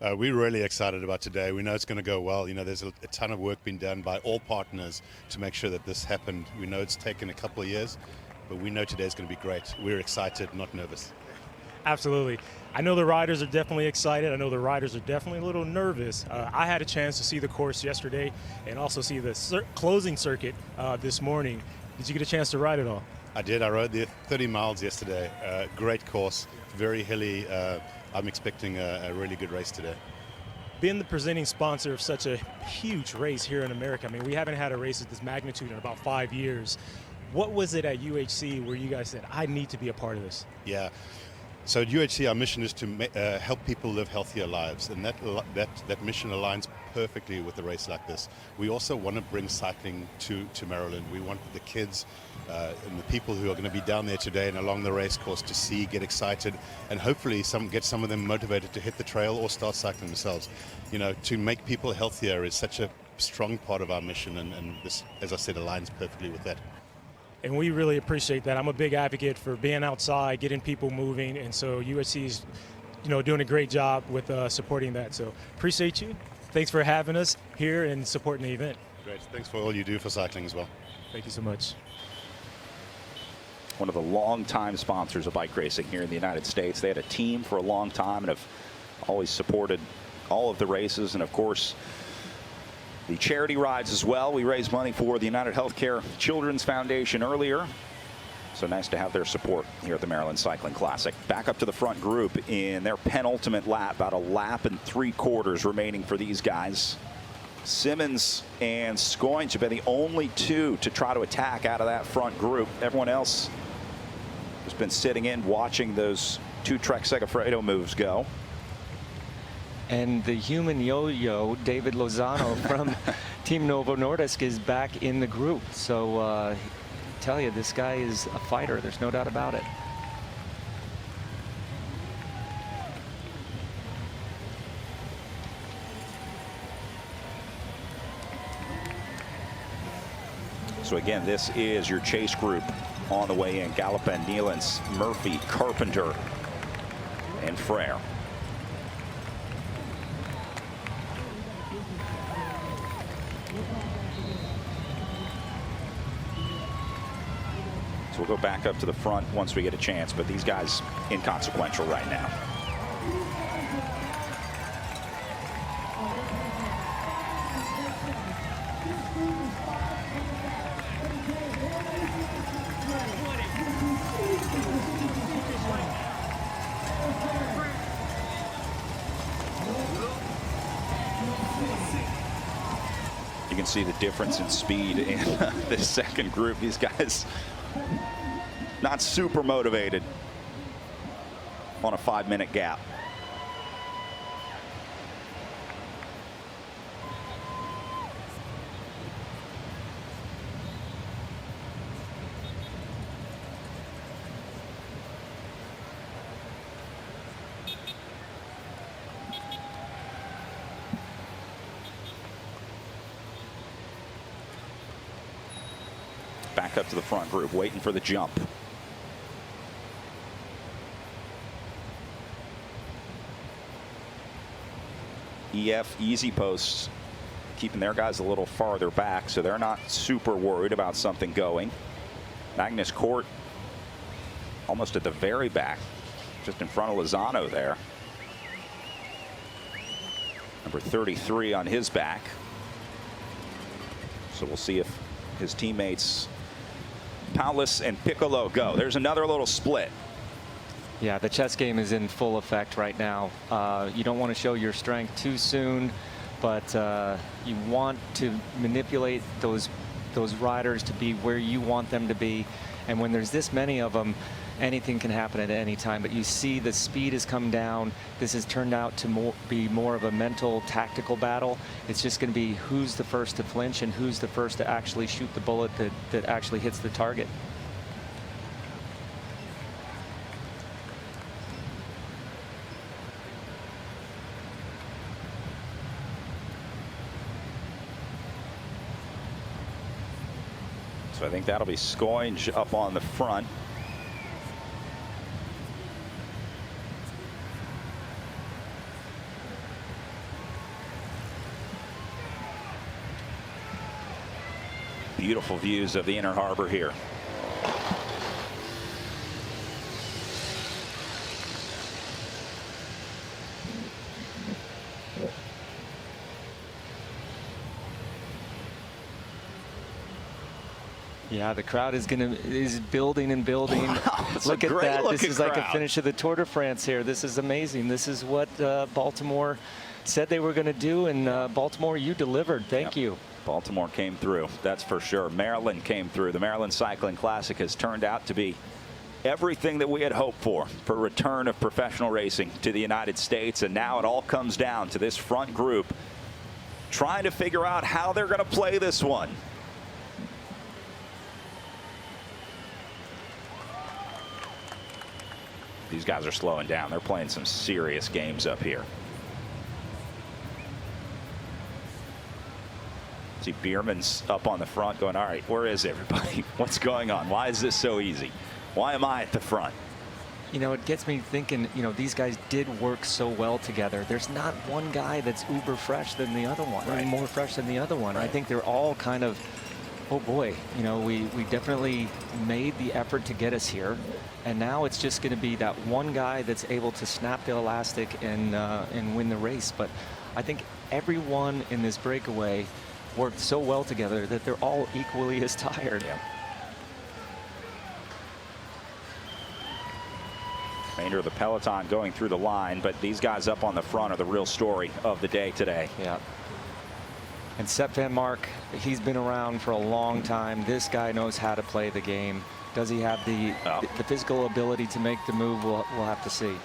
We're really excited about today. We know it's going to go well. You know, there's a ton of work being done by all partners to make sure that this happened. We know it's taken a couple of years, but we know today's going to be great. We're excited, not nervous. Absolutely. I know the riders are definitely excited. I know the riders are definitely a little nervous. I had a chance to see the course yesterday and also see the closing circuit this morning. Did you get a chance to ride it all? I did. I rode the 30 miles yesterday. Great course, very hilly. I'm expecting a really good race today. Being the presenting sponsor of such a huge race here in America, I mean, we haven't had a race of this magnitude in about 5 years. What was it at UHC where you guys said, I need to be a part of this? Yeah. So at UHC, our mission is to help people live healthier lives, and that mission aligns perfectly with a race like this. We also want to bring cycling to Maryland. We want the kids and the people who are going to be down there today and along the race course to see, get excited, and hopefully get some of them motivated to hit the trail or start cycling themselves. You know, to make people healthier is such a strong part of our mission, and this, as I said, aligns perfectly with that. And we really appreciate that. I'm a big advocate for being outside, getting people moving, and so USC is, doing a great job with supporting that. So appreciate you. Thanks for having us here and supporting the event. Great. Thanks for all you do for cycling as well. Thank you so much. One of the longtime sponsors of bike racing here in the United States. They had a team for a long time and have always supported all of the races, and of course the charity rides as well. We raised money for the UnitedHealthcare Children's Foundation earlier. So nice to have their support here at the Maryland Cycling Classic. Back up to the front group in their penultimate lap, about a lap and 3/4 remaining for these guys. Simmons and Skoinch have been the only two to try to attack out of that front group. Everyone else has been sitting in watching those two Trek Segafredo moves go. And the human yo-yo, David Lozano from Team Novo Nordisk, is back in the group. So I tell you, this guy is a fighter. There's no doubt about it. So again, this is your chase group on the way in. Galopin, Nealance, Murphy, Carpenter, and Frere. So we'll go back up to the front once we get a chance, but these guys inconsequential right now. You can see the difference in speed in this second group. These guys not super motivated on a 5-minute gap. Back up to the front group, waiting for the jump. EF easy posts keeping their guys a little farther back, so they're not super worried about something going. Magnus Cort almost at the very back, just in front of Lozano there. Number 33 on his back. So we'll see if his teammates Paulus and Piccolo go. There's another little split. Yeah, the chess game is in full effect right now. You don't want to show your strength too soon, but you want to manipulate those riders to be where you want them to be. And when there's this many of them, anything can happen at any time. But you see the speed has come down. This has turned out to be more of a mental, tactical battle. It's just going to be who's the first to flinch and who's the first to actually shoot the bullet that actually hits the target. So I think that'll be Scoinge up on the front. Beautiful views of the Inner Harbor here. Yeah, the crowd is building and building. Wow, look at that. This is like crowd. a finish of the Tour de France here. This is amazing. This is what Baltimore said they were going to do, and Baltimore, you delivered. Thank you. Baltimore came through, that's for sure. Maryland came through. The Maryland Cycling Classic has turned out to be everything that we had hoped for return of professional racing to the United States. And now it all comes down to this front group trying to figure out how they're going to play this one. These guys are slowing down. They're playing some serious games up here. See Bierman's up on the front going, all right, where is everybody? What's going on? Why is this so easy? Why am I at the front? You know, it gets me thinking, you know, these guys did work so well together. There's not one guy that's uber fresh than the other one, right, or more fresh than the other one. Right. I think they're all kind of, oh boy, you know, we definitely made the effort to get us here. And now it's just going to be that one guy that's able to snap the elastic and win the race. But I think everyone in this breakaway worked so well together that they're all equally as tired. Yeah. Remainder of the peloton going through the line, but these guys up on the front are the real story of the day today. Yeah. And Sepp Vanmarcke, he's been around for a long time. This guy knows how to play the game. Does he have the physical ability to make the move? We'll have to see.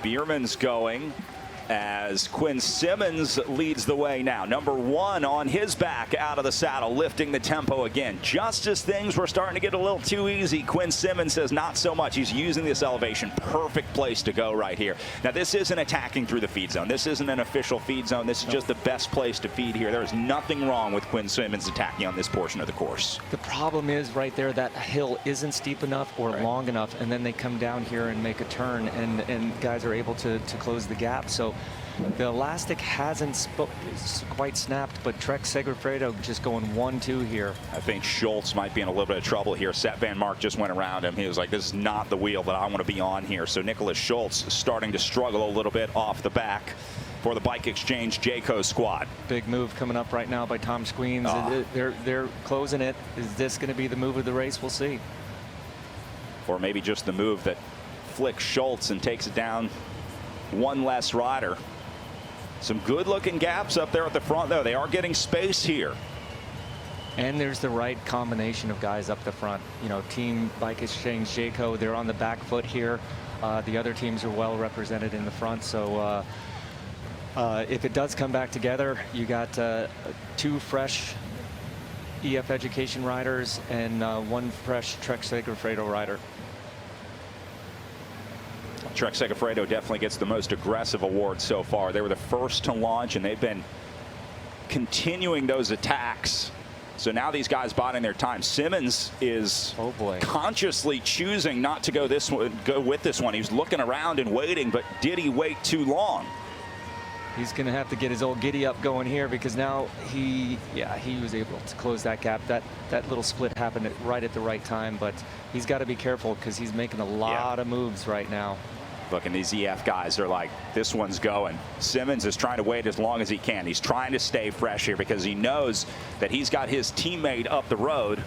Bierman's going, as Quinn Simmons leads the way now. Number 1 on his back out of the saddle, lifting the tempo again. Just as things were starting to get a little too easy, Quinn Simmons says not so much. He's using this elevation. Perfect place to go right here. Now, this isn't attacking through the feed zone. This isn't an official feed zone. This is just the best place to feed here. There is nothing wrong with Quinn Simmons attacking on this portion of the course. The problem is right there, that hill isn't steep enough or long enough, and then they come down here and make a turn, and guys are able to close the gap. So the elastic hasn't quite snapped, but Trek Segafredo just going 1-2 here. I think Schultz might be in a little bit of trouble here. Seth Vanmarcke just went around him. He was like, this is not the wheel that I want to be on here. So Nicholas Schultz starting to struggle a little bit off the back for the Bike Exchange Jayco squad. Big move coming up right now by Tom Squeens. They're closing it. Is this going to be the move of the race? We'll see. Or maybe just the move that flicks Schultz and takes it down one less rider. Some good looking gaps up there at the front, though. They are getting space here. And there's the right combination of guys up the front. You know, Team Bike Exchange Jayco, they're on the back foot here. The other teams are well represented in the front. So if it does come back together, you got 2 fresh EF Education riders and 1 fresh Trek Segafredo rider. Trek Segafredo definitely gets the most aggressive award so far. They were the first to launch, and they've been continuing those attacks. So now these guys biding their time. Simmons is consciously choosing not to go with this one. He was looking around and waiting, but did he wait too long? He's going to have to get his old giddy up going here, because now he was able to close that gap. That little split happened right at the right time, but he's got to be careful because he's making a lot of moves right now. Look, and these EF guys are like, this one's going. Simmons is trying to wait as long as he can. He's trying to stay fresh here because he knows that he's got his teammate up the road.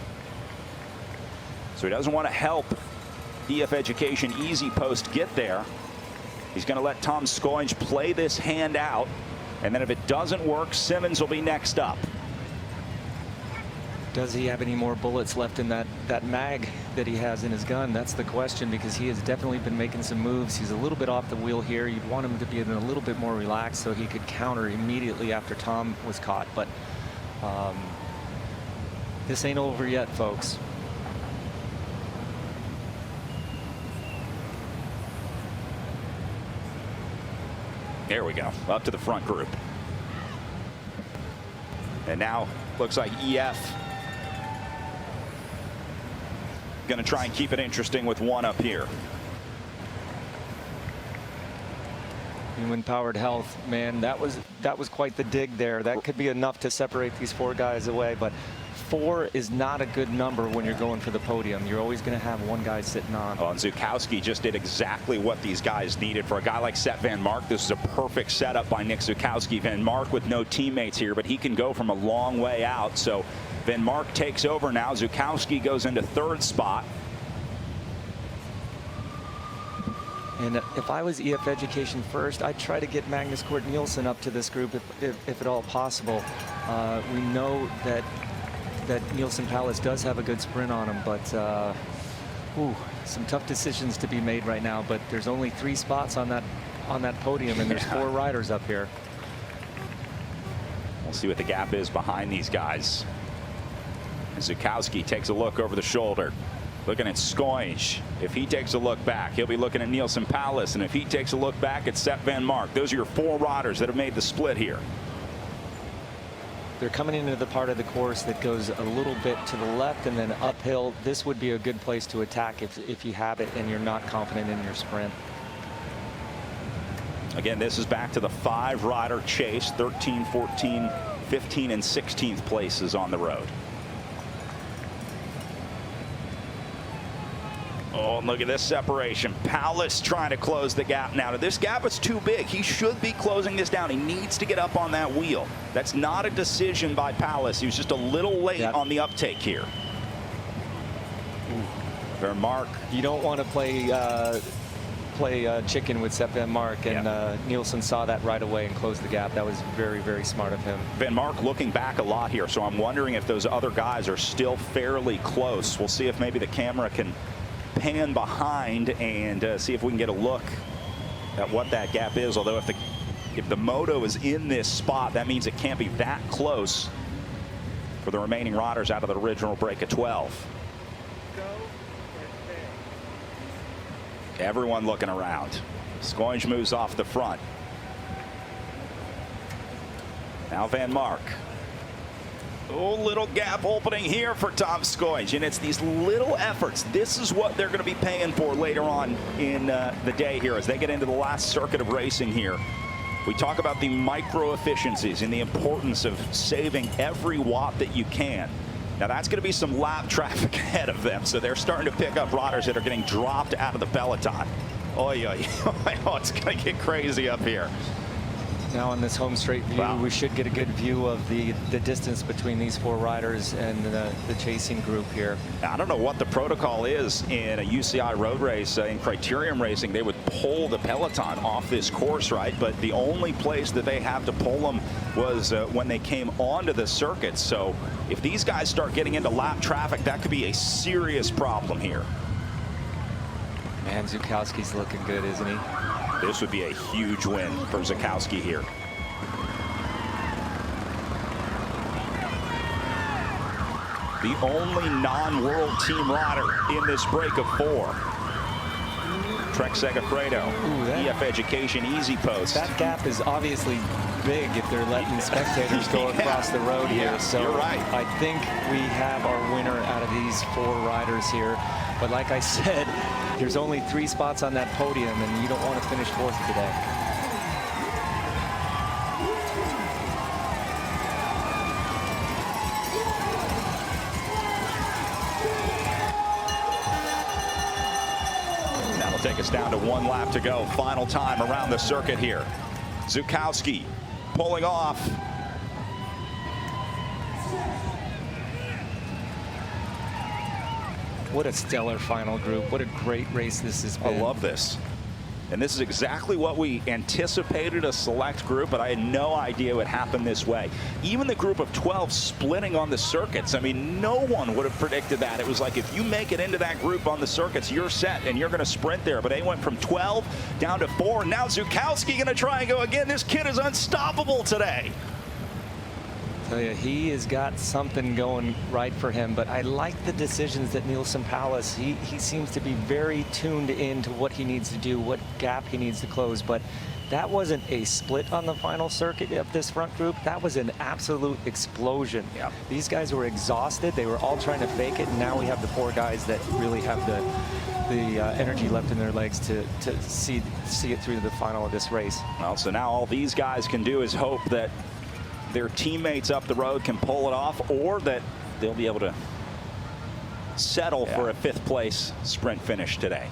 So he doesn't want to help EF Education Easy Post get there. He's going to let Tom Scoinge play this hand out, and then if it doesn't work, Simmons will be next up. Does he have any more bullets left in that mag that he has in his gun? That's the question, because he has definitely been making some moves. He's a little bit off the wheel here. You'd want him to be a little bit more relaxed so he could counter immediately after Tom was caught. But this ain't over yet, folks. There we go, up to the front group. And now looks like EF going to try and keep it interesting with 1 up here. Human Powered Health, man, that was quite the dig there. That could be enough to separate these 4 guys away, but 4 is not a good number when you're going for the podium. You're always going to have 1 guy sitting on. Well, and Zukowski just did exactly what these guys needed. For a guy like Seth Vanmarcke, this is a perfect setup by Nick Zukowski. Vanmarcke with no teammates here, but he can go from a long way out. So Vanmarcke takes over now. Zukowski goes into 3rd spot. And if I was EF Education first, I'd try to get Magnus Kort Nielsen up to this group if at all possible. We know that Nielsen Palace does have a good sprint on him, but some tough decisions to be made right now. But there's only 3 spots on that podium, and there's 4 riders up here. We'll see what the gap is behind these guys. Zukowski takes a look over the shoulder, looking at Scoinge. If he takes a look back, he'll be looking at Nielsen Palace, and if he takes a look back at Seth Vanmarcke. Those are your 4 riders that have made the split here. They're coming into the part of the course that goes a little bit to the left and then uphill. This would be a good place to attack if you have it and you're not confident in your sprint. Again, this is back to the 5-rider chase. 13, 14, 15, and 16th places on the road. Oh, and look at this separation. Palace trying to close the gap now. This gap is too big. He should be closing this down. He needs to get up on that wheel. That's not a decision by Palace. He was just a little late on the uptake here. Vanmarcke. You don't want to play chicken with Seth Vanmarcke, and Nielsen saw that right away and closed the gap. That was very, very smart of him. Vanmarcke looking back a lot here, so I'm wondering if those other guys are still fairly close. We'll see if maybe the camera can pan behind and see if we can get a look at what that gap is. Although if the if the moto is in this spot, that means it can't be that close for the remaining riders out of the original break of 12. Everyone looking around. Scoinge moves off the front. Now Vanmarcke. Oh, little gap opening here for Tom Scoinge, and it's these little efforts. This is what they're going to be paying for later on in the day here as they get into the last circuit of racing here. We talk about the micro efficiencies and the importance of saving every watt that you can. Now that's going to be some lap traffic ahead of them, so they're starting to pick up riders that are getting dropped out of the peloton. Oh, it's going to get crazy up here. Now on this home straight view, we should get a good view of the distance between these 4 riders and the chasing group here. I don't know what the protocol is in a UCI road race. In criterium racing, they would pull the peloton off this course, right? But the only place that they have to pull them was when they came onto the circuit. So if these guys start getting into lap traffic, that could be a serious problem here. Man, Zukowski's looking good, isn't he? This would be a huge win for Zukowski here. The only non-world team rider in this break of 4. Trek Segafredo, EF Education Easy Post. That gap is obviously big if they're letting spectators go across the road here. So you're right. I think we have our winner out of these 4 riders here. But like I said, there's only 3 spots on that podium, and you don't want to finish 4th today. That'll take us down to 1 lap to go. Final time around the circuit here. Zukowski pulling off. What a stellar final group. What a great race this has been. I love this. And this is exactly what we anticipated, a select group, but I had no idea it would happen this way. Even the group of 12 splitting on the circuits. I mean, no one would have predicted that. It was like, if you make it into that group on the circuits, you're set and you're going to sprint there. But they went from 12 down to 4. Now Zukowski going to try and go again. This kid is unstoppable today. Tell you, he has got something going right for him, but I like the decisions that Nielsen Palace, he seems to be very tuned into what he needs to do, what gap he needs to close. But that wasn't a split on the final circuit of this front group. That was an absolute explosion. Yep. These guys were exhausted. They were all trying to fake it, and now we have the 4 guys that really have the energy left in their legs to see it through to the final of this race. Well, so now all these guys can do is hope that their teammates up the road can pull it off, or that they'll be able to settle for a 5th place sprint finish today.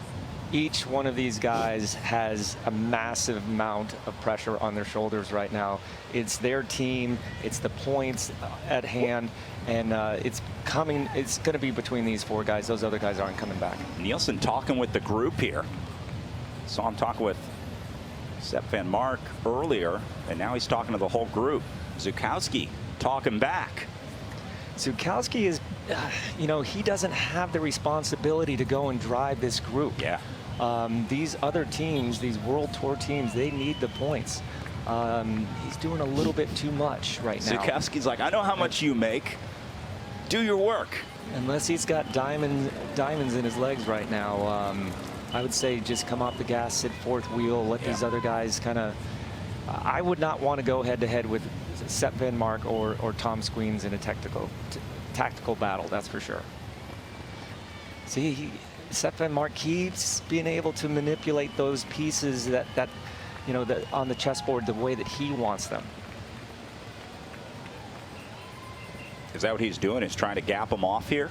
Each one of these guys has a massive amount of pressure on their shoulders right now. It's their team, it's the points at hand, and it's going to be between these 4 guys. Those other guys aren't coming back. Nielsen talking with the group here. Saw him talking with Sepp Vanmarcke earlier, and now he's talking to the whole group. Zukowski talking back. Zukowski is, he doesn't have the responsibility to go and drive this group. Yeah. These other teams, these World Tour teams, they need the points. He's doing a little bit too much right now. Zukowski's like, I know how much you make. Do your work. Unless he's got diamonds in his legs right now, I would say just come off the gas, sit 4th wheel, let these other guys kind of. I would not want to go head-to-head with Sepp Vanmarcke or Tom Squeens in a tactical battle, that's for sure. See, Sepp Vanmarcke keeps being able to manipulate those pieces that on the chessboard the way that he wants them. Is that what he's doing? Is trying to gap him off here?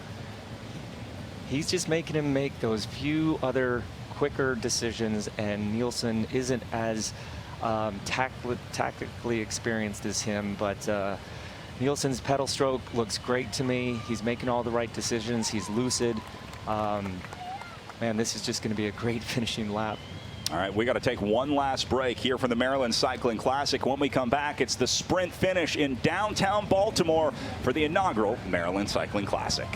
He's just making him make those few other quicker decisions, and Nielsen isn't as tactically experienced as him, but Nielsen's pedal stroke looks great to me. He's making all the right decisions. He's lucid. Man, this is just going to be a great finishing lap. All right, we got to take one last break here from the Maryland Cycling Classic. When we come back, it's the sprint finish in downtown Baltimore for the inaugural Maryland Cycling Classic.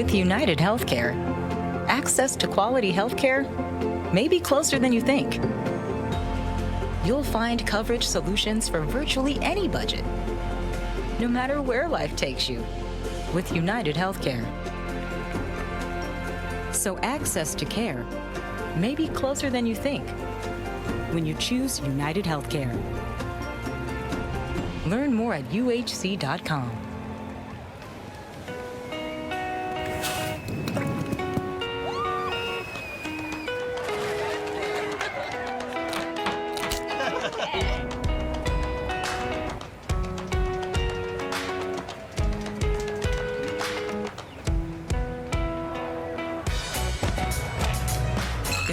With UnitedHealthcare, access to quality healthcare may be closer than you think. You'll find coverage solutions for virtually any budget, no matter where life takes you, with UnitedHealthcare. So access to care may be closer than you think when you choose UnitedHealthcare. Learn more at uhc.com.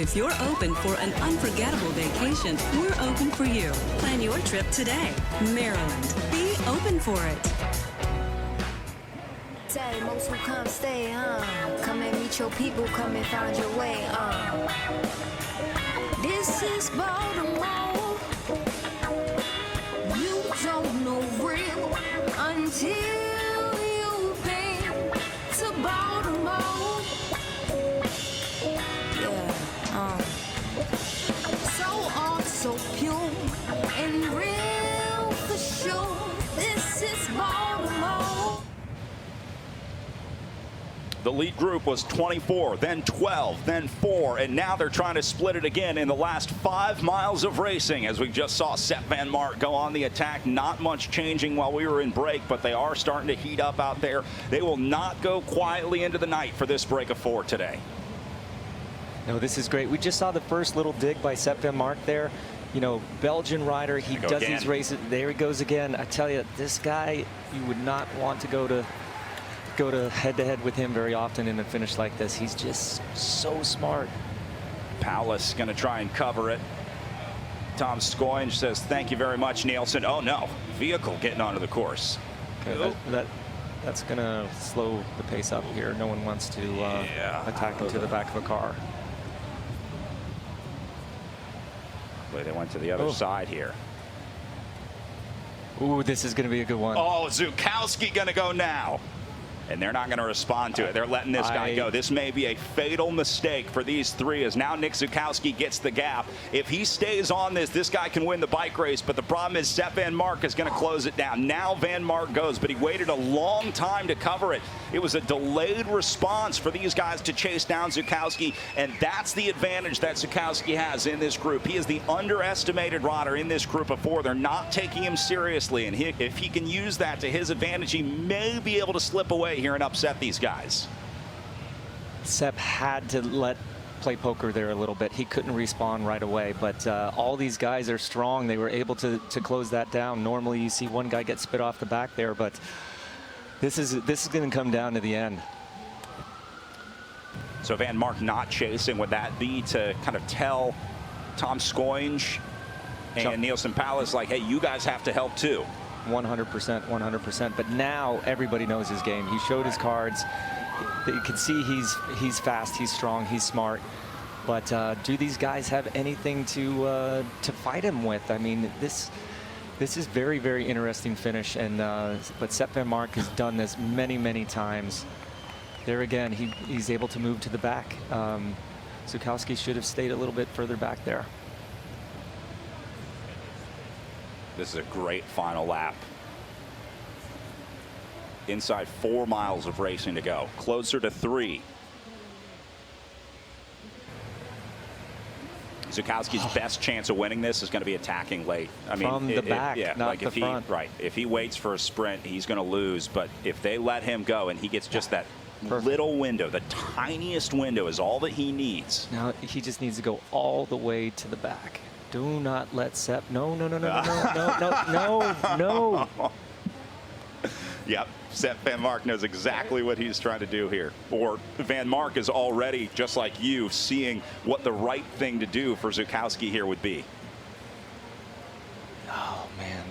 If you're open for an unforgettable vacation, we're open for you. Plan your trip today. Maryland. Be open for it. Say most who come stay, come and meet your people, come and find your way, This is Baltimore. You don't know real until you've been to Baltimore. So pure and real for sure. This is Baltimore. The lead group was 24, then 12, then 4, and now they're trying to split it again in the last 5 miles of racing. As we just saw Sepp Vanmarcke go on the attack. Not much changing while we were in break, but they are starting to heat up out there. They will not go quietly into the night for this break of 4 today. No, this is great. We just saw the first little dig by Sepp Vanmarcke there. You know, Belgian rider, he does these races. There he goes again. I tell you, this guy, you would not want to go to head-to-head with him very often in a finish like this. He's just so smart. Palace going to try and cover it. Tom Scoinge says, thank you very much, Nielsen. Oh, no. Vehicle getting onto the course. Okay, that's going to slow the pace up here. No one wants to attack into the back of a car. They went to the other side here. Ooh, this is going to be a good one. Oh, Zukowski going to go now. And they're not going to respond to it. They're letting this guy go. This may be a fatal mistake for these three, as now Nick Zukowski gets the gap. If he stays on this guy can win the bike race. But the problem is Sepp Vanmarcke is going to close it down. Now Vanmarcke goes, but he waited a long time to cover it. It was a delayed response for these guys to chase down Zukowski, and that's the advantage that Zukowski has in this group. He is the underestimated rider in this group of 4. They're not taking him seriously, and if he can use that to his advantage, he may be able to slip away here and upset these guys. Sepp had to play poker there a little bit. He couldn't respawn right away, but all these guys are strong. They were able to close that down. Normally you see one guy get spit off the back there, but this is going to come down to the end. So Vanmarcke not chasing. Would that be to kind of tell Tom Scoinge and Nielsen Palace, like, hey, you guys have to help too? 100%, 100%. But now everybody knows his game. He showed his cards. You can see he's fast, he's strong, he's smart. But do these guys have anything to fight him with? I mean, this is very, very interesting finish. And but Sepp Vanmarcke has done this many, many times. There again, he's able to move to the back. Zukowski should have stayed a little bit further back there. This is a great final lap. Inside 4 miles of racing to go. Closer to 3. Zukowski's best chance of winning this is going to be attacking late. I mean, from the back, not like the front. Right. If he waits for a sprint, he's going to lose. But if they let him go and he gets just that little window, the tiniest window is all that he needs. Now he just needs to go all the way to the back. Do not let Sepp. No. Yep. Sepp Vanmarcke knows exactly what he's trying to do here. Or Vanmarcke is already, just like you, seeing what the right thing to do for Zukowski here would be. Oh, man.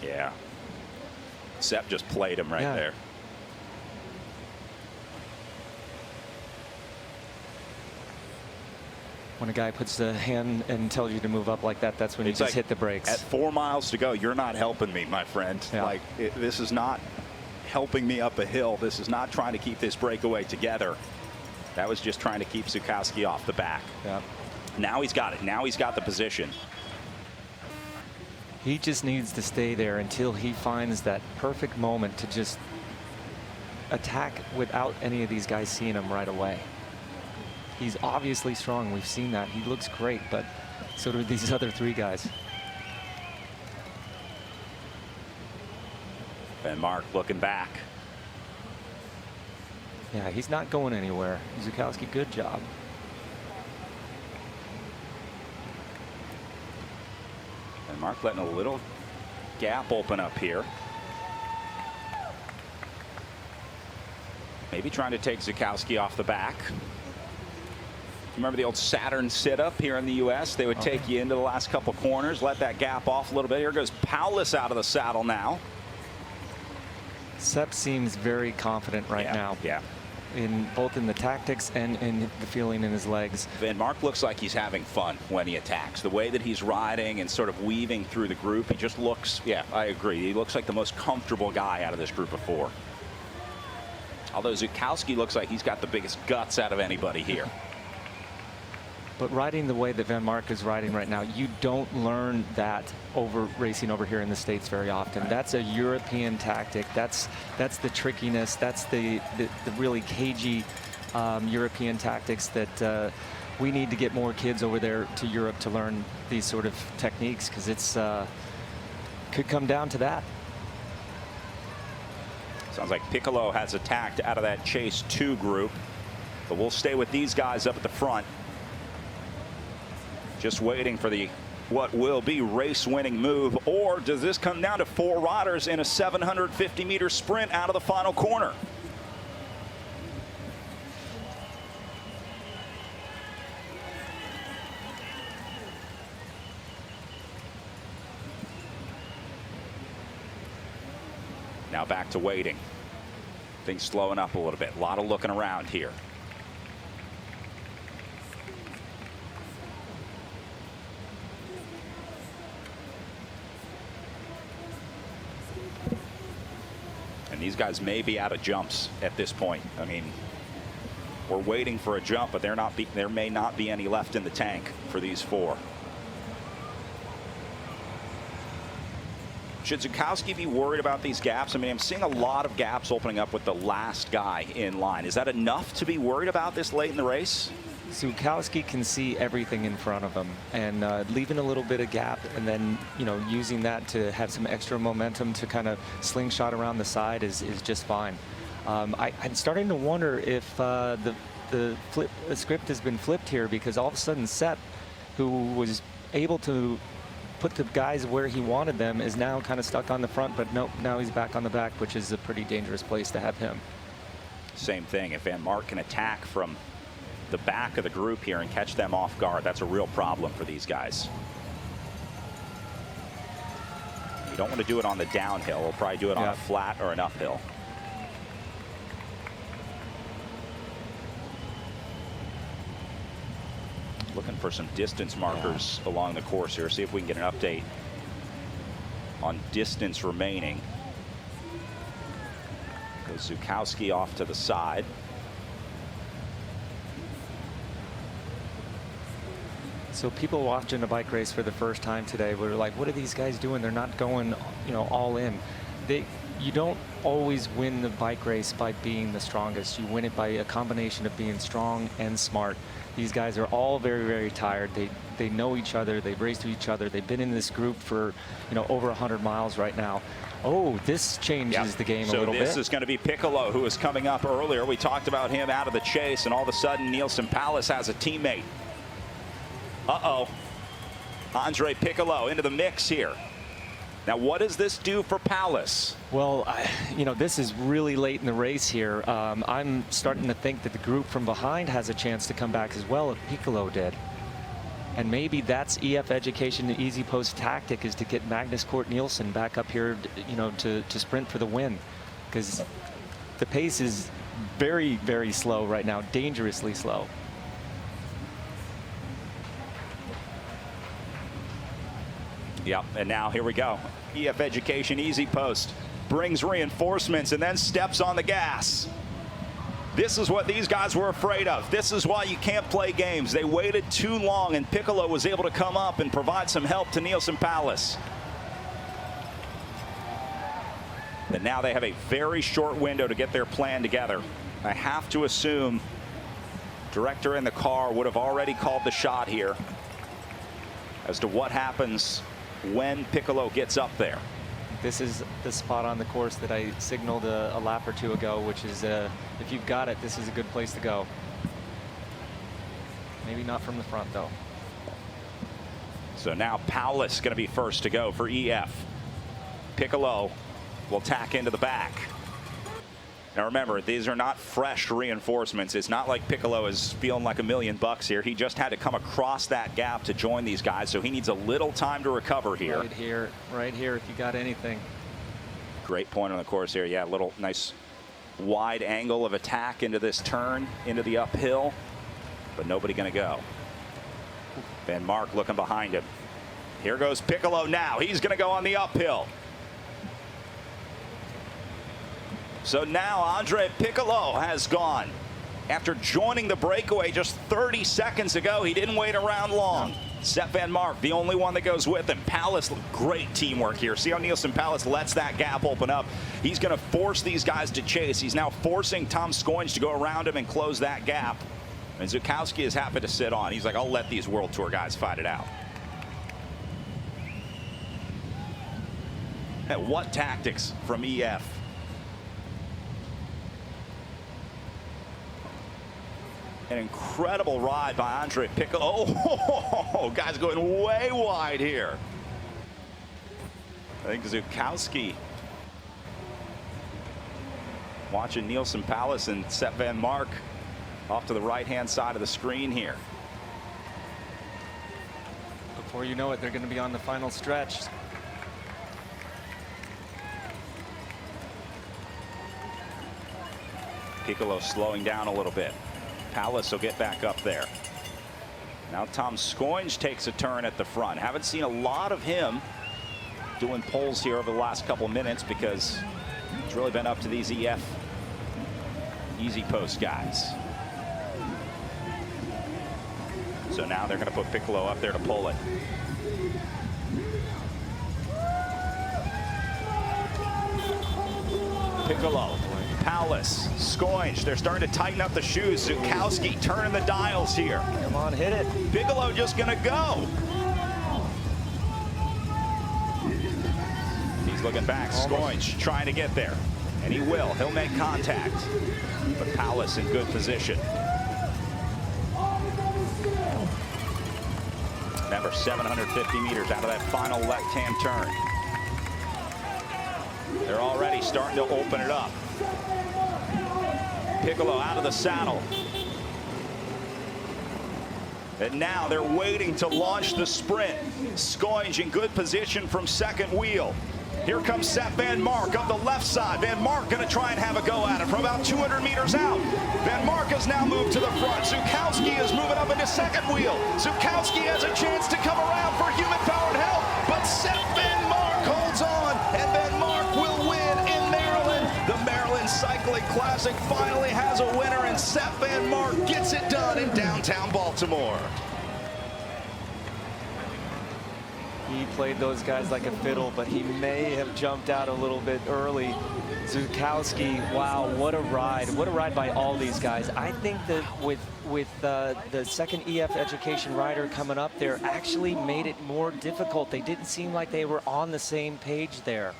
Yeah. Sepp just played him right there. When a guy puts the hand and tells you to move up like that, that's when you just hit the brakes. At 4 miles to go, you're not helping me, my friend. Yeah. Like, this is not helping me up a hill. This is not trying to keep this breakaway together. That was just trying to keep Zukowski off the back. Yeah. Now he's got it. Now he's got the position. He just needs to stay there until he finds that perfect moment to just attack without any of these guys seeing him right away. He's obviously strong. We've seen that. He looks great, but so do these other three guys. Vanmarcke looking back. Yeah, he's not going anywhere. Zukowski, good job. Vanmarcke letting a little gap open up here. Maybe trying to take Zukowski off the back. Remember the old Saturn sit-up here in the U.S.? They would take you into the last couple corners, let that gap off a little bit. Here goes Paulus out of the saddle now. Sepp seems very confident right now. Yeah. In both in the tactics and in the feeling in his legs. Vanmarcke looks like he's having fun when he attacks. The way that he's riding and sort of weaving through the group, he just looks, yeah, I agree. He looks like the most comfortable guy out of this group of four. Although Zukowski looks like he's got the biggest guts out of anybody here. But riding the way that Vanmarcke is riding right now, you don't learn that over racing over here in the States very often. Right. That's a European tactic. That's the trickiness. That's the really cagey European tactics that we need to get more kids over there to Europe to learn these sort of techniques, because it's could come down to that. Sounds like Piccolo has attacked out of that Chase 2 group, but we'll stay with these guys up at the front. Just waiting for the what will be race-winning move, or does this come down to 4 riders in a 750-meter sprint out of the final corner? Now back to waiting. Things slowing up a little bit. A lot of looking around here. And these guys may be out of jumps at this point. I mean, we're waiting for a jump, but there may not be any left in the tank for these 4. Should Zukowski be worried about these gaps? I mean, I'm seeing a lot of gaps opening up with the last guy in line. Is that enough to be worried about this late in the race? Zukowski can see everything in front of him, and leaving a little bit of gap and then, you know, using that to have some extra momentum to kind of slingshot around the side is just fine. I'm starting to wonder if the script has been flipped here, because all of a sudden Sepp, who was able to put the guys where he wanted them, is now kind of stuck on the front, but nope, now he's back on the back, which is a pretty dangerous place to have him. Same thing. If Vanmarcke can attack from the back of the group here and catch them off guard, that's a real problem for these guys. You don't want to do it on the downhill. We'll probably do it on a flat or an uphill. Looking for some distance markers along the course here. See if we can get an update on distance remaining. Goes Zukowski off to the side. So people watching a bike race for the first time today were like, what are these guys doing? They're not going, you know, all in. You don't always win the bike race by being the strongest. You win it by a combination of being strong and smart. These guys are all very, very tired. They know each other. They've raced with each other. They've been in this group for, you know, over 100 miles right now. Oh, this changes the game a little bit. So this is going to be Piccolo, who was coming up earlier. We talked about him out of the chase, and all of a sudden Nielsen Paulus has a teammate. Uh-oh. Andre Piccolo into the mix here. Now, what does this do for Paulus? Well, you know, this is really late in the race here. I'm starting to think that the group from behind has a chance to come back as well, if Piccolo did. And maybe that's EF Education, the easy post tactic, is to get Magnus Cort Nielsen back up here, you know, to sprint for the win. Because the pace is very, very slow right now, dangerously slow. Yep, and now here we go. EF Education easy post. brings reinforcements, and then steps on the gas. This is what these guys were afraid of. This is why you can't play games. They waited too long, and Piccolo was able to come up and provide some help to Nielsen Palace. But now they have a very short window to get their plan together. I have to assume director in the car would have already called the shot here as to what happens when Piccolo gets up there. This is the spot on the course that I signaled a lap or two ago, which is if you've got it, this is a good place to go. Maybe not from the front, though. So now Paulus going to be first to go for EF. Piccolo will tack into the back. Now remember, these are not fresh reinforcements. It's not like Piccolo is feeling like $1 million here. He just had to come across that gap to join these guys, so he needs a little time to recover here. Right here, if you got anything. Great point on the course here. Yeah, a little nice wide angle of attack into this turn, into the uphill, but nobody going to go. Vanmarcke looking behind him. Here goes Piccolo now. He's going to go on the uphill. So now Andre Piccolo has gone. After joining the breakaway just 30 seconds ago, he didn't wait around long. Sepp Vanmarcke, the only one that goes with him. Palace, great teamwork here. See how Nielsen Palace lets that gap open up. He's going to force these guys to chase. He's now forcing Tom Skoins to go around him and close that gap. And Zukowski is happy to sit on. He's like, I'll let these World Tour guys fight it out. And what tactics from EF. An incredible ride by Andre Piccolo. Oh, guys going way wide here. I think Zukowski watching Nielsen Palace and Sepp Vanmarcke off to the right-hand side of the screen here. Before you know it, they're going to be on the final stretch. Piccolo slowing down a little bit. Palace will get back up there. Now Tom Skoins takes a turn at the front. Haven't seen a lot of him doing poles here over the last couple minutes because it's really been up to these EF easy post guys. So now they're going to put Piccolo up there to pull it. Piccolo, Palace, Skoins, they're starting to tighten up the shoes. Zukowski turning the dials here. Come on, hit it. Piccolo just going to go. He's looking back. Skoins trying to get there. And he will. He'll make contact. But Palace in good position. Remember, 750 meters out of that final left-hand turn. They're already starting to open it up. Piccolo out of the saddle. And now they're waiting to launch the sprint. Skoins in good position from second wheel. Here comes Sepp Vanmarcke up the left side. Vanmarcke going to try and have a go at it from about 200 meters out. Vanmarcke has now moved to the front. Zukowski is moving up into second wheel. Zukowski has a chance to come around for human-powered help, but Sepp Vanmarcke holds on, and Vanmarcke will win in Maryland. The Maryland Cycling Classic finally has a winner, and Sepp Vanmarcke gets it done in downtown Baltimore. He played those guys like a fiddle, but he may have jumped out a little bit early. Zukowski, wow, what a ride. What a ride by all these guys. I think that with the second EF education rider coming up there actually made it more difficult. They didn't seem like they were on the same page there.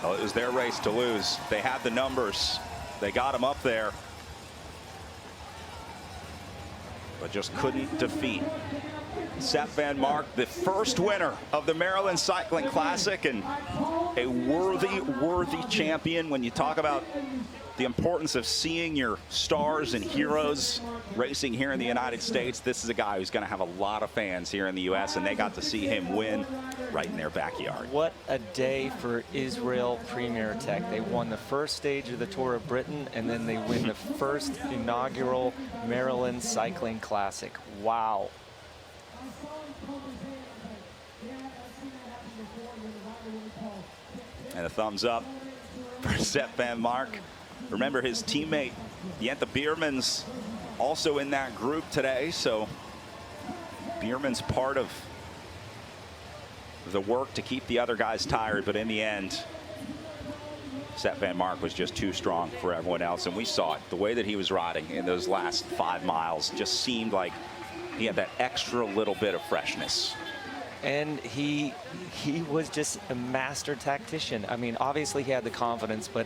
Well, it was their race to lose. They had the numbers. They got him up there, but just couldn't defeat Sepp Vanmarcke, the first winner of the Maryland Cycling Classic, and a worthy champion. When you talk about the importance of seeing your stars and heroes racing here in the United States, this is a guy who's going to have a lot of fans here in the U.S., and they got to see him win right in their backyard. What a day for Israel Premier Tech. They won the first stage of the Tour of Britain, and then they win the first inaugural Maryland Cycling Classic. Wow. And a thumbs up for Sepp Vanmarcke. Remember, his teammate Jente Bierman's also in that group today, so Bierman's part of the work to keep the other guys tired, but in the end, Sepp Vanmarcke was just too strong for everyone else, and we saw it. The way that he was riding in those last 5 miles just seemed like he had that extra little bit of freshness. And he was just a master tactician. I mean, obviously he had the confidence, but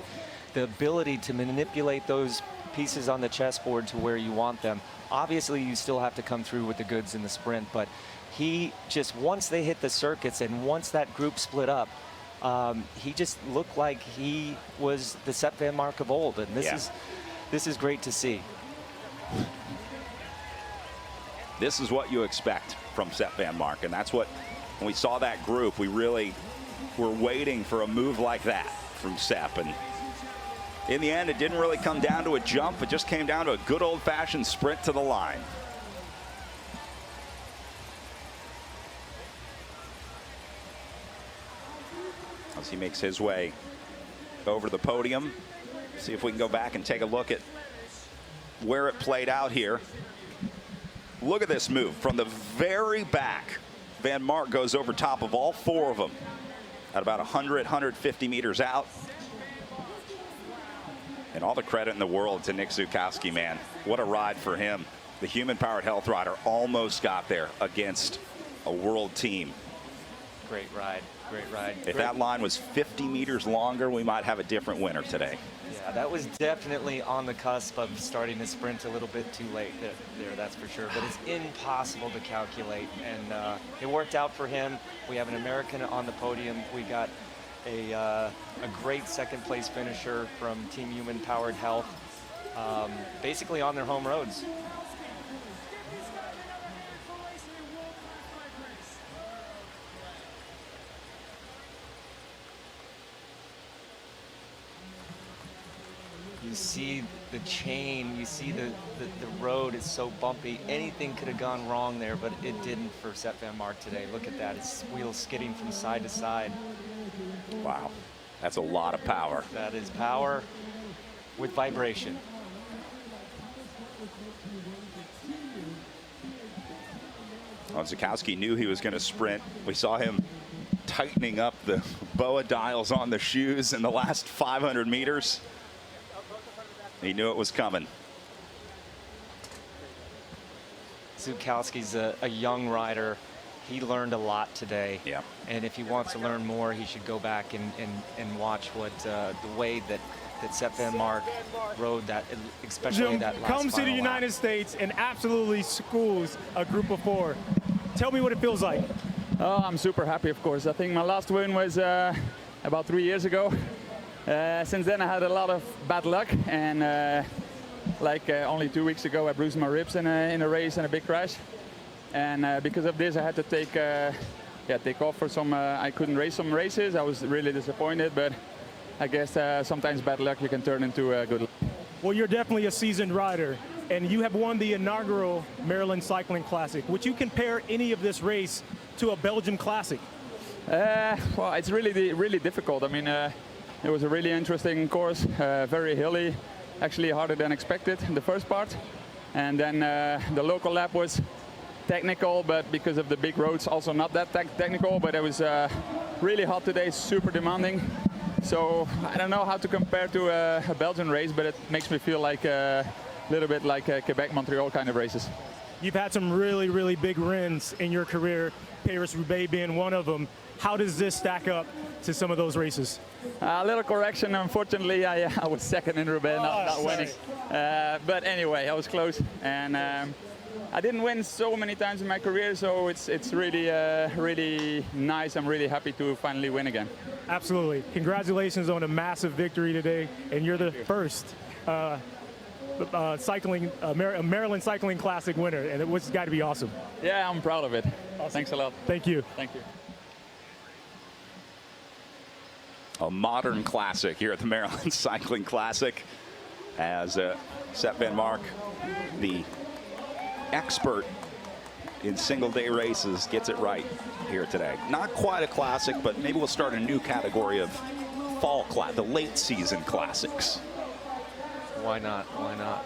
the ability to manipulate those pieces on the chessboard to where you want them. Obviously, you still have to come through with the goods in the sprint, but he just, once they hit the circuits and once that group split up, he just looked like he was the Sepp Vanmarcke of old, and this is great to see. This is what you expect from Sepp Vanmarcke, and that's what, when we saw that group, we really were waiting for a move like that from Sepp. And in the end, it didn't really come down to a jump. It just came down to a good old-fashioned sprint to the line. As he makes his way over to the podium, see if we can go back and take a look at where it played out here. Look at this move from the very back. Vanmarcke goes over top of all 4 of them at about 100, 150 meters out. And all the credit in the world to Nick Zukowski, man. What a ride for him. The human-powered health rider almost got there against a world team. Great ride, great ride. If that line was 50 meters longer, we might have a different winner today. Yeah, that was definitely on the cusp of starting to sprint a little bit too late there, that's for sure. But it's impossible to calculate, and it worked out for him. We have an American on the podium. We got a great second place finisher from Team Human Powered Health, basically on their home roads. You see the chain, you see the road is so bumpy. Anything could have gone wrong there, but it didn't for Sepp Vanmarcke today. Look at that, it's wheels skidding from side to side. Wow, that's a lot of power. That is power with vibration. Well, Zukowski knew he was going to sprint. We saw him tightening up the BOA dials on the shoes in the last 500 meters. He knew it was coming. Zukowski's a young rider. He learned a lot today. Yeah. And if he wants to learn more, he should go back and watch what the way that Sepp Vanmarcke rode that, especially Jim that last comes to the final United lap. States and absolutely schools a group of 4. Tell me what it feels like. Oh, I'm super happy, of course. I think my last win was about 3 years ago. Since then I had a lot of bad luck, and only 2 weeks ago I bruised my ribs in a race and a big crash, and because of this I had to take off for some. I couldn't race some races. I was really disappointed, but I guess sometimes bad luck you can turn into good luck. Well, you're definitely a seasoned rider, and you have won the inaugural Maryland Cycling Classic. Would you compare any of this race to a Belgian Classic? Well, it's really difficult. I mean, it was a really interesting course, very hilly, actually harder than expected in the first part. And then the local lap was technical, but because of the big roads, also not that technical. But it was really hot today, super demanding. So I don't know how to compare to a Belgian race, but it makes me feel like a little bit like Quebec, Montreal kind of races. You've had some really, really big wins in your career, Paris-Roubaix being one of them. How does this stack up to some of those races? A little correction, unfortunately, I was second in Roubaix, not winning. But anyway, I was close, and I didn't win so many times in my career, so it's really, really nice. I'm really happy to finally win again. Absolutely. Congratulations on a massive victory today, and you're the first Maryland Cycling Classic winner, and it's got to be awesome. Yeah, I'm proud of it. Awesome. Thanks a lot. Thank you. Thank you. A modern classic here at the Maryland Cycling Classic, as Sepp Vanmarcke, the expert in single-day races gets it right here today. Not quite a classic, but maybe we'll start a new category of fall class, the late season classics. Why not? Why not?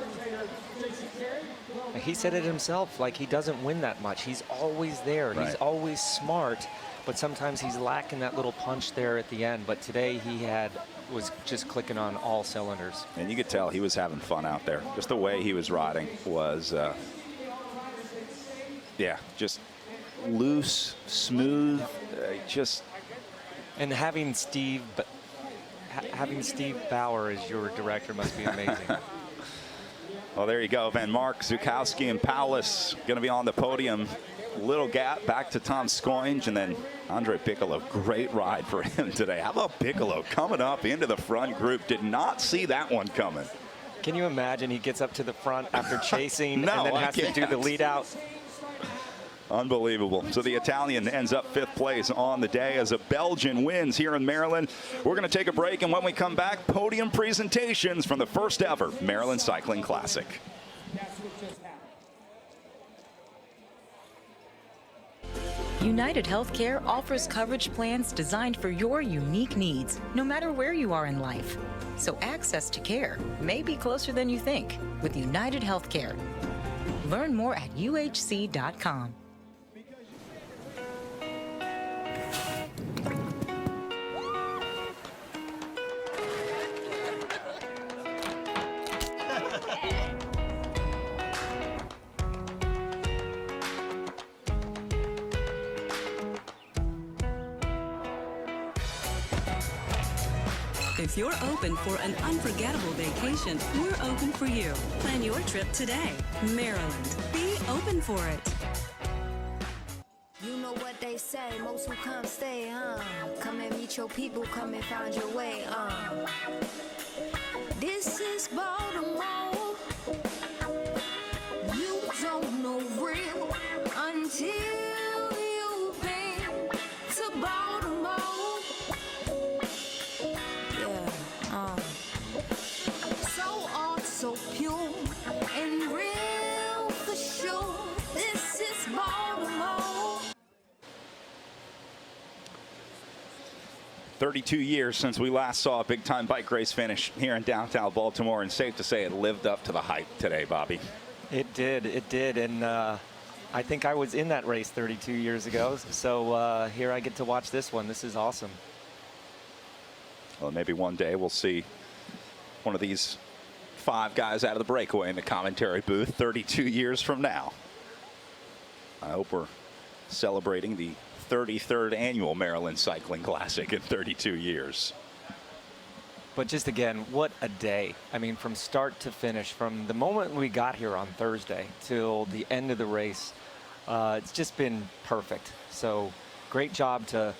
He said it himself, like he doesn't win that much. He's always there. Right. He's always smart, but sometimes he's lacking that little punch there at the end. But today he was just clicking on all cylinders. And you could tell he was having fun out there. Just the way he was riding was, yeah, just loose, smooth, just. And having Steve Bauer as your director must be amazing. Well, there you go. Vanmarcke, Zukowski, and Paulus going to be on the podium. Little gap back to Tom Scoinge, and then Andre Piccolo. Great ride for him today. How about Piccolo coming up into the front group? Did not see that one coming. Can you imagine he gets up to the front after chasing No, and then has to do the lead out? Unbelievable. So the Italian ends up 5th place on the day as a Belgian wins here in Maryland. We're going to take a break, and when we come back, podium presentations from the first ever Maryland Cycling Classic. UnitedHealthcare offers coverage plans designed for your unique needs, no matter where you are in life. So access to care may be closer than you think with UnitedHealthcare. Learn more at uhc.com. If you're open for an unforgettable vacation, we're open for you. Plan your trip today. Maryland. Be open for it. You know what they say, most who come stay, come and meet your people, come and find your way, This is Baltimore. You don't know real until you've been to Baltimore. So odd, so pure, and real for sure. This is Baltimore. 32 years since we last saw a big-time bike race finish here in downtown Baltimore, and safe to say it lived up to the hype today, Bobby. It did, and I think I was in that race 32 years ago, so here I get to watch this one. This is awesome. Well, maybe one day we'll see one of these 5 guys out of the Breakaway in the commentary booth 32 years from now. I hope we're celebrating the 33rd annual Maryland Cycling Classic in 32 years. But just again, what a day. I mean, from start to finish, from the moment we got here on Thursday till the end of the race, it's just been perfect. So great job to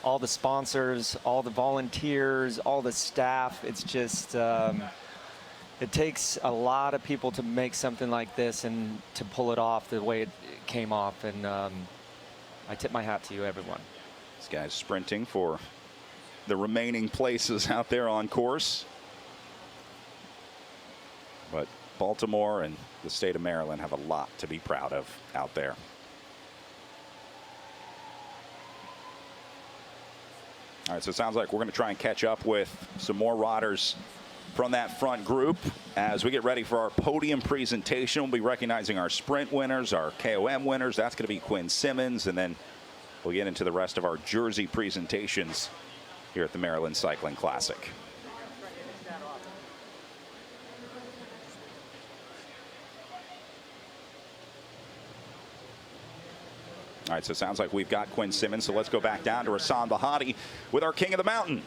all the sponsors, all the volunteers, all the staff. It's just, it takes a lot of people to make something like this and to pull it off the way it came off. And I tip my hat to you, everyone. This guy's sprinting for the remaining places out there on course. But Baltimore and the state of Maryland have a lot to be proud of out there. All right, so it sounds like we're going to try and catch up with some more riders from that front group as we get ready for our podium presentation. We'll be recognizing our sprint winners, our KOM winners. That's going to be Quinn Simmons, and then we'll get into the rest of our jersey presentations here at the Maryland Cycling Classic. All right, so it sounds like we've got Quinn Simmons, so let's go back down to Hassan Bahati with our King of the Mountain.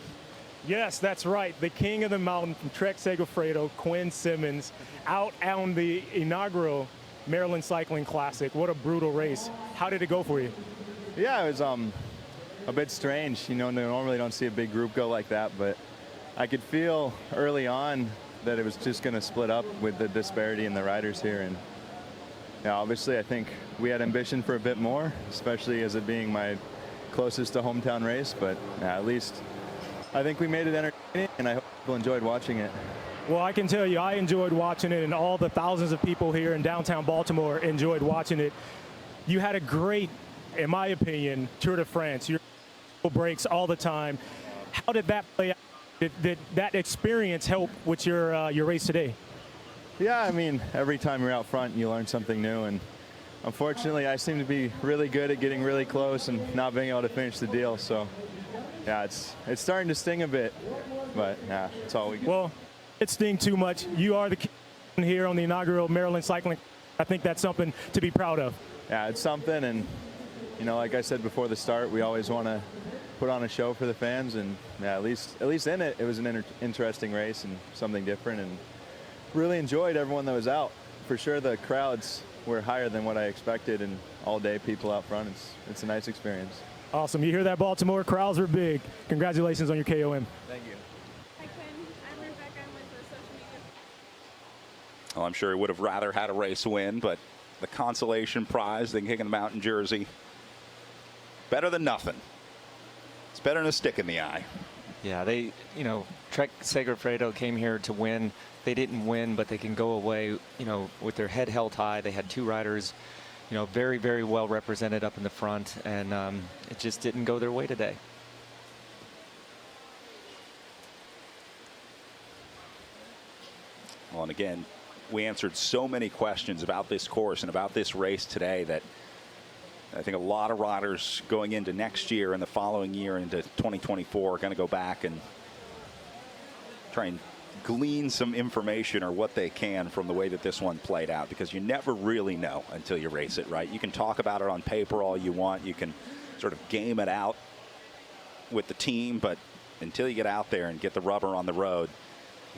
Yes, that's right. The King of the Mountain from Trek Segafredo, Quinn Simmons, out on the inaugural Maryland Cycling Classic. What a brutal race. How did it go for you? Yeah, it was a bit strange. You know, normally don't see a big group go like that, but I could feel early on that it was just going to split up with the disparity in the riders here. And yeah, obviously I think we had ambition for a bit more, especially as it being my closest to hometown race, but at least I think we made it entertaining, and I hope people enjoyed watching it. Well, I can tell you I enjoyed watching it, and all the thousands of people here in downtown Baltimore enjoyed watching it. You had a great, in my opinion, Tour de France. Your breaks all the time. How did that play out? Did that experience help with your race today? Yeah, I mean, every time you're out front, you learn something new, and unfortunately, I seem to be really good at getting really close and not being able to finish the deal. So, yeah, it's starting to sting a bit, but yeah, it's all we get. Well, it sting too much. You are the king here on the inaugural Maryland Cycling. I think that's something to be proud of. Yeah, it's something, and you know, like I said before the start, we always want to put on a show for the fans, and yeah, at least in it was an interesting race and something different, and really enjoyed everyone that was out. For sure, the crowds were higher than what I expected, and all day people out front. It's a nice experience. Awesome. You hear that, Baltimore? Crowds were big. Congratulations on your KOM. Thank you. Well, I'm sure he would have rather had a race win, but the consolation prize, the King of the Mountain jersey, better than nothing. It's better than a stick in the eye. Yeah, they, you know, Trek Segafredo came here to win. They didn't win, but they can go away, you know, with their head held high. They had two riders, you know, very, very well represented up in the front, and it just didn't go their way today. Well, and again, we answered so many questions about this course and about this race today that I think a lot of riders going into next year and the following year into 2024 are going to go back and try and glean some information or what they can from the way that this one played out, because you never really know until you race it, right? You can talk about it on paper all you want. You can sort of game it out with the team, but until you get out there and get the rubber on the road,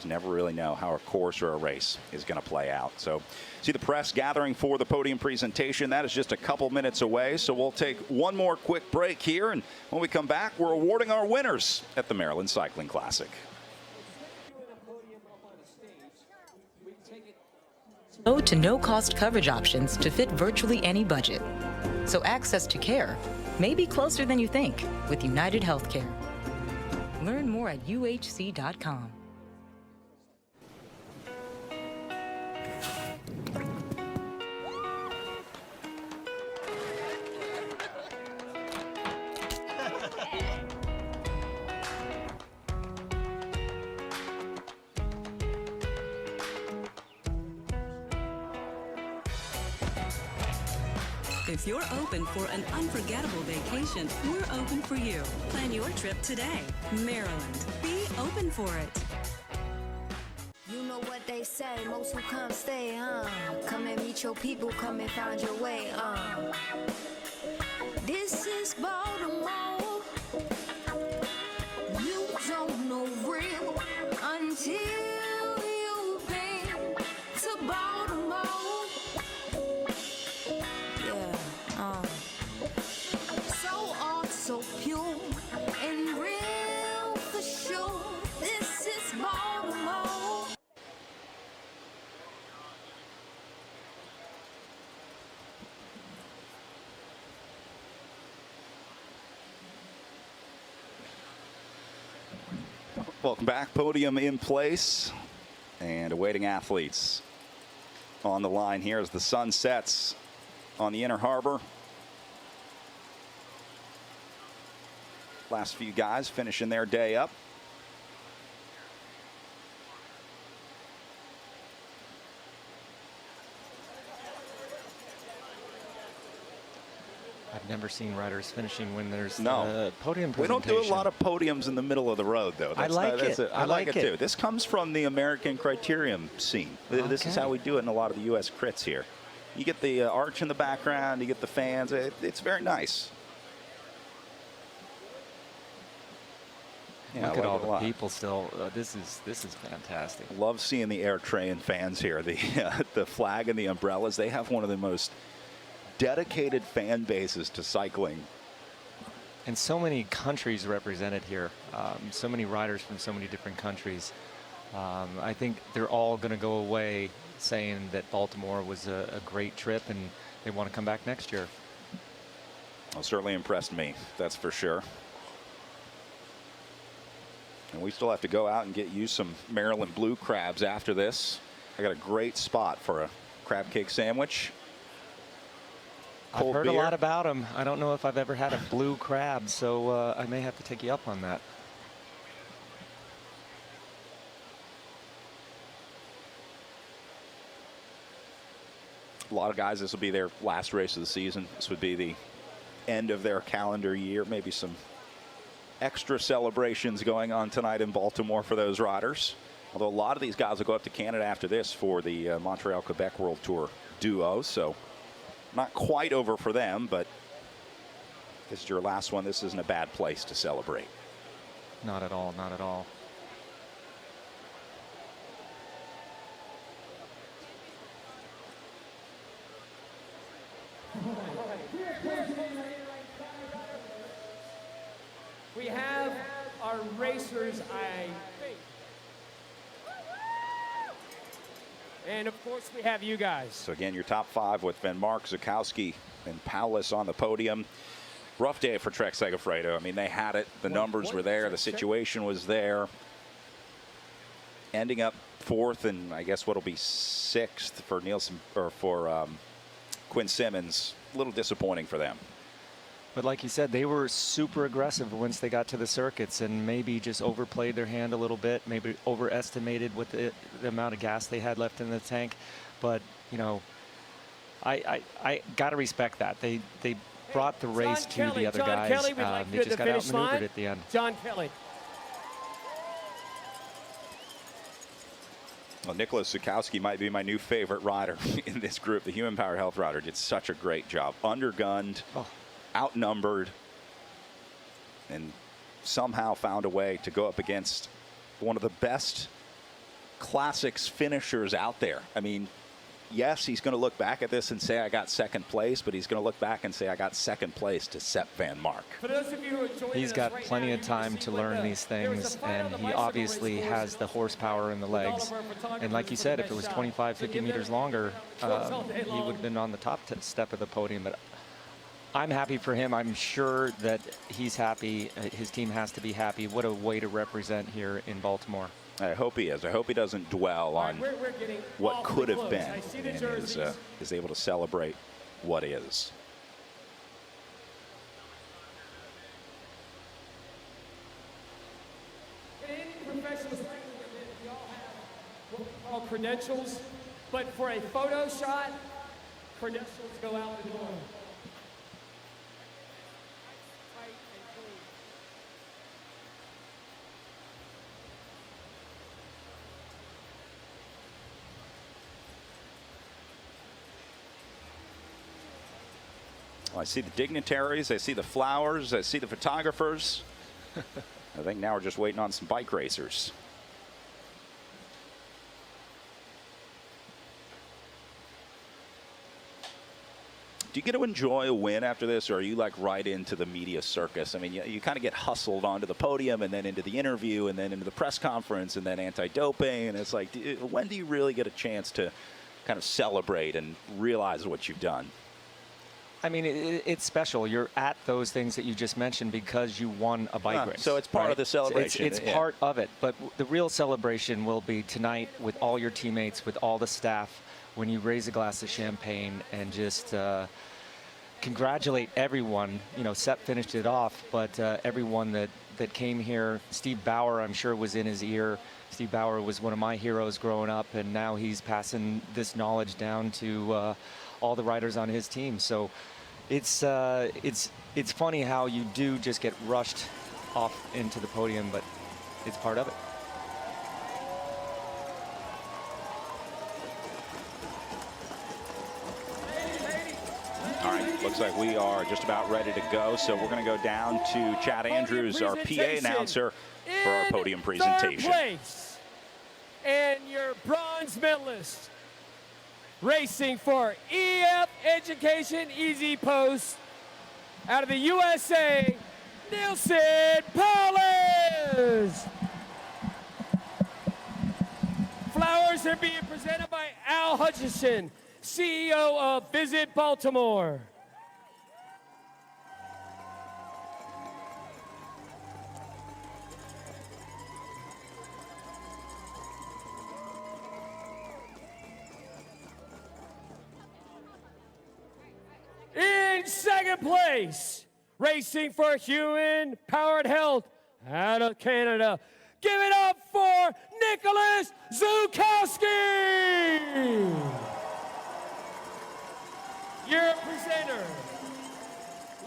you never really know how a course or a race is going to play out. So see the press gathering for the podium presentation. That is just a couple minutes away. So we'll take one more quick break here. And when we come back, we're awarding our winners at the Maryland Cycling Classic. Low to no cost coverage options to fit virtually any budget. So access to care may be closer than you think with UnitedHealthcare. Learn more at uhc.com. If you're open for an unforgettable vacation, we're open for you. Plan your trip today. Maryland. Be open for it. You know what they say, most who come stay, come and meet your people, come and find your way, This is Baltimore. You don't know real until you've been to Baltimore. So art, so pure and real for sure. This is Baltimore. Welcome back. Podium in place and awaiting athletes on the line here as the sun sets on the Inner Harbor. Last few guys finishing their day up. I've never seen riders finishing when there's no podium presentation. We don't do a lot of podiums in the middle of the road, though. I like it. I like it too. This comes from the American criterium scene. This is how we do it in a lot of the U.S. crits here. You get the arch in the background, you get the fans. It's very nice. Yeah, look at all the people still. This is fantastic. Love seeing the Air Train fans here. The flag and the umbrellas. They have one of the most dedicated fan bases to cycling. And so many countries represented here. So many riders from so many different countries. I think they're all going to go away saying that Baltimore was a great trip and they want to come back next year. Well, certainly impressed me, that's for sure. And we still have to go out and get you some Maryland blue crabs after this. I got a great spot for a crab cake sandwich. I've cold heard beer. a lot about them. I don't know if I've ever had a blue crab, so I may have to take you up on that. A lot of guys, this will be their last race of the season. This would be the end of their calendar year. Maybe some extra celebrations going on tonight in Baltimore for those riders. Although a lot of these guys will go up to Canada after this for the Montreal-Quebec World Tour duo. So not quite over for them, but this is your last one. This isn't a bad place to celebrate. Not at all, not at all. We have our racers, I think. And of course, we have you guys. So again, your top 5 with Vanmarcke, Zukowski, and Paulus on the podium. Rough day for Trek Segafredo. I mean, they had it. The numbers were there. The situation was there. Ending up 4th and I guess what'll be 6th for Nielsen or for Quinn Simmons. A little disappointing for them. But like you said, they were super aggressive once they got to the circuits and maybe just overplayed their hand a little bit, maybe overestimated what the amount of gas they had left in the tank. But, you know, I got to respect that. They brought the race to the other guys. Kelly, we'd like they you just at the got finish outmaneuvered line. at the end. John Kelly. Well, Nicholas Zukowski might be my new favorite rider in this group. The Human Powered Health rider did such a great job. Undergunned, outnumbered, and somehow found a way to go up against one of the best classics finishers out there. I mean, yes, he's going to look back at this and say, I got 2nd place, but he's going to look back and say, I got 2nd place to Sepp Vanmarcke. For those of you who are joining He's us got right plenty now, of time to learn these things, and he obviously has the horsepower in the legs. And like you said, if it was 25, 50 meters longer, he would have been on the top step of the podium. But I'm happy for him. I'm sure that he's happy. His team has to be happy. What a way to represent here in Baltimore. I hope he is. I hope he doesn't dwell on what could have been and is able to celebrate what is. In any professional cycling event, we all have what we call credentials, but for a photo shot, credentials go out the door. Well, I see the dignitaries, I see the flowers, I see the photographers. I think now we're just waiting on some bike racers. Do you get to enjoy a win after this, or are you like right into the media circus? I mean, you kind of get hustled onto the podium and then into the interview and then into the press conference and then anti-doping. And it's like, when do you really get a chance to kind of celebrate and realize what you've done? I mean, it's special. You're at those things that you just mentioned because you won a bike race. So it's part of the celebration. It's part of it. But the real celebration will be tonight with all your teammates, with all the staff, when you raise a glass of champagne and just congratulate everyone. You know, Sepp finished it off, but everyone that came here. Steve Bauer, I'm sure, was in his ear. Steve Bauer was one of my heroes growing up, and now he's passing this knowledge down to all the riders on his team. So it's funny how you do just get rushed off into the podium, but it's part of it. All right, looks like we are just about ready to go. So we're going to go down to Chad Andrews, our PA announcer, for our podium presentation. Third place, and your bronze medalist, racing for EF Education Easy Post, out of the USA, Nielsen Paulus. Flowers are being presented by Al Hutchison, CEO of Visit Baltimore. second place, racing for Human Powered Health out of Canada. Give it up for Nicholas Zukowski. Your presenter,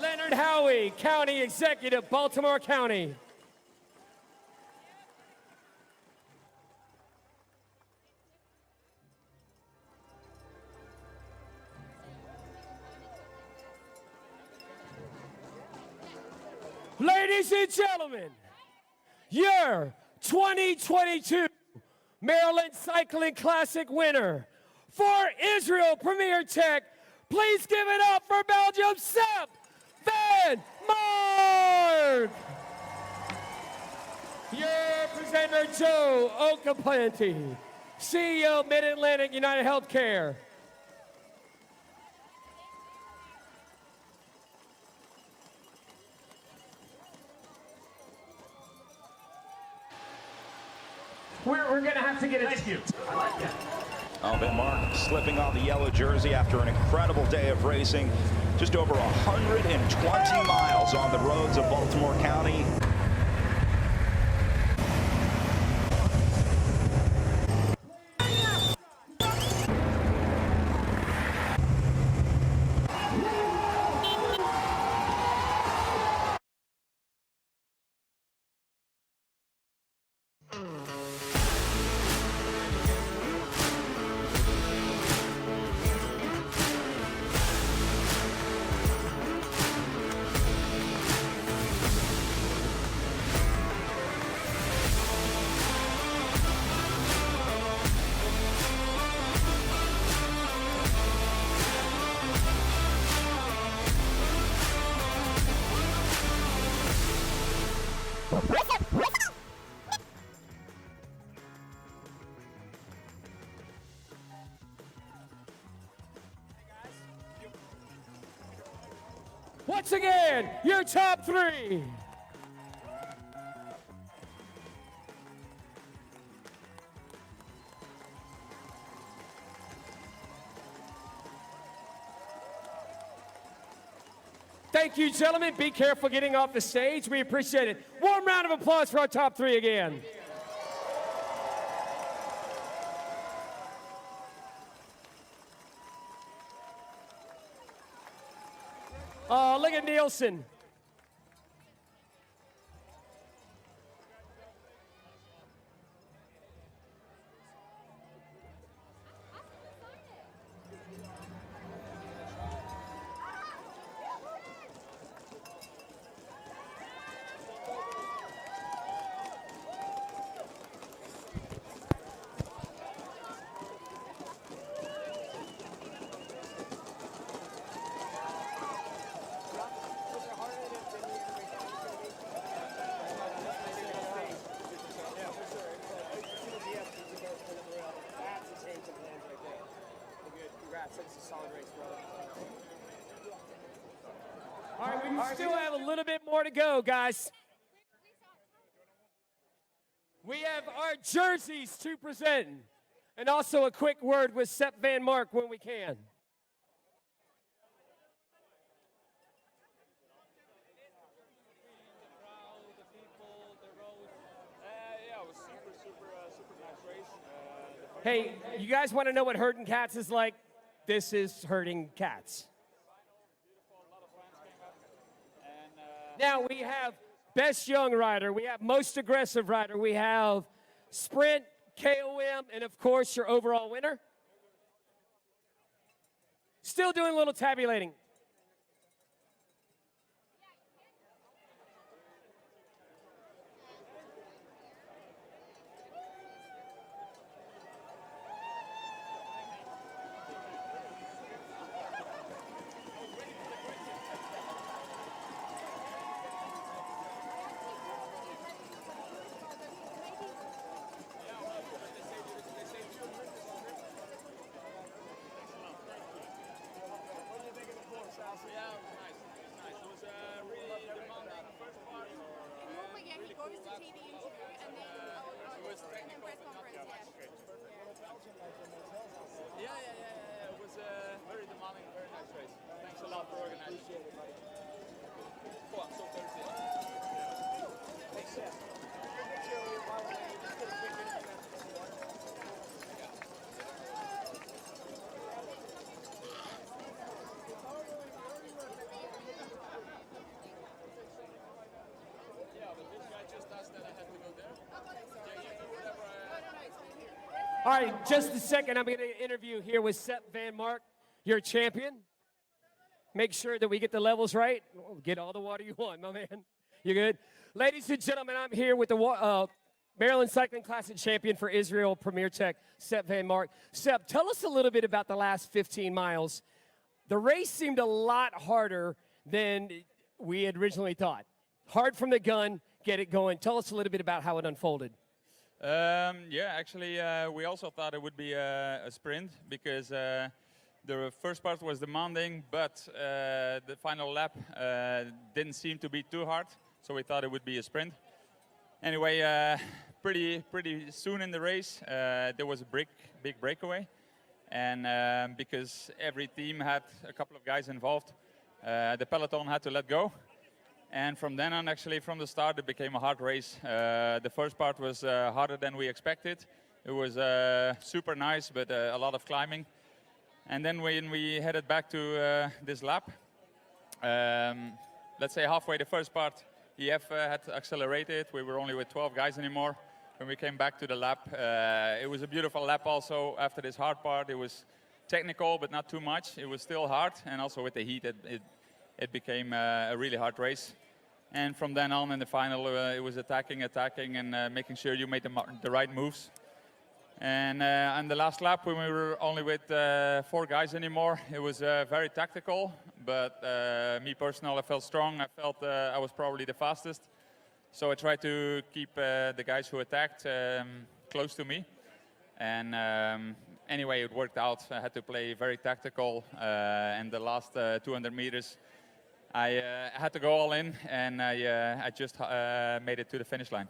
Leonard Howie, County Executive, Baltimore County. Ladies and gentlemen, your 2022 Maryland Cycling Classic winner for Israel Premier Tech. Please give it up for Belgium, Sepp Vanmarcke. Your presenter, Joe Okaplanti, CEO, Mid-Atlantic UnitedHealthcare. We're going to have to get it. Thank you. I like that. Oh, Vanmarcke slipping on the yellow jersey after an incredible day of racing. Just over 120 miles on the roads of Baltimore County. Once again, your top three. Thank you, gentlemen. Be careful getting off the stage. We appreciate it. Warm round of applause for our top three again. Oh, look at Nielsen. All right, we still have a little bit more to go, guys. We have our jerseys to present, and also a quick word with Sepp Vanmarcke when we can. Hey, you guys want to know what herding cats is like? This is herding cats. Now we have best young rider, we have most aggressive rider, we have sprint, KOM, and of course your overall winner. Still doing a little tabulating. Yeah. It was very demanding, very nice race. Thanks. Thanks a lot for organizing. All right, just a second. I'm going to interview here with Sepp Vanmarcke, your champion. Make sure that we get the levels right. Get all the water you want, my man. You good? Ladies and gentlemen, I'm here with the Maryland Cycling Classic champion for Israel Premier Tech, Sepp Vanmarcke. Sepp, tell us a little bit about the last 15 miles. The race seemed a lot harder than we had originally thought. Hard from the gun, get it going. Tell us a little bit about how it unfolded. Yeah, actually, we also thought it would be a sprint because the first part was demanding, but the final lap didn't seem to be too hard, so we thought it would be a sprint. Anyway, pretty soon in the race, there was a big breakaway, and because every team had a couple of guys involved, the peloton had to let go. And from then on, actually, from the start, it became a hard race. The first part was harder than we expected. It was super nice, but a lot of climbing. And then when we headed back to this lap, let's say halfway the first part, EF had accelerated. We were only with 12 guys anymore. When we came back to the lap, it was a beautiful lap also. After this hard part, it was technical, but not too much. It was still hard, and also with the heat, it became a really hard race. And from then on in the final, it was attacking, and making sure you made the right moves. And on the last lap, when we were only with 4 guys anymore, it was very tactical. But me personally, I felt strong. I felt I was probably the fastest. So I tried to keep the guys who attacked close to me. And anyway, it worked out. I had to play very tactical. And the last 200 meters, I had to go all in, and I just made it to the finish line.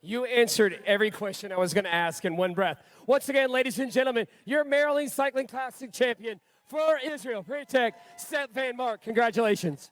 You answered every question I was going to ask in one breath. Once again, ladies and gentlemen, your Maryland Cycling Classic champion for Israel Premier Tech, Sepp Vanmarcke. Congratulations.